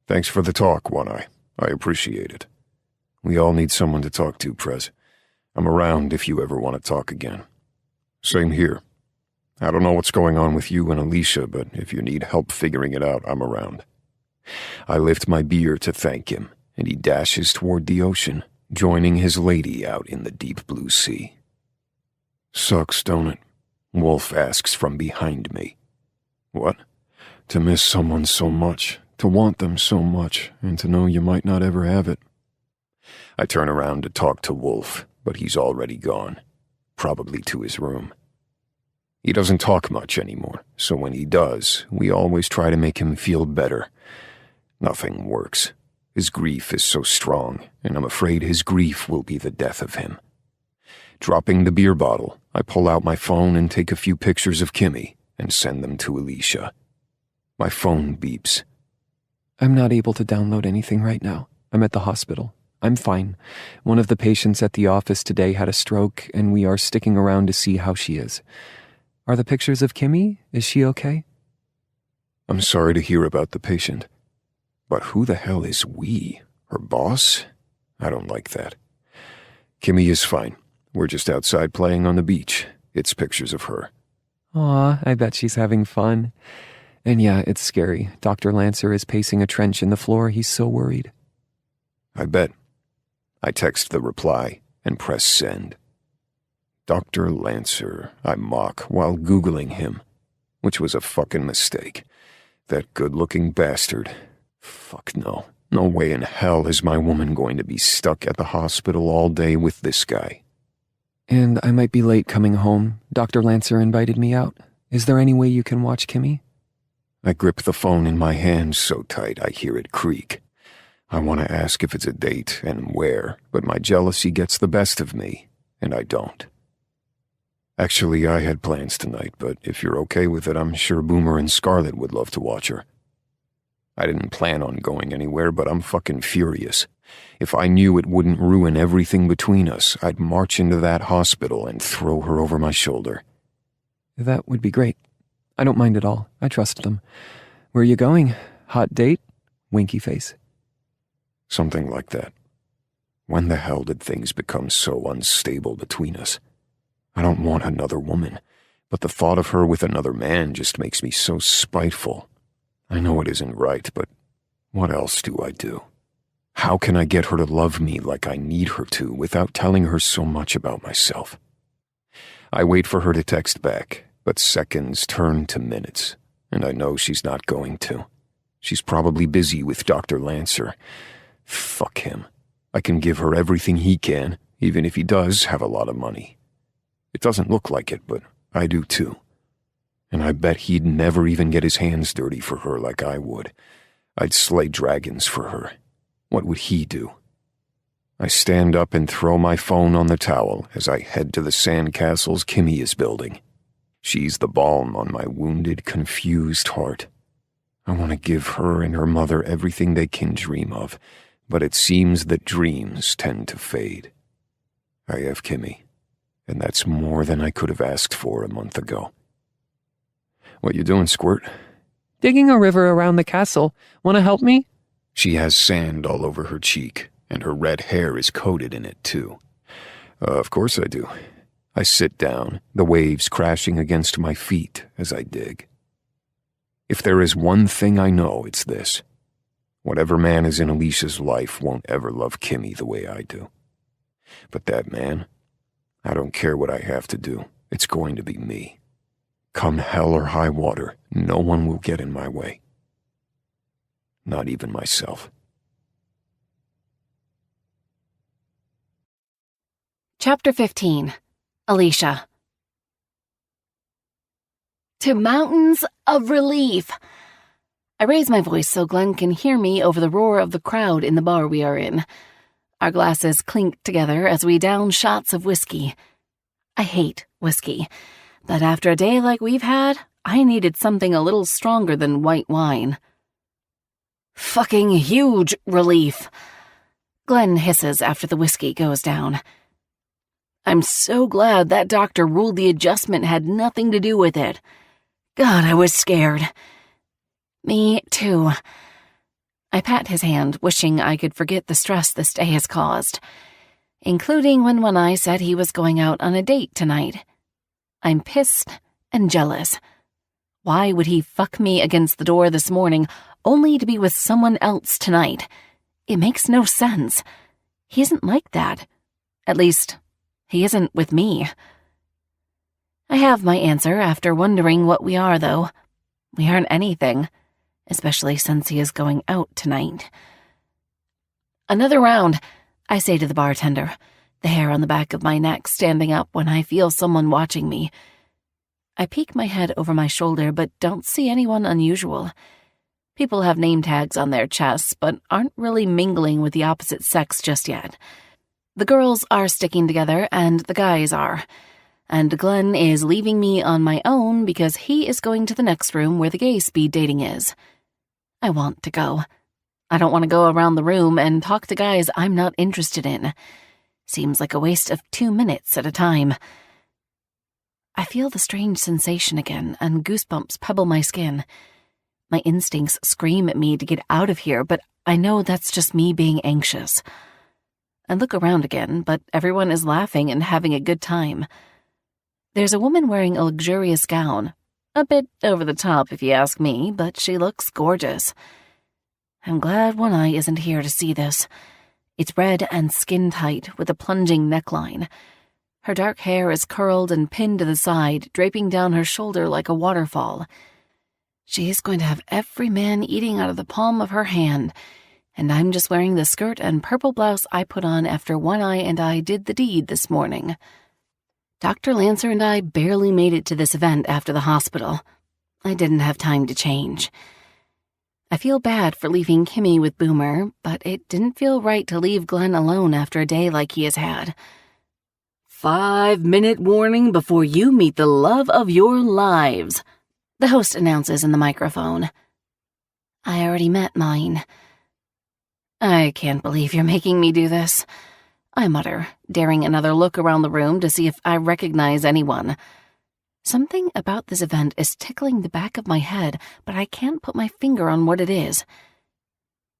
Thanks for the talk, One-Eye. I appreciate it. We all need someone to talk to, Prez. I'm around if you ever want to talk again. Same here. I don't know what's going on with you and Alicia, but if you need help figuring it out, I'm around. I lift my beer to thank him, and he dashes toward the ocean, joining his lady out in the deep blue sea. Sucks, don't it? Wolf asks from behind me. What? To miss someone so much, to want them so much, and to know you might not ever have it. I turn around to talk to Wolf, but he's already gone, probably to his room. He doesn't talk much anymore, so when he does, we always try to make him feel better. Nothing works. His grief is so strong, and I'm afraid his grief will be the death of him. Dropping the beer bottle, I pull out my phone and take a few pictures of Kimmy and send them to Alicia. My phone beeps. I'm not able to download anything right now. I'm at the hospital. I'm fine. One of the patients at the office today had a stroke, and we are sticking around to see how she is. Are the pictures of Kimmy? Is she okay? I'm sorry to hear about the patient. But who the hell is we? Her boss? I don't like that. Kimmy is fine. We're just outside playing on the beach. It's pictures of her. Aw, I bet she's having fun. And yeah, it's scary. Dr. Lancer is pacing a trench in the floor. He's so worried. I bet. I text the reply and press send. Dr. Lancer, I mock while Googling him, which was a fucking mistake. That good-looking bastard. Fuck no. No way in hell is my woman going to be stuck at the hospital all day with this guy. And I might be late coming home. Dr. Lancer invited me out. Is there any way you can watch Kimmy? I grip the phone in my hand so tight I hear it creak. I want to ask if it's a date and where, but my jealousy gets the best of me, and I don't. Actually, I had plans tonight, but if you're okay with it, I'm sure Boomer and Scarlett would love to watch her. I didn't plan on going anywhere, but I'm fucking furious. If I knew it wouldn't ruin everything between us, I'd march into that hospital and throw her over my shoulder. That would be great. I don't mind at all. I trust them. Where are you going? Hot date? Winky face. Something like that. When the hell did things become so unstable between us? I don't want another woman, but the thought of her with another man just makes me so spiteful. I know it isn't right, but what else do I do? How can I get her to love me like I need her to without telling her so much about myself? I wait for her to text back, but seconds turn to minutes, and I know she's not going to. She's probably busy with Dr. Lancer. Fuck him. I can give her everything he can, even if he does have a lot of money. It doesn't look like it, but I do too. And I bet he'd never even get his hands dirty for her like I would. I'd slay dragons for her. What would he do? I stand up and throw my phone on the towel as I head to the sandcastles Kimmy is building. She's the balm on my wounded, confused heart. I want to give her and her mother everything they can dream of, but it seems that dreams tend to fade. I have Kimmy, and that's more than I could have asked for a month ago. What you doing, Squirt? Digging a river around the castle. Want to help me? She has sand all over her cheek, and her red hair is coated in it, too. Of course I do. I sit down, the waves crashing against my feet as I dig. If there is one thing I know, it's this. Whatever man is in Alicia's life won't ever love Kimmy the way I do. But that man, I don't care what I have to do. It's going to be me. Come hell or high water, no one will get in my way. Not even myself. Chapter 15. Alicia. To mountains of relief. I raise my voice so Glenn can hear me over the roar of the crowd in the bar we are in. Our glasses clink together as we down shots of whiskey. I hate whiskey, but after a day like we've had, I needed something a little stronger than white wine. Fucking huge relief. Glenn hisses after the whiskey goes down. I'm so glad that doctor ruled the adjustment had nothing to do with it. God, I was scared. Me too. I pat his hand, wishing I could forget the stress this day has caused. including when I said he was going out on a date tonight. I'm pissed and jealous. Why would he fuck me against the door this morning only to be with someone else tonight? It makes no sense. He isn't like that. At least, he isn't with me. I have my answer after wondering what we are, though. We aren't anything, especially since he is going out tonight. Another round, I say to the bartender, the hair on the back of my neck standing up when I feel someone watching me. I peek my head over my shoulder but don't see anyone unusual. People have name tags on their chests but aren't really mingling with the opposite sex just yet. The girls are sticking together and the guys are. And Glenn is leaving me on my own because he is going to the next room where the gay speed dating is. I want to go. I don't want to go around the room and talk to guys I'm not interested in. Seems like a waste of 2 minutes at a time. I feel the strange sensation again, and goosebumps pebble my skin. My instincts scream at me to get out of here, but I know that's just me being anxious. I look around again, but everyone is laughing and having a good time. There's a woman wearing a luxurious gown. A bit over the top, if you ask me, but she looks gorgeous. I'm glad One Eye isn't here to see this. It's red and skin-tight with a plunging neckline. Her dark hair is curled and pinned to the side, draping down her shoulder like a waterfall. She is going to have every man eating out of the palm of her hand, and I'm just wearing the skirt and purple blouse I put on after One Eye and I did the deed this morning. Dr. Lancer and I barely made it to this event after the hospital. I didn't have time to change. I feel bad for leaving Kimmy with Boomer, but it didn't feel right to leave Glenn alone after a day like he has had. 5-minute warning before you meet the love of your lives, the host announces in the microphone. I already met mine. I can't believe you're making me do this, I mutter, daring another look around the room to see if I recognize anyone. Something about this event is tickling the back of my head, but I can't put my finger on what it is.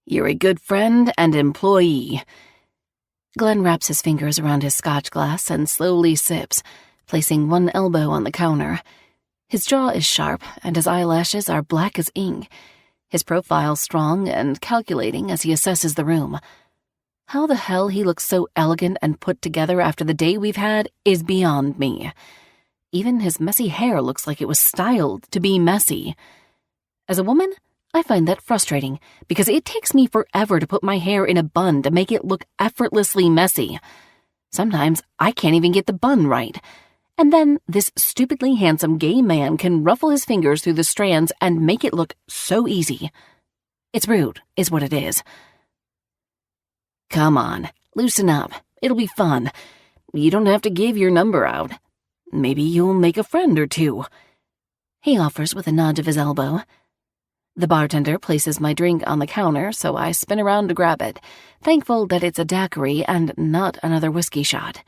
You're a good friend and employee. Glenn wraps his fingers around his scotch glass and slowly sips, placing one elbow on the counter. His jaw is sharp, and his eyelashes are black as ink. His profile strong and calculating as he assesses the room. How the hell he looks so elegant and put together after the day we've had is beyond me. Even his messy hair looks like it was styled to be messy. As a woman, I find that frustrating because it takes me forever to put my hair in a bun to make it look effortlessly messy. Sometimes I can't even get the bun right. And then this stupidly handsome gay man can ruffle his fingers through the strands and make it look so easy. It's rude, is what it is. Come on, loosen up. It'll be fun. You don't have to give your number out. Maybe you'll make a friend or two. He offers with a nudge of his elbow. The bartender places my drink on the counter, so I spin around to grab it, thankful that it's a daiquiri and not another whiskey shot.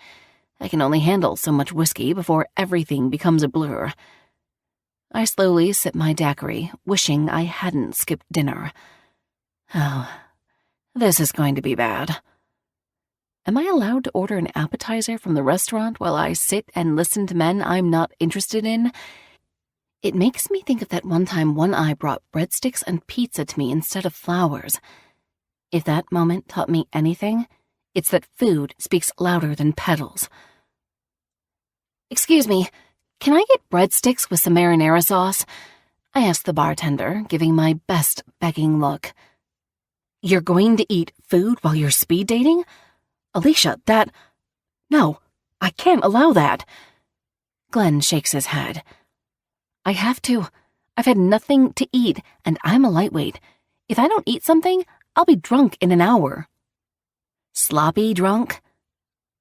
I can only handle so much whiskey before everything becomes a blur. I slowly sip my daiquiri, wishing I hadn't skipped dinner. Oh, this is going to be bad. Am I allowed to order an appetizer from the restaurant while I sit and listen to men I'm not interested in? It makes me think of that one time One Eye brought breadsticks and pizza to me instead of flowers. If that moment taught me anything, it's that food speaks louder than petals. Excuse me, can I get breadsticks with some marinara sauce? I asked the bartender, giving my best begging look. You're going to eat food while you're speed dating? Alicia, No, I can't allow that. Glenn shakes his head. I have to. I've had nothing to eat, and I'm a lightweight. If I don't eat something, I'll be drunk in an hour. Sloppy drunk?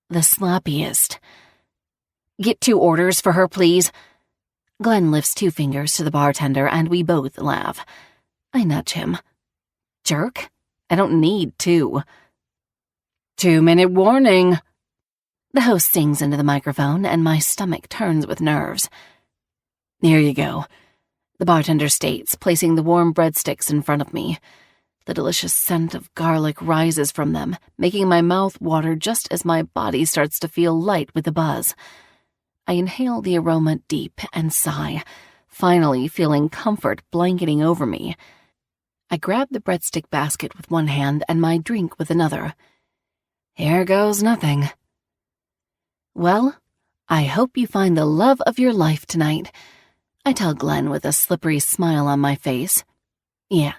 The sloppiest. Get 2 orders for her, please. Glenn lifts 2 fingers to the bartender, and we both laugh. I nudge him. Jerk? I don't need 2. 2-minute warning. The host sings into the microphone, and my stomach turns with nerves. Here you go, the bartender states, placing the warm breadsticks in front of me. The delicious scent of garlic rises from them, making my mouth water just as my body starts to feel light with the buzz. I inhale the aroma deep and sigh, finally feeling comfort blanketing over me. I grab the breadstick basket with one hand and my drink with another. Here goes nothing. Well, I hope you find the love of your life tonight, I tell Glenn with a slippery smile on my face. Yeah,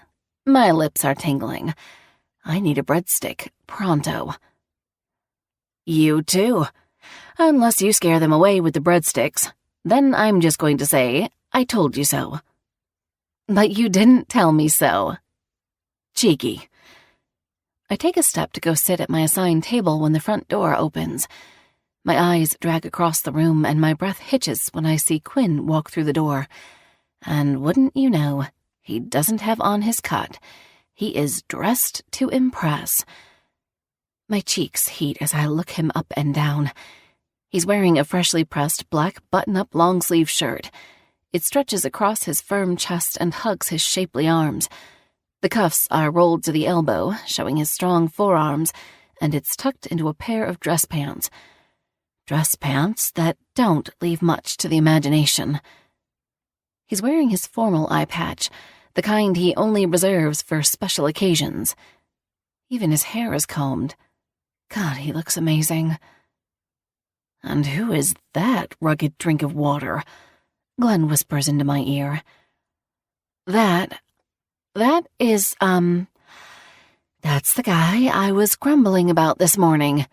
my lips are tingling. I need a breadstick, pronto. You too. Unless you scare them away with the breadsticks, then I'm just going to say, I told you so. But you didn't tell me so. Cheeky. I take a step to go sit at my assigned table when the front door opens. My eyes drag across the room and my breath hitches when I see Quinn walk through the door. And wouldn't you know, he doesn't have on his cut. He is dressed to impress. My cheeks heat as I look him up and down. He's wearing a freshly pressed black button-up long-sleeve shirt. It stretches across his firm chest and hugs his shapely arms. The cuffs are rolled to the elbow, showing his strong forearms, and it's tucked into a pair of dress pants. Dress pants that don't leave much to the imagination. He's wearing his formal eye patch, the kind he only reserves for special occasions. Even his hair is combed. God, he looks amazing. And who is that rugged drink of water? Glenn whispers into my ear. That is, that's the guy I was grumbling about this morning.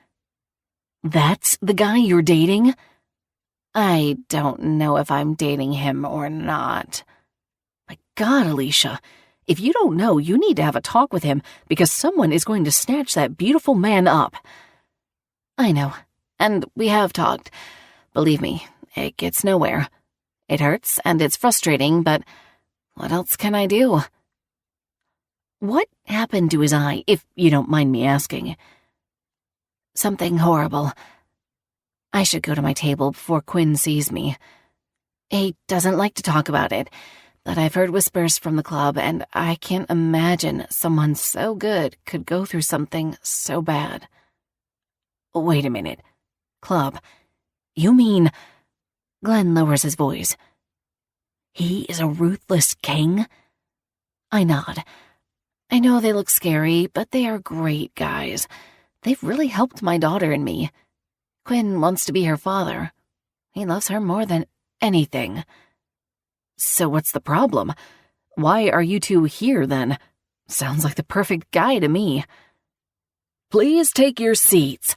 That's the guy you're dating? I don't know if I'm dating him or not. My God, Alicia, if you don't know, you need to have a talk with him because someone is going to snatch that beautiful man up. I know, and we have talked. Believe me, it gets nowhere. It hurts and it's frustrating, but what else can I do? What happened to his eye, if you don't mind me asking? Something horrible. I should go to my table before Quinn sees me. He doesn't like to talk about it, but I've heard whispers from the club, and I can't imagine someone so good could go through something so bad. Wait a minute. Club? You mean... Glenn lowers his voice. He is a ruthless king? I nod. I know they look scary, but they are great guys. They've really helped my daughter and me. Quinn wants to be her father. He loves her more than anything. So what's the problem? Why are you two here, then? Sounds like the perfect guy to me. Please take your seats.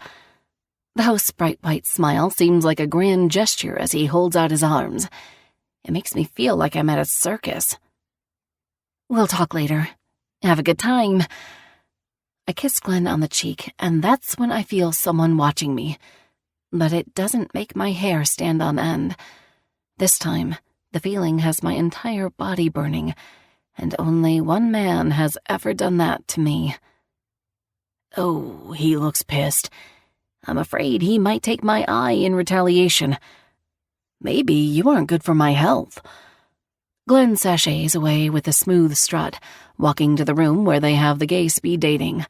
The host's bright white smile seems like a grand gesture as he holds out his arms. It makes me feel like I'm at a circus. We'll talk later. Have a good time. I kiss Glenn on the cheek, and that's when I feel someone watching me. But it doesn't make my hair stand on end. This time, the feeling has my entire body burning, and only one man has ever done that to me. Oh, he looks pissed. I'm afraid he might take my eye in retaliation. Maybe you aren't good for my health. Glenn sachets away with a smooth strut, walking to the room where they have the gay speed dating.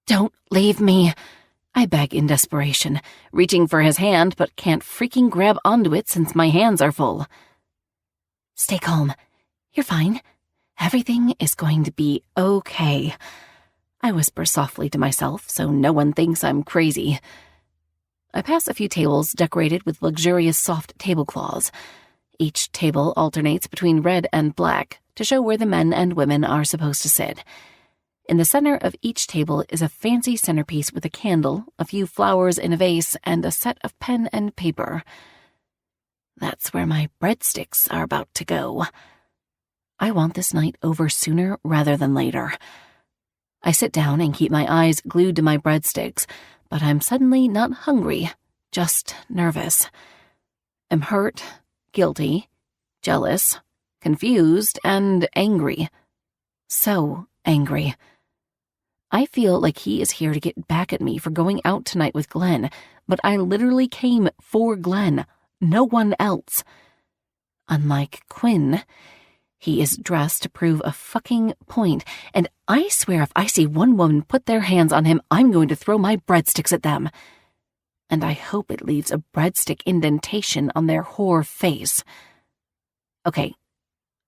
Don't leave me, I beg in desperation, reaching for his hand but can't freaking grab onto it since my hands are full. Stay calm. You're fine. Everything is going to be okay. I whisper softly to myself so no one thinks I'm crazy. I pass a few tables decorated with luxurious soft tablecloths. Each table alternates between red and black to show where the men and women are supposed to sit. In the center of each table is a fancy centerpiece with a candle, a few flowers in a vase, and a set of pen and paper. That's where my breadsticks are about to go. I want this night over sooner rather than later. I sit down and keep my eyes glued to my breadsticks, but I'm suddenly not hungry, just nervous. I'm hurt, guilty, jealous, confused, and angry. So angry. I feel like he is here to get back at me for going out tonight with Glenn, but I literally came for Glenn, no one else. Unlike Quinn, He is dressed to prove a fucking point, and I swear if I see one woman put their hands on him, I'm going to throw my breadsticks at them. And I hope it leaves a breadstick indentation on their whore face. Okay,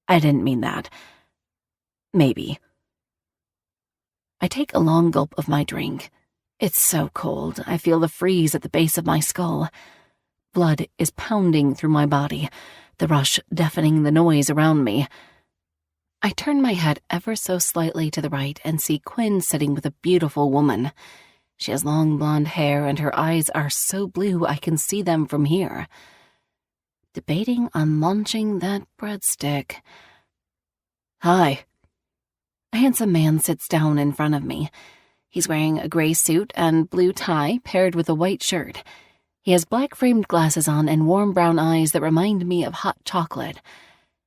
I didn't mean that. Maybe. I take a long gulp of my drink. It's so cold, I feel the freeze at the base of my skull. Blood is pounding through my body, the rush deafening the noise around me. I turn my head ever so slightly to the right and see Quinn sitting with a beautiful woman. She has long blonde hair and her eyes are so blue I can see them from here. Debating on launching that breadstick. Hi. A handsome man sits down in front of me. He's wearing a gray suit and blue tie paired with a white shirt. He has black-framed glasses on and warm brown eyes that remind me of hot chocolate.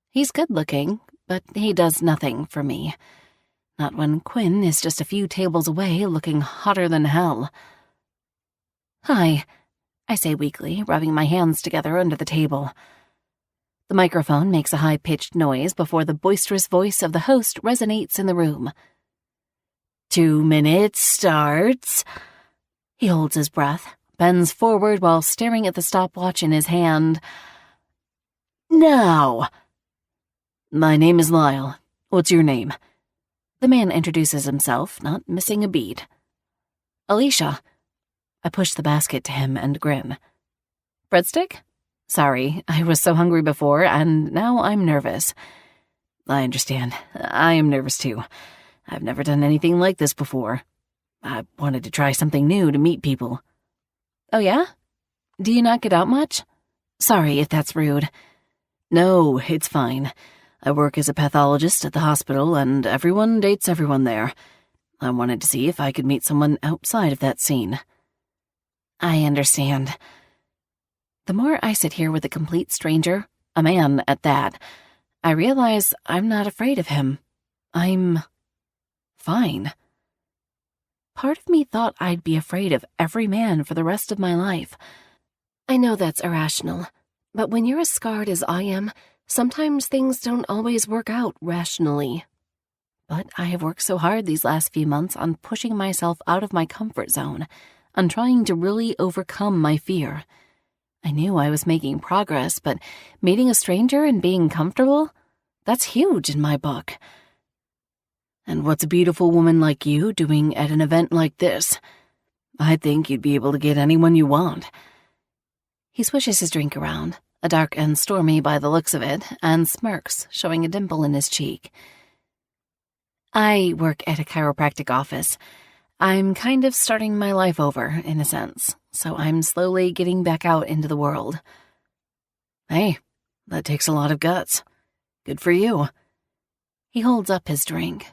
He's good-looking, but he does nothing for me. Not when Quinn is just a few tables away, looking hotter than hell. Hi, I say weakly, rubbing my hands together under the table. The microphone makes a high-pitched noise before the boisterous voice of the host resonates in the room. 2 minutes starts. He holds his breath, bends forward while staring at the stopwatch in his hand. Now. My name is Lyle. What's your name? The man introduces himself, not missing a beat. Alicia. I push the basket to him and grin. Breadstick? Sorry, I was so hungry before, and now I'm nervous. I understand. I am nervous too. I've never done anything like this before. I wanted to try something new to meet people. Oh yeah? Do you not get out much? Sorry if that's rude. No, it's fine. I work as a pathologist at the hospital, and everyone dates everyone there. I wanted to see if I could meet someone outside of that scene. I understand. The more I sit here with a complete stranger, a man at that, I realize I'm not afraid of him. I'm fine. Part of me thought I'd be afraid of every man for the rest of my life. I know that's irrational, but when you're as scarred as I am, sometimes things don't always work out rationally. But I have worked so hard these last few months on pushing myself out of my comfort zone, on trying to really overcome my fear. I knew I was making progress, but meeting a stranger and being comfortable, that's huge in my book. And what's a beautiful woman like you doing at an event like this? I think you'd be able to get anyone you want. He swishes his drink around, a dark and stormy by the looks of it, and smirks, showing a dimple in his cheek. I work at a chiropractic office. I'm kind of starting my life over, in a sense, so I'm slowly getting back out into the world. Hey, that takes a lot of guts. Good for you. He holds up his drink.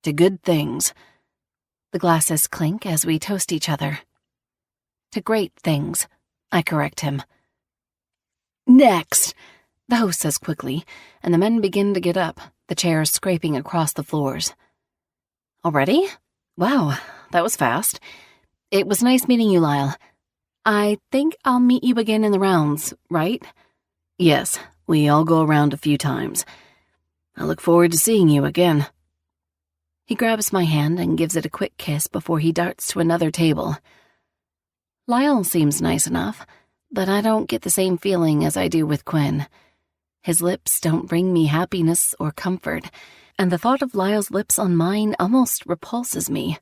To good things. The glasses clink as we toast each other. To great things, I correct him. Next, the host says quickly, and the men begin to get up, the chairs scraping across the floors. Already? Wow, that was fast. It was nice meeting you, Lyle. I think I'll meet you again in the rounds, right? Yes, we all go around a few times. I look forward to seeing you again. He grabs my hand and gives it a quick kiss before he darts to another table. Lyle seems nice enough, but I don't get the same feeling as I do with Quinn. His lips don't bring me happiness or comfort, and the thought of Lyle's lips on mine almost repulses me.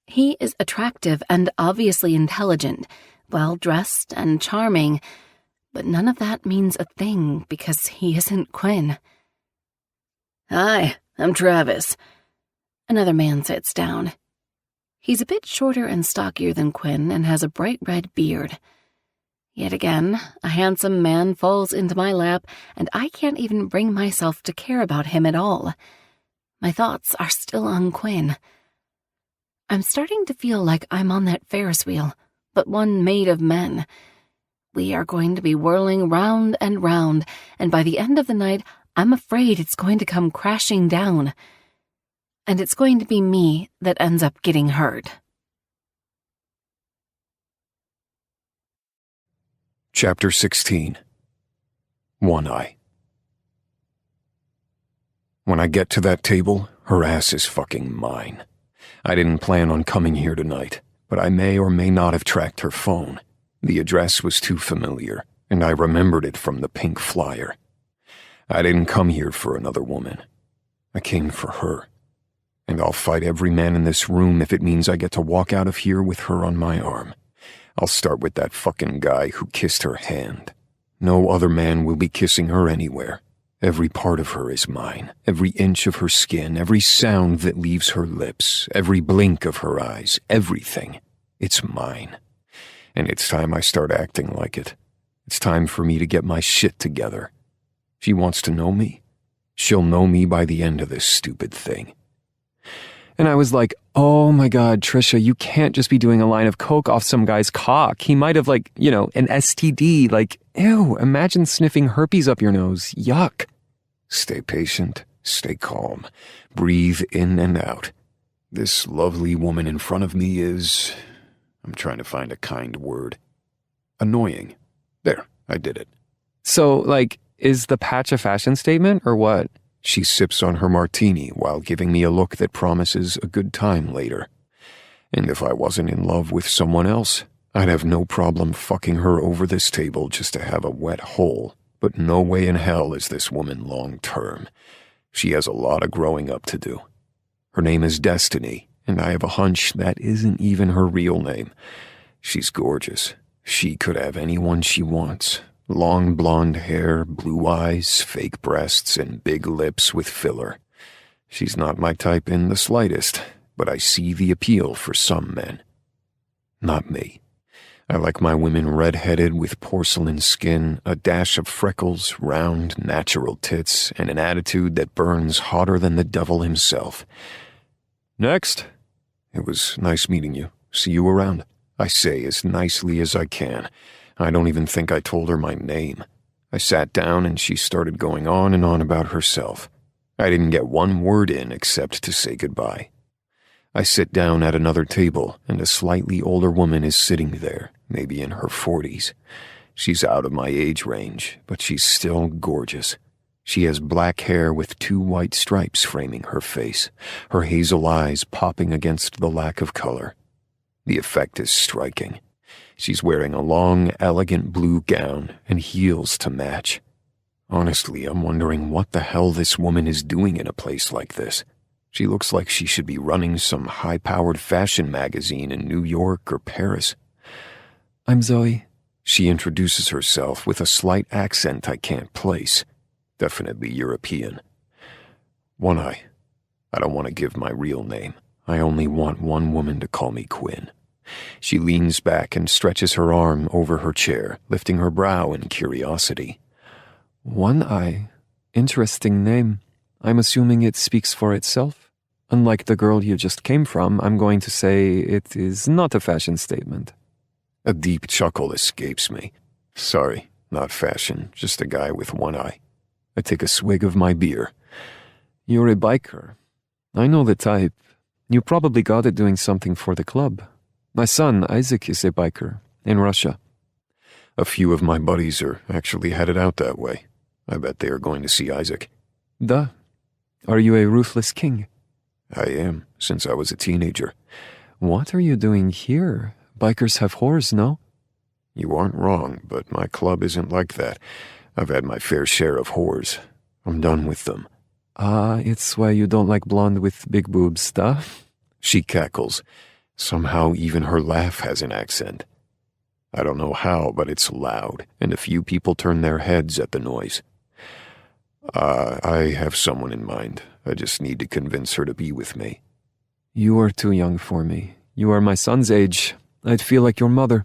He is attractive and obviously intelligent, well-dressed and charming, but none of that means a thing because he isn't Quinn. Hi, I'm Travis. Another man sits down. He's a bit shorter and stockier than Quinn and has a bright red beard. Yet again, a handsome man falls into my lap, and I can't even bring myself to care about him at all. My thoughts are still on Quinn. I'm starting to feel like I'm on that Ferris wheel, but one made of men. We are going to be whirling round and round, and by the end of the night, I'm afraid it's going to come crashing down. And it's going to be me that ends up getting hurt. Chapter 16. One Eye. When I get to that table, her ass is fucking mine. I didn't plan on coming here tonight, but I may or may not have tracked her phone. The address was too familiar, and I remembered it from the pink flyer. I didn't come here for another woman. I came for her. And I'll fight every man in this room if it means I get to walk out of here with her on my arm. I'll start with that fucking guy who kissed her hand. No other man will be kissing her anywhere. Every part of her is mine. Every inch of her skin, every sound that leaves her lips, every blink of her eyes, everything. It's mine. And it's time I start acting like it. It's time for me to get my shit together. She wants to know me. She'll know me by the end of this stupid thing. And I was like, oh my God, Trisha, you can't just be doing a line of coke off some guy's cock. He might have an STD, ew, imagine sniffing herpes up your nose. Yuck. Stay patient, stay calm, breathe in and out. This lovely woman in front of me is, I'm trying to find a kind word. Annoying. There, I did it. So, is the patch a fashion statement or what? She sips on her martini while giving me a look that promises a good time later. And if I wasn't in love with someone else, I'd have no problem fucking her over this table just to have a wet hole. But no way in hell is this woman long term. She has a lot of growing up to do. Her name is Destiny, and I have a hunch that isn't even her real name. She's gorgeous. She could have anyone she wants. Long blonde hair, blue eyes, fake breasts, and big lips with filler. She's not my type in the slightest, but I see the appeal for some men. Not me. I like my women red-headed with porcelain skin, a dash of freckles, round, natural tits, and an attitude that burns hotter than the devil himself. Next. It was nice meeting you. See you around. I say as nicely as I can. I don't even think I told her my name. I sat down and she started going on and on about herself. I didn't get one word in except to say goodbye. I sit down at another table, and a slightly older woman is sitting there, maybe in her 40s. She's out of my age range, but she's still gorgeous. She has black hair with 2 white stripes framing her face, her hazel eyes popping against the lack of color. The effect is striking. She's wearing a long, elegant blue gown and heels to match. Honestly, I'm wondering what the hell this woman is doing in a place like this. She looks like she should be running some high-powered fashion magazine in New York or Paris. I'm Zoe. She introduces herself with a slight accent I can't place. Definitely European. One Eye. I don't want to give my real name. I only want one woman to call me Quinn. She leans back and stretches her arm over her chair, lifting her brow in curiosity. One Eye. Interesting name. I'm assuming it speaks for itself. Unlike the girl you just came from, I'm going to say it is not a fashion statement. A deep chuckle escapes me. Sorry, not fashion, just a guy with one eye. I take a swig of my beer. You're a biker. I know the type. You probably got it doing something for the club. My son, Isaac, is a biker in Russia. A few of my buddies are actually headed out that way. I bet they are going to see Isaac. Duh. Are you a ruthless king? I am, since I was a teenager. What are you doing here? Bikers have whores, no? You aren't wrong, but my club isn't like that. I've had my fair share of whores. I'm done with them. It's why you don't like blonde with big boobs, duh? She cackles. Somehow even her laugh has an accent. I don't know how, but it's loud, and a few people turn their heads at the noise. I have someone in mind. I just need to convince her to be with me. You are too young for me. You are my son's age. I'd feel like your mother.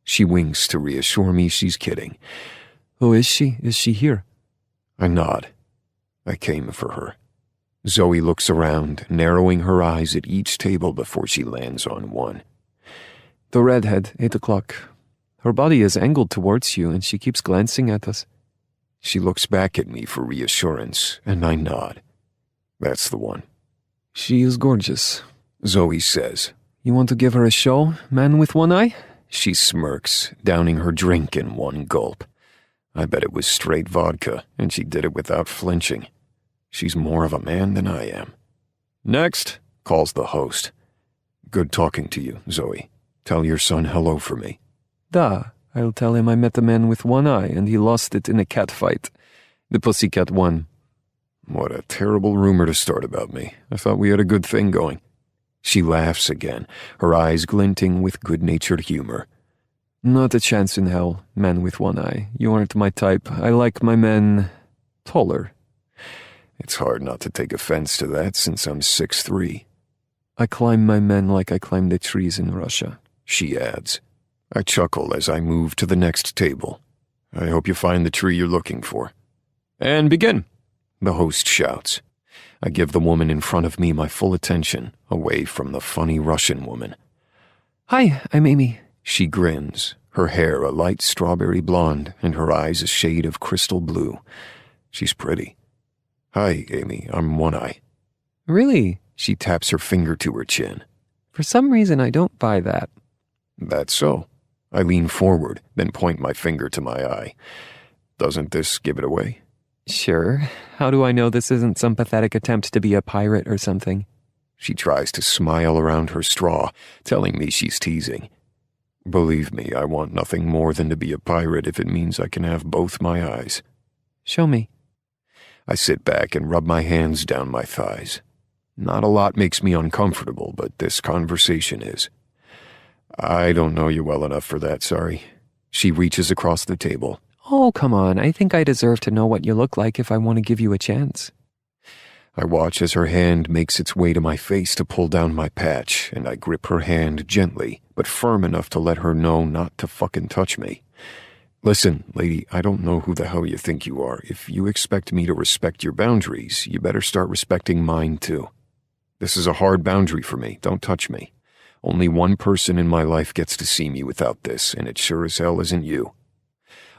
She winks to reassure me she's kidding. Oh, is she? Is she here? I nod. I came for her. Zoe looks around, narrowing her eyes at each table before she lands on one. The redhead, 8 o'clock. Her body is angled towards you, and she keeps glancing at us. She looks back at me for reassurance, and I nod. That's the one. She is gorgeous, Zoe says. You want to give her a show, man with one eye? She smirks, downing her drink in one gulp. I bet it was straight vodka, and she did it without flinching. She's more of a man than I am. Next, calls the host. Good talking to you, Zoe. Tell your son hello for me. Da, I'll tell him I met a man with one eye and he lost it in a cat fight. The pussycat won. What a terrible rumor to start about me. I thought we had a good thing going. She laughs again, her eyes glinting with good-natured humor. Not a chance in hell, man with one eye. You aren't my type. I like my men taller. It's hard not to take offense to that since I'm 6'3". I climb my men like I climb the trees in Russia, she adds. I chuckle as I move to the next table. I hope you find the tree you're looking for. And begin, the host shouts. I give the woman in front of me my full attention, away from the funny Russian woman. Hi, I'm Amy. She grins, her hair a light strawberry blonde and her eyes a shade of crystal blue. She's pretty. Hi, Amy, I'm One Eye. Really? She taps her finger to her chin. For some reason, I don't buy that. That's so. I lean forward, then point my finger to my eye. Doesn't this give it away? Sure. How do I know this isn't some pathetic attempt to be a pirate or something? She tries to smile around her straw, telling me she's teasing. Believe me, I want nothing more than to be a pirate if it means I can have both my eyes. Show me. I sit back and rub my hands down my thighs. Not a lot makes me uncomfortable, but this conversation is. I don't know you well enough for that, sorry. She reaches across the table. Oh, come on. I think I deserve to know what you look like if I want to give you a chance. I watch as her hand makes its way to my face to pull down my patch, and I grip her hand gently, but firm enough to let her know not to fucking touch me. Listen, lady, I don't know who the hell you think you are. If you expect me to respect your boundaries, you better start respecting mine too. This is a hard boundary for me. Don't touch me. Only one person in my life gets to see me without this, and it sure as hell isn't you.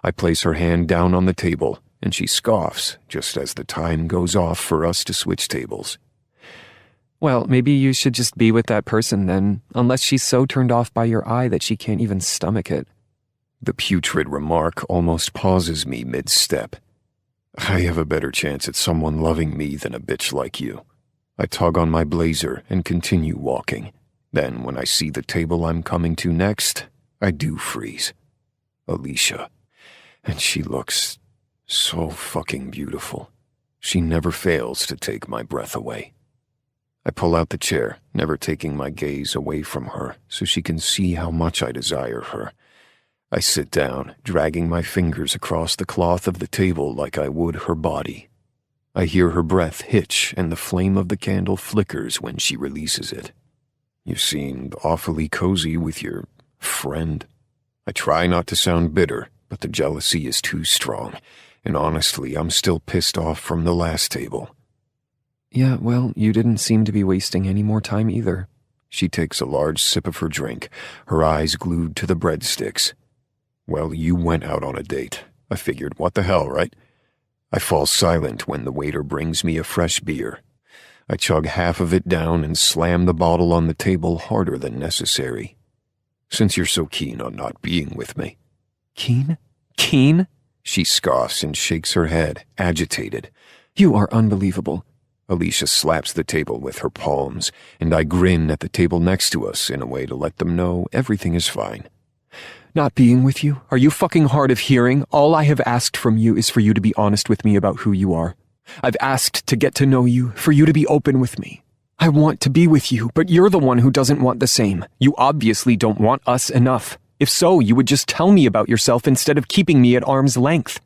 I place her hand down on the table, and she scoffs just as the time goes off for us to switch tables. Well, maybe you should just be with that person then, unless she's so turned off by your eye that she can't even stomach it. The putrid remark almost pauses me mid-step. I have a better chance at someone loving me than a bitch like you. I tug on my blazer and continue walking. Then, when I see the table I'm coming to next, I do freeze. Alicia. And she looks so fucking beautiful. She never fails to take my breath away. I pull out the chair, never taking my gaze away from her, so she can see how much I desire her. I sit down, dragging my fingers across the cloth of the table like I would her body. I hear her breath hitch, and the flame of the candle flickers when she releases it. You seemed awfully cozy with your friend. I try not to sound bitter, but the jealousy is too strong, and honestly, I'm still pissed off from the last table. Yeah, well, you didn't seem to be wasting any more time either. She takes a large sip of her drink, her eyes glued to the breadsticks. Well, you went out on a date. I figured, what the hell, right? I fall silent when the waiter brings me a fresh beer. I chug half of it down and slam the bottle on the table harder than necessary. Since you're so keen on not being with me. Keen? Keen? She scoffs and shakes her head, agitated. You are unbelievable. Alicia slaps the table with her palms, and I grin at the table next to us in a way to let them know everything is fine. Not being with you? Are you fucking hard of hearing? All I have asked from you is for you to be honest with me about who you are. I've asked to get to know you, for you to be open with me. I want to be with you, but you're the one who doesn't want the same. You obviously don't want us enough. If so, you would just tell me about yourself instead of keeping me at arm's length.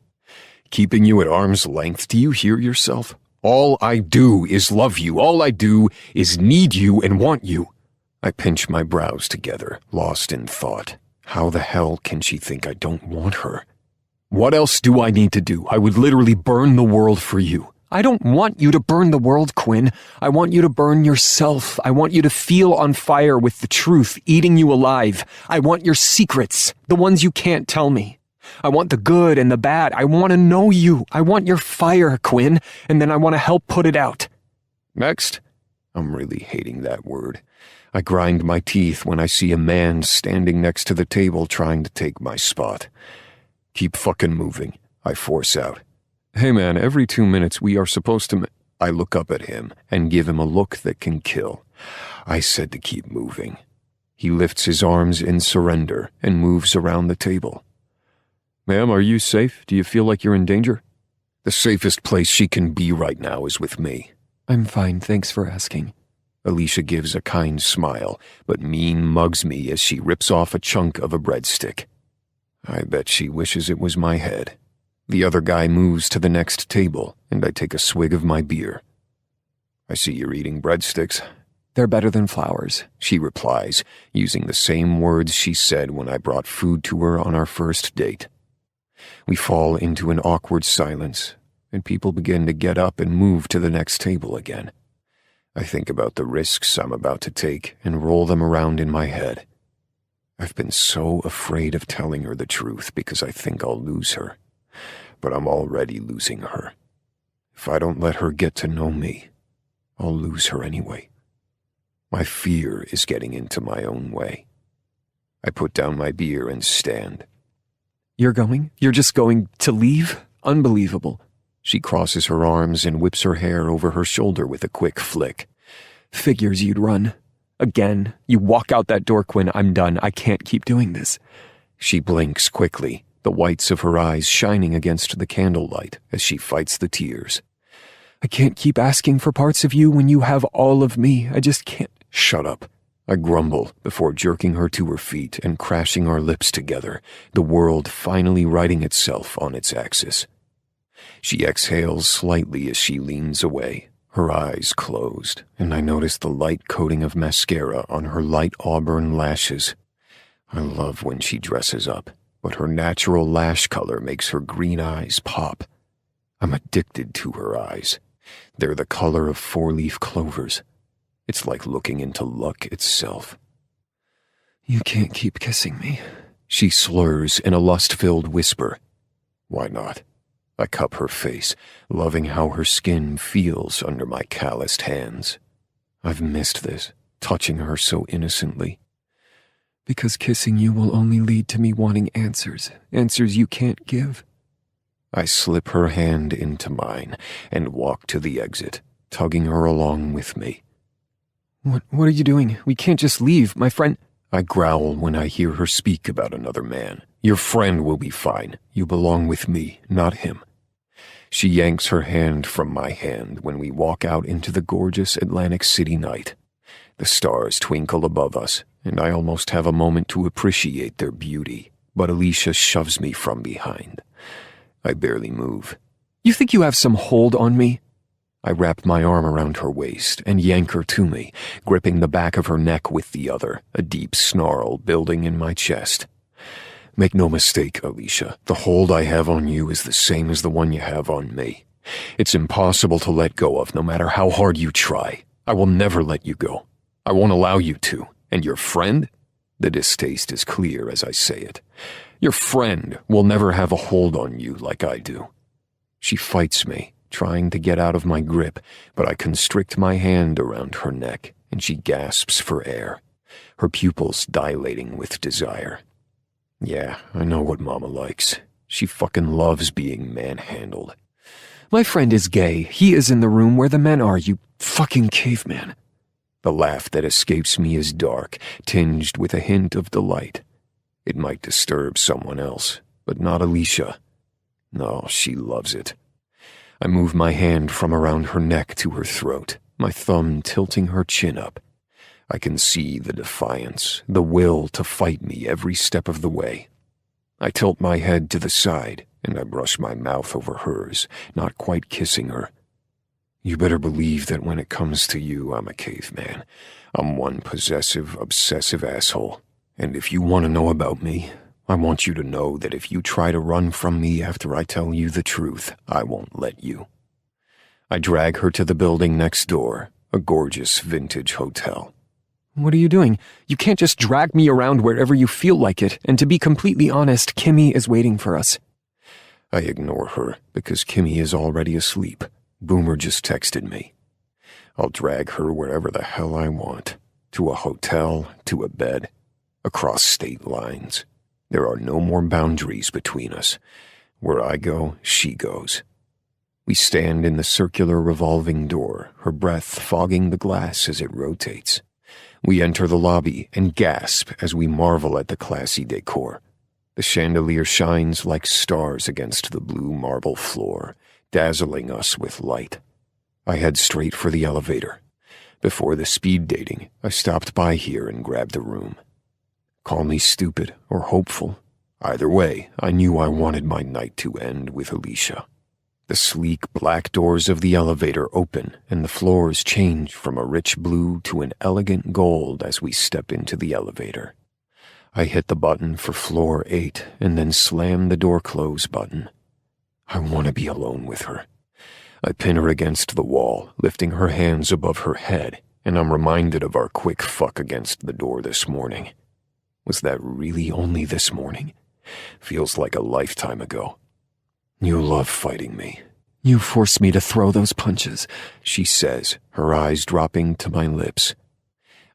Keeping you at arm's length? Do you hear yourself? All I do is love you. All I do is need you and want you. I pinch my brows together, lost in thought. How the hell can she think I don't want her? What else do I need to do? I would literally burn the world for you. I don't want you to burn the world, Quinn. I want you to burn yourself. I want you to feel on fire with the truth, eating you alive. I want your secrets, the ones you can't tell me. I want the good and the bad. I want to know you. I want your fire, Quinn, and then I want to help put it out. Next. I'm really hating that word. I grind my teeth when I see a man standing next to the table trying to take my spot. Keep fucking moving, I force out. Hey man, every 2 minutes we are supposed to I look up at him and give him a look that can kill. I said to keep moving. He lifts his arms in surrender and moves around the table. Ma'am, are you safe? Do you feel like you're in danger? The safest place she can be right now is with me. I'm fine, thanks for asking. Alicia gives a kind smile, but mean mugs me as she rips off a chunk of a breadstick. I bet she wishes it was my head. The other guy moves to the next table, and I take a swig of my beer. I see you're eating breadsticks. They're better than flowers, she replies, using the same words she said when I brought food to her on our first date. We fall into an awkward silence, and people begin to get up and move to the next table again. I think about the risks I'm about to take and roll them around in my head. I've been so afraid of telling her the truth because I think I'll lose her. But I'm already losing her. If I don't let her get to know me, I'll lose her anyway. My fear is getting into my own way. I put down my beer and stand. You're going? You're just going to leave? Unbelievable. She crosses her arms and whips her hair over her shoulder with a quick flick. Figures you'd run. Again, you walk out that door, Quinn. I'm done. I can't keep doing this. She blinks quickly, the whites of her eyes shining against the candlelight as she fights the tears. I can't keep asking for parts of you when you have all of me. I just can't. Shut up. I grumble before jerking her to her feet and crashing our lips together, the world finally righting itself on its axis. She exhales slightly as she leans away, her eyes closed, and I notice the light coating of mascara on her light auburn lashes. I love when she dresses up, but her natural lash color makes her green eyes pop. I'm addicted to her eyes. They're the color of four-leaf clovers. It's like looking into luck itself. You can't keep kissing me, she slurs in a lust-filled whisper. Why not? I cup her face, loving how her skin feels under my calloused hands. I've missed this, touching her so innocently. Because kissing you will only lead to me wanting answers you can't give. I slip her hand into mine and walk to the exit, tugging her along with me. What are you doing? We can't just leave, my friend. I growl when I hear her speak about another man. Your friend will be fine. You belong with me, not him. She yanks her hand from my hand when we walk out into the gorgeous Atlantic City night. The stars twinkle above us, and I almost have a moment to appreciate their beauty, but Alicia shoves me from behind. I barely move. You think you have some hold on me? I wrap my arm around her waist and yank her to me, gripping the back of her neck with the other, a deep snarl building in my chest. Make no mistake, Alicia, the hold I have on you is the same as the one you have on me. It's impossible to let go of no matter how hard you try. I will never let you go. I won't allow you to. And your friend? The distaste is clear as I say it. Your friend will never have a hold on you like I do. She fights me, trying to get out of my grip, but I constrict my hand around her neck, and she gasps for air, her pupils dilating with desire. Yeah, I know what Mama likes. She fucking loves being manhandled. My friend is gay. He is in the room where the men are, you fucking caveman. The laugh that escapes me is dark, tinged with a hint of delight. It might disturb someone else, but not Alicia. No, she loves it. I move my hand from around her neck to her throat, my thumb tilting her chin up. I can see the defiance, the will to fight me every step of the way. I tilt my head to the side, and I brush my mouth over hers, not quite kissing her. You better believe that when it comes to you, I'm a caveman. I'm one possessive, obsessive asshole. And if you want to know about me, I want you to know that if you try to run from me after I tell you the truth, I won't let you. I drag her to the building next door, a gorgeous vintage hotel. What are you doing? You can't just drag me around wherever you feel like it, and to be completely honest, Kimmy is waiting for us. I ignore her because Kimmy is already asleep. Boomer just texted me. I'll drag her wherever the hell I want, to a hotel, to a bed, across state lines. There are no more boundaries between us. Where I go, she goes. We stand in the circular revolving door, her breath fogging the glass as it rotates. We enter the lobby and gasp as we marvel at the classy decor. The chandelier shines like stars against the blue marble floor, dazzling us with light. I head straight for the elevator. Before the speed dating, I stopped by here and grabbed a room. Call me stupid or hopeful. Either way, I knew I wanted my night to end with Alicia. The sleek black doors of the elevator open and the floors change from a rich blue to an elegant gold as we step into the elevator. I hit the button for floor 8 and then slam the door close button. I want to be alone with her. I pin her against the wall, lifting her hands above her head, and I'm reminded of our quick fuck against the door this morning. Was that really only this morning? Feels like a lifetime ago. You love fighting me. You forced me to throw those punches, she says, her eyes dropping to my lips.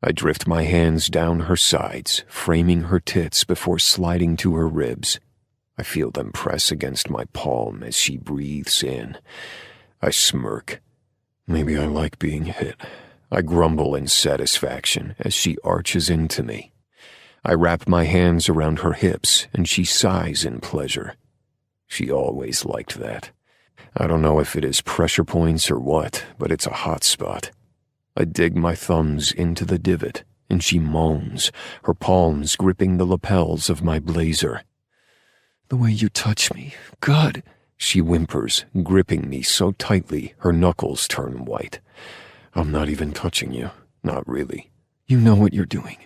I drift my hands down her sides, framing her tits before sliding to her ribs. I feel them press against my palm as she breathes in. I smirk. Maybe I like being hit. I grumble in satisfaction as she arches into me. I wrap my hands around her hips and she sighs in pleasure. She always liked that. I don't know if it is pressure points or what, but it's a hot spot. I dig my thumbs into the divot, and she moans, her palms gripping the lapels of my blazer. The way you touch me, God, she whimpers, gripping me so tightly her knuckles turn white. I'm not even touching you, not really. You know what you're doing.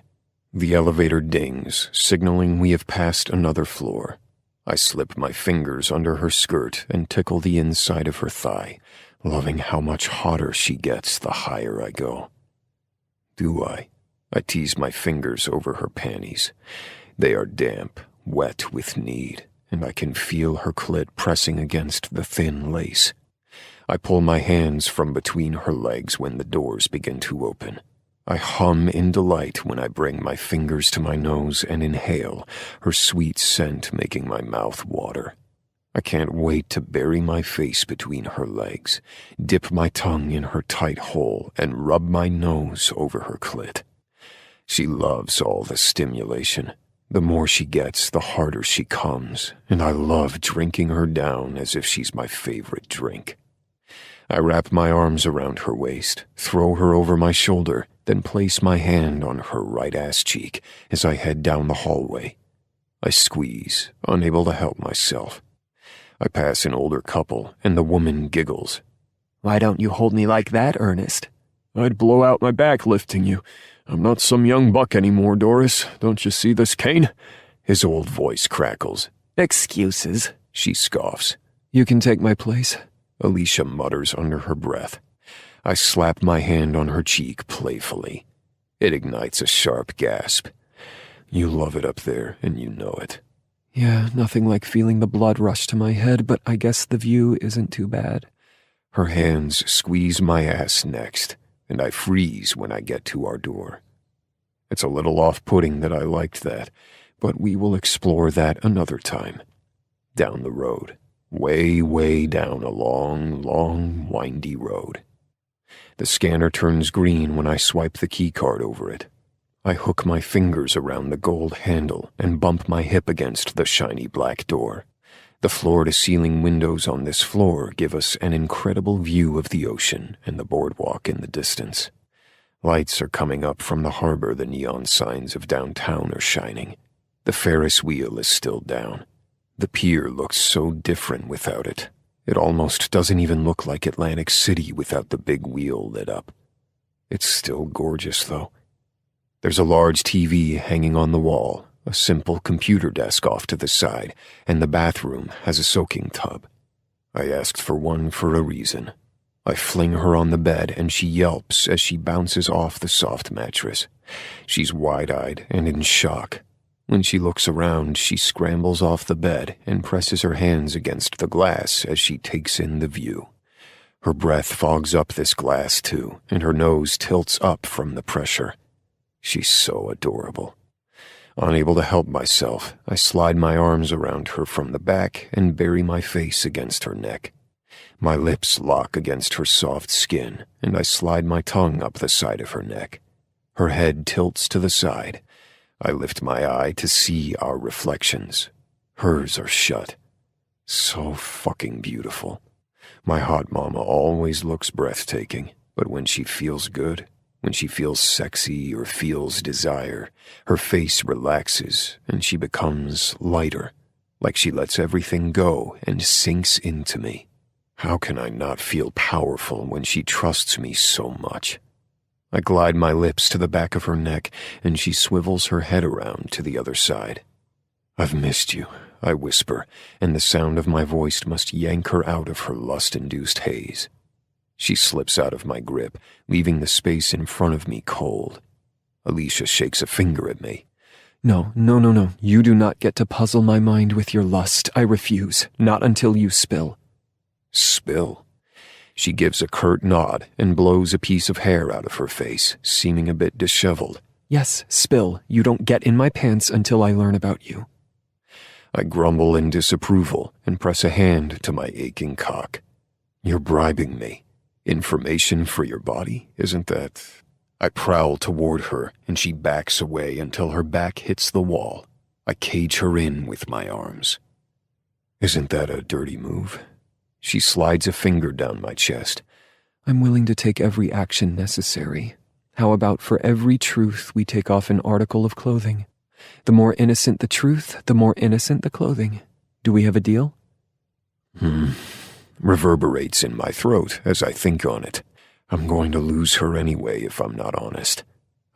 The elevator dings, signaling we have passed another floor. I slip my fingers under her skirt and tickle the inside of her thigh, loving how much hotter she gets the higher I go. Do I? I tease my fingers over her panties. They are damp, wet with need, and I can feel her clit pressing against the thin lace. I pull my hands from between her legs when the doors begin to open. I hum in delight when I bring my fingers to my nose and inhale, her sweet scent making my mouth water. I can't wait to bury my face between her legs, dip my tongue in her tight hole, and rub my nose over her clit. She loves all the stimulation. The more she gets, the harder she comes, and I love drinking her down as if she's my favorite drink. I wrap my arms around her waist, throw her over my shoulder, then place my hand on her right ass cheek as I head down the hallway. I squeeze, unable to help myself. I pass an older couple, and the woman giggles. Why don't you hold me like that, Ernest? I'd blow out my back lifting you. I'm not some young buck anymore, Doris. Don't you see this cane? His old voice crackles. Excuses, she scoffs. You can take my place, Alicia mutters under her breath. I slap my hand on her cheek playfully. It ignites a sharp gasp. You love it up there, and you know it. Yeah, nothing like feeling the blood rush to my head, but I guess the view isn't too bad. Her hands squeeze my ass next, and I freeze when I get to our door. It's a little off-putting that I liked that, but we will explore that another time. Down the road. Way, way down a long, long, windy road. The scanner turns green when I swipe the keycard over it. I hook my fingers around the gold handle and bump my hip against the shiny black door. The floor-to-ceiling windows on this floor give us an incredible view of the ocean and the boardwalk in the distance. Lights are coming up from the harbor. The neon signs of downtown are shining. The Ferris wheel is still down. The pier looks so different without it. It almost doesn't even look like Atlantic City without the big wheel lit up. It's still gorgeous, though. There's a large TV hanging on the wall, a simple computer desk off to the side, and the bathroom has a soaking tub. I asked for one for a reason. I fling her on the bed and she yelps as she bounces off the soft mattress. She's wide-eyed and in shock. When she looks around, she scrambles off the bed and presses her hands against the glass as she takes in the view. Her breath fogs up this glass too, and her nose tilts up from the pressure. She's so adorable. Unable to help myself, I slide my arms around her from the back and bury my face against her neck. My lips lock against her soft skin, and I slide my tongue up the side of her neck. Her head tilts to the side. I lift my eye to see our reflections. Hers are shut. So fucking beautiful. My hot mama always looks breathtaking, but when she feels good, when she feels sexy or feels desire, her face relaxes and she becomes lighter, like she lets everything go and sinks into me. How can I not feel powerful when she trusts me so much? I glide my lips to the back of her neck and she swivels her head around to the other side. "I've missed you," I whisper, and the sound of my voice must yank her out of her lust-induced haze. She slips out of my grip, leaving the space in front of me cold. Alicia shakes a finger at me. No. You do not get to puzzle my mind with your lust. I refuse. Not until you spill. Spill? She gives a curt nod and blows a piece of hair out of her face, seeming a bit disheveled. Yes, spill. You don't get in my pants until I learn about you. I grumble in disapproval and press a hand to my aching cock. You're bribing me. Information for your body, isn't that? I prowl toward her, and she backs away until her back hits the wall. I cage her in with my arms. Isn't that a dirty move? She slides a finger down my chest. I'm willing to take every action necessary. How about for every truth we take off an article of clothing? The more innocent the truth, the more innocent the clothing. Do we have a deal? Reverberates in my throat as I think on it. I'm going to lose her anyway if I'm not honest.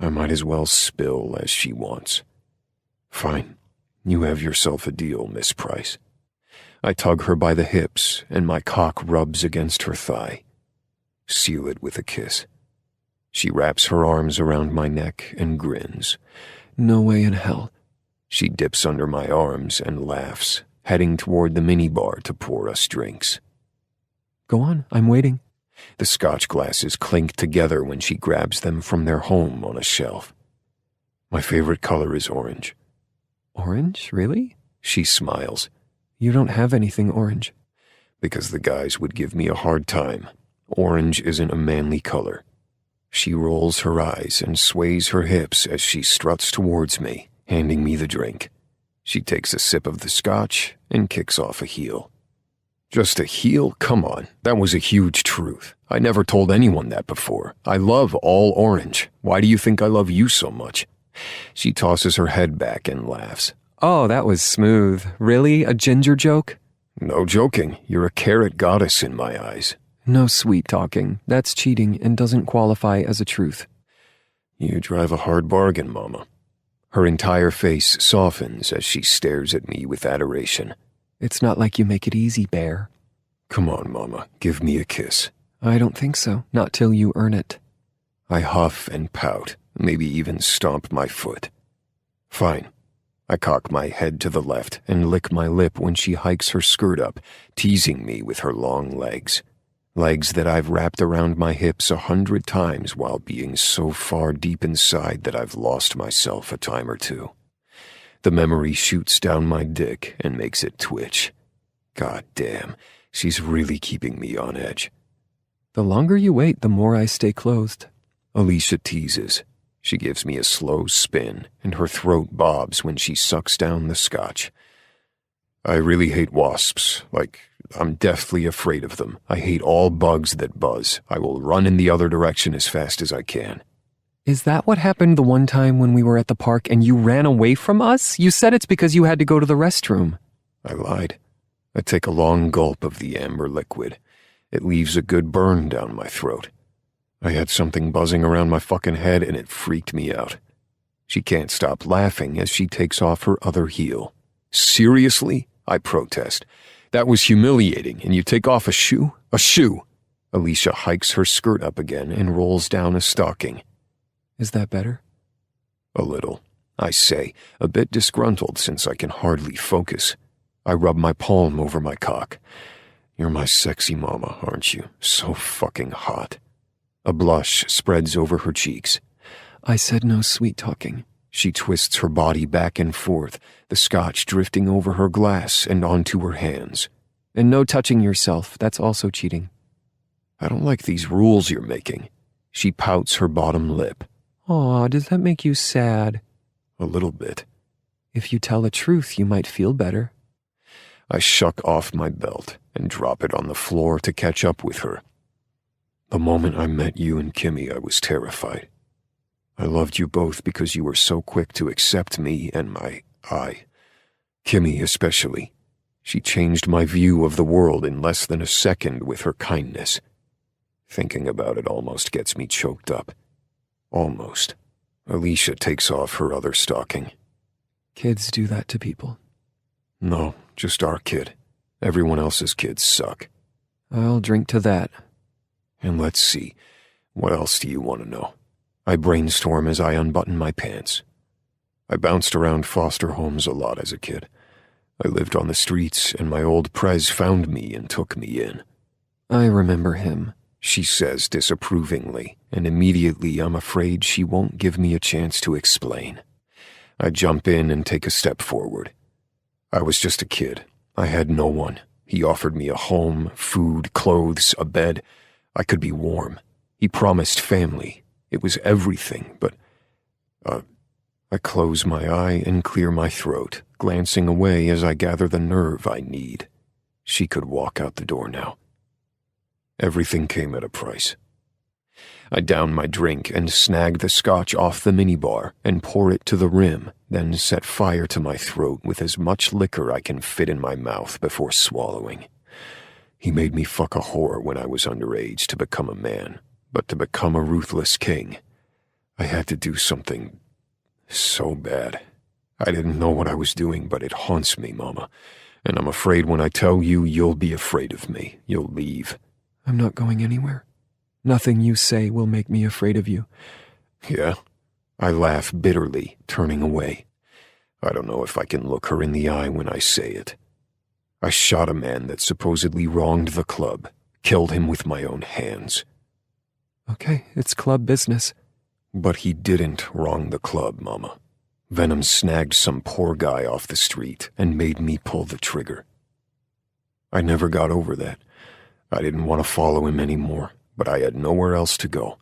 I might as well spill as she wants. Fine. You have yourself a deal, Miss Price. I tug her by the hips, and my cock rubs against her thigh. Seal it with a kiss. She wraps her arms around my neck and grins. No way in hell. She dips under my arms and laughs, heading toward the minibar to pour us drinks. Go on, I'm waiting. The scotch glasses clink together when she grabs them from their home on a shelf. My favorite color is orange. Orange, really? She smiles. You don't have anything orange. Because the guys would give me a hard time. Orange isn't a manly color. She rolls her eyes and sways her hips as she struts towards me, handing me the drink. She takes a sip of the scotch and kicks off a heel. Just a heel? Come on, that was a huge truth. I never told anyone that before. I love all orange. Why do you think I love you so much? She tosses her head back and laughs. Oh, that was smooth. Really? A ginger joke? No joking. You're a carrot goddess in my eyes. No sweet talking. That's cheating and doesn't qualify as a truth. You drive a hard bargain, Mama. Her entire face softens as she stares at me with adoration. It's not like you make it easy, Bear. Come on, Mama. Give me a kiss. I don't think so. Not till you earn it. I huff and pout, maybe even stomp my foot. Fine. I cock my head to the left and lick my lip when she hikes her skirt up, teasing me with her long legs. Legs that I've wrapped around my hips 100 times while being so far deep inside that I've lost myself a time or two. The memory shoots down my dick and makes it twitch. God damn, she's really keeping me on edge. The longer you wait, the more I stay clothed. Alicia teases. She gives me a slow spin, and her throat bobs when she sucks down the scotch. I really hate wasps. I'm deathly afraid of them. I hate all bugs that buzz. I will run in the other direction as fast as I can. Is that what happened the one time when we were at the park and you ran away from us? You said it's because you had to go to the restroom. I lied. I take a long gulp of the amber liquid. It leaves a good burn down my throat. I had something buzzing around my fucking head and it freaked me out. She can't stop laughing as she takes off her other heel. Seriously? I protest. That was humiliating, and you take off a shoe? A shoe! Alicia hikes her skirt up again and rolls down a stocking. Is that better? A little, I say, a bit disgruntled since I can hardly focus. I rub my palm over my cock. You're my sexy mama, aren't you? So fucking hot. A blush spreads over her cheeks. I said no sweet talking. She twists her body back and forth, the scotch drifting over her glass and onto her hands. And no touching yourself, that's also cheating. I don't like these rules you're making. She pouts her bottom lip. Aw, does that make you sad? A little bit. If you tell the truth, you might feel better. I shuck off my belt and drop it on the floor to catch up with her. The moment I met you and Kimmy, I was terrified. I loved you both because you were so quick to accept me and my Kimmy especially. She changed my view of the world in less than a second with her kindness. Thinking about it almost gets me choked up. Almost. Alicia takes off her other stocking. Kids do that to people. No, just our kid. Everyone else's kids suck. I'll drink to that. And let's see, what else do you want to know? I brainstorm as I unbutton my pants. I bounced around foster homes a lot as a kid. I lived on the streets, and my old Prez found me and took me in. I remember him, she says disapprovingly, and immediately I'm afraid she won't give me a chance to explain. I jump in and take a step forward. I was just a kid. I had no one. He offered me a home, food, clothes, a bed. I could be warm. He promised family. It was everything, but, I close my eye and clear my throat, glancing away as I gather the nerve I need. She could walk out the door now. Everything came at a price. I down my drink and snag the scotch off the minibar and pour it to the rim, then set fire to my throat with as much liquor I can fit in my mouth before swallowing. He made me fuck a whore when I was underage to become a man, but to become a ruthless king, I had to do something so bad. I didn't know what I was doing, but it haunts me, Mama, and I'm afraid when I tell you, you'll be afraid of me. You'll leave. I'm not going anywhere. Nothing you say will make me afraid of you. Yeah? I laugh bitterly, turning away. I don't know if I can look her in the eye when I say it. I shot a man that supposedly wronged the club, killed him with my own hands. Okay, it's club business. But he didn't wrong the club, Mama. Venom snagged some poor guy off the street and made me pull the trigger. I never got over that. I didn't want to follow him anymore, but I had nowhere else to go.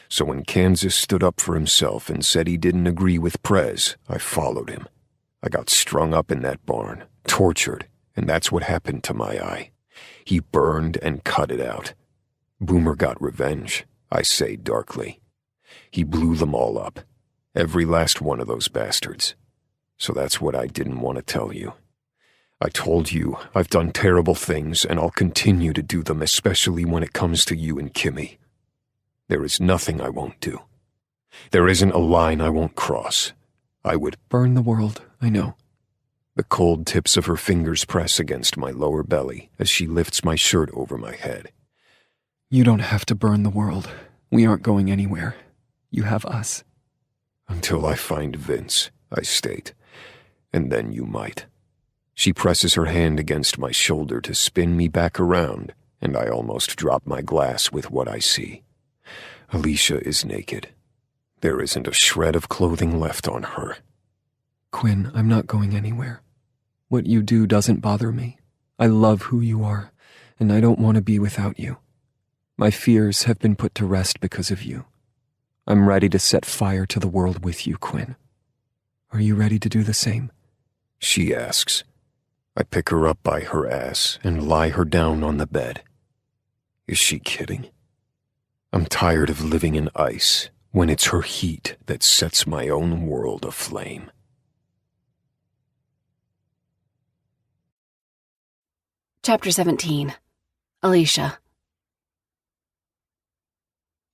So when Kansas stood up for himself and said he didn't agree with Prez, I followed him. I got strung up in that barn, tortured, and that's what happened to my eye. He burned and cut it out. Boomer got revenge, I say darkly. He blew them all up, every last one of those bastards. So that's what I didn't want to tell you. I told you I've done terrible things and I'll continue to do them, especially when it comes to you and Kimmy. There is nothing I won't do. There isn't a line I won't cross. I would burn the world, I know. The cold tips of her fingers press against my lower belly as she lifts my shirt over my head. You don't have to burn the world. We aren't going anywhere. You have us. Until I find Vince, I state. And then you might. She presses her hand against my shoulder to spin me back around, and I almost drop my glass with what I see. Alicia is naked. There isn't a shred of clothing left on her. Quinn, I'm not going anywhere. What you do doesn't bother me. I love who you are, and I don't want to be without you. My fears have been put to rest because of you. I'm ready to set fire to the world with you, Quinn. Are you ready to do the same? She asks. I pick her up by her ass and lie her down on the bed. Is she kidding? I'm tired of living in ice when it's her heat that sets my own world aflame. Chapter 17. Alicia.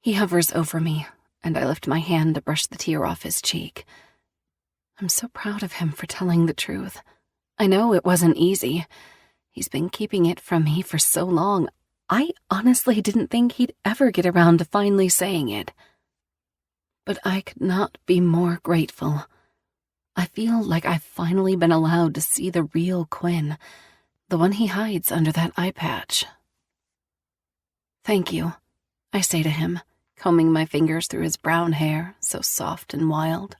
He hovers over me, and I lift my hand to brush the tear off his cheek. I'm so proud of him for telling the truth. I know it wasn't easy. He's been keeping it from me for so long. I honestly didn't think he'd ever get around to finally saying it. But I could not be more grateful. I feel like I've finally been allowed to see the real Quinn, the one he hides under that eye patch. Thank you, I say to him, combing my fingers through his brown hair, so soft and wild.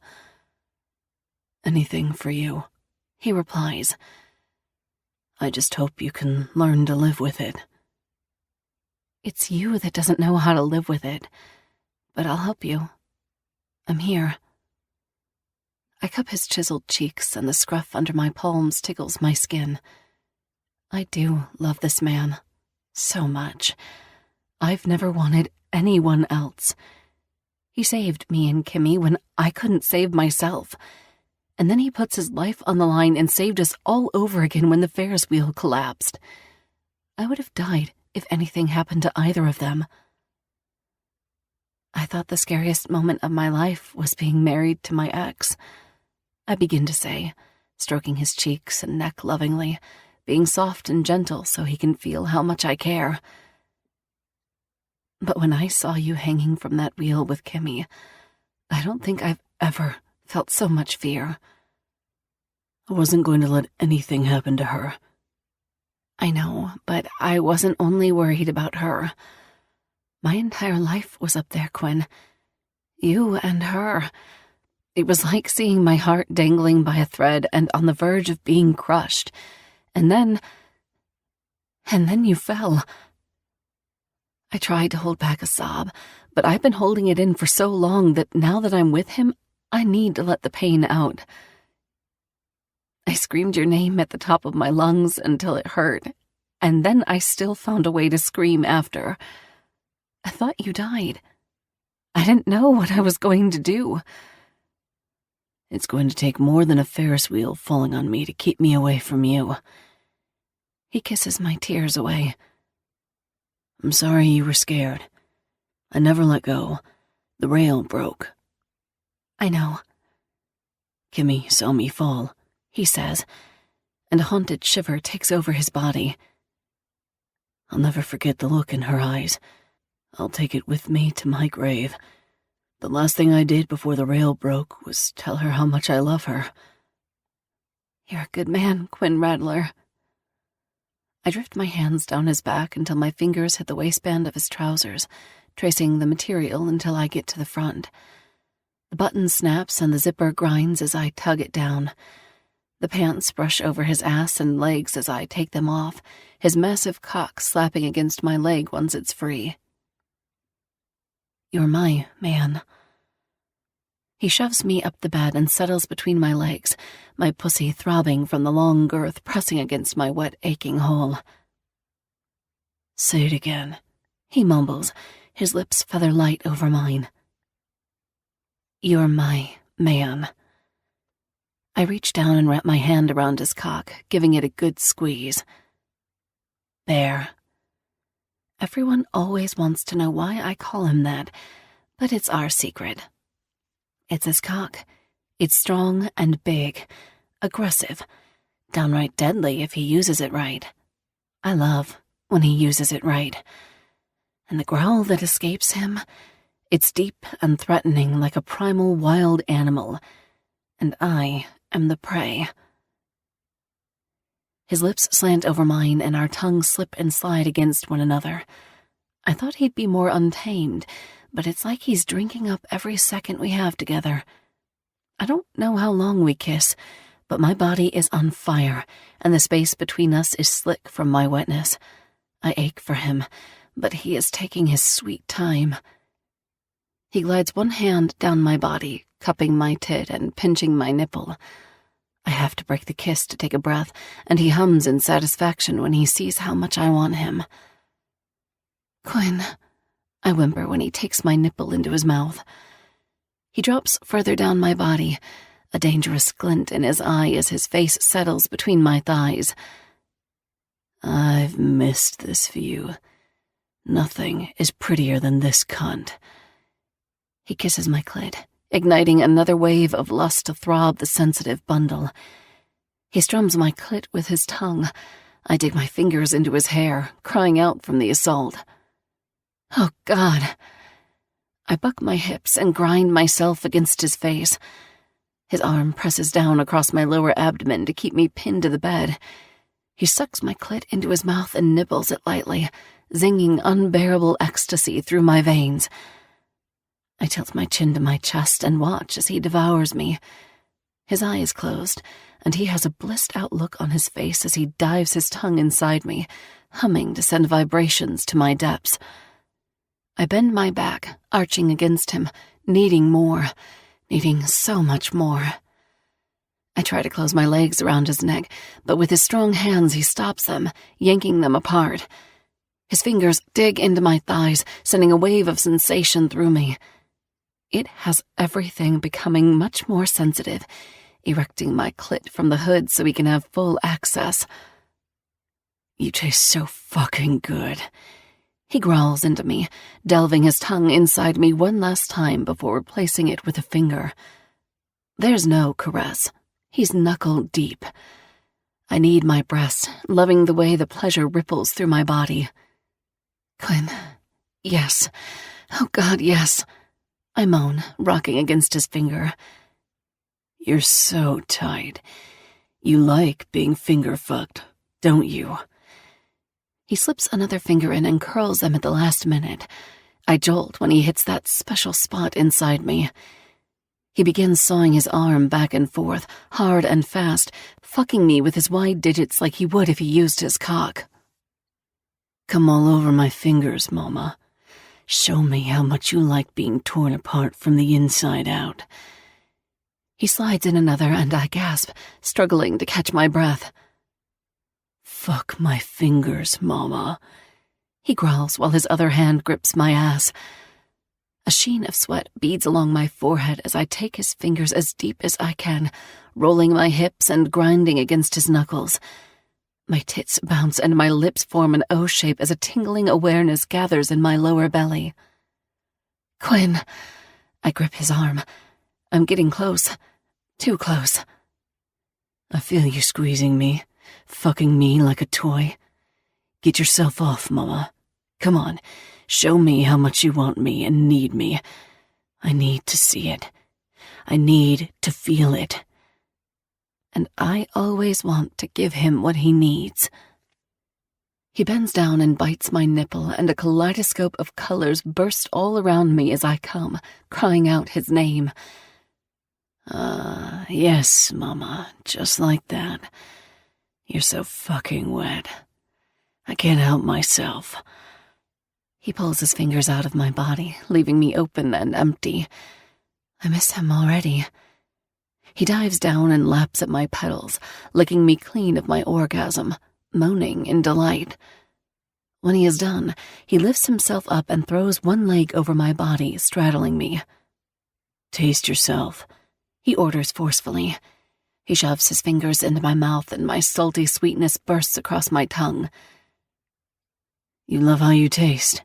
Anything for you, he replies. I just hope you can learn to live with it. It's you that doesn't know how to live with it, but I'll help you. I'm here. I cup his chiseled cheeks, and the scruff under my palms tickles my skin. I do love this man. So much. I've never wanted anyone else. He saved me and Kimmy when I couldn't save myself. And then he puts his life on the line and saved us all over again when the Ferris wheel collapsed. I would have died if anything happened to either of them. I thought the scariest moment of my life was being married to my ex. I begin to say, stroking his cheeks and neck lovingly, being soft and gentle so he can feel how much I care. But when I saw you hanging from that wheel with Kimmy, I don't think I've ever felt so much fear. I wasn't going to let anything happen to her. I know, but I wasn't only worried about her. My entire life was up there, Quinn. You and her. It was like seeing my heart dangling by a thread and on the verge of being crushed. And then you fell. I tried to hold back a sob, but I've been holding it in for so long that now that I'm with him, I need to let the pain out. I screamed your name at the top of my lungs until it hurt, and then I still found a way to scream after. I thought you died. I didn't know what I was going to do. It's going to take more than a Ferris wheel falling on me to keep me away from you. He kisses my tears away. I'm sorry you were scared. I never let go. The rail broke. I know. Kimmy saw me fall, he says, and a haunted shiver takes over his body. I'll never forget the look in her eyes. I'll take it with me to my grave. The last thing I did before the rail broke was tell her how much I love her. You're a good man, Quinn Rattler. I drift my hands down his back until my fingers hit the waistband of his trousers, tracing the material until I get to the front. The button snaps and the zipper grinds as I tug it down. The pants brush over his ass and legs as I take them off, his massive cock slapping against my leg once it's free. You're my man. He shoves me up the bed and settles between my legs, my pussy throbbing from the long girth pressing against my wet, aching hole. Say it again, he mumbles, his lips feather light over mine. You're my man. I reach down and wrap my hand around his cock, giving it a good squeeze. There. Everyone always wants to know why I call him that, but it's our secret. It's his cock. It's strong and big, aggressive, downright deadly if he uses it right. I love when he uses it right. And the growl that escapes him, it's deep and threatening like a primal wild animal, and I am the prey. His lips slant over mine and our tongues slip and slide against one another. I thought he'd be more untamed, but it's like he's drinking up every second we have together. I don't know how long we kiss, but my body is on fire, and the space between us is slick from my wetness. I ache for him, but he is taking his sweet time. He glides one hand down my body, cupping my tit and pinching my nipple. I have to break the kiss to take a breath, and he hums in satisfaction when he sees how much I want him. Quinn, I whimper when he takes my nipple into his mouth. He drops further down my body, a dangerous glint in his eye as his face settles between my thighs. I've missed this view. Nothing is prettier than this cunt. He kisses my clit, igniting another wave of lust to throb the sensitive bundle. He strums my clit with his tongue. I dig my fingers into his hair, crying out from the assault. Oh, God. I buck my hips and grind myself against his face. His arm presses down across my lower abdomen to keep me pinned to the bed. He sucks my clit into his mouth and nibbles it lightly, zinging unbearable ecstasy through my veins. I tilt my chin to my chest and watch as he devours me. His eye is closed, and he has a blissed-out look on his face as he dives his tongue inside me, humming to send vibrations to my depths. I bend my back, arching against him, needing more, needing so much more. I try to close my legs around his neck, but with his strong hands he stops them, yanking them apart. His fingers dig into my thighs, sending a wave of sensation through me. It has everything becoming much more sensitive, erecting my clit from the hood so he can have full access. "You taste so fucking good," he growls into me, delving his tongue inside me one last time before replacing it with a finger. There's no caress. He's knuckle deep. I need my breast, loving the way the pleasure ripples through my body. "Quinn, yes. Oh God, yes," I moan, rocking against his finger. "You're so tight. You like being finger-fucked, don't you?" He slips another finger in and curls them at the last minute. I jolt when he hits that special spot inside me. He begins sawing his arm back and forth, hard and fast, fucking me with his wide digits like he would if he used his cock. "Come all over my fingers, Mama. Show me how much you like being torn apart from the inside out." He slides in another and I gasp, struggling to catch my breath. "Fuck my fingers, Mama," he growls while his other hand grips my ass. A sheen of sweat beads along my forehead as I take his fingers as deep as I can, rolling my hips and grinding against his knuckles. My tits bounce and my lips form an O shape as a tingling awareness gathers in my lower belly. "Quinn," I grip his arm. I'm getting close. Too close. "I feel you squeezing me, fucking me like a toy. Get yourself off, Mama. Come on, show me how much you want me and need me. I need to see it. I need to feel it." And I always want to give him what he needs. He bends down and bites my nipple, and a kaleidoscope of colors bursts all around me as I come, crying out his name. Yes, Mama, just like that. You're so fucking wet. I can't help myself." He pulls his fingers out of my body, leaving me open and empty. I miss him already. He dives down and laps at my petals, licking me clean of my orgasm, moaning in delight. When he is done, he lifts himself up and throws one leg over my body, straddling me. "Taste yourself," he orders forcefully. He shoves his fingers into my mouth and my salty sweetness bursts across my tongue. "You love how you taste,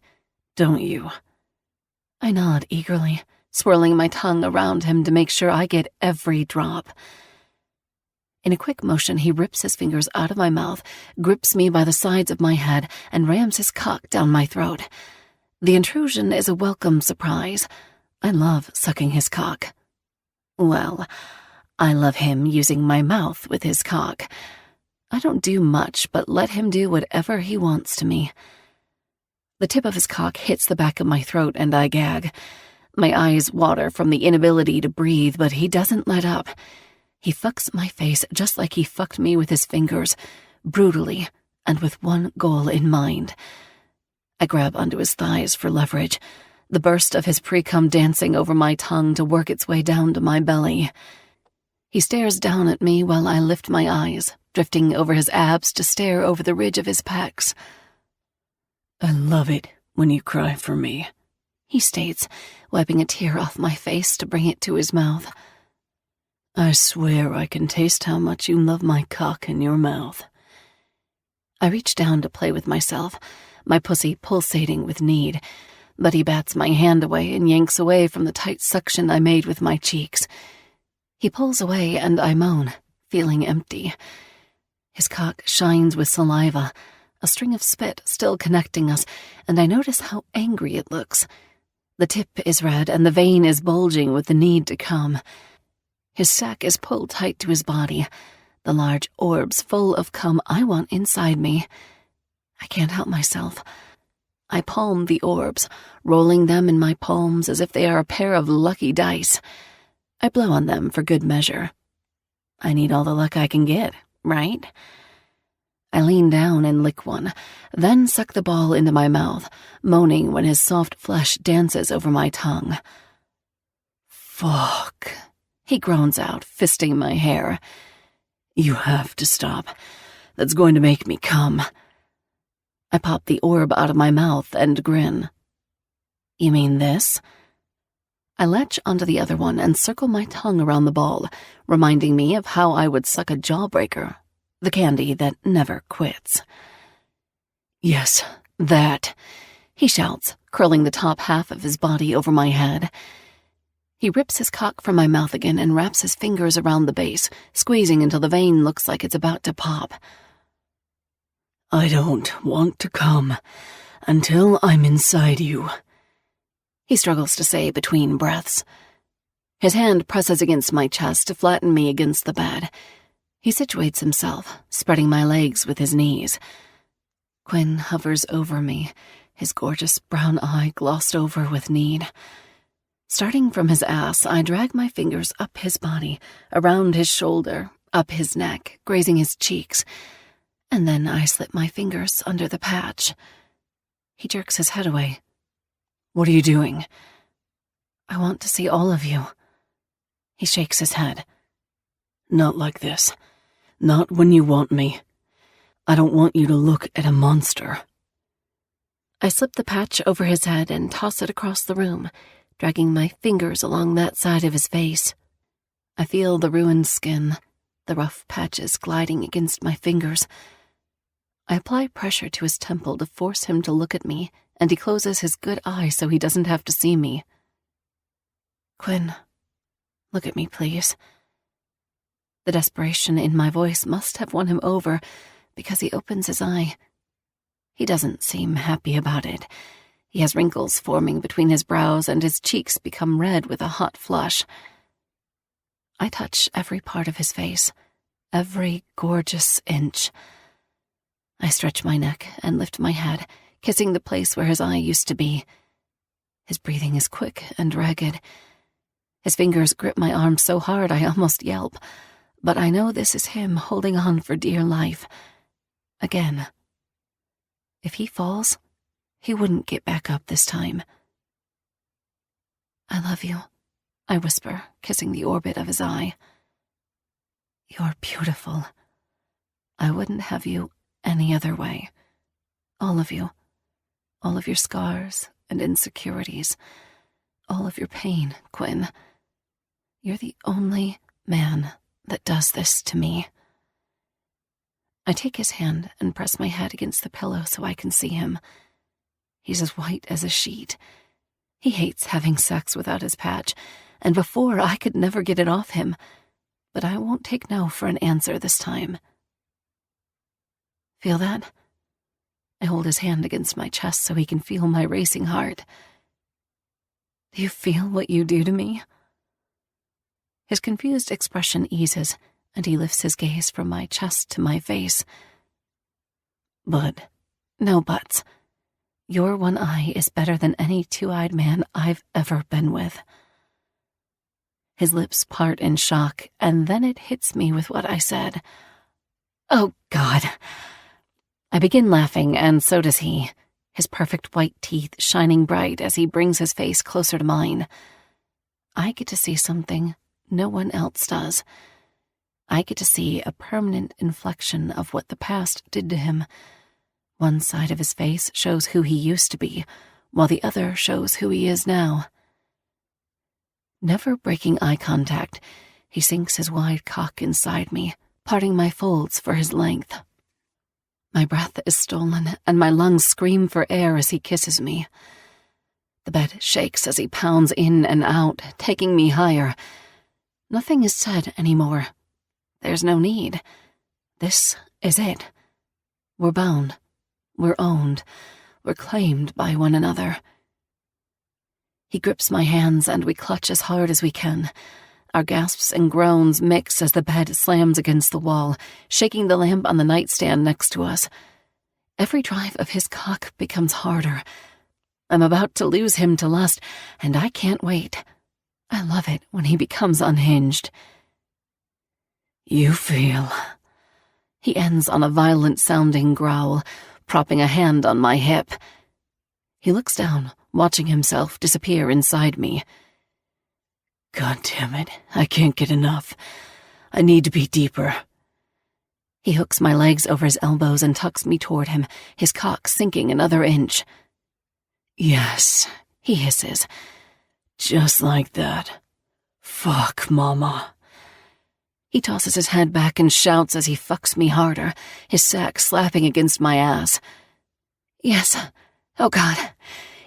don't you?" I nod eagerly, swirling my tongue around him to make sure I get every drop. In a quick motion, he rips his fingers out of my mouth, grips me by the sides of my head, and rams his cock down my throat. The intrusion is a welcome surprise. I love sucking his cock. Well, I love him using my mouth with his cock. I don't do much, but let him do whatever he wants to me. The tip of his cock hits the back of my throat and I gag. My eyes water from the inability to breathe, but he doesn't let up. He fucks my face just like he fucked me with his fingers, brutally, and with one goal in mind. I grab onto his thighs for leverage, the burst of his pre-cum dancing over my tongue to work its way down to my belly. He stares down at me while I lift my eyes, drifting over his abs to stare over the ridge of his pecs. "I love it when you cry for me," he states, wiping a tear off my face to bring it to his mouth. "I swear I can taste how much you love my cock in your mouth." I reach down to play with myself, my pussy pulsating with need, but he bats my hand away and yanks away from the tight suction I made with my cheeks. He pulls away and I moan, feeling empty. His cock shines with saliva, a string of spit still connecting us, and I notice how angry it looks. The tip is red and the vein is bulging with the need to come. His sack is pulled tight to his body, the large orbs full of cum I want inside me. I can't help myself. I palm the orbs, rolling them in my palms as if they are a pair of lucky dice. I blow on them for good measure. I need all the luck I can get, right? I lean down and lick one, then suck the ball into my mouth, moaning when his soft flesh dances over my tongue. Fuck, he groans out, fisting my hair. You have to stop. That's going to make me come. I pop the orb out of my mouth and grin. You mean this? I latch onto the other one and circle my tongue around the ball, reminding me of how I would suck a jawbreaker, the candy that never quits. Yes, that, he shouts, curling the top half of his body over my head. He rips his cock from my mouth again and wraps his fingers around the base, squeezing until the vein looks like it's about to pop. I don't want to come until I'm inside you, he struggles to say between breaths. His hand presses against my chest to flatten me against the bed. He situates himself, spreading my legs with his knees. Quinn hovers over me, his gorgeous brown eye glossed over with need. Starting from his ass, I drag my fingers up his body, around his shoulder, up his neck, grazing his cheeks, and then I slip my fingers under the patch. He jerks his head away. What are you doing? I want to see all of you. He shakes his head. Not like this. Not when you want me. I don't want you to look at a monster. I slip the patch over his head and toss it across the room, dragging my fingers along that side of his face. I feel the ruined skin, the rough patches gliding against my fingers. I apply pressure to his temple to force him to look at me, and he closes his good eye so he doesn't have to see me. Quinn, look at me, please. The desperation in my voice must have won him over, because he opens his eye. He doesn't seem happy about it. He has wrinkles forming between his brows, and his cheeks become red with a hot flush. I touch every part of his face, every gorgeous inch. I stretch my neck and lift my head, kissing the place where his eye used to be. His breathing is quick and ragged. His fingers grip my arm so hard I almost yelp, but I know this is him holding on for dear life. Again. If he falls, he wouldn't get back up this time. I love you, I whisper, kissing the orbit of his eye. You're beautiful. I wouldn't have you any other way. All of you. All of your scars and insecurities. All of your pain, Quinn. You're the only man that does this to me. I take his hand and press my head against the pillow so I can see him. He's as white as a sheet. He hates having sex without his patch, and before I could never get it off him, but I won't take no for an answer this time. Feel that? I hold his hand against my chest so he can feel my racing heart. Do you feel what you do to me? His confused expression eases, and he lifts his gaze from my chest to my face. Bud, no buts. Your one eye is better than any two-eyed man I've ever been with. His lips part in shock, and then it hits me with what I said. Oh, God. I begin laughing, and so does he, his perfect white teeth shining bright as he brings his face closer to mine. I get to see something no one else does. I get to see a permanent inflection of what the past did to him. One side of his face shows who he used to be, while the other shows who he is now. Never breaking eye contact, he sinks his wide cock inside me, parting my folds for his length. My breath is stolen, and my lungs scream for air as he kisses me. The bed shakes as he pounds in and out, taking me higher. Nothing is said anymore. There's no need. This is it. We're bound. We're owned. We're claimed by one another. He grips my hands, and we clutch as hard as we can. Our gasps and groans mix as the bed slams against the wall, shaking the lamp on the nightstand next to us. Every drive of his cock becomes harder. I'm about to lose him to lust, and I can't wait. I love it when he becomes unhinged. You feel. He ends on a violent-sounding growl, propping a hand on my hip. He looks down, watching himself disappear inside me. God damn it, I can't get enough. I need to be deeper. He hooks my legs over his elbows and tucks me toward him, his cock sinking another inch. Yes, he hisses. Just like that. Fuck, Mama. He tosses his head back and shouts as he fucks me harder, his sack slapping against my ass. Yes. Oh, God.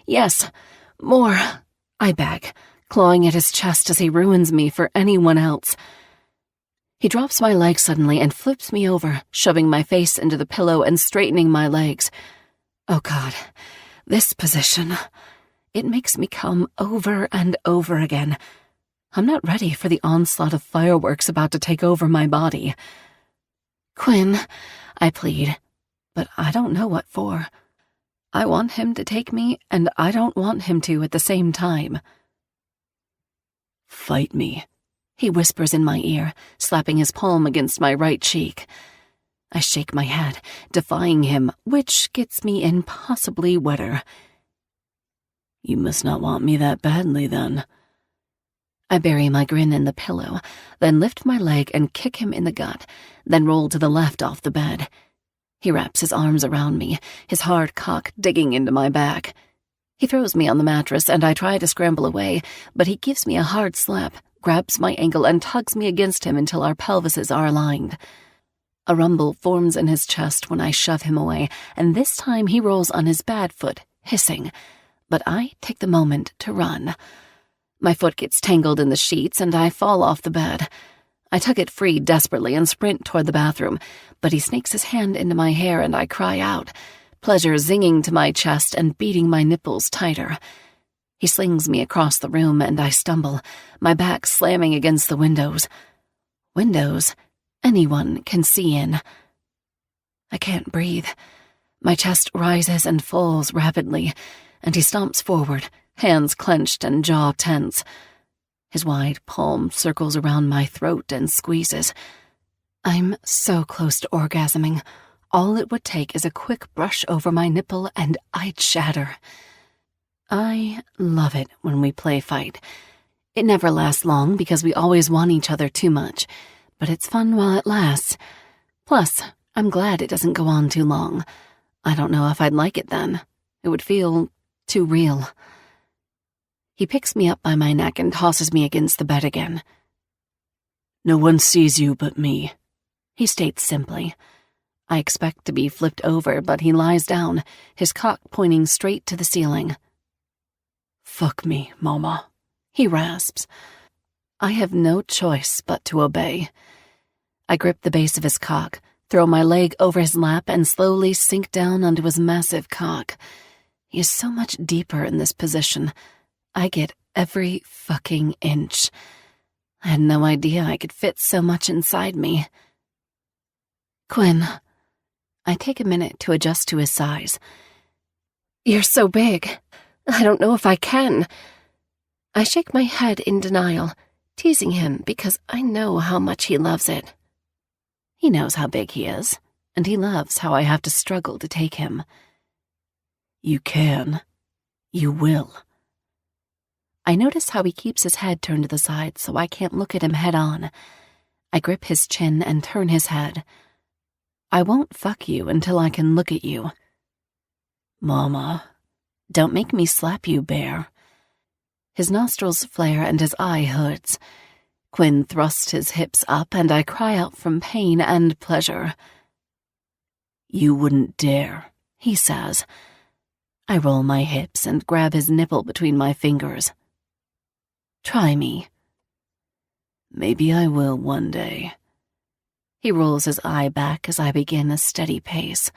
Yes. More. I beg, clawing at his chest as he ruins me for anyone else. He drops my leg suddenly and flips me over, shoving my face into the pillow and straightening my legs. Oh, God. This position. It makes me come over and over again. I'm not ready for the onslaught of fireworks about to take over my body. Quinn, I plead, but I don't know what for. I want him to take me, and I don't want him to at the same time. Fight me, he whispers in my ear, slapping his palm against my right cheek. I shake my head, defying him, which gets me impossibly wetter. You must not want me that badly, then. I bury my grin in the pillow, then lift my leg and kick him in the gut, then roll to the left off the bed. He wraps his arms around me, his hard cock digging into my back. He throws me on the mattress, and I try to scramble away, but he gives me a hard slap, grabs my ankle, and tugs me against him until our pelvises are aligned. A rumble forms in his chest when I shove him away, and this time he rolls on his bad foot, hissing. But I take the moment to run. My foot gets tangled in the sheets, and I fall off the bed. I tug it free desperately and sprint toward the bathroom, but he snakes his hand into my hair and I cry out, pleasure zinging to my chest and beating my nipples tighter. He slings me across the room and I stumble, my back slamming against the windows. Windows anyone can see in. I can't breathe. My chest rises and falls rapidly, and he stomps forward, hands clenched and jaw tense. His wide palm circles around my throat and squeezes. I'm so close to orgasming. All it would take is a quick brush over my nipple and I'd shatter. I love it when we play fight. It never lasts long because we always want each other too much, but it's fun while it lasts. Plus, I'm glad it doesn't go on too long. I don't know if I'd like it then. It would feel too real. He picks me up by my neck and tosses me against the bed again. No one sees you but me, he states simply. I expect to be flipped over, but he lies down, his cock pointing straight to the ceiling. Fuck me, Mama, he rasps. I have no choice but to obey. I grip the base of his cock, throw my leg over his lap, and slowly sink down onto his massive cock. He is so much deeper in this position. I get every fucking inch. I had no idea I could fit so much inside me. Quinn. I take a minute to adjust to his size. You're so big. I don't know if I can. I shake my head in denial, teasing him because I know how much he loves it. He knows how big he is, and he loves how I have to struggle to take him. You can. You will. I notice how he keeps his head turned to the side so I can't look at him head on. I grip his chin and turn his head. I won't fuck you until I can look at you. Mama, don't make me slap you, bear. His nostrils flare and his eye hoods. Quinn thrusts his hips up and I cry out from pain and pleasure. You wouldn't dare, he says. I roll my hips and grab his nipple between my fingers. Try me. Maybe I will one day. He rolls his eye back as I begin a steady pace.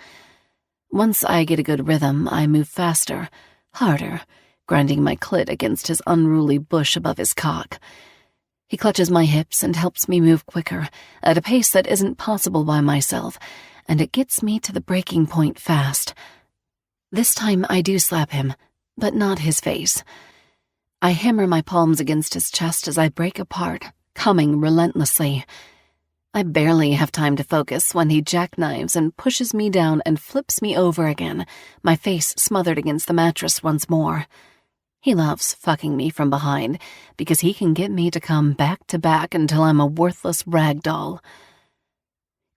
Once I get a good rhythm, I move faster, harder, grinding my clit against his unruly bush above his cock. He clutches my hips and helps me move quicker, at a pace that isn't possible by myself, and it gets me to the breaking point fast. This time I do slap him, but not his face. I hammer my palms against his chest as I break apart, coming relentlessly. I barely have time to focus when he jackknives and pushes me down and flips me over again, my face smothered against the mattress once more. He loves fucking me from behind because he can get me to come back to back until I'm a worthless rag doll.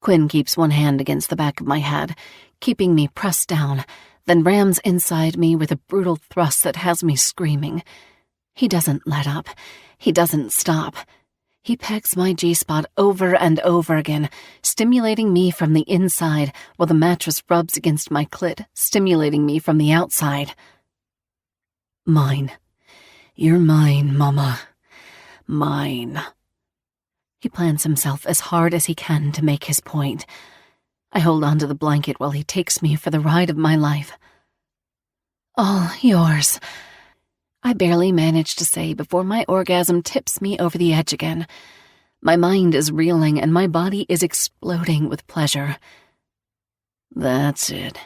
Quinn keeps one hand against the back of my head, keeping me pressed down, then rams inside me with a brutal thrust that has me screaming. He doesn't let up. He doesn't stop. He pegs my G-spot over and over again, stimulating me from the inside while the mattress rubs against my clit, stimulating me from the outside. Mine. You're mine, Mama. Mine. He plants himself as hard as he can to make his point. I hold onto the blanket while he takes me for the ride of my life. All yours. I barely manage to say before my orgasm tips me over the edge again. My mind is reeling and my body is exploding with pleasure. That's it.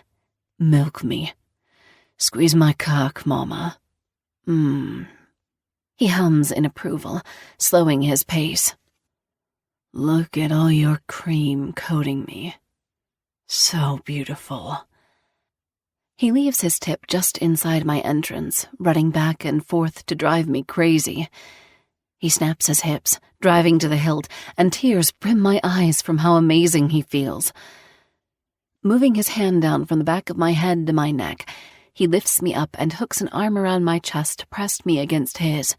Milk me. Squeeze my cock, Mama. He hums in approval, slowing his pace. Look at all your cream coating me. So beautiful. He leaves his tip just inside my entrance, running back and forth to drive me crazy. He snaps his hips, driving to the hilt, and tears brim my eyes from how amazing he feels. Moving his hand down from the back of my head to my neck, he lifts me up and hooks an arm around my chest to press me against his.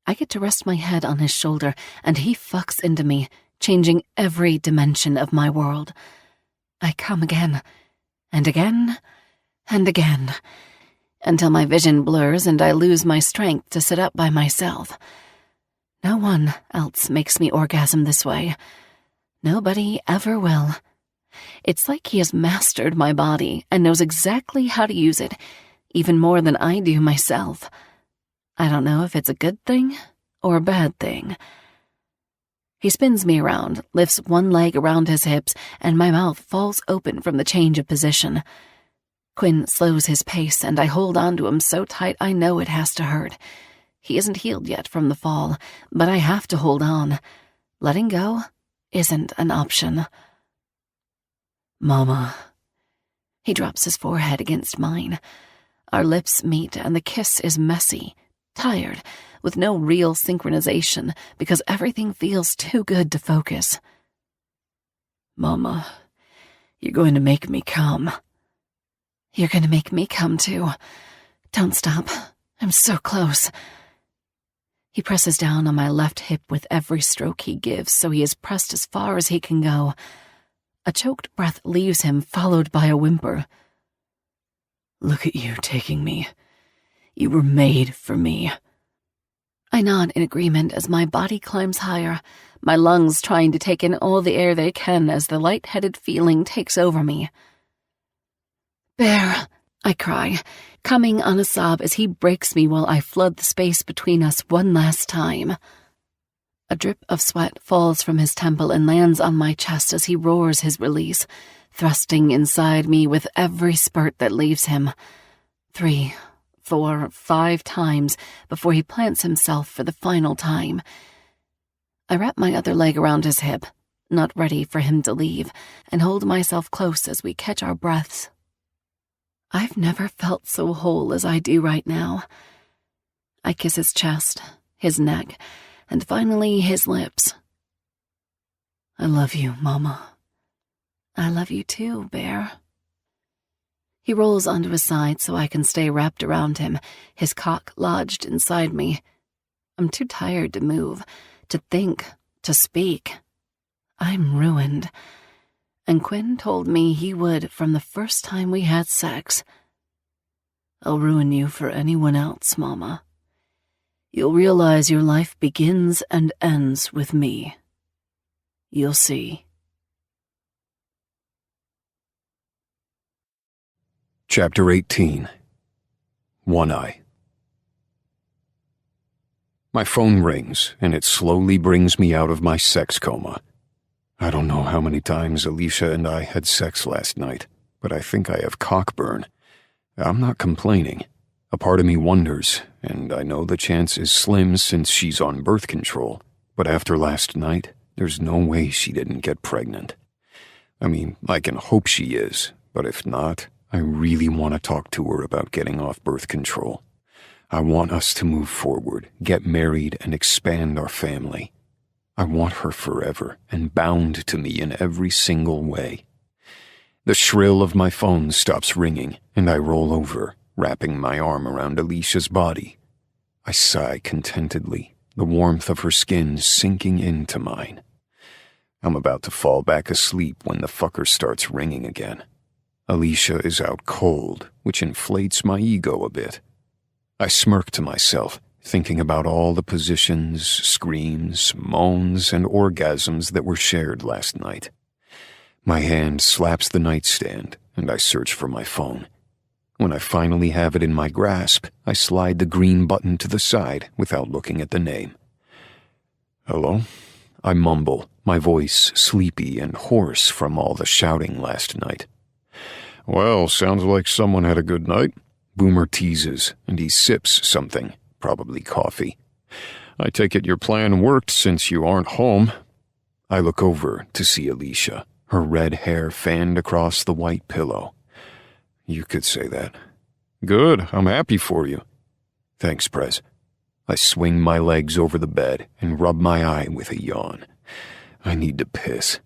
I get to rest my head on his shoulder, and he fucks into me, changing every dimension of my world. I come again, and again, and again, until my vision blurs and I lose my strength to sit up by myself. No one else makes me orgasm this way. Nobody ever will. It's like he has mastered my body and knows exactly how to use it, even more than I do myself. I don't know if it's a good thing or a bad thing. He spins me around, lifts one leg around his hips, and my mouth falls open from the change of position. Quinn slows his pace, and I hold on to him so tight I know it has to hurt. He isn't healed yet from the fall, but I have to hold on. Letting go isn't an option. Mama. He drops his forehead against mine. Our lips meet, and the kiss is messy, tired, with no real synchronization because everything feels too good to focus. Mama, you're going to make me come. You're going to make me come too. Don't stop. I'm so close. He presses down on my left hip with every stroke he gives, so he is pressed as far as he can go. A choked breath leaves him, followed by a whimper. Look at you taking me. You were made for me. I nod in agreement as my body climbs higher, my lungs trying to take in all the air they can as the lightheaded feeling takes over me. Bear, I cry, coming on a sob as he breaks me while I flood the space between us one last time. A drip of sweat falls from his temple and lands on my chest as he roars his release, thrusting inside me with every spurt that leaves him. 3, 4, 5 times before he plants himself for the final time. I wrap my other leg around his hip, not ready for him to leave, and hold myself close as we catch our breaths. I've never felt so whole as I do right now. I kiss his chest, his neck, and finally his lips. I love you, Mama. I love you too, Bear. He rolls onto his side so I can stay wrapped around him, his cock lodged inside me. I'm too tired to move, to think, to speak. I'm ruined. And Quinn told me he would from the first time we had sex. I'll ruin you for anyone else, Mama. You'll realize your life begins and ends with me. You'll see. Chapter 18. One Eye. My phone rings, and it slowly brings me out of my sex coma. I don't know how many times Alicia and I had sex last night, but I think I have cockburn. I'm not complaining. A part of me wonders, and I know the chance is slim since she's on birth control, but after last night, There's no way she didn't get pregnant. I mean, I can hope she is, but if not, I really want to talk to her about getting off birth control. I want us to move forward, get married, and expand our family. I want her forever and bound to me in every single way. The shrill of my phone stops ringing, and I roll over, wrapping my arm around Alicia's body. I sigh contentedly, the warmth of her skin sinking into mine. I'm about to fall back asleep when the fucker starts ringing again. Alicia is out cold, which inflates my ego a bit. I smirk to myself, thinking about all the positions, screams, moans, and orgasms that were shared last night. My hand slaps the nightstand, and I search for my phone. When I finally have it in my grasp, I slide the green button to the side without looking at the name. Hello? I mumble, my voice sleepy and hoarse from all the shouting last night. Well, sounds like someone had a good night, Boomer teases, and he sips something, probably coffee. I take it your plan worked since you aren't home. I look over to see Alicia, her red hair fanned across the white pillow. You could say that. Good, I'm happy for you. Thanks, Prez. I swing my legs over the bed and rub my eye with a yawn. I need to piss.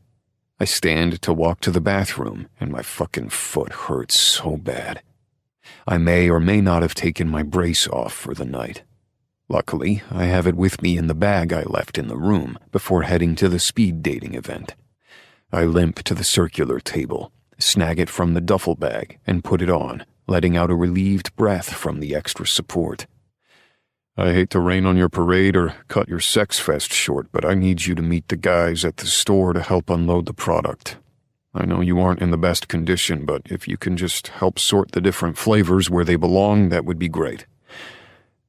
I stand to walk to the bathroom, and my fucking foot hurts so bad. I may or may not have taken my brace off for the night. Luckily, I have it with me in the bag I left in the room before heading to the speed dating event. I limp to the circular table, snag it from the duffel bag, and put it on, letting out a relieved breath from the extra support. I hate to rain on your parade or cut your sex fest short, but I need you to meet the guys at the store to help unload the product. I know you aren't in the best condition, but if you can just help sort the different flavors where they belong, that would be great.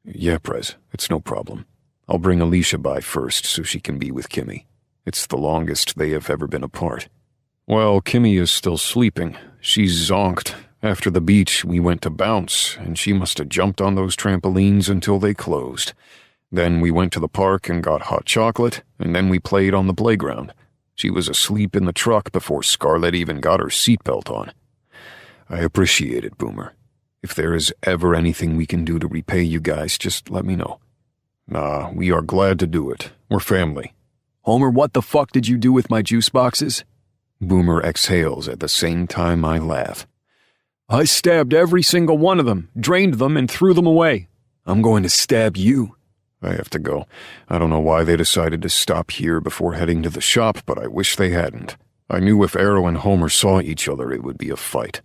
Yeah, Prez, it's no problem. I'll bring Alicia by first so she can be with Kimmy. It's the longest they have ever been apart. Well, Kimmy is still sleeping. She's zonked. After the beach, we went to bounce, and she must have jumped on those trampolines until they closed. Then we went to the park and got hot chocolate, and then we played on the playground. She was asleep in the truck before Scarlett even got her seatbelt on. I appreciate it, Boomer. If there is ever anything we can do to repay you guys, just let me know. Nah, we are glad to do it. We're family. Homer, what the fuck did you do with my juice boxes? Boomer exhales at the same time I laugh. I stabbed every single one of them, drained them, and threw them away. I'm going to stab you. I have to go. I don't know why they decided to stop here before heading to the shop, but I wish they hadn't. I knew if Arrow and Homer saw each other, it would be a fight.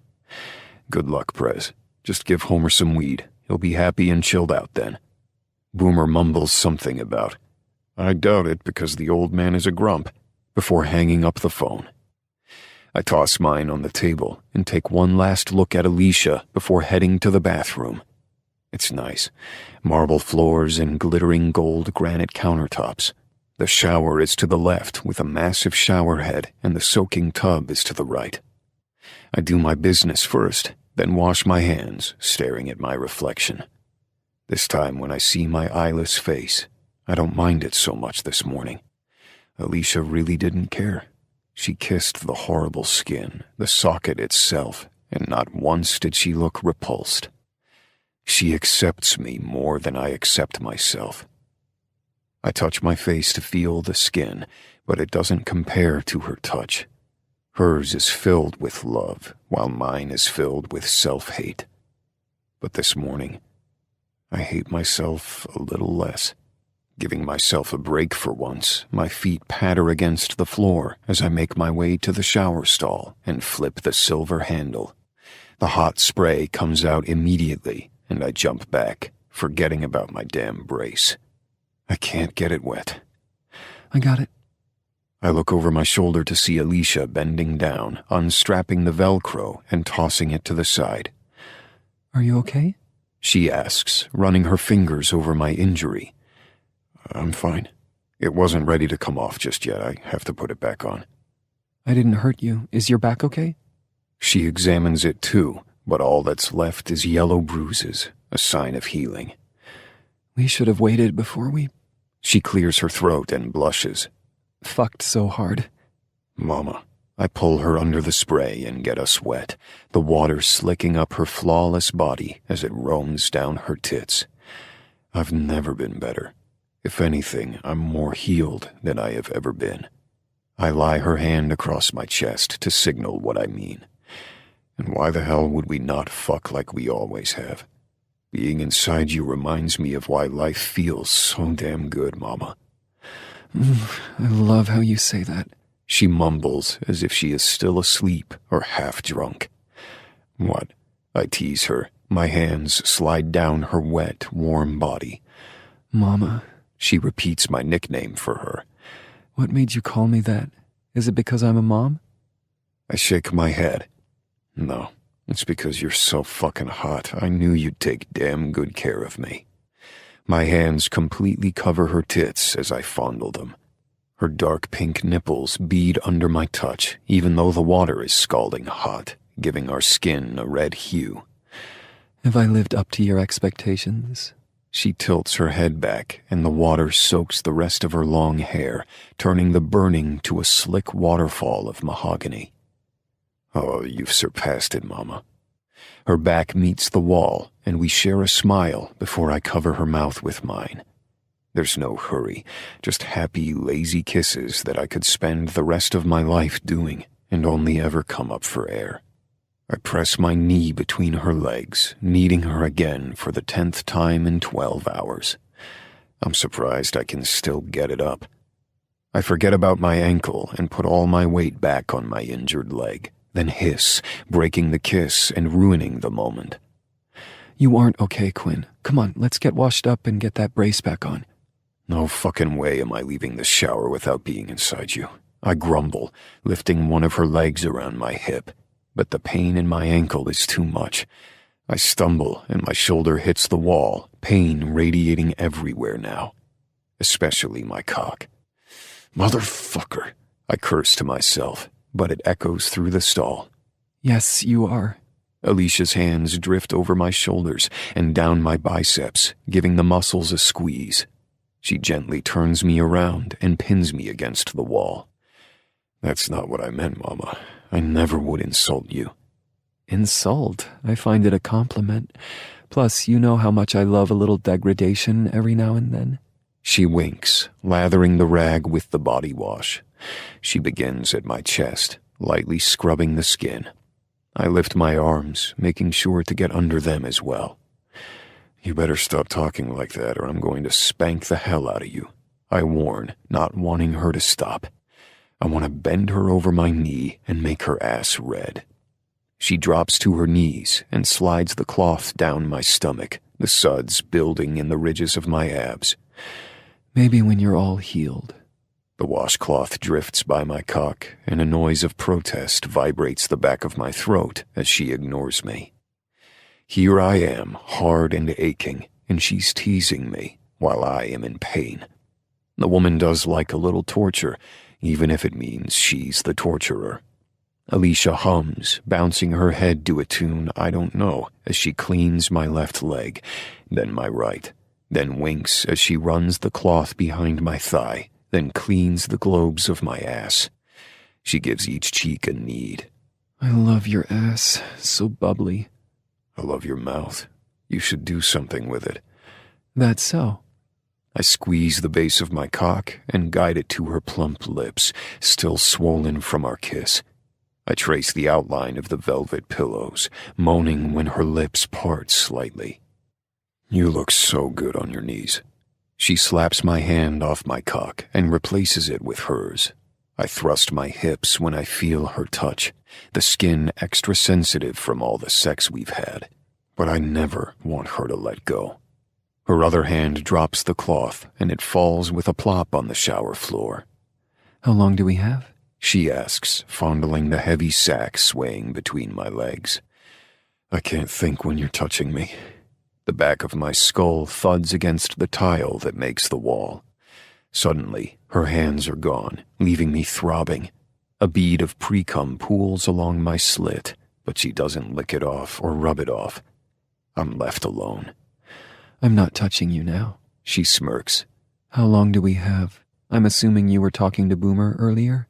Good luck, Prez. Just give Homer some weed. He'll be happy and chilled out then. Boomer mumbles something about, I doubt it because the old man is a grump, before hanging up the phone. I toss mine on the table and take one last look at Alicia before heading to the bathroom. It's nice. Marble floors and glittering gold granite countertops. The shower is to the left with a massive shower head, and the soaking tub is to the right. I do my business first, then wash my hands, staring at my reflection. This time when I see my eyeless face, I don't mind it so much this morning. Alicia really didn't care. She kissed the horrible skin, the socket itself, and not once did she look repulsed. She accepts me more than I accept myself. I touch my face to feel the skin, but it doesn't compare to her touch. Hers is filled with love, while mine is filled with self-hate. But this morning, I hate myself a little less. Giving myself a break for once, my feet patter against the floor as I make my way to the shower stall and flip the silver handle. The hot spray comes out immediately, and I jump back, forgetting about my damn brace. I can't get it wet. I got it. I look over my shoulder to see Alicia bending down, unstrapping the Velcro and tossing it to the side. Are you okay? She asks, running her fingers over my injury. I'm fine. It wasn't ready to come off just yet. I have to put it back on. I didn't hurt you. Is your back okay? She examines it too, but all that's left is yellow bruises, a sign of healing. We should have waited before we... She clears her throat and blushes. fucked so hard. Mama. I pull her under the spray and get us wet, the water slicking up her flawless body as it roams down her tits. I've never been better. If anything, I'm more healed than I have ever been. I lie her hand across my chest to signal what I mean. And why the hell would we not fuck like we always have? Being inside you reminds me of why life feels so damn good, Mama. I love how you say that. She mumbles as if she is still asleep or half drunk. What? I tease her. My hands slide down her wet, warm body. Mama. She repeats my nickname for her. What made you call me that? Is it because I'm a mom? I shake my head. No, it's because you're so fucking hot. I knew you'd take damn good care of me. My hands completely cover her tits as I fondle them. Her dark pink nipples bead under my touch, even though the water is scalding hot, giving our skin a red hue. Have I lived up to your expectations? She tilts her head back, and the water soaks the rest of her long hair, turning the burning to a slick waterfall of mahogany. Oh, you've surpassed it, Mama. Her back meets the wall, and we share a smile before I cover her mouth with mine. There's no hurry, just happy, lazy kisses that I could spend the rest of my life doing and only ever come up for air. I press my knee between her legs, kneading her again for the 10th time in 12 hours. I'm surprised I can still get it up. I forget about my ankle and put all my weight back on my injured leg, then hiss, breaking the kiss and ruining the moment. You aren't okay, Quinn. Come on, let's get washed up and get that brace back on. No fucking way am I leaving the shower without being inside you. I grumble, lifting one of her legs around my hip, but the pain in my ankle is too much. I stumble and my shoulder hits the wall, pain radiating everywhere now, especially my cock. Motherfucker, I curse to myself, but it echoes through the stall. Yes, you are. Alicia's hands drift over my shoulders and down my biceps, giving the muscles a squeeze. She gently turns me around and pins me against the wall. That's not what I meant, Mama. I never would insult you. Insult? I find it a compliment. Plus, you know how much I love a little degradation every now and then. She winks, lathering the rag with the body wash. She begins at my chest, lightly scrubbing the skin. I lift my arms, making sure to get under them as well. You better stop talking like that or I'm going to spank the hell out of you, I warn, not wanting her to stop. I want to bend her over my knee and make her ass red. She drops to her knees and slides the cloth down my stomach, the suds building in the ridges of my abs. Maybe when you're all healed. The washcloth drifts by my cock, and a noise of protest vibrates the back of my throat as she ignores me. Here I am, hard and aching, and she's teasing me while I am in pain. The woman does like a little torture, even if it means she's the torturer. Alicia hums, bouncing her head to a tune I don't know as she cleans my left leg, then my right, then winks as she runs the cloth behind my thigh, then cleans the globes of my ass. She gives each cheek a knead. I love your ass, so bubbly. I love your mouth. You should do something with it. That's so. I squeeze the base of my cock and guide it to her plump lips, still swollen from our kiss. I trace the outline of the velvet pillows, moaning when her lips part slightly. You look so good on your knees. She slaps my hand off my cock and replaces it with hers. I thrust my hips when I feel her touch, the skin extra sensitive from all the sex we've had. But I never want her to let go. Her other hand drops the cloth, and it falls with a plop on the shower floor. How long do we have? She asks, fondling the heavy sack swaying between my legs. I can't think when you're touching me. The back of my skull thuds against the tile that makes the wall. Suddenly, her hands are gone, leaving me throbbing. A bead of pre-cum pools along my slit, but she doesn't lick it off or rub it off. I'm left alone. I'm not touching you now. She smirks. How long do we have? I'm assuming you were talking to Boomer earlier?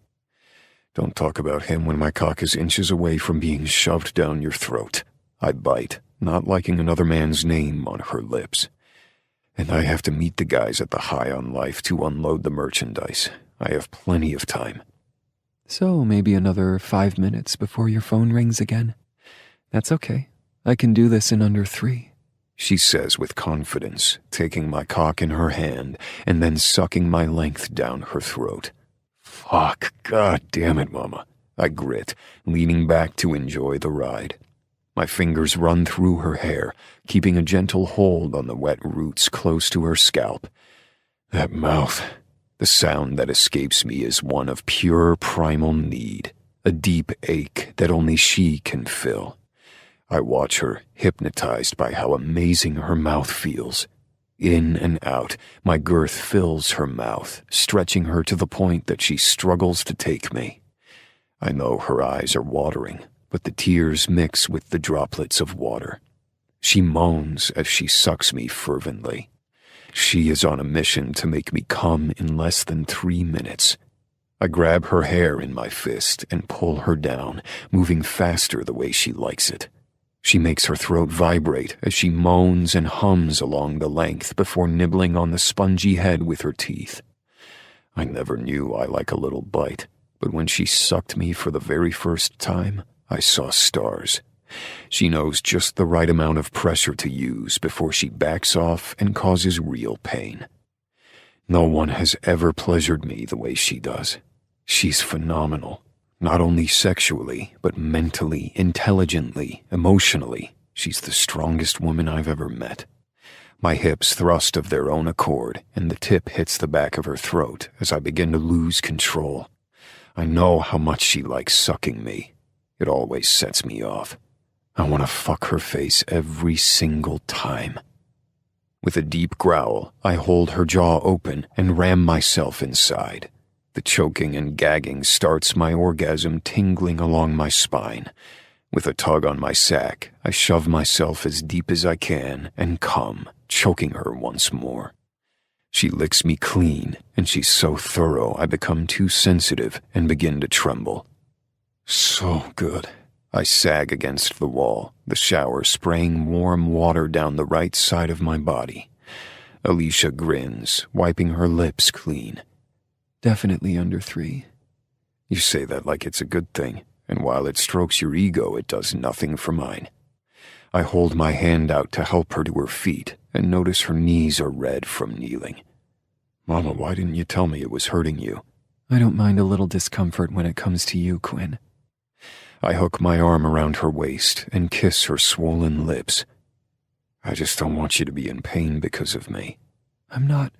Don't talk about him when my cock is inches away from being shoved down your throat. I bite, not liking another man's name on her lips. And I have to meet the guys at the High on Life to unload the merchandise. I have plenty of time. So maybe another 5 minutes before your phone rings again. That's okay. I can do this in under 3. She says with confidence, taking my cock in her hand and then sucking my length down her throat. Fuck, god damn it, Mama. I grit, leaning back to enjoy the ride. My fingers run through her hair, keeping a gentle hold on the wet roots close to her scalp. That mouth, the sound that escapes me is one of pure primal need, a deep ache that only she can fill. I watch her, hypnotized by how amazing her mouth feels. In and out, my girth fills her mouth, stretching her to the point that she struggles to take me. I know her eyes are watering, but the tears mix with the droplets of water. She moans as she sucks me fervently. She is on a mission to make me come in less than 3 minutes. I grab her hair in my fist and pull her down, moving faster the way she likes it. She makes her throat vibrate as she moans and hums along the length before nibbling on the spongy head with her teeth. I never knew I like a little bite, but when she sucked me for the very first time, I saw stars. She knows just the right amount of pressure to use before she backs off and causes real pain. No one has ever pleasured me the way she does. She's phenomenal. Not only sexually, but mentally, intelligently, emotionally. She's the strongest woman I've ever met. My hips thrust of their own accord, and the tip hits the back of her throat as I begin to lose control. I know how much she likes sucking me. It always sets me off. I want to fuck her face every single time. With a deep growl, I hold her jaw open and ram myself inside. The choking and gagging starts my orgasm tingling along my spine. With a tug on my sack, I shove myself as deep as I can and come, choking her once more. She licks me clean, and she's so thorough I become too sensitive and begin to tremble. So good. I sag against the wall, the shower spraying warm water down the right side of my body. Alicia grins, wiping her lips clean. Definitely under 3. You say that like it's a good thing, and while it strokes your ego, it does nothing for mine. I hold my hand out to help her to her feet and notice her knees are red from kneeling. Mama, why didn't you tell me it was hurting you? I don't mind a little discomfort when it comes to you, Quinn. I hook my arm around her waist and kiss her swollen lips. I just don't want you to be in pain because of me. I'm not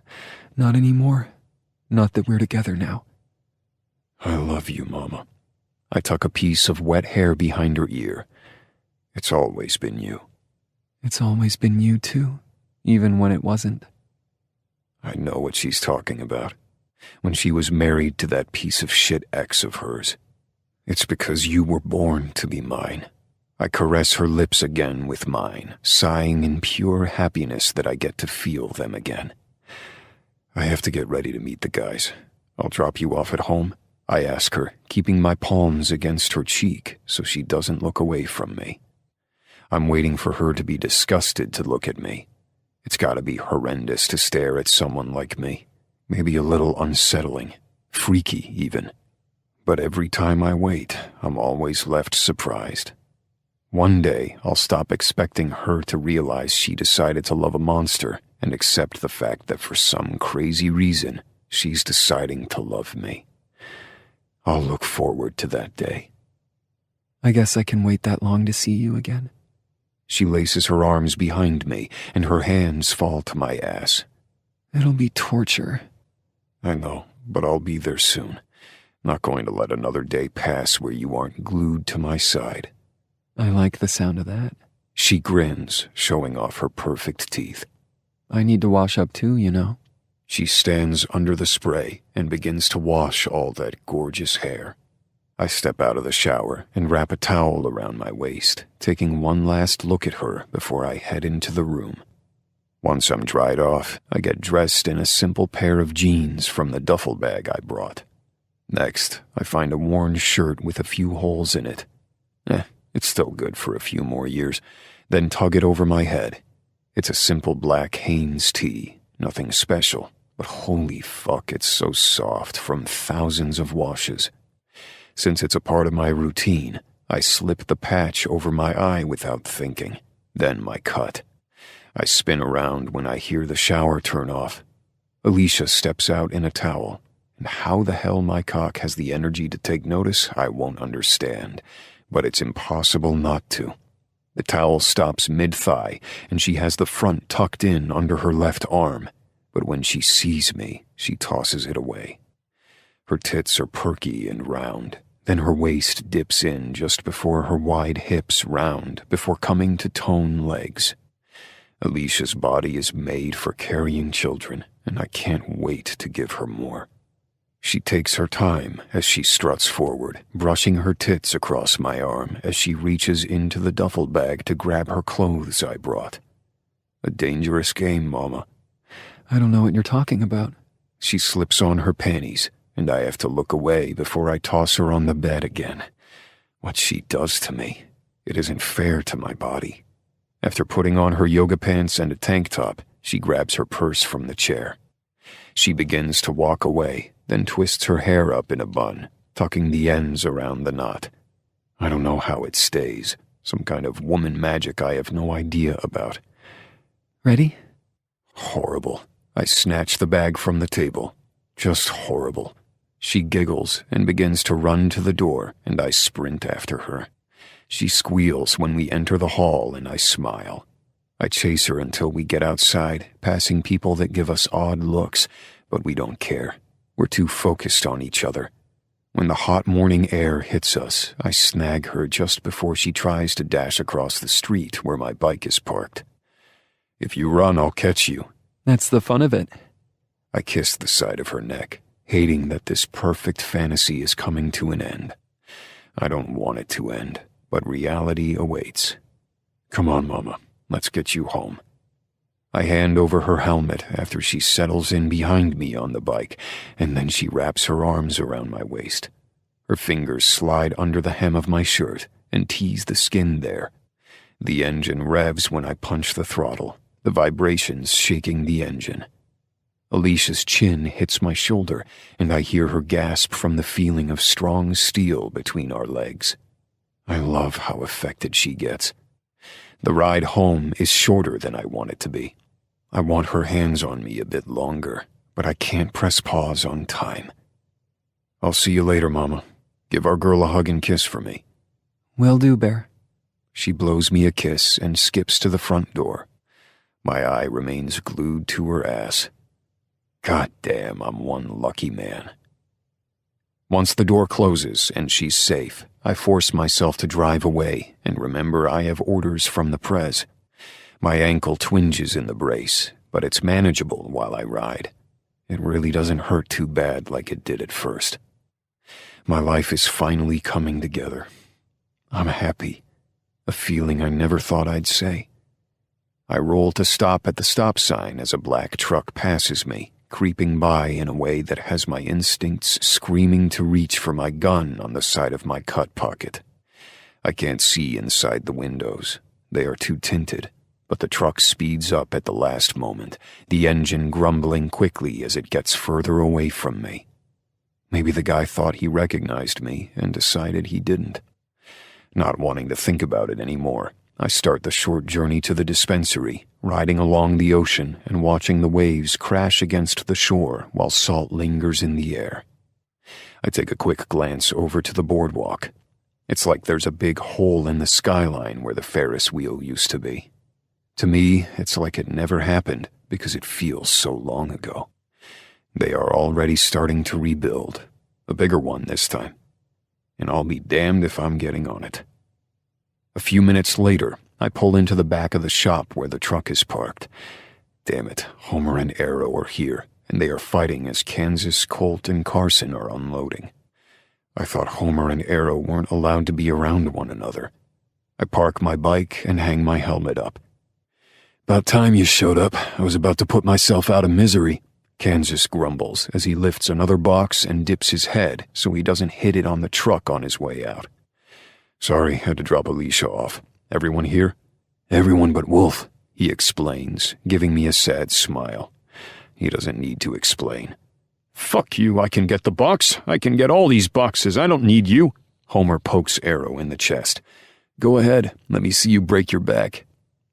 anymore. Not that we're together now. I love you, Mama. I tuck a piece of wet hair behind her ear. It's always been you. It's always been you too, even when it wasn't. I know what she's talking about. When she was married to that piece of shit ex of hers. It's because you were born to be mine. I caress her lips again with mine, sighing in pure happiness that I get to feel them again. I have to get ready to meet the guys. I'll drop you off at home, I ask her, keeping my palms against her cheek so she doesn't look away from me. I'm waiting for her to be disgusted to look at me. It's gotta be horrendous to stare at someone like me. Maybe a little unsettling, freaky even. But every time I wait, I'm always left surprised. One day, I'll stop expecting her to realize she decided to love a monster and accept the fact that for some crazy reason, she's deciding to love me. I'll look forward to that day. I guess I can wait that long to see you again. She laces her arms behind me, and her hands fall to my ass. It'll be torture. I know, but I'll be there soon. Not going to let another day pass where you aren't glued to my side. I like the sound of that. She grins, showing off her perfect teeth. I need to wash up too, you know. She stands under the spray and begins to wash all that gorgeous hair. I step out of the shower and wrap a towel around my waist, taking one last look at her before I head into the room. Once I'm dried off, I get dressed in a simple pair of jeans from the duffel bag I brought. Next, I find a worn shirt with a few holes in it. It's still good for a few more years. Then tug it over my head. It's a simple black Hanes tee, nothing special, but holy fuck, it's so soft from thousands of washes. Since it's a part of my routine, I slip the patch over my eye without thinking, then my cut. I spin around when I hear the shower turn off. Alicia steps out in a towel, and how the hell my cock has the energy to take notice, I won't understand, but it's impossible not to. The towel stops mid-thigh, and she has the front tucked in under her left arm, but when she sees me, she tosses it away. Her tits are perky and round, then her waist dips in just before her wide hips round before coming to tone legs. Alicia's body is made for carrying children, and I can't wait to give her more. She takes her time as she struts forward, brushing her tits across my arm as she reaches into the duffel bag to grab her clothes I brought. A dangerous game, Mama. I don't know what you're talking about. She slips on her panties, and I have to look away before I toss her on the bed again. What she does to me, it isn't fair to my body. After putting on her yoga pants and a tank top, she grabs her purse from the chair. She begins to walk away, then twists her hair up in a bun, tucking the ends around the knot. I don't know how it stays, some kind of woman magic I have no idea about. Ready? Horrible. I snatch the bag from the table. Just horrible. She giggles and begins to run to the door, and I sprint after her. She squeals when we enter the hall, and I smile. I chase her until we get outside, passing people that give us odd looks, but we don't care. We're too focused on each other. When the hot morning air hits us, I snag her just before she tries to dash across the street where my bike is parked. If you run, I'll catch you. That's the fun of it. I kiss the side of her neck, hating that this perfect fantasy is coming to an end. I don't want it to end, but reality awaits. Come on, Mama, let's get you home. I hand over her helmet after she settles in behind me on the bike, and then she wraps her arms around my waist. Her fingers slide under the hem of my shirt and tease the skin there. The engine revs when I punch the throttle, the vibrations shaking the engine. Alicia's chin hits my shoulder, and I hear her gasp from the feeling of strong steel between our legs. I love how affected she gets. The ride home is shorter than I want it to be. I want her hands on me a bit longer, but I can't press pause on time. I'll see you later, Mama. Give our girl a hug and kiss for me. Will do, Bear. She blows me a kiss and skips to the front door. My eye remains glued to her ass. God damn, I'm one lucky man. Once the door closes and she's safe, I force myself to drive away and remember I have orders from the prez. My ankle twinges in the brace, but it's manageable while I ride. It really doesn't hurt too bad like it did at first. My life is finally coming together. I'm happy, a feeling I never thought I'd say. I roll to stop at the stop sign as a black truck passes me, creeping by in a way that has my instincts screaming to reach for my gun on the side of my cut pocket. I can't see inside the windows. They are too tinted, but the truck speeds up at the last moment, the engine grumbling quickly as it gets further away from me. Maybe the guy thought he recognized me and decided he didn't. Not wanting to think about it anymore, I start the short journey to the dispensary, riding along the ocean and watching the waves crash against the shore while salt lingers in the air. I take a quick glance over to the boardwalk. It's like there's a big hole in the skyline where the Ferris wheel used to be. To me, it's like it never happened because it feels so long ago. They are already starting to rebuild, a bigger one this time, and I'll be damned if I'm getting on it. A few minutes later, I pull into the back of the shop where the truck is parked. Damn it, Homer and Arrow are here, and they are fighting as Kansas, Colt, and Carson are unloading. I thought Homer and Arrow weren't allowed to be around one another. I park my bike and hang my helmet up. About time you showed up. I was about to put myself out of misery, Kansas grumbles as he lifts another box and dips his head so he doesn't hit it on the truck on his way out. Sorry, had to drop Alicia off. Everyone here? Everyone but Wolf, he explains, giving me a sad smile. He doesn't need to explain. Fuck you, I can get the box. I can get all these boxes. I don't need you. Homer pokes Arrow in the chest. Go ahead, let me see you break your back.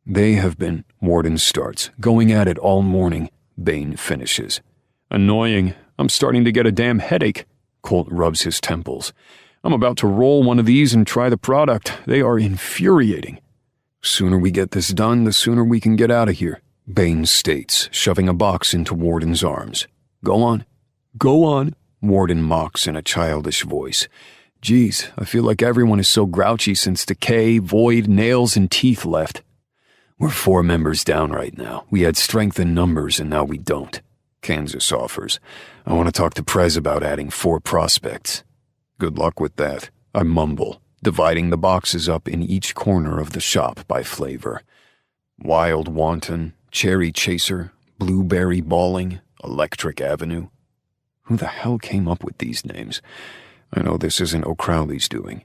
They have been, Warden starts, going at it all morning. Bane finishes. Annoying. I'm starting to get a damn headache. Colt rubs his temples. I'm about to roll one of these and try the product. They are infuriating. Sooner we get this done, the sooner we can get out of here, Bane states, shoving a box into Warden's arms. Go on. Go on, Warden mocks in a childish voice. Geez, I feel like everyone is so grouchy since Decay, Void, Nails, and Teeth left. We're 4 members down right now. We had strength in numbers and now we don't, Kansas offers. I want to talk to Prez about adding 4 prospects. Good luck with that, I mumble, dividing the boxes up in each corner of the shop by flavor. Wild Wanton, Cherry Chaser, Blueberry Balling, Electric Avenue. Who the hell came up with these names? I know this isn't O'Crowley's doing.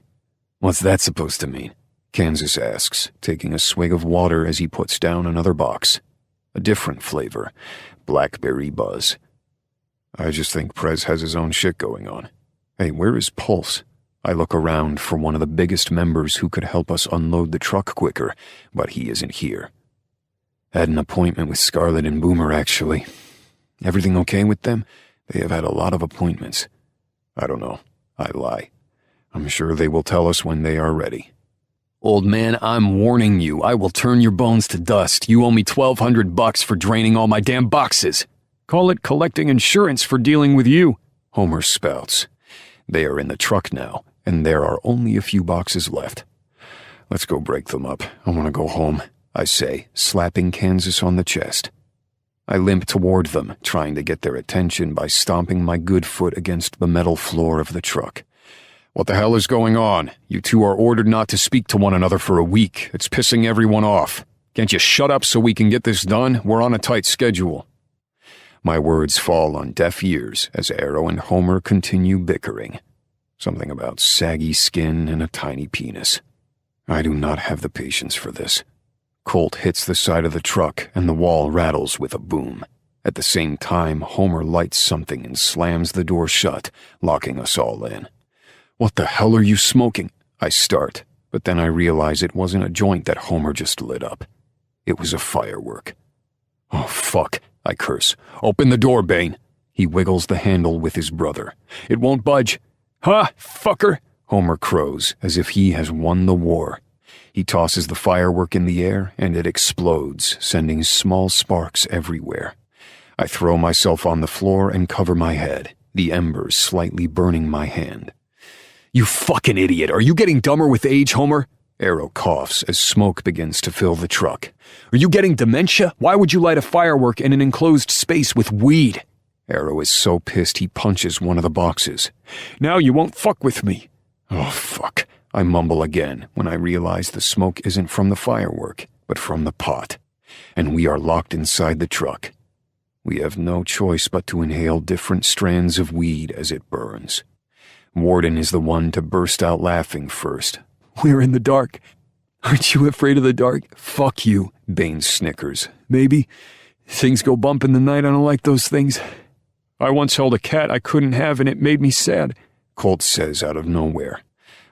What's that supposed to mean? Kansas asks, taking a swig of water as he puts down another box. A different flavor, Blackberry Buzz. I just think Prez has his own shit going on. Hey, where is Pulse? I look around for one of the biggest members who could help us unload the truck quicker, but he isn't here. Had an appointment with Scarlet and Boomer, actually. Everything okay with them? They have had a lot of appointments. I don't know. I lie. I'm sure they will tell us when they are ready. Old man, I'm warning you. I will turn your bones to dust. You owe me $1,200 for draining all my damn boxes. Call it collecting insurance for dealing with you, Homer spouts. They are in the truck now, and there are only a few boxes left. Let's go break them up. I want to go home, I say, slapping Kansas on the chest. I limp toward them, trying to get their attention by stomping my good foot against the metal floor of the truck. What the hell is going on? You two are ordered not to speak to one another for a week. It's pissing everyone off. Can't you shut up so we can get this done? We're on a tight schedule. My words fall on deaf ears as Arrow and Homer continue bickering. Something about saggy skin and a tiny penis. I do not have the patience for this. Colt hits the side of the truck and the wall rattles with a boom. At the same time, Homer lights something and slams the door shut, locking us all in. What the hell are you smoking? I start, but then I realize it wasn't a joint that Homer just lit up. It was a firework. Oh, fuck, I curse. Open the door, Bane. He wiggles the handle with his brother. It won't budge. Ha, fucker, Homer crows as if he has won the war. He tosses the firework in the air, and it explodes, sending small sparks everywhere. I throw myself on the floor and cover my head, the embers slightly burning my hand. You fucking idiot! Are you getting dumber with age, Homer? Arrow coughs as smoke begins to fill the truck. Are you getting dementia? Why would you light a firework in an enclosed space with weed? Arrow is so pissed he punches one of the boxes. Now you won't fuck with me. Oh, fuck. I mumble again when I realize the smoke isn't from the firework, but from the pot, and we are locked inside the truck. We have no choice but to inhale different strands of weed as it burns. Warden is the one to burst out laughing first. We're in the dark. Aren't you afraid of the dark? Fuck you, Bane snickers. Maybe. Things go bump in the night. I don't like those things. I once held a cat I couldn't have and it made me sad, Colt says out of nowhere.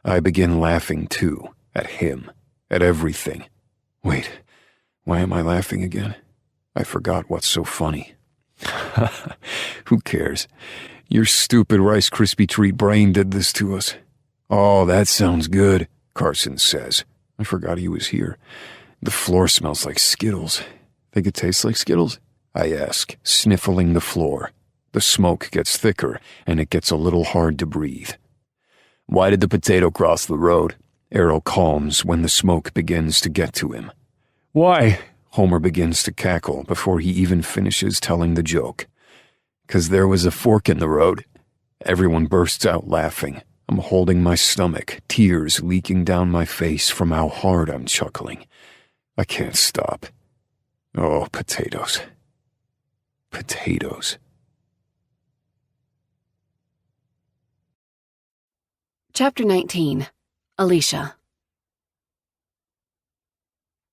I begin laughing too, at him, at everything. Wait, why am I laughing again? I forgot what's so funny. Who cares? Your stupid Rice Krispie treat brain did this to us. Oh, that sounds good, Carson says. I forgot he was here. The floor smells like Skittles. Think it tastes like Skittles? I ask, sniffling the floor. The smoke gets thicker, and it gets a little hard to breathe. Why did the potato cross the road? Arrow calms when the smoke begins to get to him. Why? Homer begins to cackle before he even finishes telling the joke. 'Cause there was a fork in the road. Everyone bursts out laughing. I'm holding my stomach, tears leaking down my face from how hard I'm chuckling. I can't stop. Oh, potatoes. Potatoes. Chapter 19. Alicia.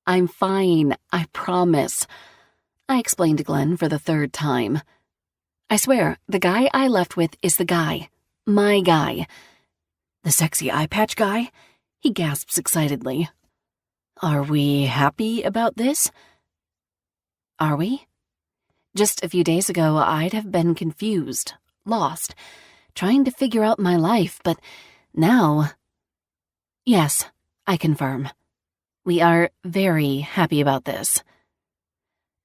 I'm fine, I promise. I explained to Glenn for the third time. I swear, the guy I left with is the guy. My guy. The sexy eye patch guy? He gasps excitedly. Are we happy about this? Are we? Just a few days ago, I'd have been confused, lost, trying to figure out my life, but now... Yes, I confirm. We are very happy about this.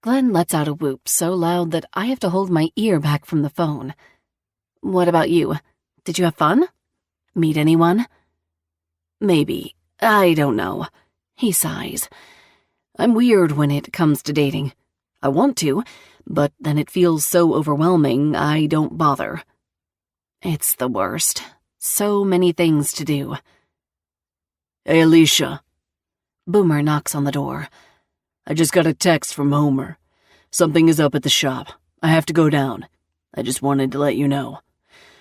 Glenn lets out a whoop so loud that I have to hold my ear back from the phone. What about you? Did you have fun? Meet anyone? Maybe. I don't know. He sighs. I'm weird when it comes to dating. I want to, but then it feels so overwhelming I don't bother. It's the worst. So many things to do. Hey, Alicia. Boomer knocks on the door. I just got a text from Homer. Something is up at the shop. I have to go down. I just wanted to let you know.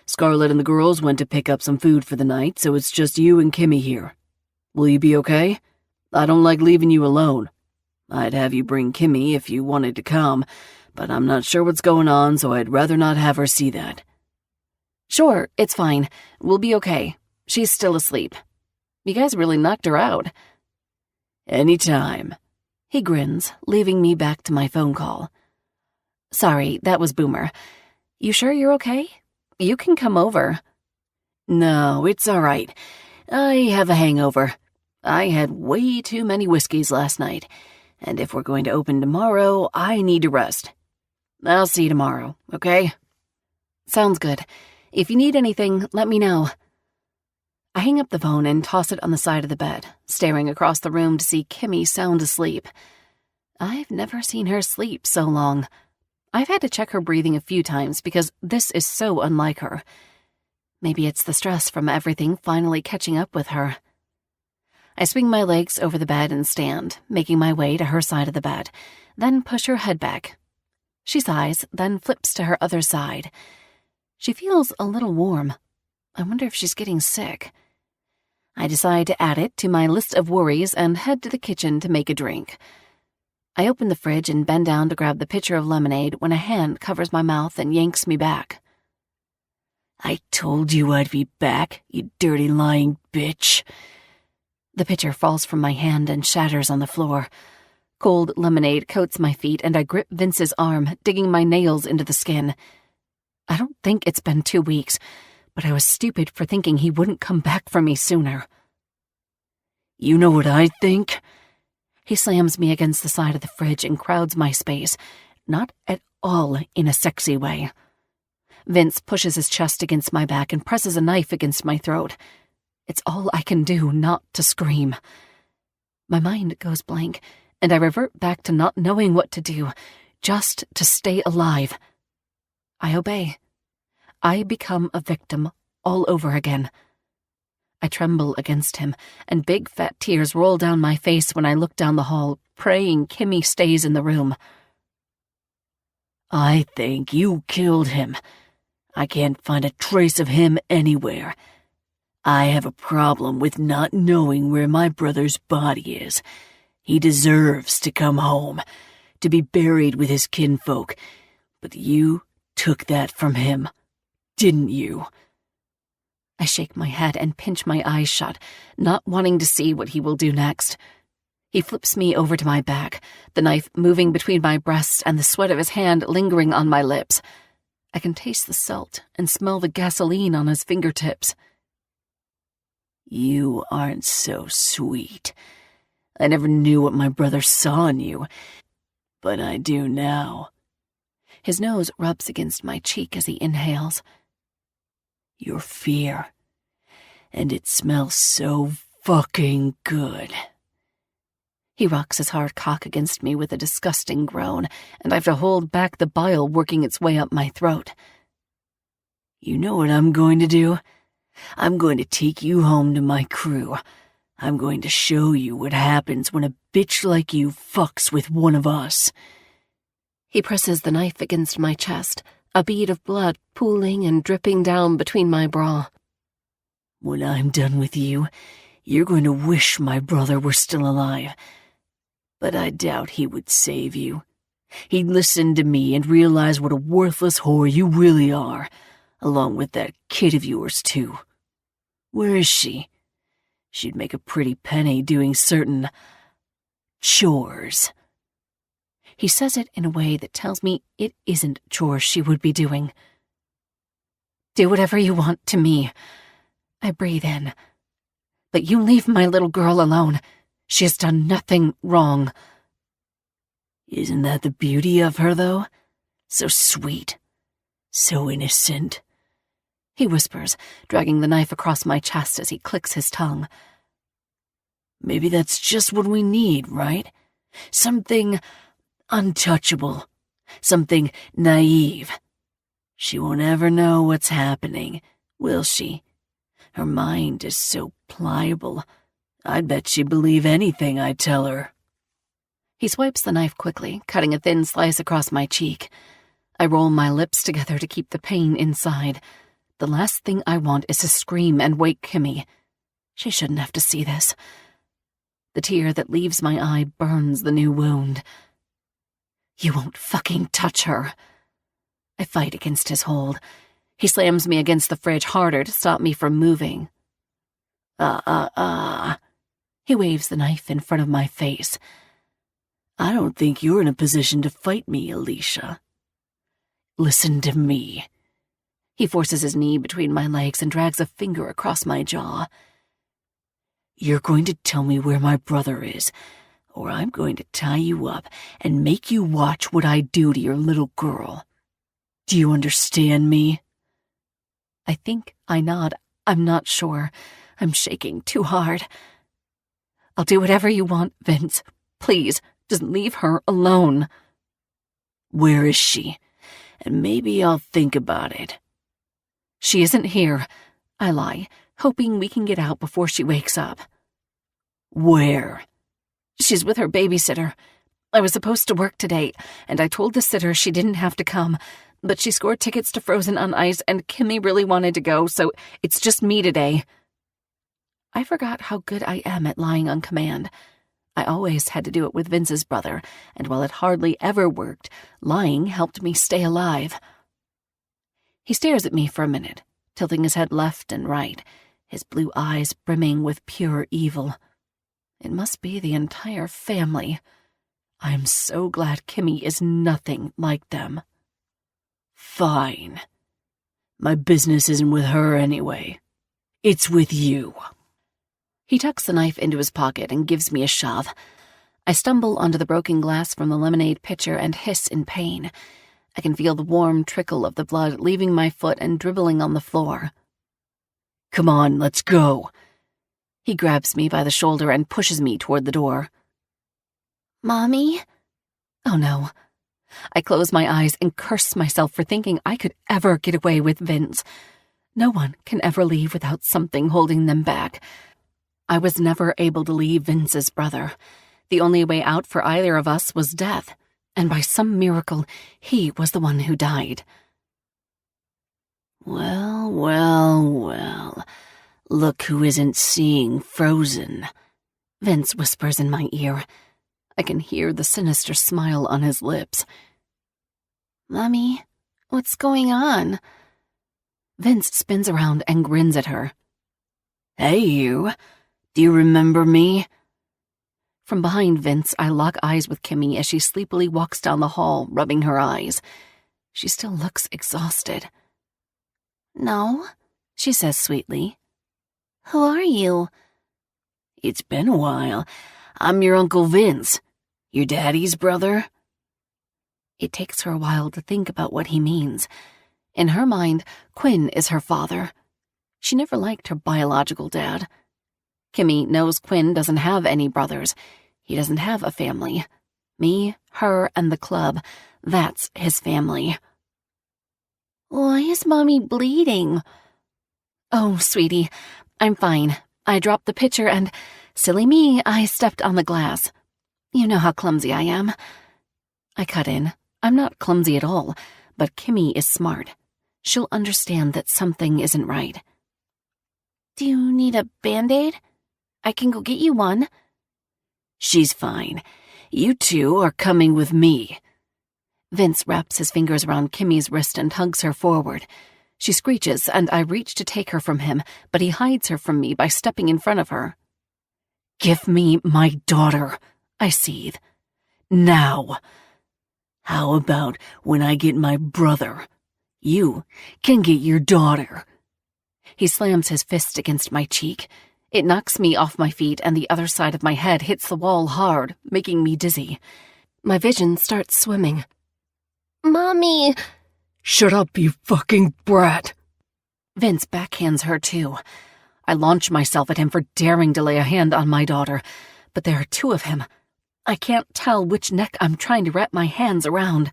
Scarlett and the girls went to pick up some food for the night, so it's just you and Kimmy here. Will you be okay? I don't like leaving you alone. I'd have you bring Kimmy if you wanted to come, but I'm not sure what's going on, so I'd rather not have her see that. Sure, it's fine. We'll be okay. She's still asleep. You guys really knocked her out. Anytime. He grins, leaving me back to my phone call. Sorry, that was Boomer. You sure you're okay? You can come over. No, it's all right. I have a hangover. I had way too many whiskeys last night, and if we're going to open tomorrow, I need to rest. I'll see you tomorrow, okay? Sounds good. If you need anything, let me know. I hang up the phone and toss it on the side of the bed, staring across the room to see Kimmy sound asleep. I've never seen her sleep so long. I've had to check her breathing a few times because this is so unlike her. Maybe it's the stress from everything finally catching up with her. I swing my legs over the bed and stand, making my way to her side of the bed, then push her head back. She sighs, then flips to her other side. She feels a little warm. I wonder if she's getting sick. I decide to add it to my list of worries and head to the kitchen to make a drink. I open the fridge and bend down to grab the pitcher of lemonade when a hand covers my mouth and yanks me back. I told you I'd be back, you dirty lying bitch. The pitcher falls from my hand and shatters on the floor. Cold lemonade coats my feet and I grip Vince's arm, digging my nails into the skin. I don't think it's been 2 weeks, but I was stupid for thinking he wouldn't come back for me sooner. You know what I think? He slams me against the side of the fridge and crowds my space, not at all in a sexy way. Vince pushes his chest against my back and presses a knife against my throat. It's all I can do not to scream. My mind goes blank, and I revert back to not knowing what to do, just to stay alive. I obey. I become a victim all over again. I tremble against him, and big fat tears roll down my face when I look down the hall, praying Kimmy stays in the room. I think you killed him. I can't find a trace of him anywhere. I have a problem with not knowing where my brother's body is. He deserves to come home, to be buried with his kinfolk, but you took that from him, didn't you? I shake my head and pinch my eyes shut, not wanting to see what he will do next. He flips me over to my back, the knife moving between my breasts and the sweat of his hand lingering on my lips. I can taste the salt and smell the gasoline on his fingertips. You aren't so sweet. I never knew what my brother saw in you, but I do now. His nose rubs against my cheek as he inhales. Your fear. And it smells so fucking good. He rocks his hard cock against me with a disgusting groan, and I have to hold back the bile working its way up my throat. You know what I'm going to do? I'm going to take you home to my crew. I'm going to show you what happens when a bitch like you fucks with one of us. He presses the knife against my chest, a bead of blood pooling and dripping down between my bra. When I'm done with you, you're going to wish my brother were still alive. But I doubt he would save you. He'd listen to me and realize what a worthless whore you really are, along with that kid of yours, too. Where is she? She'd make a pretty penny doing certain chores. He says it in a way that tells me it isn't chores she would be doing. Do whatever you want to me. I breathe in. But you leave my little girl alone. She has done nothing wrong. Isn't that the beauty of her, though? So sweet. So innocent. He whispers, dragging the knife across my chest as he clicks his tongue. Maybe that's just what we need, right? Something untouchable. Something naive. She won't ever know what's happening, will she? Her mind is so pliable. I'd bet she'd believe anything I tell her. He swipes the knife quickly, cutting a thin slice across my cheek. I roll my lips together to keep the pain inside. The last thing I want is to scream and wake Kimmy. She shouldn't have to see this. The tear that leaves my eye burns the new wound. You won't fucking touch her. I fight against his hold. He slams me against the fridge harder to stop me from moving. He waves the knife in front of my face. I don't think you're in a position to fight me, Alicia. Listen to me. He forces his knee between my legs and drags a finger across my jaw. You're going to tell me where my brother is, or I'm going to tie you up and make you watch what I do to your little girl. Do you understand me? I think I nod. I'm not sure. I'm shaking too hard. I'll do whatever you want, Vince. Please, just leave her alone. Where is she? And maybe I'll think about it. She isn't here. I lie, hoping we can get out before she wakes up. Where? She's with her babysitter. I was supposed to work today, and I told the sitter she didn't have to come, but she scored tickets to Frozen on Ice, and Kimmy really wanted to go, so it's just me today. I forgot how good I am at lying on command. I always had to do it with Vince's brother, and while it hardly ever worked, lying helped me stay alive. He stares at me for a minute, tilting his head left and right, his blue eyes brimming with pure evil. It must be the entire family. I'm so glad Kimmy is nothing like them. Fine. My business isn't with her anyway. It's with you. He tucks the knife into his pocket and gives me a shove. I stumble onto the broken glass from the lemonade pitcher and hiss in pain. I can feel the warm trickle of the blood leaving my foot and dribbling on the floor. Come on, let's go. He grabs me by the shoulder and pushes me toward the door. Mommy? Oh no. I close my eyes and curse myself for thinking I could ever get away with Vince. No one can ever leave without something holding them back. I was never able to leave Vince's brother. The only way out for either of us was death, and by some miracle, he was the one who died. Well, well, well. Look who isn't seeing Frozen. Vince whispers in my ear. I can hear the sinister smile on his lips. Mommy, what's going on? Vince spins around and grins at her. Hey, you. Do you remember me? From behind Vince, I lock eyes with Kimmy as she sleepily walks down the hall, rubbing her eyes. She still looks exhausted. No, she says sweetly. Who are you? It's been a while. I'm your Uncle Vince. Your daddy's brother? It takes her a while to think about what he means. In her mind, Quinn is her father. She never liked her biological dad. Kimmy knows Quinn doesn't have any brothers. He doesn't have a family. Me, her, and the club, that's his family. Why is Mommy bleeding? Oh, sweetie, I'm fine. I dropped the pitcher and Silly me, I stepped on the glass. You know how clumsy I am. I cut in. I'm not clumsy at all, but Kimmy is smart. She'll understand that something isn't right. Do you need a Band-Aid? I can go get you one. She's fine. You two are coming with me. Vince wraps his fingers around Kimmy's wrist and hugs her forward. She screeches, and I reach to take her from him, but he hides her from me by stepping in front of her. Give me my daughter, I seethe. Now. How about when I get my brother? You can get your daughter. He slams his fist against my cheek. It knocks me off my feet, and the other side of my head hits the wall hard, making me dizzy. My vision starts swimming. Mommy! Shut up, you fucking brat! Vince backhands her, too. I launch myself at him for daring to lay a hand on my daughter, but there are two of him. I can't tell which neck I'm trying to wrap my hands around.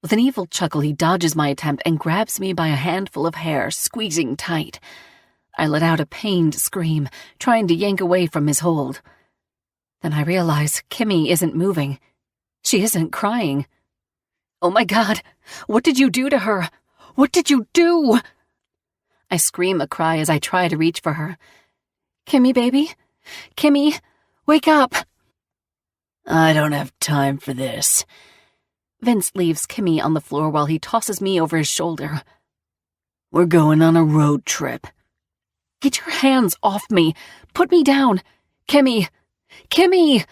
With an evil chuckle, he dodges my attempt and grabs me by a handful of hair, squeezing tight. I let out a pained scream, trying to yank away from his hold. Then I realize Kimmy isn't moving. She isn't crying. Oh my God, what did you do to her? What did you do? I scream a cry as I try to reach for her. Kimmy, baby? Kimmy, wake up! I don't have time for this. Vince leaves Kimmy on the floor while he tosses me over his shoulder. We're going on a road trip. Get your hands off me! Put me down! Kimmy! Kimmy!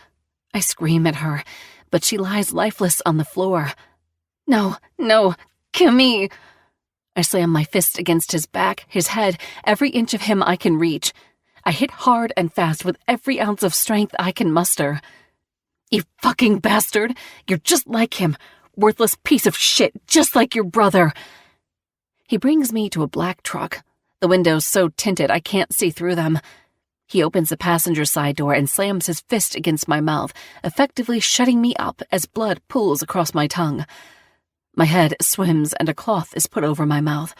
I scream at her, but she lies lifeless on the floor. No, Kimmy! I slam my fist against his back, his head, every inch of him I can reach. I hit hard and fast with every ounce of strength I can muster. You fucking bastard! You're just like him! Worthless piece of shit, just like your brother! He brings me to a black truck. The windows so tinted I can't see through them. He opens the passenger side door and slams his fist against my mouth, effectively shutting me up as blood pools across my tongue. My head swims and a cloth is put over my mouth.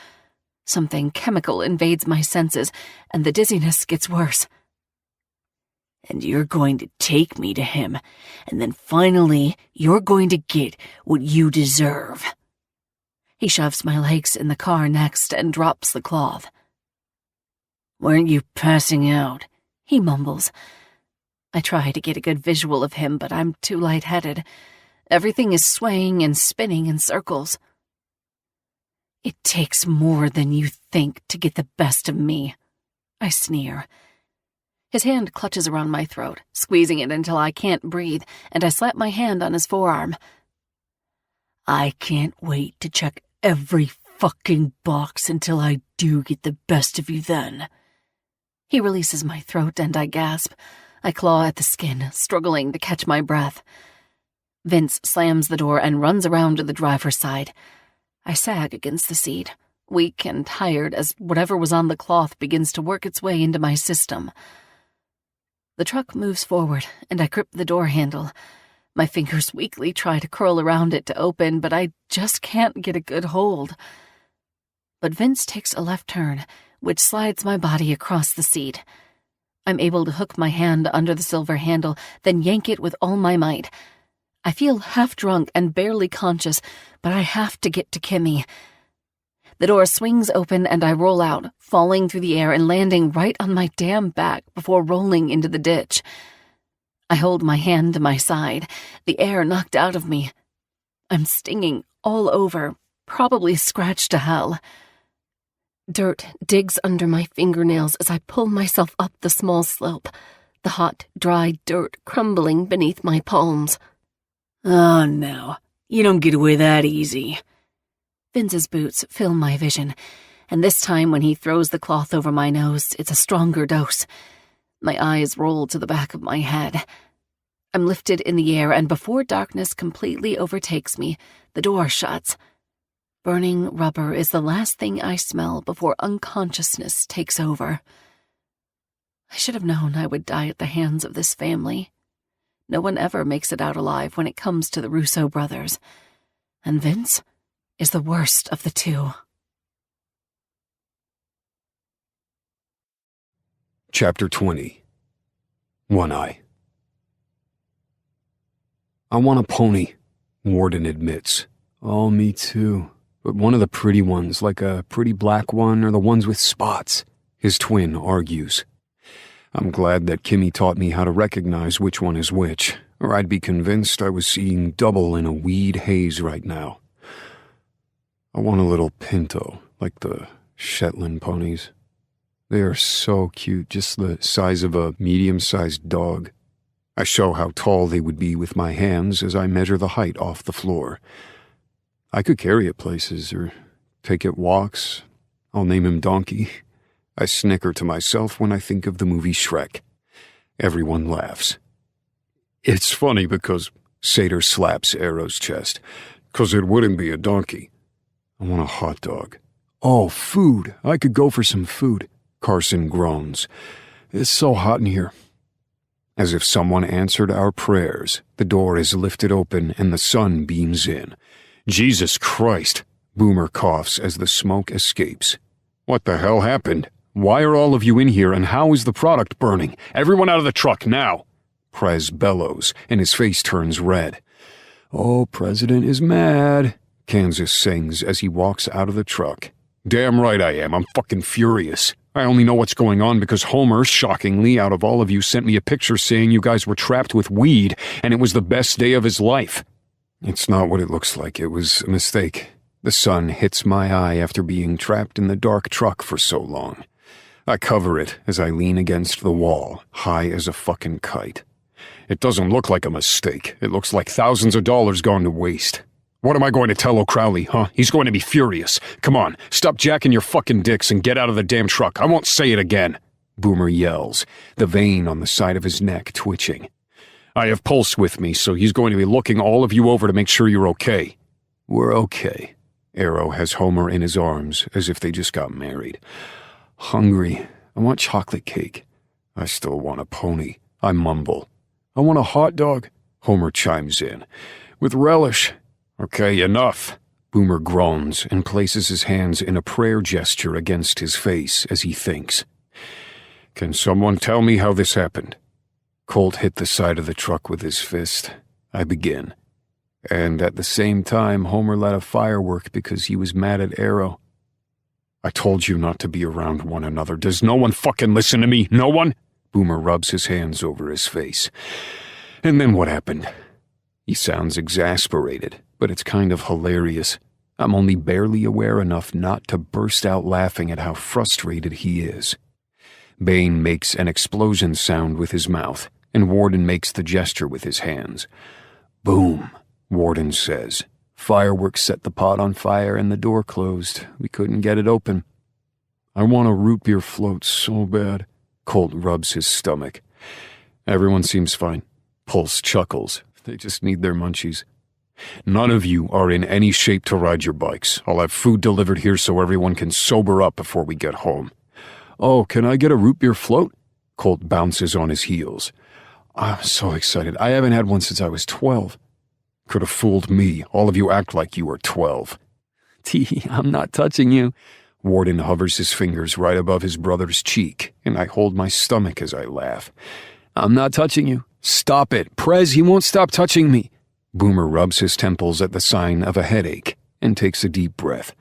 Something chemical invades my senses, and the dizziness gets worse. And you're going to take me to him, and then finally you're going to get what you deserve. He shoves my legs in the car next and drops the cloth. Weren't you passing out? He mumbles. I try to get a good visual of him, but I'm too lightheaded. Everything is swaying and spinning in circles. It takes more than you think to get the best of me, I sneer. His hand clutches around my throat, squeezing it until I can't breathe, and I slap my hand on his forearm. I can't wait to check every fucking box until I do get the best of you then. He releases my throat and I gasp. I claw at the skin, struggling to catch my breath. Vince slams the door and runs around to the driver's side. I sag against the seat, weak and tired as whatever was on the cloth begins to work its way into my system. The truck moves forward, and I grip the door handle. My fingers weakly try to curl around it to open, but I just can't get a good hold. But Vince takes a left turn, which slides my body across the seat. I'm able to hook my hand under the silver handle, then yank it with all my might. I feel half drunk and barely conscious, but I have to get to Kimmy. The door swings open and I roll out, falling through the air and landing right on my damn back before rolling into the ditch. I hold my hand to my side, the air knocked out of me. I'm stinging all over, probably scratched to hell. Dirt digs under my fingernails as I pull myself up the small slope, the hot, dry dirt crumbling beneath my palms. Oh, no. You don't get away that easy. Vince's boots fill my vision, and this time when he throws the cloth over my nose, it's a stronger dose. My eyes roll to the back of my head. I'm lifted in the air, and before darkness completely overtakes me, the door shuts. Burning rubber is the last thing I smell before unconsciousness takes over. I should have known I would die at the hands of this family. No one ever makes it out alive when it comes to the Russo brothers. And Vince is the worst of the two. Chapter 20. One Eye. I want a pony, Warden admits. Oh, me too. But one of the pretty ones, like a pretty black one or the ones with spots, his twin argues. I'm glad that Kimmy taught me how to recognize which one is which, or I'd be convinced I was seeing double in a weed haze right now. I want a little pinto, like the Shetland ponies. They are so cute, just the size of a medium-sized dog. I show how tall they would be with my hands as I measure the height off the floor. I could carry it places or take it walks. I'll name him Donkey. I snicker to myself when I think of the movie Shrek. Everyone laughs. It's funny because Satyr slaps Arrow's chest, 'cause it wouldn't be a donkey. I want a hot dog. Oh, food. I could go for some food. Carson groans. It's so hot in here. As if someone answered our prayers, the door is lifted open and the sun beams in. Jesus Christ! Boomer coughs as the smoke escapes. What the hell happened? Why are all of you in here and how is the product burning? Everyone out of the truck now! Prez bellows and his face turns red. Oh, President is mad, Kansas sings as he walks out of the truck. Damn right I am. I'm fucking furious. I only know what's going on because Homer, shockingly, out of all of you, sent me a picture saying you guys were trapped with weed and it was the best day of his life. It's not what it looks like. It was a mistake. The sun hits my eye after being trapped in the dark truck for so long. I cover it as I lean against the wall, high as a fucking kite. It doesn't look like a mistake. It looks like thousands of dollars gone to waste. What am I going to tell O'Crowley, huh? He's going to be furious. Come on, stop jacking your fucking dicks and get out of the damn truck. I won't say it again. Boomer yells, the vein on the side of his neck twitching. I have Pulse with me, so he's going to be looking all of you over to make sure you're okay. We're okay. Arrow has Homer in his arms, as if they just got married. Hungry. I want chocolate cake. I still want a pony. I mumble. I want a hot dog. Homer chimes in. With relish. Okay, enough. Boomer groans and places his hands in a prayer gesture against his face as he thinks. Can someone tell me how this happened? Colt hit the side of the truck with his fist. I begin. And at the same time, Homer lit a firework because he was mad at Arrow. I told you not to be around one another. Does no one fucking listen to me? No one? Boomer rubs his hands over his face. And then what happened? He sounds exasperated, but it's kind of hilarious. I'm only barely aware enough not to burst out laughing at how frustrated he is. Bane makes an explosion sound with his mouth, and Warden makes the gesture with his hands. Boom, Warden says. Fireworks set the pot on fire and the door closed. We couldn't get it open. I want a root beer float so bad. Colt rubs his stomach. Everyone seems fine. Pulse chuckles. They just need their munchies. None of you are in any shape to ride your bikes. I'll have food delivered here so everyone can sober up before we get home. Oh, can I get a root beer float? Colt bounces on his heels. I'm so excited. I haven't had one since I was 12. Could have fooled me. All of you act like you are 12. T, I'm not touching you. Warden hovers his fingers right above his brother's cheek, and I hold my stomach as I laugh. I'm not touching you. Stop it. Prez, he won't stop touching me. Boomer rubs his temples at the sign of a headache and takes a deep breath.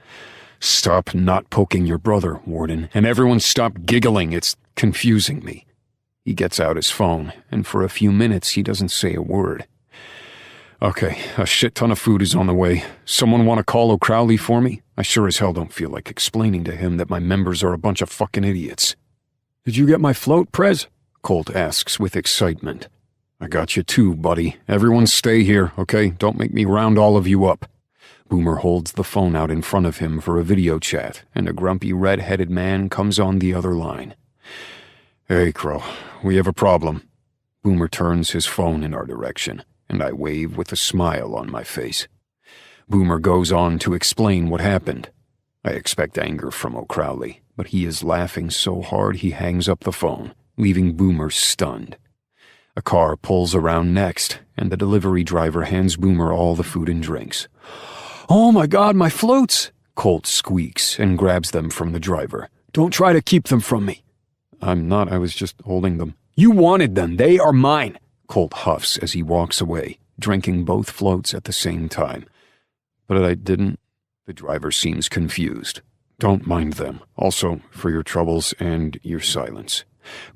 Stop not poking your brother, Warden, and everyone stop giggling. It's confusing me. He gets out his phone, and for a few minutes he doesn't say a word. Okay, a shit ton of food is on the way. Someone want to call O'Crowley for me? I sure as hell don't feel like explaining to him that my members are a bunch of fucking idiots. Did you get my float, Prez? Colt asks with excitement. I got you too, buddy. Everyone stay here, okay? Don't make me round all of you up. Boomer holds the phone out in front of him for a video chat, and a grumpy red-headed man comes on the other line. Hey, Crow, we have a problem. Boomer turns his phone in our direction, and I wave with a smile on my face. Boomer goes on to explain what happened. I expect anger from O'Crowley, but he is laughing so hard he hangs up the phone, leaving Boomer stunned. A car pulls around next, and the delivery driver hands Boomer all the food and drinks. Oh my God, my floats! Colt squeaks and grabs them from the driver. Don't try to keep them from me. I'm not, I was just holding them. You wanted them. They are mine, Colt huffs as he walks away, drinking both floats at the same time. But I didn't. The driver seems confused. Don't mind them. Also, for your troubles and your silence.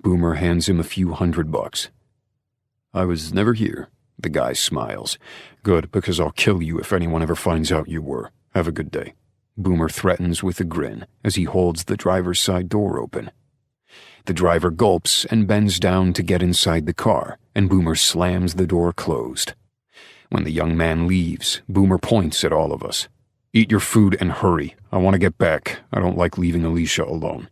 Boomer hands him a few $100. I was never here. The guy smiles. Good, because I'll kill you if anyone ever finds out you were. Have a good day. Boomer threatens with a grin as he holds the driver's side door open. The driver gulps and bends down to get inside the car, and Boomer slams the door closed. When the young man leaves, Boomer points at all of us. Eat your food and hurry. I want to get back. I don't like leaving Alicia alone.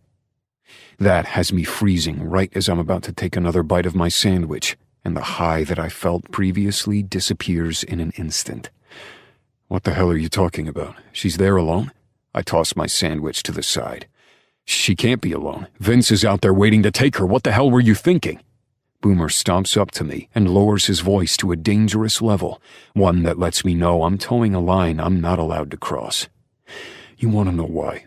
That has me freezing right as I'm about to take another bite of my sandwich, and the high that I felt previously disappears in an instant. What the hell are you talking about? She's there alone? I toss my sandwich to the side. She can't be alone. Vince is out there waiting to take her. What the hell were you thinking? Boomer stomps up to me and lowers his voice to a dangerous level, one that lets me know I'm towing a line I'm not allowed to cross. You want to know why?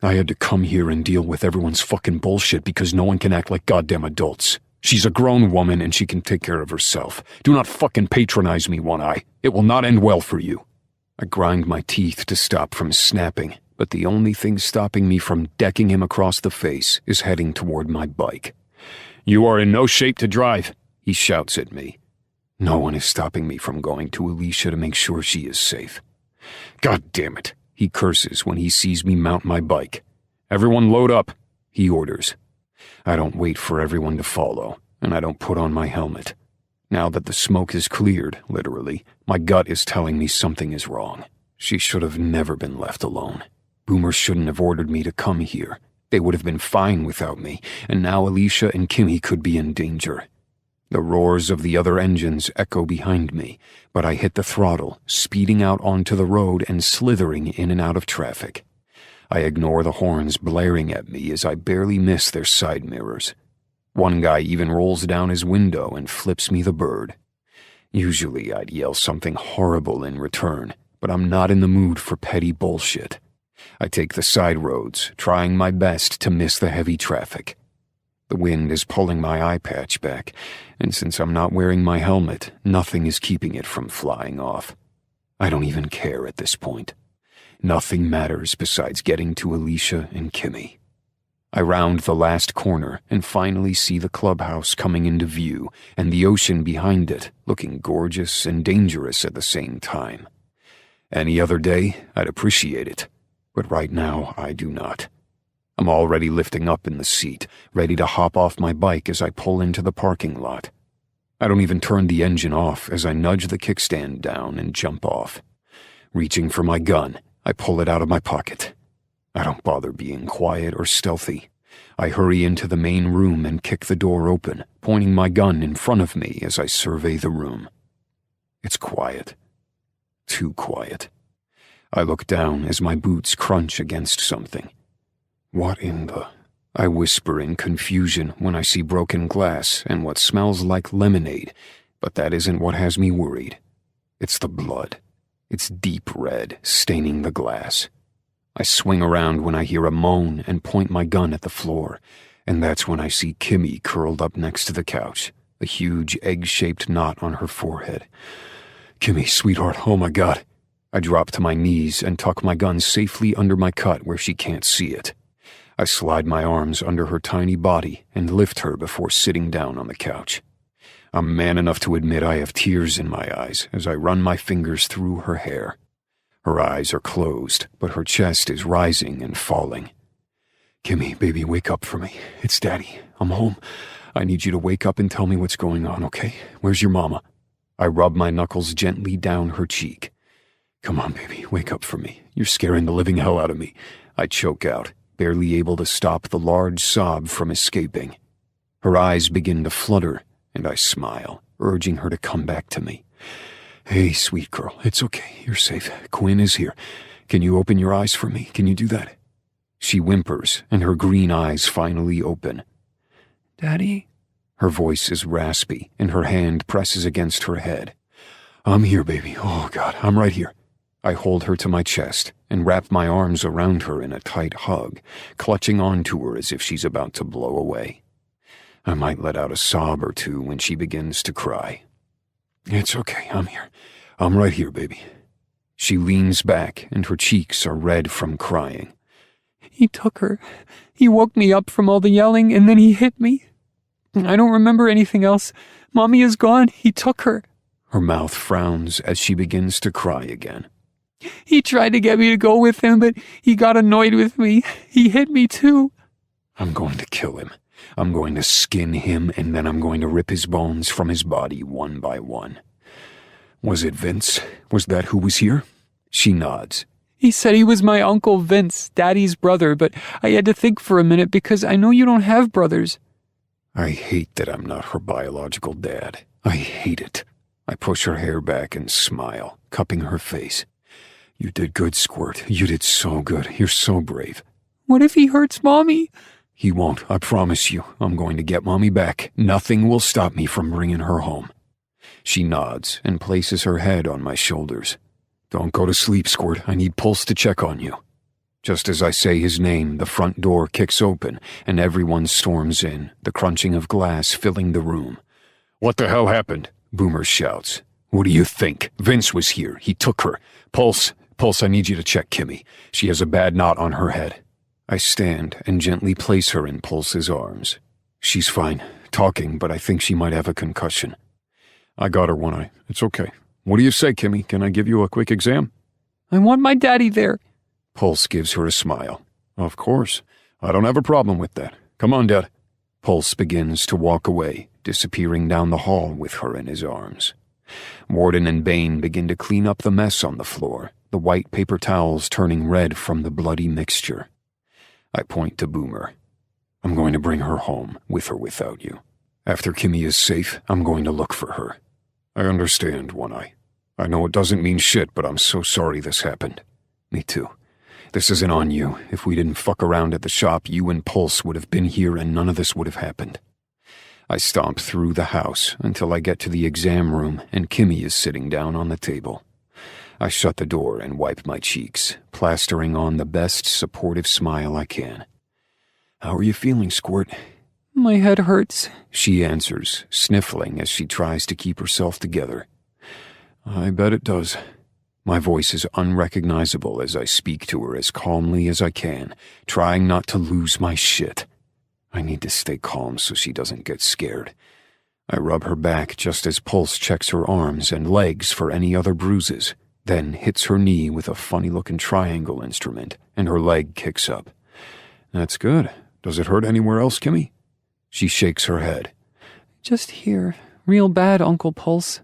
I had to come here and deal with everyone's fucking bullshit because no one can act like goddamn adults. She's a grown woman and she can take care of herself. Do not fucking patronize me, One Eye. It will not end well for you. I grind my teeth to stop from snapping, but the only thing stopping me from decking him across the face is heading toward my bike. You are in no shape to drive, he shouts at me. No one is stopping me from going to Alicia to make sure she is safe. God damn it, he curses when he sees me mount my bike. Everyone load up, he orders. I don't wait for everyone to follow, and I don't put on my helmet. Now that the smoke is cleared, literally, my gut is telling me something is wrong. She should have never been left alone. Boomer shouldn't have ordered me to come here. They would have been fine without me, and now Alicia and Kimmy could be in danger. The roars of the other engines echo behind me, but I hit the throttle, speeding out onto the road and slithering in and out of traffic. I ignore the horns blaring at me as I barely miss their side mirrors. One guy even rolls down his window and flips me the bird. Usually I'd yell something horrible in return, but I'm not in the mood for petty bullshit. I take the side roads, trying my best to miss the heavy traffic. The wind is pulling my eye patch back, and since I'm not wearing my helmet, nothing is keeping it from flying off. I don't even care at this point. Nothing matters besides getting to Alicia and Kimmy. I round the last corner and finally see the clubhouse coming into view and the ocean behind it, looking gorgeous and dangerous at the same time. Any other day, I'd appreciate it. But right now, I do not. I'm already lifting up in the seat, ready to hop off my bike as I pull into the parking lot. I don't even turn the engine off as I nudge the kickstand down and jump off. Reaching for my gun, I pull it out of my pocket. I don't bother being quiet or stealthy. I hurry into the main room and kick the door open, pointing my gun in front of me as I survey the room. It's quiet. Too quiet. I look down as my boots crunch against something. What in the... I whisper in confusion when I see broken glass and what smells like lemonade, but that isn't what has me worried. It's the blood. It's deep red, staining the glass. I swing around when I hear a moan and point my gun at the floor, and that's when I see Kimmy curled up next to the couch, a huge egg-shaped knot on her forehead. Kimmy, sweetheart, oh my God. I drop to my knees and tuck my gun safely under my cut where she can't see it. I slide my arms under her tiny body and lift her before sitting down on the couch. I'm man enough to admit I have tears in my eyes as I run my fingers through her hair. Her eyes are closed, but her chest is rising and falling. Kimmy, baby, wake up for me. It's Daddy. I'm home. I need you to wake up and tell me what's going on, okay? Where's your mama? I rub my knuckles gently down her cheek. Come on, baby, wake up for me. You're scaring the living hell out of me. I choke out, barely able to stop the large sob from escaping. Her eyes begin to flutter, and I smile, urging her to come back to me. Hey, sweet girl, it's okay. You're safe. Quinn is here. Can you open your eyes for me? Can you do that? She whimpers, and her green eyes finally open. Daddy? Her voice is raspy, and her hand presses against her head. I'm here, baby. Oh, God, I'm right here. I hold her to my chest and wrap my arms around her in a tight hug, clutching onto her as if she's about to blow away. I might let out a sob or two when she begins to cry. It's okay, I'm here. I'm right here, baby. She leans back, and her cheeks are red from crying. He took her. He woke me up from all the yelling, and then he hit me. I don't remember anything else. Mommy is gone. He took her. Her mouth frowns as she begins to cry again. He tried to get me to go with him, but he got annoyed with me. He hit me too. I'm going to kill him. I'm going to skin him, and then I'm going to rip his bones from his body one by one. Was it Vince? Was that who was here? She nods. He said he was my Uncle Vince, Daddy's brother, but I had to think for a minute because I know you don't have brothers. I hate that I'm not her biological dad. I hate it. I push her hair back and smile, cupping her face. You did good, Squirt. You did so good. You're so brave. What if he hurts Mommy? He won't, I promise you. I'm going to get Mommy back. Nothing will stop me from bringing her home. She nods and places her head on my shoulders. Don't go to sleep, Squirt. I need Pulse to check on you. Just as I say his name, the front door kicks open and everyone storms in, the crunching of glass filling the room. What the hell happened? Boomer shouts. What do you think? Vince was here. He took her. Pulse, I need you to check Kimmy. She has a bad knot on her head. I stand and gently place her in Pulse's arms. She's fine, talking, but I think she might have a concussion. I got her one eye. It's okay. What do you say, Kimmy? Can I give you a quick exam? I want my daddy there. Pulse gives her a smile. Of course. I don't have a problem with that. Come on, Dad. Pulse begins to walk away, disappearing down the hall with her in his arms. Warden and Bane begin to clean up the mess on the floor, the white paper towels turning red from the bloody mixture. I point to Boomer. I'm going to bring her home, with or without you. After Kimmy is safe, I'm going to look for her. I understand, One Eye. I know it doesn't mean shit, but I'm so sorry this happened. Me too. This isn't on you. If we didn't fuck around at the shop, you and Pulse would have been here and none of this would have happened. I stomp through the house until I get to the exam room and Kimmy is sitting down on the table. I shut the door and wipe my cheeks, plastering on the best supportive smile I can. How are you feeling, Squirt? My head hurts, she answers, sniffling as she tries to keep herself together. I bet it does. My voice is unrecognizable as I speak to her as calmly as I can, trying not to lose my shit. I need to stay calm so she doesn't get scared. I rub her back just as Pulse checks her arms and legs for any other bruises, then hits her knee with a funny-looking triangle instrument, and her leg kicks up. That's good. Does it hurt anywhere else, Kimmy? She shakes her head. Just here. Real bad, Uncle Pulse.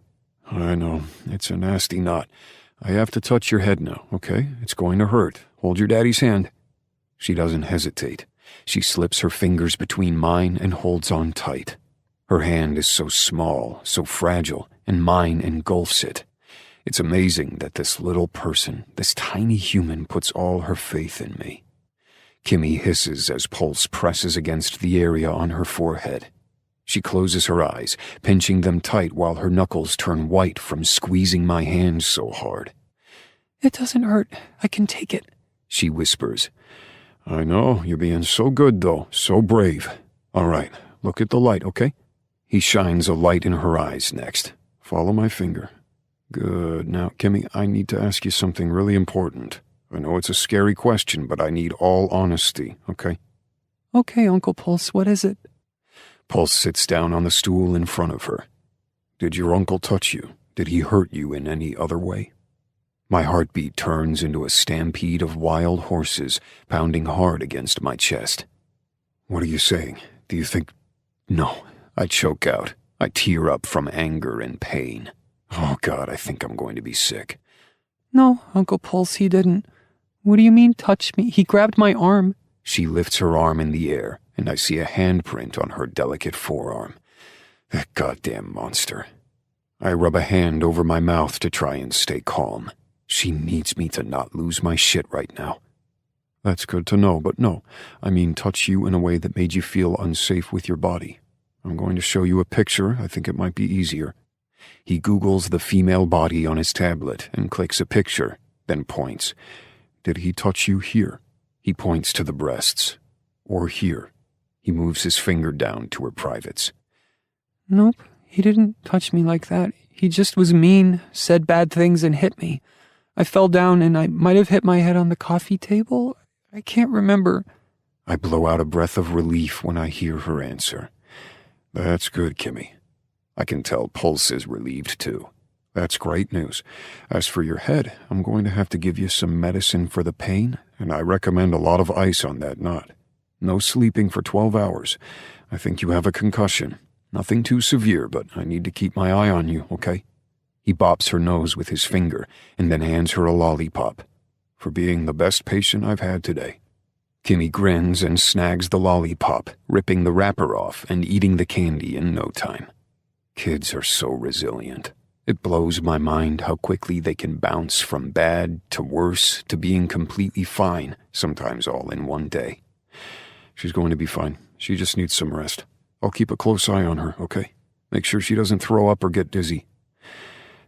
I know. It's a nasty knot. I have to touch your head now, okay? It's going to hurt. Hold your daddy's hand. She doesn't hesitate. She slips her fingers between mine and holds on tight. Her hand is so small, so fragile, and mine engulfs it. It's amazing that this little person, this tiny human, puts all her faith in me. Kimmy hisses as Pulse presses against the area on her forehead. She closes her eyes, pinching them tight while her knuckles turn white from squeezing my hand so hard. It doesn't hurt. I can take it, she whispers. I know, you're being so good, though, so brave. All right, look at the light, okay? He shines a light in her eyes next. Follow my finger. Good. Now, Kimmy, I need to ask you something really important. I know it's a scary question, but I need all honesty, okay? Okay, Uncle Pulse, what is it? Pulse sits down on the stool in front of her. Did your uncle touch you? Did he hurt you in any other way? My heartbeat turns into a stampede of wild horses, pounding hard against my chest. What are you saying? Do you think... No, I choke out. I tear up from anger and pain. Oh, God, I think I'm going to be sick. No, Uncle Pulse, he didn't. What do you mean, touch me? He grabbed my arm. She lifts her arm in the air, and I see a handprint on her delicate forearm. That goddamn monster. I rub a hand over my mouth to try and stay calm. She needs me to not lose my shit right now. That's good to know, but no. I mean touch you in a way that made you feel unsafe with your body. I'm going to show you a picture. I think it might be easier. He Googles the female body on his tablet and clicks a picture, then points. Did he touch you here? He points to the breasts. Or here. He moves his finger down to her privates. Nope, he didn't touch me like that. He just was mean, said bad things, and hit me. I fell down and I might have hit my head on the coffee table. I can't remember. I blow out a breath of relief when I hear her answer. That's good, Kimmy. I can tell Pulse is relieved too. That's great news. As for your head, I'm going to have to give you some medicine for the pain, and I recommend a lot of ice on that knot. No sleeping for 12 hours. I think you have a concussion. Nothing too severe, but I need to keep my eye on you, okay? He bops her nose with his finger and then hands her a lollipop. For being the best patient I've had today. Kimmy grins and snags the lollipop, ripping the wrapper off and eating the candy in no time. Kids are so resilient. It blows my mind how quickly they can bounce from bad to worse to being completely fine, sometimes all in one day. She's going to be fine. She just needs some rest. I'll keep a close eye on her, okay? Make sure she doesn't throw up or get dizzy.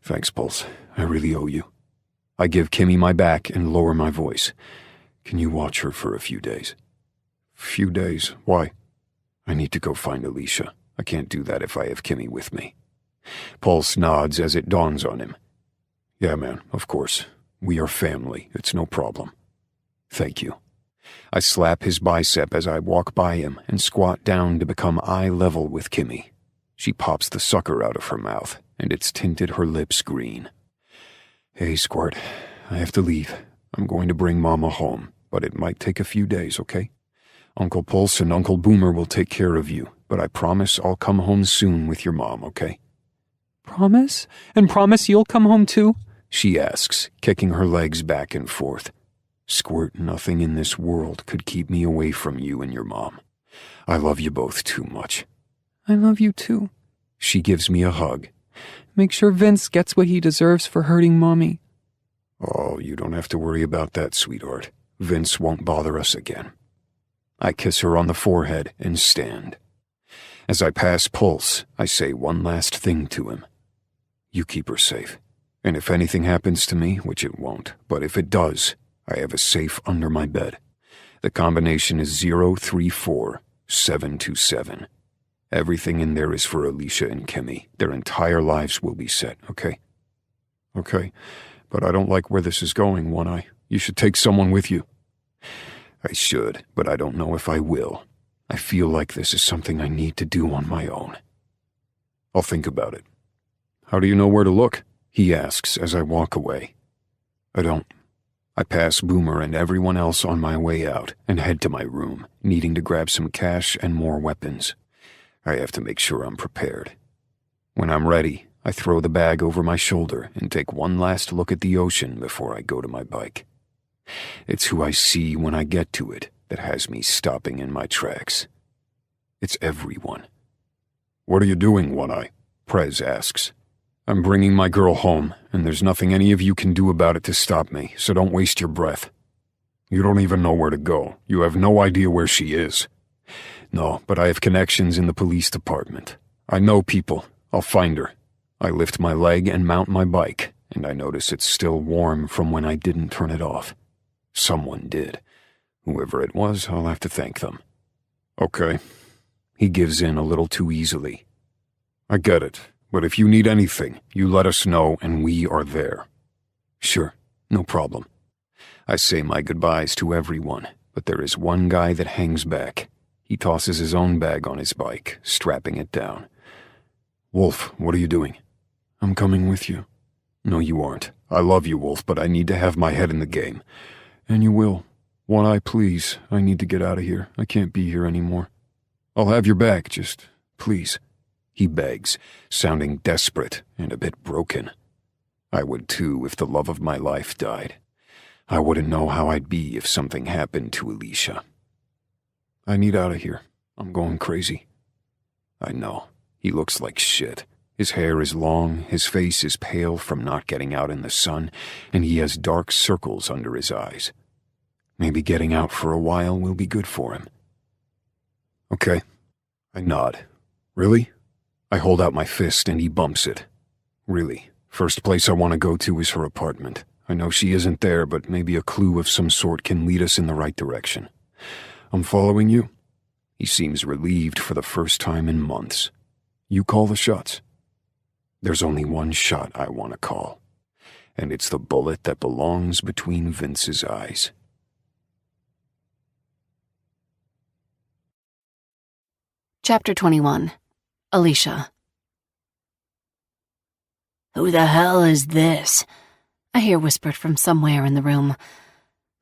Thanks, Pulse. I really owe you. I give Kimmy my back and lower my voice. Can you watch her for a few days? Few days? Why? I need to go find Alicia. I can't do that if I have Kimmy with me. Pulse nods as it dawns on him. Yeah, man, of course. We are family. It's no problem. Thank you. I slap his bicep as I walk by him and squat down to become eye level with Kimmy. She pops the sucker out of her mouth, and it's tinted her lips green. Hey, Squirt, I have to leave. I'm going to bring Mama home, but it might take a few days, okay? Uncle Pulse and Uncle Boomer will take care of you, but I promise I'll come home soon with your mom, okay? Promise? And promise you'll come home too? She asks, kicking her legs back and forth. Squirt, nothing in this world could keep me away from you and your mom. I love you both too much. I love you too. She gives me a hug. Make sure Vince gets what he deserves for hurting Mommy. Oh, you don't have to worry about that, sweetheart. Vince won't bother us again. I kiss her on the forehead and stand. As I pass Pulse, I say one last thing to him. You keep her safe. And if anything happens to me, which it won't, but if it does, I have a safe under my bed. The combination is 034727. Everything in there is for Alicia and Kimmy. Their entire lives will be set, okay? Okay, but I don't like where this is going, One-Eye. You should take someone with you. I should, but I don't know if I will. I feel like this is something I need to do on my own. I'll think about it. How do you know where to look? He asks as I walk away. I don't. I pass Boomer and everyone else on my way out and head to my room, needing to grab some cash and more weapons. I have to make sure I'm prepared. When I'm ready, I throw the bag over my shoulder and take one last look at the ocean before I go to my bike. It's who I see when I get to it that has me stopping in my tracks. It's everyone. What are you doing, One-Eye? Prez asks. I'm bringing my girl home, and there's nothing any of you can do about it to stop me, so don't waste your breath. You don't even know where to go. You have no idea where she is. No, but I have connections in the police department. I know people. I'll find her. I lift my leg and mount my bike, and I notice it's still warm from when I didn't turn it off. Someone did. Whoever it was, I'll have to thank them. Okay. He gives in a little too easily. I get it. But if you need anything, you let us know and we are there. Sure, no problem. I say my goodbyes to everyone, but there is one guy that hangs back. He tosses his own bag on his bike, strapping it down. Wolf, what are you doing? I'm coming with you. No, you aren't. I love you, Wolf, but I need to have my head in the game. And you will. One-Eye, please. I need to get out of here. I can't be here anymore. I'll have your back, just please. He begs, sounding desperate and a bit broken. I would too if the love of my life died. I wouldn't know how I'd be if something happened to Alicia. I need out of here. I'm going crazy. I know. He looks like shit. His hair is long, his face is pale from not getting out in the sun, and he has dark circles under his eyes. Maybe getting out for a while will be good for him. Okay. I nod. Really? I hold out my fist and he bumps it. Really, first place I want to go to is her apartment. I know she isn't there, but maybe a clue of some sort can lead us in the right direction. I'm following you. He seems relieved for the first time in months. You call the shots. There's only one shot I want to call, and it's the bullet that belongs between Vince's eyes. Chapter 21. Alicia. Who the hell is this? I hear whispered from somewhere in the room.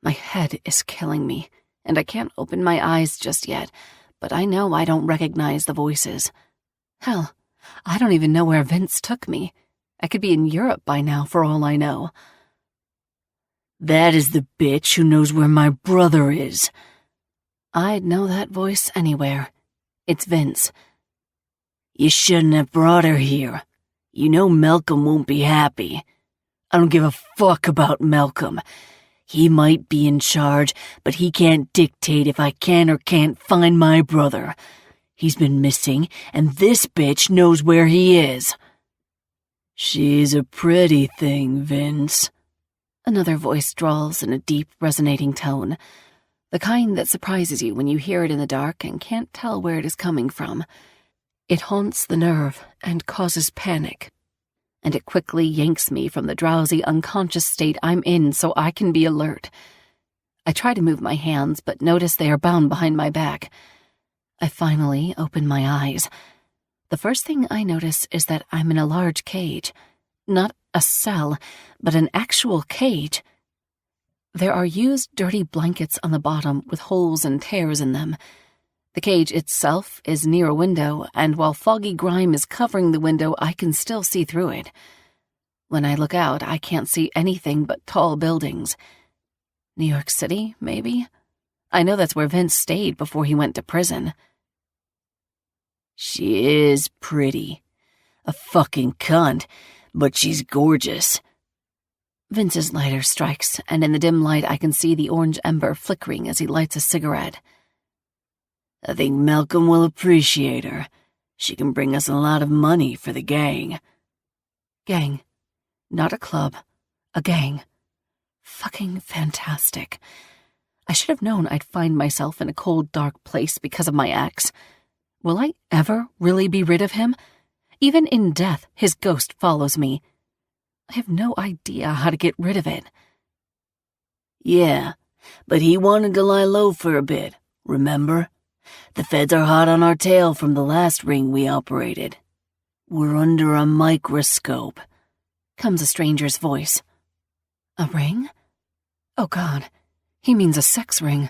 My head is killing me, and I can't open my eyes just yet, but I know I don't recognize the voices. Hell, I don't even know where Vince took me. I could be in Europe by now for all I know. That is the bitch who knows where my brother is. I'd know that voice anywhere. It's Vince. You shouldn't have brought her here. You know Malcolm won't be happy. I don't give a fuck about Malcolm. He might be in charge, but he can't dictate if I can or can't find my brother. He's been missing, and this bitch knows where he is. She's a pretty thing, Vince. Another voice drawls in a deep, resonating tone. The kind that surprises you when you hear it in the dark and can't tell where it is coming from. It haunts the nerve and causes panic. And it quickly yanks me from the drowsy, unconscious state I'm in so I can be alert. I try to move my hands, but notice they are bound behind my back. I finally open my eyes. The first thing I notice is that I'm in a large cage. Not a cell, but an actual cage. There are used, dirty blankets on the bottom with holes and tears in them. The cage itself is near a window, and while foggy grime is covering the window, I can still see through it. When I look out, I can't see anything but tall buildings. New York City, maybe? I know that's where Vince stayed before he went to prison. She is pretty. A fucking cunt, but she's gorgeous. Vince's lighter strikes, and in the dim light I can see the orange ember flickering as he lights a cigarette. I think Malcolm will appreciate her. She can bring us a lot of money for the gang. Gang. Not a club. A gang. Fucking fantastic. I should have known I'd find myself in a cold, dark place because of my ex. Will I ever really be rid of him? Even in death, his ghost follows me. I have no idea how to get rid of it. Yeah, but he wanted to lie low for a bit, remember? The feds are hot on our tail from the last ring we operated. We're under a microscope. Comes a stranger's voice. A ring? Oh God, he means a sex ring.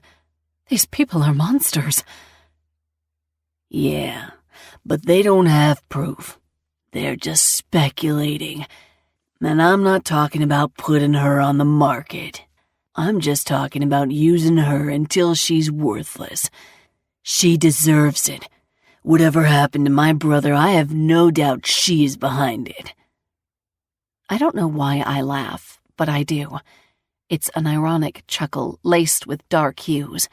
These people are monsters. Yeah, but they don't have proof. They're just speculating. And I'm not talking about putting her on the market. I'm just talking about using her until she's worthless. She deserves it. Whatever happened to my brother, I have no doubt she's behind it. I don't know why I laugh, but I do. It's an ironic chuckle laced with dark hues.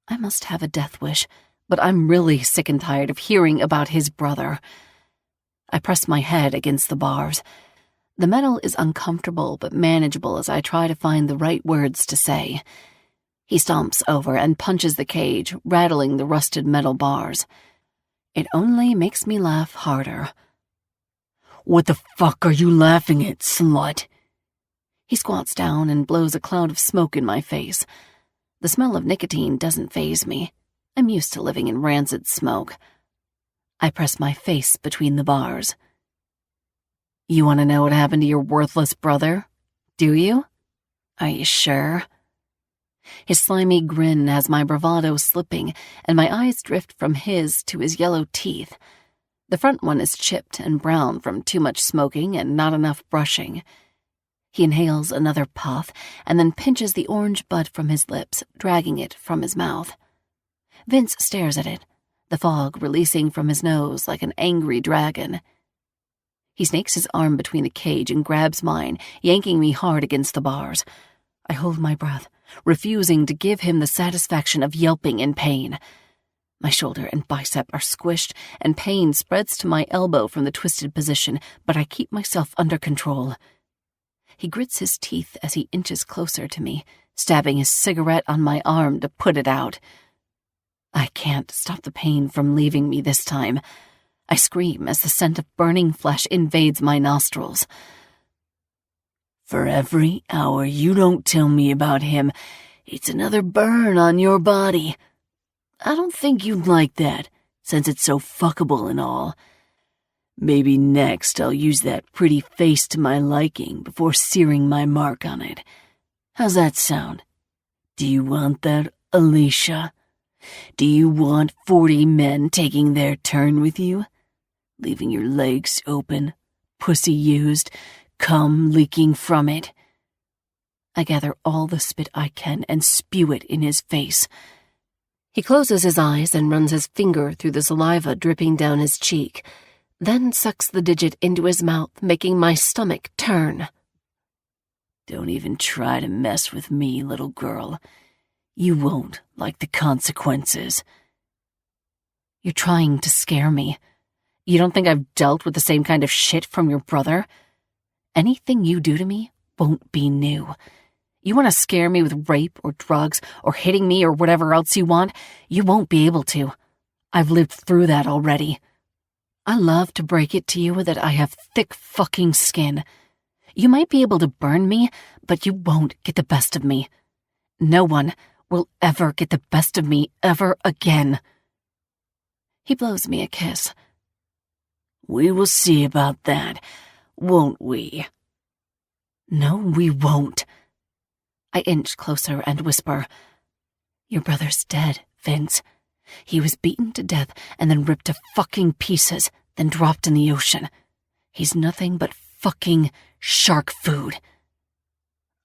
I must have a death wish, but I'm really sick and tired of hearing about his brother. I press my head against the bars. The metal is uncomfortable but manageable as I try to find the right words to say. He stomps over and punches the cage, rattling the rusted metal bars. It only makes me laugh harder. What the fuck are you laughing at, slut? He squats down and blows a cloud of smoke in my face. The smell of nicotine doesn't faze me. I'm used to living in rancid smoke. I press my face between the bars. You want to know what happened to your worthless brother? Do you? Are you sure? His slimy grin has my bravado slipping, and my eyes drift from his to his yellow teeth. The front one is chipped and brown from too much smoking and not enough brushing. He inhales another puff and then pinches the orange bud from his lips, dragging it from his mouth. Vince stares at it, the fog releasing from his nose like an angry dragon. He snakes his arm between the cage and grabs mine, yanking me hard against the bars. I hold my breath, refusing to give him the satisfaction of yelping in pain. My shoulder and bicep are squished, and pain spreads to my elbow from the twisted position, but I keep myself under control. He grits his teeth as he inches closer to me, stabbing his cigarette on my arm to put it out. I can't stop the pain from leaving me this time. I scream as the scent of burning flesh invades my nostrils. For every hour you don't tell me about him, it's another burn on your body. I don't think you'd like that, since it's so fuckable and all. Maybe next I'll use that pretty face to my liking before searing my mark on it. How's that sound? Do you want that, Alicia? Do you want 40 men taking their turn with you? Leaving your legs open, pussy used, cum leaking from it? I gather all the spit I can and spew it in his face. He closes his eyes and runs his finger through the saliva dripping down his cheek, then sucks the digit into his mouth, making my stomach turn. Don't even try to mess with me, little girl. You won't like the consequences. You're trying to scare me. You don't think I've dealt with the same kind of shit from your brother? Anything you do to me won't be new. You want to scare me with rape or drugs or hitting me or whatever else you want? You won't be able to. I've lived through that already. I love to break it to you that I have thick fucking skin. You might be able to burn me, but you won't get the best of me. No one will ever get the best of me ever again. He blows me a kiss. We will see about that, won't we? No, we won't. I inch closer and whisper, Your brother's dead, Vince. He was beaten to death and then ripped to fucking pieces, then dropped in the ocean. He's nothing but fucking shark food.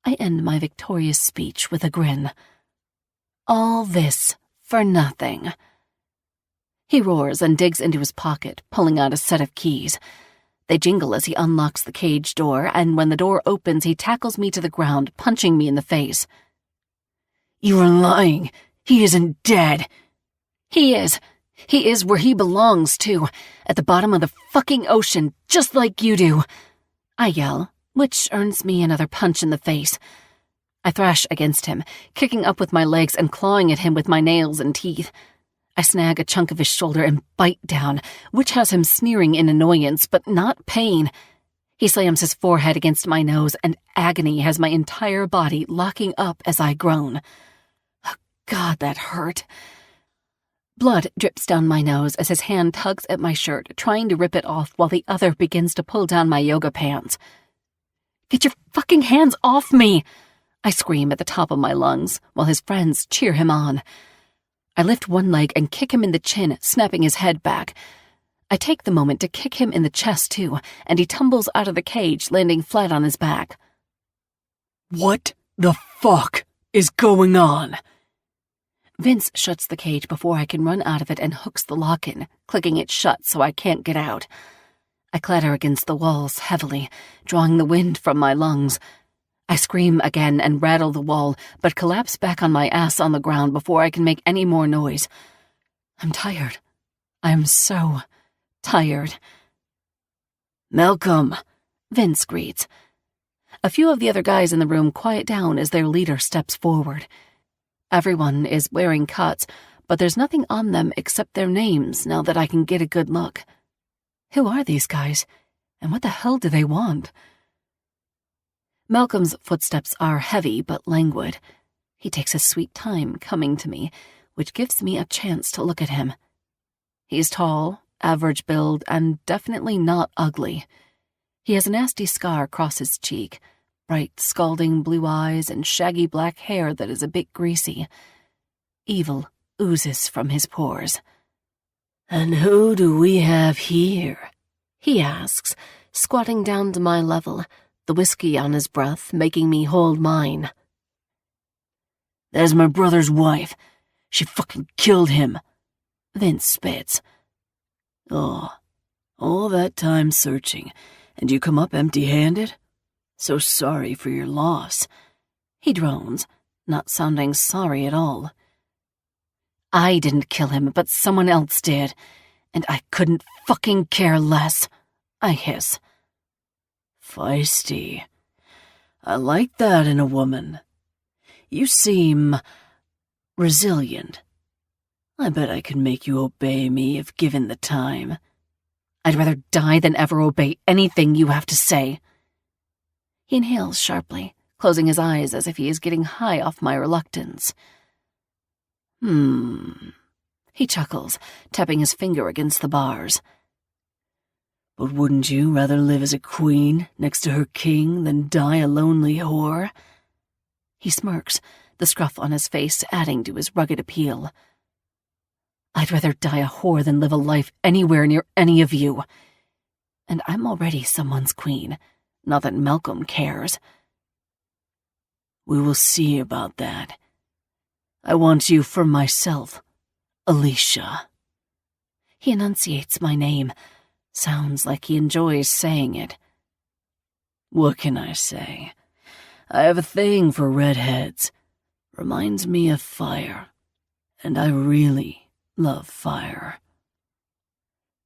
I end my victorious speech with a grin. All this for nothing. He roars and digs into his pocket, pulling out a set of keys. They jingle as he unlocks the cage door, and when the door opens, he tackles me to the ground, punching me in the face. You are lying. He isn't dead. He is. He is where he belongs, too, at the bottom of the fucking ocean, just like you do. I yell, which earns me another punch in the face. I thrash against him, kicking up with my legs and clawing at him with my nails and teeth. I snag a chunk of his shoulder and bite down, which has him sneering in annoyance, but not pain. He slams his forehead against my nose, and agony has my entire body locking up as I groan. Oh, God, that hurt. Blood drips down my nose as his hand tugs at my shirt, trying to rip it off while the other begins to pull down my yoga pants. Get your fucking hands off me! I scream at the top of my lungs, while his friends cheer him on. I lift one leg and kick him in the chin, snapping his head back. I take the moment to kick him in the chest, too, and he tumbles out of the cage, landing flat on his back. What the fuck is going on? Vince shuts the cage before I can run out of it and hooks the lock in, clicking it shut so I can't get out. I clatter against the walls heavily, drawing the wind from my lungs. I scream again and rattle the wall, but collapse back on my ass on the ground before I can make any more noise. I'm tired. I'm so tired. Malcolm, Vince greets. A few of the other guys in the room quiet down as their leader steps forward. Everyone is wearing cuts, but there's nothing on them except their names now that I can get a good look. Who are these guys, and what the hell do they want? Malcolm's footsteps are heavy but languid. He takes his sweet time coming to me, which gives me a chance to look at him. He's tall, average build, and definitely not ugly. He has a nasty scar across his cheek, bright, scalding blue eyes, and shaggy black hair that is a bit greasy. Evil oozes from his pores. And who do we have here? He asks, squatting down to my level, the whiskey on his breath making me hold mine. That's my brother's wife. She fucking killed him. Vince spits. Oh, all that time searching, and you come up empty-handed? So sorry for your loss. He drones, not sounding sorry at all. I didn't kill him, but someone else did, and I couldn't fucking care less, I hiss. Feisty. I like that in a woman. You seem resilient. I bet I could make you obey me if given the time. I'd rather die than ever obey anything you have to say. He inhales sharply, closing his eyes as if he is getting high off my reluctance. He chuckles, tapping his finger against the bars. But wouldn't you rather live as a queen next to her king than die a lonely whore? He smirks, the scruff on his face adding to his rugged appeal. I'd rather die a whore than live a life anywhere near any of you. And I'm already someone's queen, not that Malcolm cares. We will see about that. I want you for myself, Alicia. He enunciates my name. Sounds like he enjoys saying it. What can I say? I have a thing for redheads. Reminds me of fire. And I really love fire.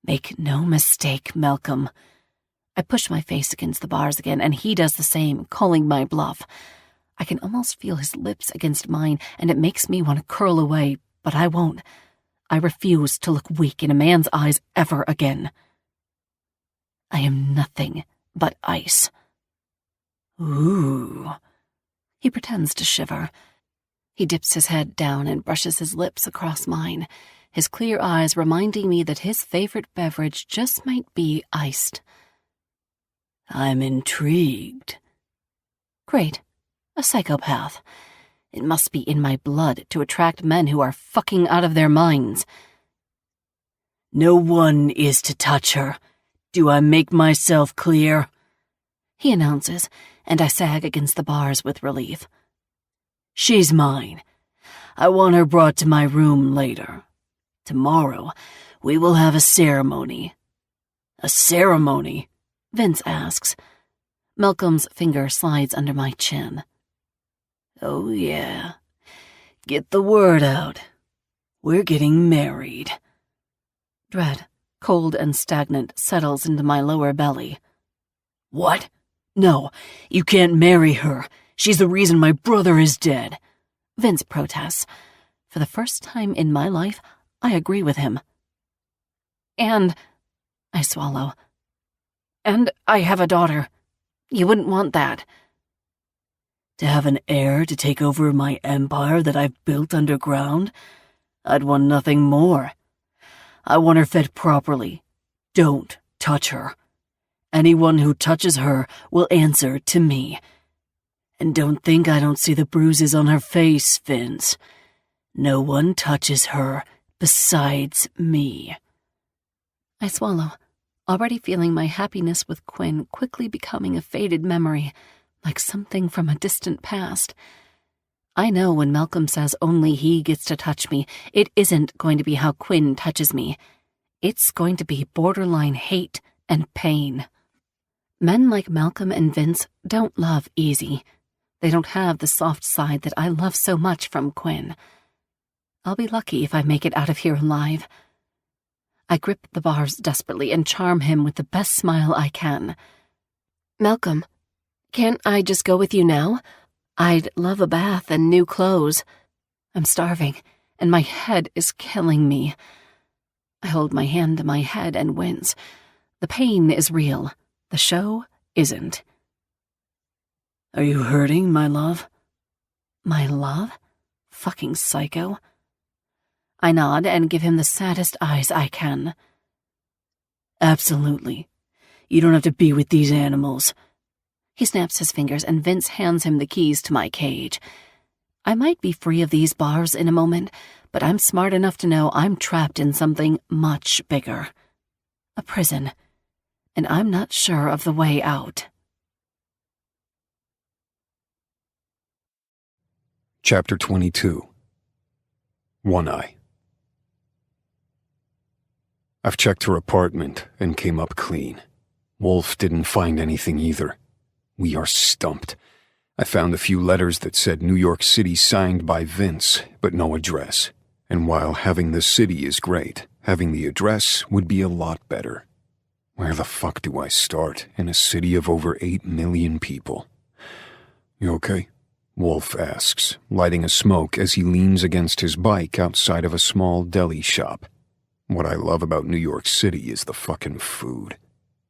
Make no mistake, Malcolm. I push my face against the bars again, and he does the same, calling my bluff. I can almost feel his lips against mine, and it makes me want to curl away, but I won't. I refuse to look weak in a man's eyes ever again. I am nothing but ice. Ooh. He pretends to shiver. He dips his head down and brushes his lips across mine, his clear eyes reminding me that his favorite beverage just might be iced. I'm intrigued. Great. A psychopath. It must be in my blood to attract men who are fucking out of their minds. No one is to touch her. Do I make myself clear? He announces, and I sag against the bars with relief. She's mine. I want her brought to my room later. Tomorrow, we will have a ceremony. A ceremony? Vince asks. Malcolm's finger slides under my chin. Oh, yeah. Get the word out. We're getting married. Dread, cold and stagnant, settles into my lower belly. What? No, you can't marry her. She's the reason my brother is dead. Vince protests. For the first time in my life, I agree with him. And I swallow. And I have a daughter. You wouldn't want that. To have an heir to take over my empire that I've built underground? I'd want nothing more. I want her fed properly. Don't touch her. Anyone who touches her will answer to me. And don't think I don't see the bruises on her face, Vince. No one touches her besides me. I swallow, already feeling my happiness with Quinn quickly becoming a faded memory, like something from a distant past. I know when Malcolm says only he gets to touch me, it isn't going to be how Quinn touches me. It's going to be borderline hate and pain. Men like Malcolm and Vince don't love easy. They don't have the soft side that I love so much from Quinn. I'll be lucky if I make it out of here alive. I grip the bars desperately and charm him with the best smile I can. Malcolm, can't I just go with you now? I'd love a bath and new clothes. I'm starving, and my head is killing me. I hold my hand to my head and wince. The pain is real. The show isn't. Are you hurting, my love? My love? Fucking psycho. I nod and give him the saddest eyes I can. Absolutely. You don't have to be with these animals. He snaps his fingers and Vince hands him the keys to my cage. I might be free of these bars in a moment, but I'm smart enough to know I'm trapped in something much bigger. A prison. And I'm not sure of the way out. Chapter 22. One Eye. I've checked her apartment and came up clean. Wolf didn't find anything either. We are stumped. I found a few letters that said New York City signed by Vince, but no address. And while having the city is great, having the address would be a lot better. Where the fuck do I start in a city of over 8 million people? You okay? Wolf asks, lighting a smoke as he leans against his bike outside of a small deli shop. What I love about New York City is the fucking food.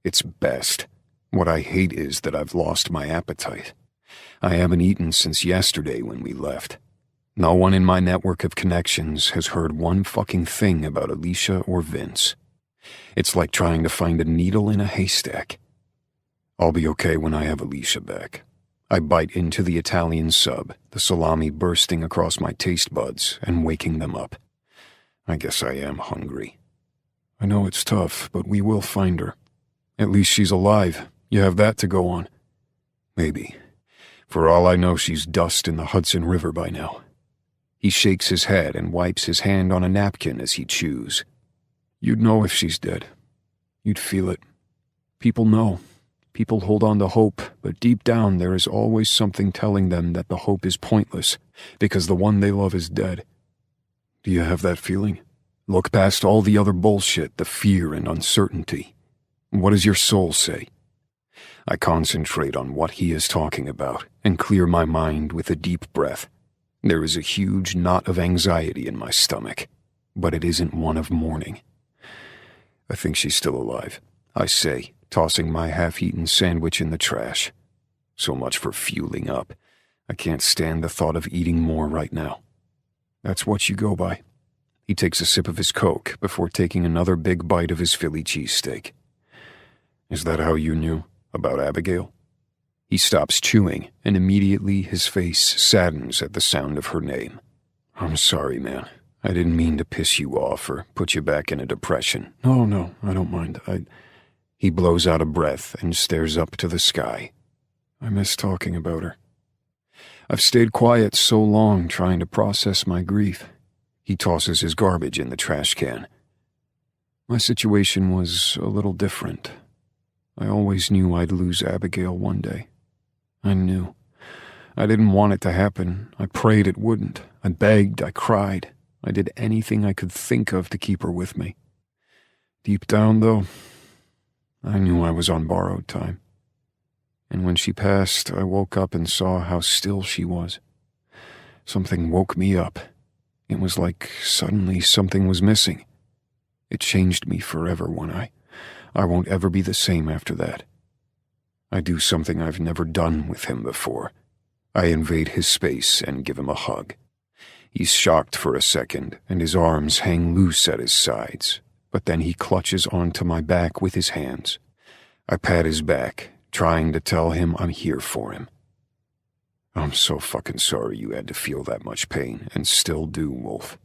It's best. What I hate is that I've lost my appetite. I haven't eaten since yesterday when we left. No one in my network of connections has heard one fucking thing about Alicia or Vince. It's like trying to find a needle in a haystack. I'll be okay when I have Alicia back. I bite into the Italian sub, the salami bursting across my taste buds and waking them up. I guess I am hungry. I know it's tough, but we will find her. At least she's alive. You have that to go on. Maybe. For all I know, she's dust in the Hudson River by now. He shakes his head and wipes his hand on a napkin as he chews. You'd know if she's dead. You'd feel it. People know. People hold on to hope, but deep down there is always something telling them that the hope is pointless, because the one they love is dead. Do you have that feeling? Look past all the other bullshit, the fear and uncertainty. What does your soul say? I concentrate on what he is talking about and clear my mind with a deep breath. There is a huge knot of anxiety in my stomach, but it isn't one of mourning. I think she's still alive, I say, tossing my half-eaten sandwich in the trash. So much for fueling up. I can't stand the thought of eating more right now. That's what you go by. He takes a sip of his Coke before taking another big bite of his Philly cheesesteak. Is that how you knew about Abigail? He stops chewing, and immediately his face saddens at the sound of her name. I'm sorry, man. I didn't mean to piss you off or put you back in a depression. No, I don't mind. He blows out a breath and stares up to the sky. I miss talking about her. I've stayed quiet so long trying to process my grief. He tosses his garbage in the trash can. My situation was a little different. I always knew I'd lose Abigail one day. I knew. I didn't want it to happen. I prayed it wouldn't. I begged, I cried. I did anything I could think of to keep her with me. Deep down, though, I knew I was on borrowed time. And when she passed, I woke up and saw how still she was. Something woke me up. It was like suddenly something was missing. It changed me forever when I won't ever be the same after that. I do something I've never done with him before. I invade his space and give him a hug. He's shocked for a second, and his arms hang loose at his sides, but then he clutches onto my back with his hands. I pat his back, trying to tell him I'm here for him. I'm so fucking sorry you had to feel that much pain, and still do, Wolf.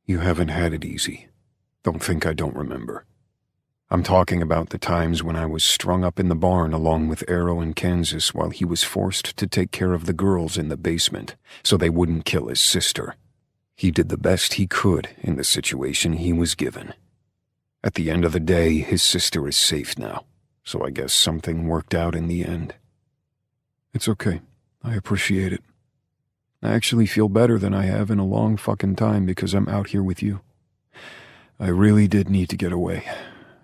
You haven't had it easy. Don't think I don't remember. I'm talking about the times when I was strung up in the barn along with Arrow in Kansas while he was forced to take care of the girls in the basement so they wouldn't kill his sister. He did the best he could in the situation he was given. At the end of the day, his sister is safe now, so I guess something worked out in the end. It's okay. I appreciate it. I actually feel better than I have in a long fucking time because I'm out here with you. I really did need to get away.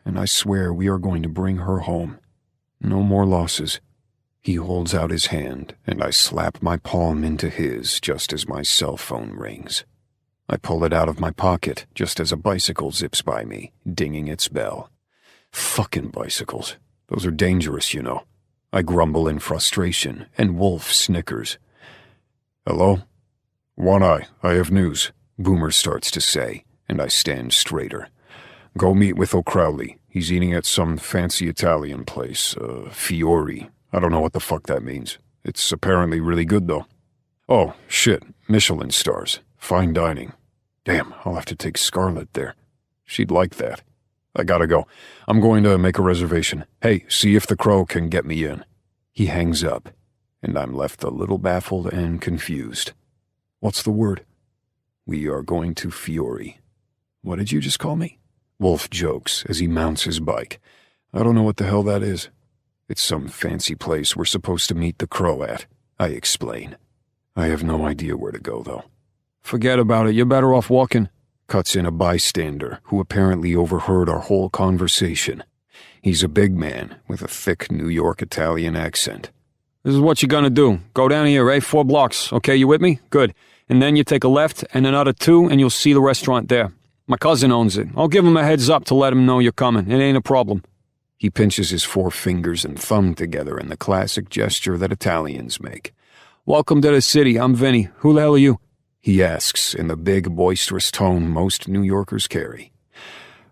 And I swear we are going to bring her home. No more losses. He holds out his hand, and I slap my palm into his just as my cell phone rings. I pull it out of my pocket just as a bicycle zips by me, dinging its bell. Fucking bicycles. Those are dangerous, you know. I grumble in frustration, and Wolf snickers. Hello? One Eye, I have news, Boomer starts to say, and I stand straighter. Go meet with O'Crowley. He's eating at some fancy Italian place, Fiori. I don't know what the fuck that means. It's apparently really good, though. Oh, shit, Michelin stars. Fine dining. Damn, I'll have to take Scarlett there. She'd like that. I gotta go. I'm going to make a reservation. Hey, see if the Crow can get me in. He hangs up, and I'm left a little baffled and confused. What's the word? We are going to Fiori. What did you just call me? Wolf jokes as he mounts his bike. I don't know what the hell that is. It's some fancy place we're supposed to meet the Crow at, I explain. I have no idea where to go, though. Forget about it, you're better off walking, cuts in a bystander who apparently overheard our whole conversation. He's a big man with a thick New York Italian accent. This is what you're gonna do. Go down here, right? 4 blocks. Okay, you with me? Good. And then you take a left and another 2 and you'll see the restaurant there. My cousin owns it. I'll give him a heads up to let him know you're coming. It ain't a problem. He pinches his 4 fingers and thumb together in the classic gesture that Italians make. Welcome to the city. I'm Vinny. Who the hell are you? He asks in the big, boisterous tone most New Yorkers carry.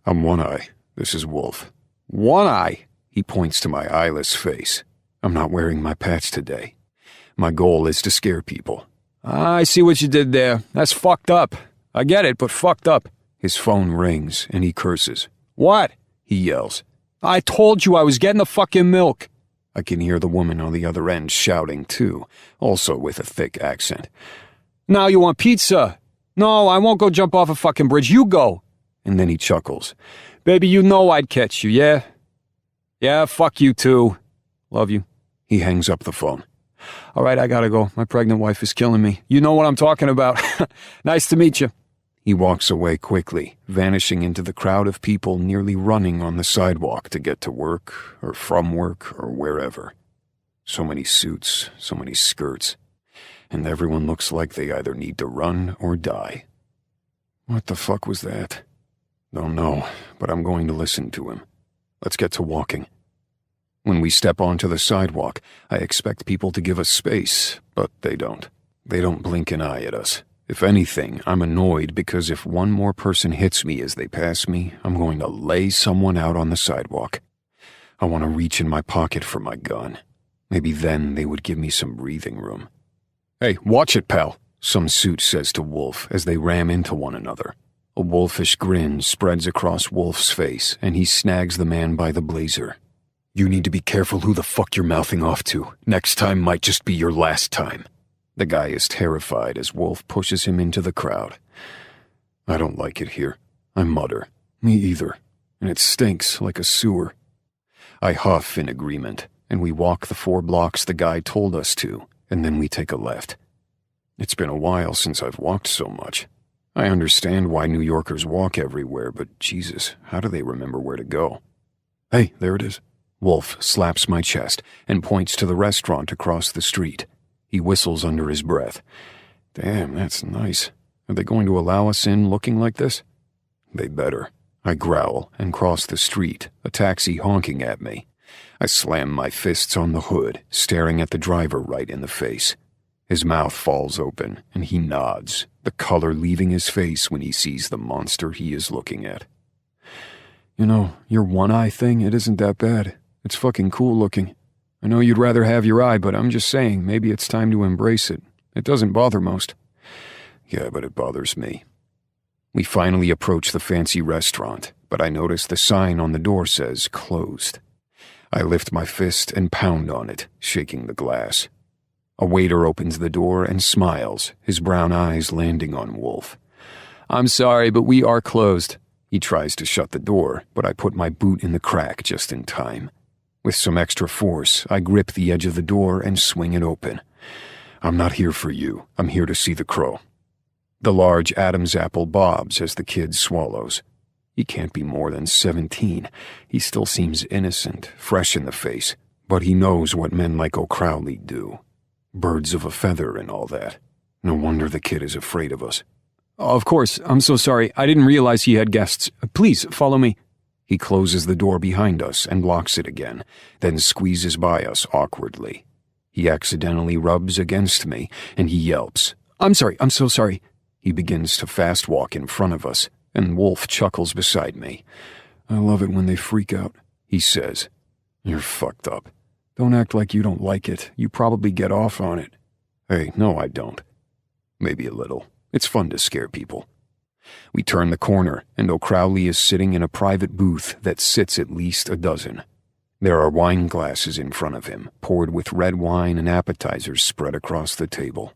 I'm One Eye. This is Wolf. One Eye? He points to my eyeless face. I'm not wearing my patch today. My goal is to scare people. I see what you did there. That's fucked up. I get it, but fucked up. His phone rings and he curses. What? He yells. I told you I was getting the fucking milk. I can hear the woman on the other end shouting too, also with a thick accent. Now you want pizza? No, I won't go jump off a fucking bridge. You go. And then he chuckles. Baby, you know I'd catch you, yeah? Yeah, fuck you too. Love you. He hangs up the phone. All right, I gotta go. My pregnant wife is killing me. You know what I'm talking about. Nice to meet you. He walks away quickly, vanishing into the crowd of people nearly running on the sidewalk to get to work, or from work, or wherever. So many suits, so many skirts, and everyone looks like they either need to run or die. What the fuck was that? Don't know, but I'm going to listen to him. Let's get to walking. When we step onto the sidewalk, I expect people to give us space, but they don't. They don't blink an eye at us. If anything, I'm annoyed because if one more person hits me as they pass me, I'm going to lay someone out on the sidewalk. I want to reach in my pocket for my gun. Maybe then they would give me some breathing room. Hey, watch it, pal, some suit says to Wolf as they ram into one another. A wolfish grin spreads across Wolf's face, and he snags the man by the blazer. You need to be careful who the fuck you're mouthing off to. Next time might just be your last time. The guy is terrified as Wolf pushes him into the crowd. I don't like it here. I mutter. Me either. And it stinks like a sewer. I huff in agreement, and we walk the 4 blocks the guy told us to, and then we take a left. It's been a while since I've walked so much. I understand why New Yorkers walk everywhere, but Jesus, how do they remember where to go? Hey, there it is. Wolf slaps my chest and points to the restaurant across the street. He whistles under his breath. Damn, that's nice. Are they going to allow us in looking like this? They better. I growl and cross the street, a taxi honking at me. I slam my fists on the hood, staring at the driver right in the face. His mouth falls open, and he nods, the color leaving his face when he sees the monster he is looking at. You know, your one eye thing, it isn't that bad. It's fucking cool looking. I know you'd rather have your eye, but I'm just saying, maybe it's time to embrace it. It doesn't bother most. Yeah, but it bothers me. We finally approach the fancy restaurant, but I notice the sign on the door says closed. I lift my fist and pound on it, shaking the glass. A waiter opens the door and smiles, his brown eyes landing on Wolf. I'm sorry, but we are closed. He tries to shut the door, but I put my boot in the crack just in time. With some extra force, I grip the edge of the door and swing it open. I'm not here for you. I'm here to see the crow. The large Adam's apple bobs as the kid swallows. He can't be more than 17. He still seems innocent, fresh in the face, but he knows what men like O'Crowley do. Birds of a feather and all that. No wonder the kid is afraid of us. Of course, I'm so sorry. I didn't realize he had guests. Please, follow me. He closes the door behind us and locks it again, then squeezes by us awkwardly. He accidentally rubs against me, and he yelps. I'm sorry, I'm so sorry. He begins to fast walk in front of us, and Wolf chuckles beside me. I love it when they freak out, he says. You're fucked up. Don't act like you don't like it. You probably get off on it. Hey, no, I don't. Maybe a little. It's fun to scare people. We turn the corner, and O'Crowley is sitting in a private booth that sits at least a dozen. There are wine glasses in front of him, poured with red wine and appetizers spread across the table.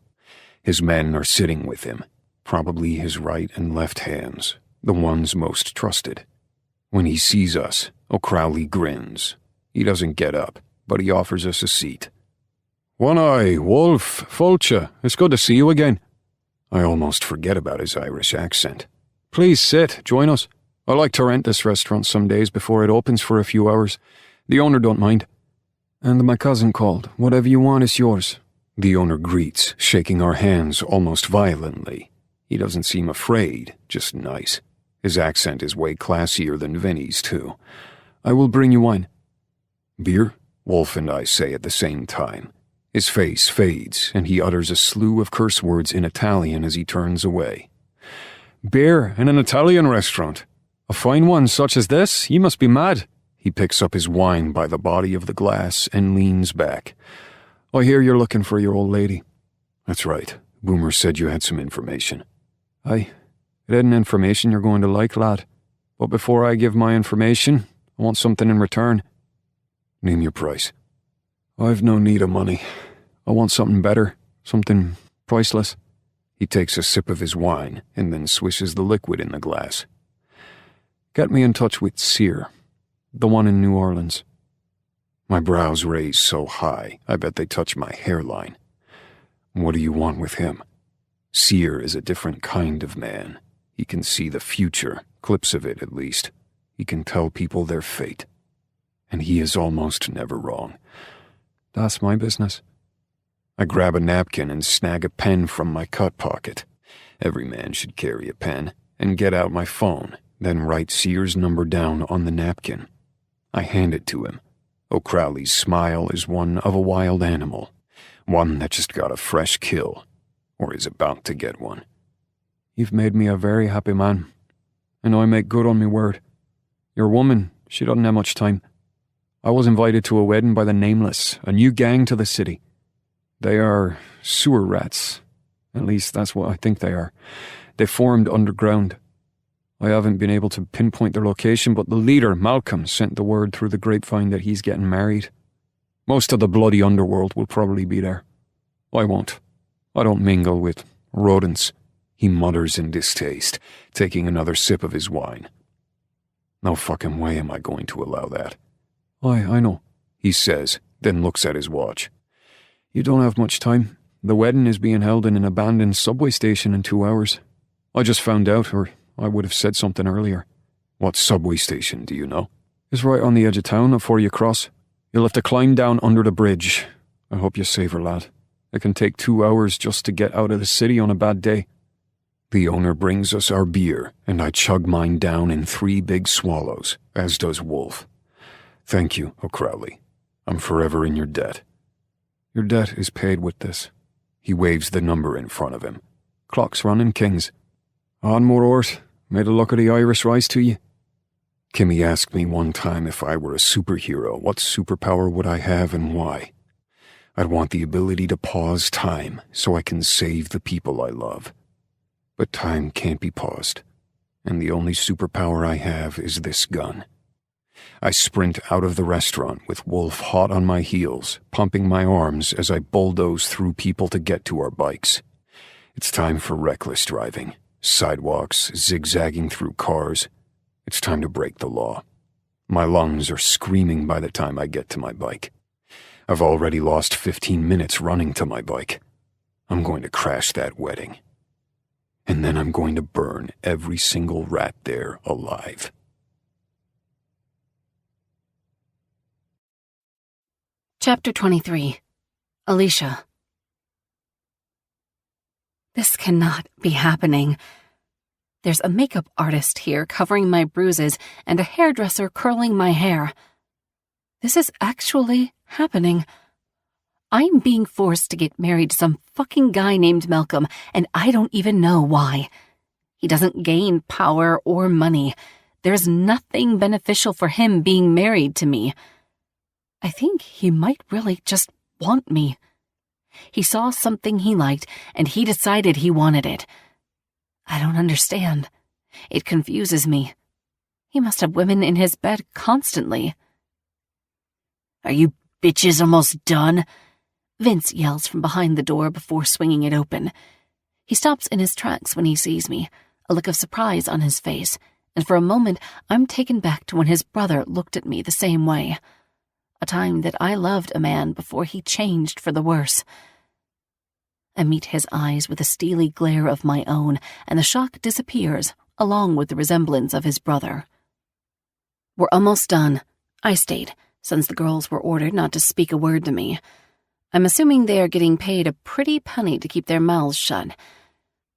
His men are sitting with him, probably his right and left hands, the ones most trusted. When he sees us, O'Crowley grins. He doesn't get up, but he offers us a seat. One Eye, Wolf, Fulcher, it's good to see you again. I almost forget about his Irish accent. Please sit, join us. I like to rent this restaurant some days before it opens for a few hours. The owner don't mind. And my cousin called. Whatever you want is yours. The owner greets, shaking our hands almost violently. He doesn't seem afraid, just nice. His accent is way classier than Vinny's, too. I will bring you wine. Beer? Wolf and I say at the same time. His face fades, and he utters a slew of curse words in Italian as he turns away. Beer in an Italian restaurant? A fine one such as this? You must be mad. He picks up his wine by the body of the glass and leans back. I hear you're looking for your old lady. That's right. Boomer said you had some information. Aye, it ain't information you're going to like, lad. But before I give my information, I want something in return. Name your price. I've no need of money. I want something better, something priceless. He takes a sip of his wine and then swishes the liquid in the glass. Get me in touch with Sear, the one in New Orleans. My brows raise so high, I bet they touch my hairline. What do you want with him? Sear is a different kind of man. He can see the future, clips of it at least. He can tell people their fate. And he is almost never wrong. That's my business. I grab a napkin and snag a pen from my coat pocket. Every man should carry a pen, and get out my phone, then write Sear's number down on the napkin. I hand it to him. O'Crowley's smile is one of a wild animal, one that just got a fresh kill, or is about to get one. You've made me a very happy man, and I make good on me word. Your woman, she doesn't have much time. I was invited to a wedding by the Nameless, a new gang to the city. They are sewer rats. At least that's what I think they are. They formed underground. I haven't been able to pinpoint their location, but the leader, Malcolm, sent the word through the grapevine that he's getting married. Most of the bloody underworld will probably be there. I won't. I don't mingle with rodents. He mutters in distaste, taking another sip of his wine. No fucking way am I going to allow that. I know, he says, then looks at his watch. You don't have much time. The wedding is being held in an abandoned subway station in 2 hours. I just found out, or I would have said something earlier. What subway station, do you know? It's right on the edge of town before you cross. You'll have to climb down under the bridge. I hope you save her, lad. It can take 2 hours just to get out of the city on a bad day. The owner brings us our beer, and I chug mine down in 3 big swallows, as does Wolf. Thank you, O'Crowley. I'm forever in your debt. Your debt is paid with this. He waves the number in front of him. Clock's running, Kings. On more ort. May the luck of the Irish rise to you. Kimmy asked me one time if I were a superhero, what superpower would I have and why? I'd want the ability to pause time so I can save the people I love. But time can't be paused, and the only superpower I have is this gun. I sprint out of the restaurant with Wolf hot on my heels, pumping my arms as I bulldoze through people to get to our bikes. It's time for reckless driving, sidewalks zigzagging through cars. It's time to break the law. My lungs are screaming by the time I get to my bike. I've already lost 15 minutes running to my bike. I'm going to crash that wedding. And then I'm going to burn every single rat there alive. Chapter 23. Alicia. This cannot be happening. There's a makeup artist here covering my bruises and a hairdresser curling my hair. This is actually happening. I'm being forced to get married to some fucking guy named Malcolm, and I don't even know why. He doesn't gain power or money. There's nothing beneficial for him being married to me. I think he might really just want me. He saw something he liked, and he decided he wanted it. I don't understand. It confuses me. He must have women in his bed constantly. Are you bitches almost done? Vince yells from behind the door before swinging it open. He stops in his tracks when he sees me, a look of surprise on his face, and for a moment I'm taken back to when his brother looked at me the same way. A time that I loved a man before he changed for the worse. I meet his eyes with a steely glare of my own, and the shock disappears, along with the resemblance of his brother. We're almost done, I state, Since the girls were ordered not to speak a word to me, I'm assuming they are getting paid a pretty penny to keep their mouths shut.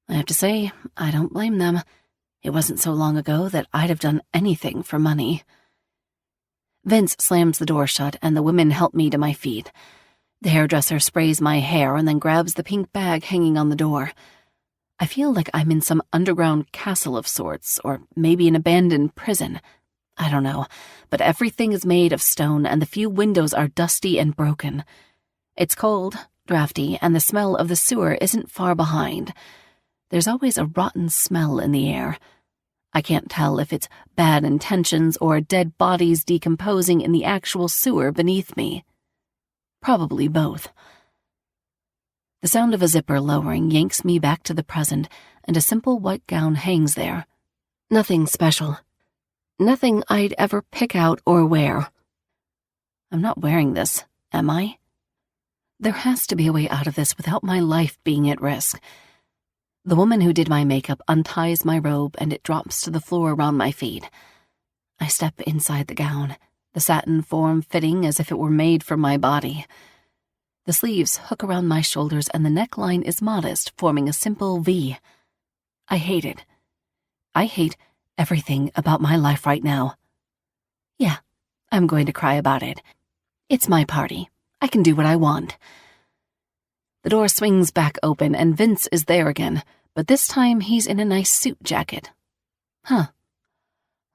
I have to say, I don't blame them. It wasn't so long ago that I'd have done anything for money. Vince slams the door shut, and the women help me to my feet. The hairdresser sprays my hair and then grabs the pink bag hanging on the door. I feel like I'm in some underground castle of sorts, or maybe an abandoned prison. I don't know, but everything is made of stone and the few windows are dusty and broken. It's cold, drafty, and the smell of the sewer isn't far behind. There's always a rotten smell in the air. I can't tell if it's bad intentions or dead bodies decomposing in the actual sewer beneath me. Probably both. The sound of a zipper lowering yanks me back to the present, and a simple white gown hangs there. Nothing special. Nothing I'd ever pick out or wear. I'm not wearing this, am I? There has to be a way out of this without my life being at risk. The woman who did my makeup unties my robe and it drops to the floor around my feet. I step inside the gown, the satin form fitting as if it were made for my body. The sleeves hook around my shoulders and the neckline is modest, forming a simple V. I hate it. I hate everything about my life right now. Yeah, I'm going to cry about it. It's my party. I can do what I want. The door swings back open and Vince is there again, but this time he's in a nice suit jacket. Huh.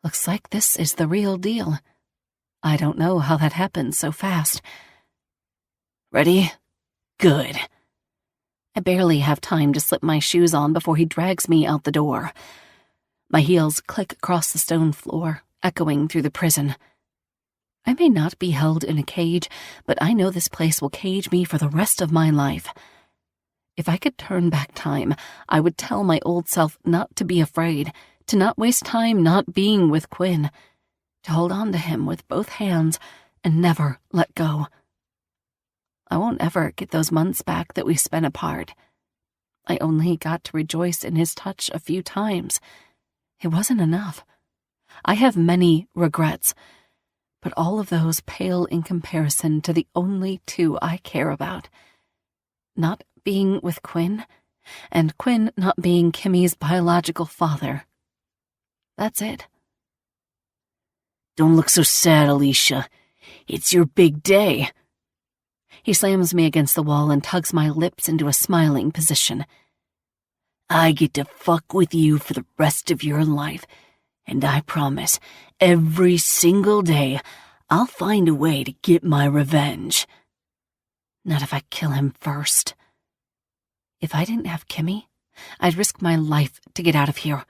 Looks like this is the real deal. I don't know how that happened so fast. Ready? Good. I barely have time to slip my shoes on before he drags me out the door. My heels click across the stone floor, echoing through the prison. I may not be held in a cage, but I know this place will cage me for the rest of my life. If I could turn back time, I would tell my old self not to be afraid, to not waste time not being with Quinn, to hold on to him with both hands and never let go. I won't ever get those months back that we spent apart. I only got to rejoice in his touch a few times. It wasn't enough. I have many regrets, but all of those pale in comparison to the only two I care about. Not being with Quinn, and Quinn not being Kimmy's biological father. That's it. Don't look so sad, Alicia. It's your big day. He slams me against the wall and tugs my lips into a smiling position. I get to fuck with you for the rest of your life, and I promise, every single day, I'll find a way to get my revenge. Not if I kill him first. If I didn't have Kimmy, I'd risk my life to get out of here.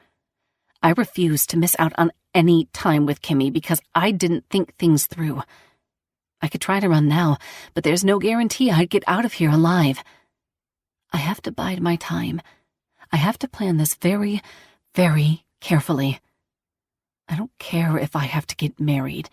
I refuse to miss out on any time with Kimmy because I didn't think things through. I could try to run now, but there's no guarantee I'd get out of here alive. I have to bide my time. I have to plan this very, very carefully. I don't care if I have to get married.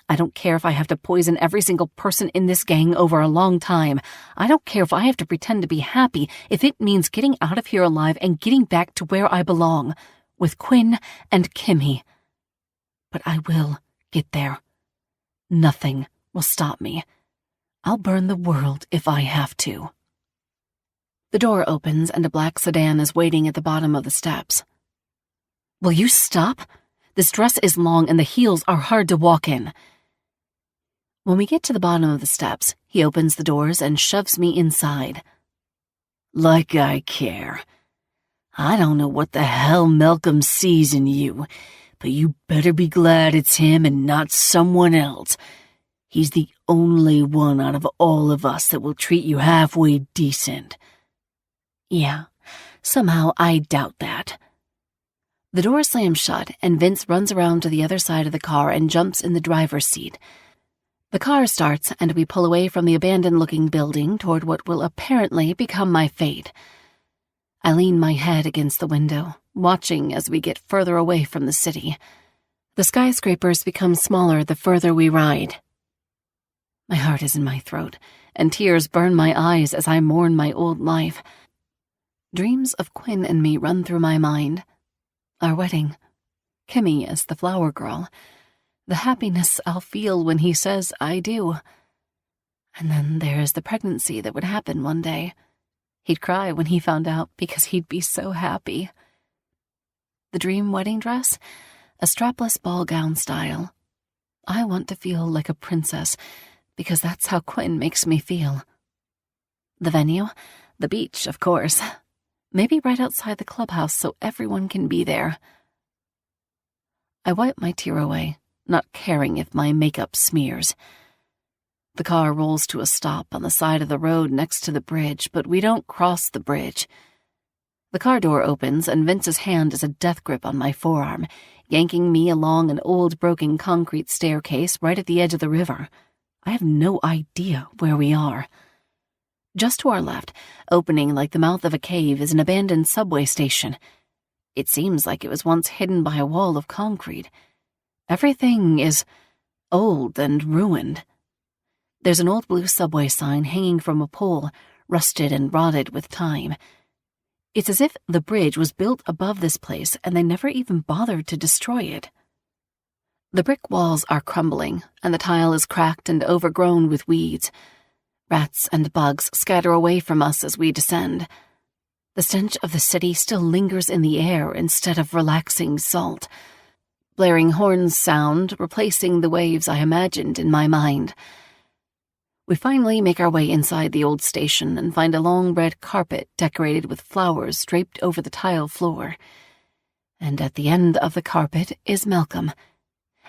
I don't care if I have to poison every single person in this gang over a long time. I don't care if I have to pretend to be happy if it means getting out of here alive and getting back to where I belong, with Quinn and Kimmy. But I will get there. Nothing will stop me. I'll burn the world if I have to. The door opens and a black sedan is waiting at the bottom of the steps. Will you stop? This dress is long and the heels are hard to walk in. When we get to the bottom of the steps, he opens the doors and shoves me inside. Like I care. I don't know what the hell Malcolm sees in you, but you better be glad it's him and not someone else. He's the only one out of all of us that will treat you halfway decent. Yeah, somehow I doubt that. The door slams shut, and Vince runs around to the other side of the car and jumps in the driver's seat. The car starts, and we pull away from the abandoned-looking building toward what will apparently become my fate. I lean my head against the window, watching as we get further away from the city. The skyscrapers become smaller the further we ride. My heart is in my throat, and tears burn my eyes as I mourn my old life. Dreams of Quinn and me run through my mind. Our wedding. Kimmy as the flower girl. the happiness I'll feel when he says I do. And then there's the pregnancy that would happen one day. He'd cry when he found out because he'd be so happy. The dream wedding dress? A strapless ball gown style. I want to feel like a princess because that's how Quinn makes me feel. The venue? The beach, of course. Maybe right outside the clubhouse so everyone can be there. I wipe my tear away, not caring if my makeup smears. The car rolls to a stop on the side of the road next to the bridge, but we don't cross the bridge. The car door opens and Vince's hand is a death grip on my forearm, yanking me along an old broken concrete staircase right at the edge of the river. I have no idea where we are. Just to our left, opening like the mouth of a cave, is an abandoned subway station. It seems like it was once hidden by a wall of concrete. Everything is old and ruined. There's an old blue subway sign hanging from a pole, rusted and rotted with time. It's as if the bridge was built above this place and they never even bothered to destroy it. The brick walls are crumbling, and the tile is cracked and overgrown with weeds. Rats and bugs scatter away from us as we descend. The stench of the city still lingers in the air instead of relaxing salt. Blaring horns sound, replacing the waves I imagined in my mind. We finally make our way inside the old station and find a long red carpet decorated with flowers draped over the tile floor. And at the end of the carpet is Malcolm.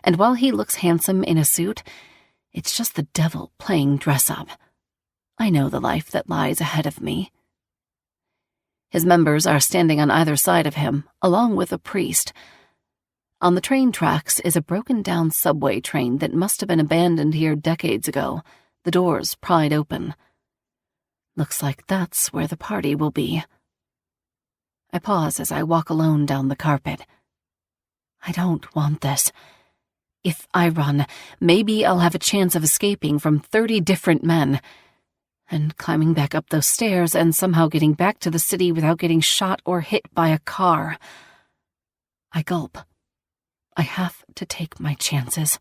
And while he looks handsome in a suit, it's just the devil playing dress-up. I know the life that lies ahead of me. His members are standing on either side of him, along with a priest. On the train tracks is a broken-down subway train that must have been abandoned here decades ago, the doors pried open. Looks like that's where the party will be. I pause as I walk alone down the carpet. I don't want this. If I run, maybe I'll have a chance of escaping from 30 different men, and climbing back up those stairs and somehow getting back to the city without getting shot or hit by a car. I gulp. I have to take my chances.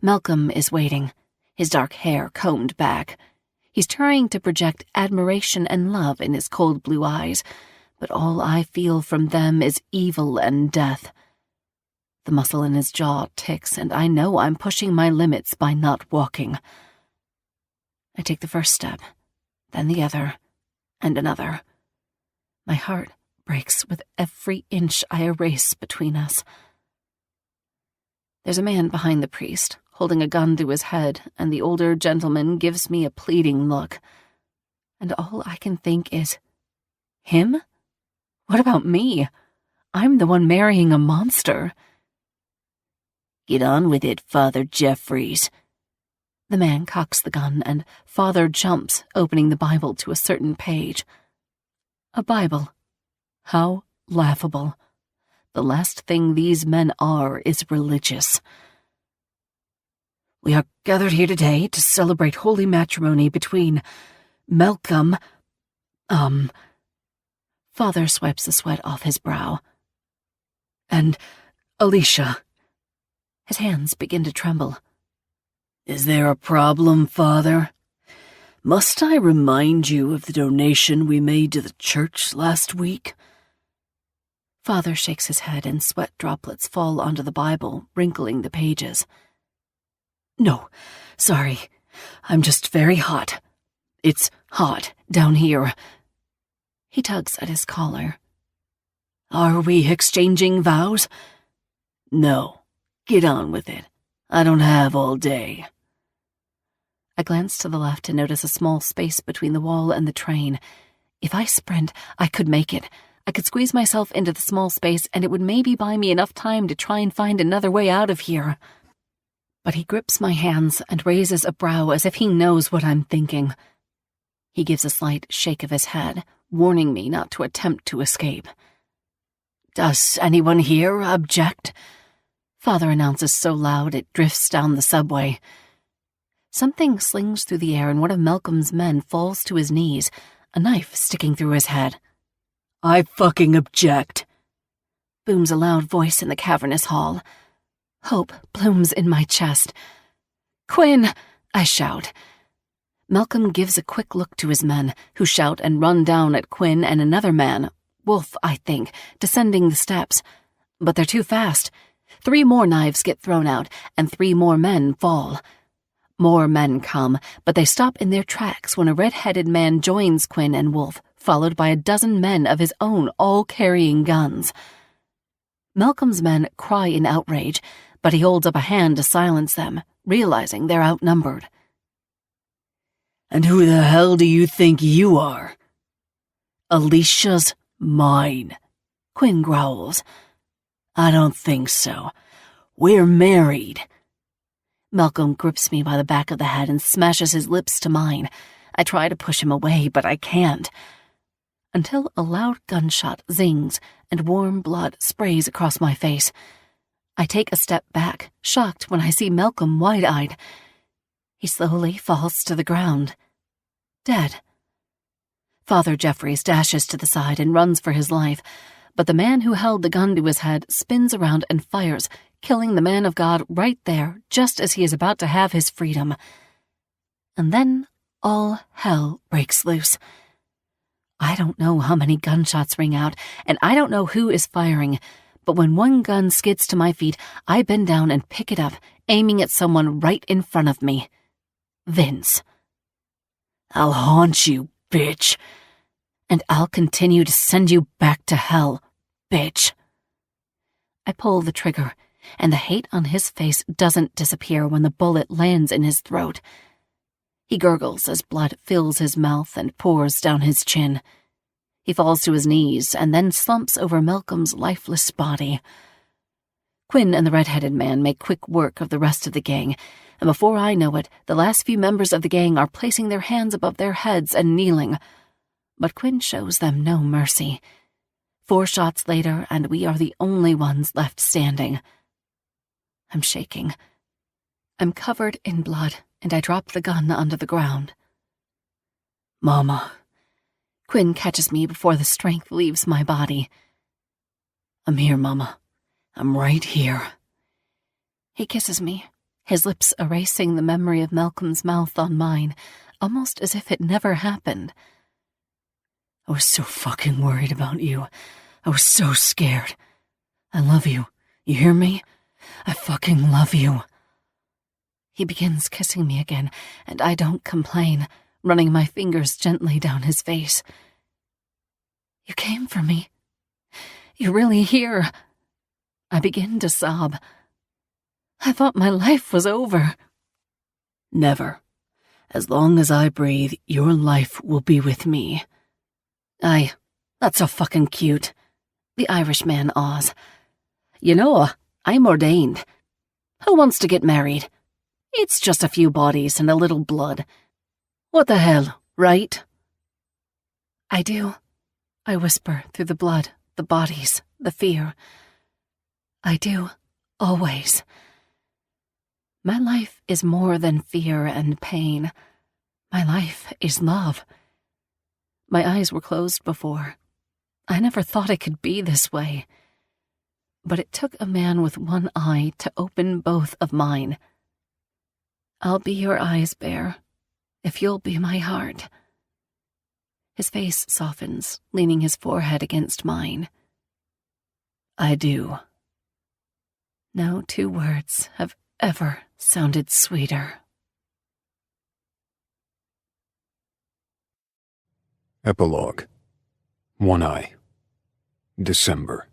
Malcolm is waiting, his dark hair combed back. He's trying to project admiration and love in his cold blue eyes, but all I feel from them is evil and death. The muscle in his jaw ticks, and I know I'm pushing my limits by not walking. I take the first step, then the other, and another. My heart breaks with every inch I erase between us. There's a man behind the priest, holding a gun to his head, and the older gentleman gives me a pleading look. And all I can think is, him? What about me? I'm the one marrying a monster. Get on with it, Father Jeffries. The man cocks the gun, and Father jumps, opening the Bible to a certain page. A Bible. How laughable. The last thing these men are is religious. We are gathered here today to celebrate holy matrimony between Malcolm, Father swipes the sweat off his brow, and Alicia. His hands begin to tremble. Is there a problem, Father? Must I remind you of the donation we made to the church last week? Father shakes his head and sweat droplets fall onto the Bible, wrinkling the pages. No, sorry. I'm just very hot. It's hot down here. He tugs at his collar. Are we exchanging vows? No. Get on with it. I don't have all day. I glance to the left and notice a small space between the wall and the train. If I sprint, I could make it. I could squeeze myself into the small space, and it would maybe buy me enough time to try and find another way out of here. But he grips my hands and raises a brow as if he knows what I'm thinking. He gives a slight shake of his head, warning me not to attempt to escape. Does anyone here object? Father announces so loud it drifts down the subway. Something slings through the air and one of Malcolm's men falls to his knees, a knife sticking through his head. I fucking object, booms a loud voice in the cavernous hall. Hope blooms in my chest. "Quinn!" I shout. Malcolm gives a quick look to his men, who shout and run down at Quinn and another man, Wolf, I think, descending the steps. But they're too fast. 3 more knives get thrown out, and 3 more men fall. More men come, but they stop in their tracks when a red-headed man joins Quinn and Wolf, followed by a dozen men of his own, all carrying guns. Malcolm's men cry in outrage, but he holds up a hand to silence them, realizing they're outnumbered. "And who the hell do you think you are?" "Alicia's mine," Quinn growls. "I don't think so. We're married." Malcolm grips me by the back of the head and smashes his lips to mine. I try to push him away, but I can't. Until a loud gunshot zings and warm blood sprays across my face. I take a step back, shocked when I see Malcolm wide-eyed. He slowly falls to the ground. Dead. Father Jeffries dashes to the side and runs for his life, but the man who held the gun to his head spins around and fires, killing the man of God right there, just as he is about to have his freedom. And then all hell breaks loose. I don't know how many gunshots ring out, and I don't know who is firing, but when one gun skids to my feet, I bend down and pick it up, aiming at someone right in front of me. Vince. "I'll haunt you, bitch." "And I'll continue to send you back to hell, bitch." I pull the trigger, and the hate on his face doesn't disappear when the bullet lands in his throat. He gurgles as blood fills his mouth and pours down his chin. He falls to his knees and then slumps over Malcolm's lifeless body. Quinn and the red-headed man make quick work of the rest of the gang, and before I know it, the last few members of the gang are placing their hands above their heads and kneeling. But Quinn shows them no mercy. 4 shots later, and we are the only ones left standing. I'm shaking. I'm covered in blood, and I drop the gun onto the ground. "Mama." Quinn catches me before the strength leaves my body. "I'm here, Mama. I'm right here." He kisses me, his lips erasing the memory of Malcolm's mouth on mine, almost as if it never happened. "I was so fucking worried about you. I was so scared. I love you. You hear me? I fucking love you." He begins kissing me again, and I don't complain, running my fingers gently down his face. "You came for me. You're really here." I begin to sob. I thought my life was over. "Never. As long as I breathe, your life will be with me." "Aye, that's so fucking cute," the Irishman awes. "You know, I'm ordained. Who wants to get married? It's just a few bodies and a little blood. What the hell, right?" "I do," I whisper through the blood, the bodies, the fear. "I do, always. My life is more than fear and pain. My life is love. My eyes were closed before. I never thought it could be this way. But it took a man with one eye to open both of mine. I'll be your eyes, Bear, if you'll be my heart." His face softens, leaning his forehead against mine. "I do." No 2 words have ever sounded sweeter. Epilogue. One Eye. December.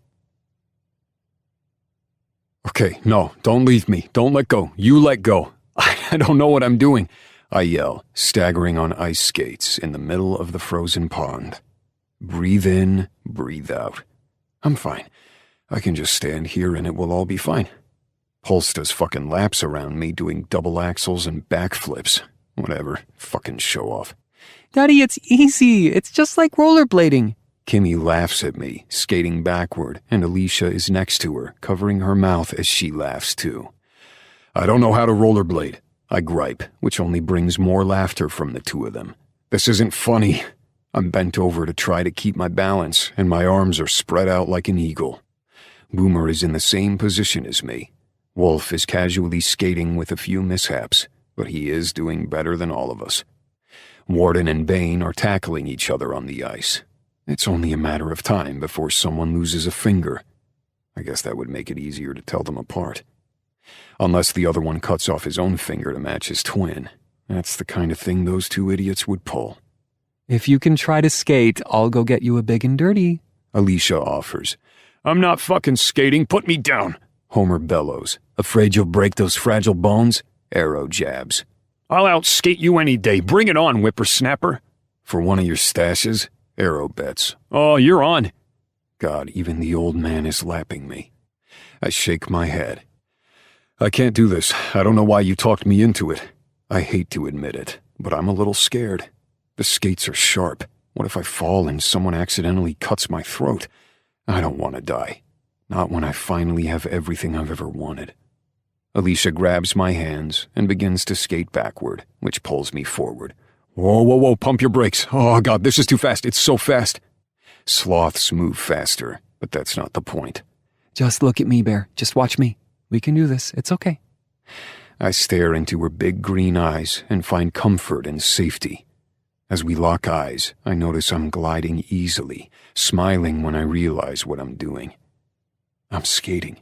Okay, no, don't leave me. Don't let go. You let go. I don't know what I'm doing, I yell, staggering on ice skates in the middle of the frozen pond. Breathe in, breathe out. I'm fine. I can just stand here and it will all be fine. Pulse does fucking laps around me doing double axles and backflips. Whatever, fucking show off. Daddy, it's easy. It's just like rollerblading. Kimmy laughs at me, skating backward, and Alicia is next to her, covering her mouth as she laughs too. I don't know how to rollerblade, I gripe, which only brings more laughter from the 2 of them. This isn't funny. I'm bent over to try to keep my balance, and my arms are spread out like an eagle. Boomer is in the same position as me. Wolf is casually skating with a few mishaps, but he is doing better than all of us. Warden and Bane are tackling each other on the ice. It's only a matter of time before someone loses a finger. I guess that would make it easier to tell them apart. Unless the other one cuts off his own finger to match his twin. That's the kind of thing those two idiots would pull. If you can try to skate, I'll go get you a big and dirty, Alicia offers. I'm not fucking skating, put me down, Homer bellows. Afraid you'll break those fragile bones? Arrow jabs. I'll outskate you any day, bring it on, whippersnapper. For one of your stashes? Arrow bets. Oh, you're on. God, even the old man is lapping me. I shake my head. I can't do this. I don't know why you talked me into it. I hate to admit it, but I'm a little scared. The skates are sharp. What if I fall and someone accidentally cuts my throat? I don't want to die. Not when I finally have everything I've ever wanted. Alicia grabs my hands and begins to skate backward, which pulls me forward. Whoa, whoa, whoa, pump your brakes. Oh, God, this is too fast. It's so fast. Sloths move faster, but that's not the point. Just look at me, Bear. Just watch me. We can do this. It's okay. I stare into her big green eyes and find comfort and safety. As we lock eyes, I notice I'm gliding easily, smiling when I realize what I'm doing. I'm skating.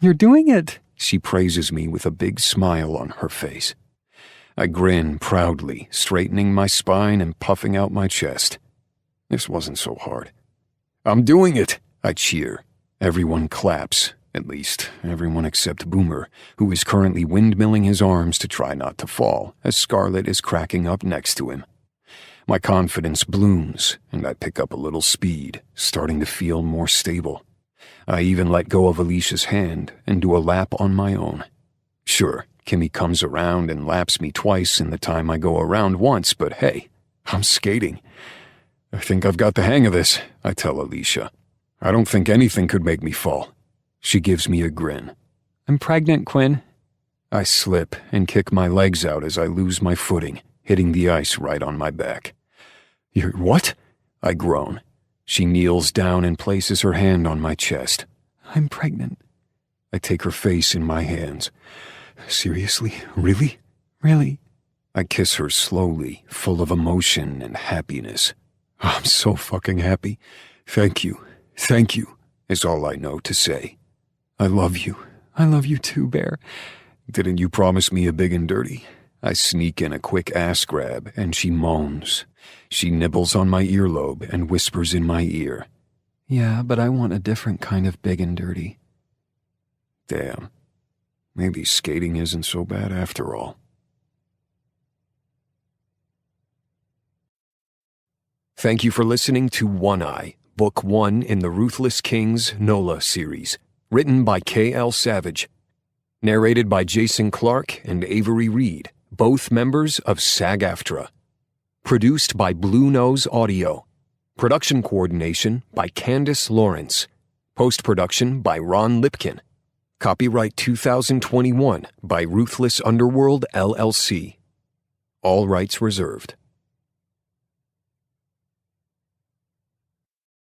You're doing it. She praises me with a big smile on her face. I grin proudly, straightening my spine and puffing out my chest. This wasn't so hard. I'm doing it, I cheer. Everyone claps, at least everyone except Boomer, who is currently windmilling his arms to try not to fall as Scarlet is cracking up next to him. My confidence blooms, and I pick up a little speed, starting to feel more stable. I even let go of Alicia's hand and do a lap on my own. Sure, Kimmy comes around and laps me twice in the time I go around once, but hey, I'm skating. I think I've got the hang of this, I tell Alicia. I don't think anything could make me fall. She gives me a grin. I'm pregnant, Quinn. I slip and kick my legs out as I lose my footing, hitting the ice right on my back. You're what? I groan. She kneels down and places her hand on my chest. I'm pregnant. I take her face in my hands. Seriously? Really? Really? I kiss her slowly, full of emotion and happiness. I'm so fucking happy. Thank you, is all I know to say. I love you. I love you too, Bear. Didn't you promise me a big and dirty? I sneak in a quick ass grab, and she moans. She nibbles on my earlobe and whispers in my ear. Yeah, but I want a different kind of big and dirty. Damn. Maybe skating isn't so bad after all. Thank you for listening to One Eye, Book 1 in the Ruthless Kings NOLA series, written by 𝐂𝐮. Narrated by Jason Clark and Avery Reed, both members of SAG-AFTRA. Produced by Blue Nose Audio. Production coordination by Candace Lawrence. Post-production by Ron Lipkin. Copyright 2021 by Ruthless Underworld, LLC. All rights reserved.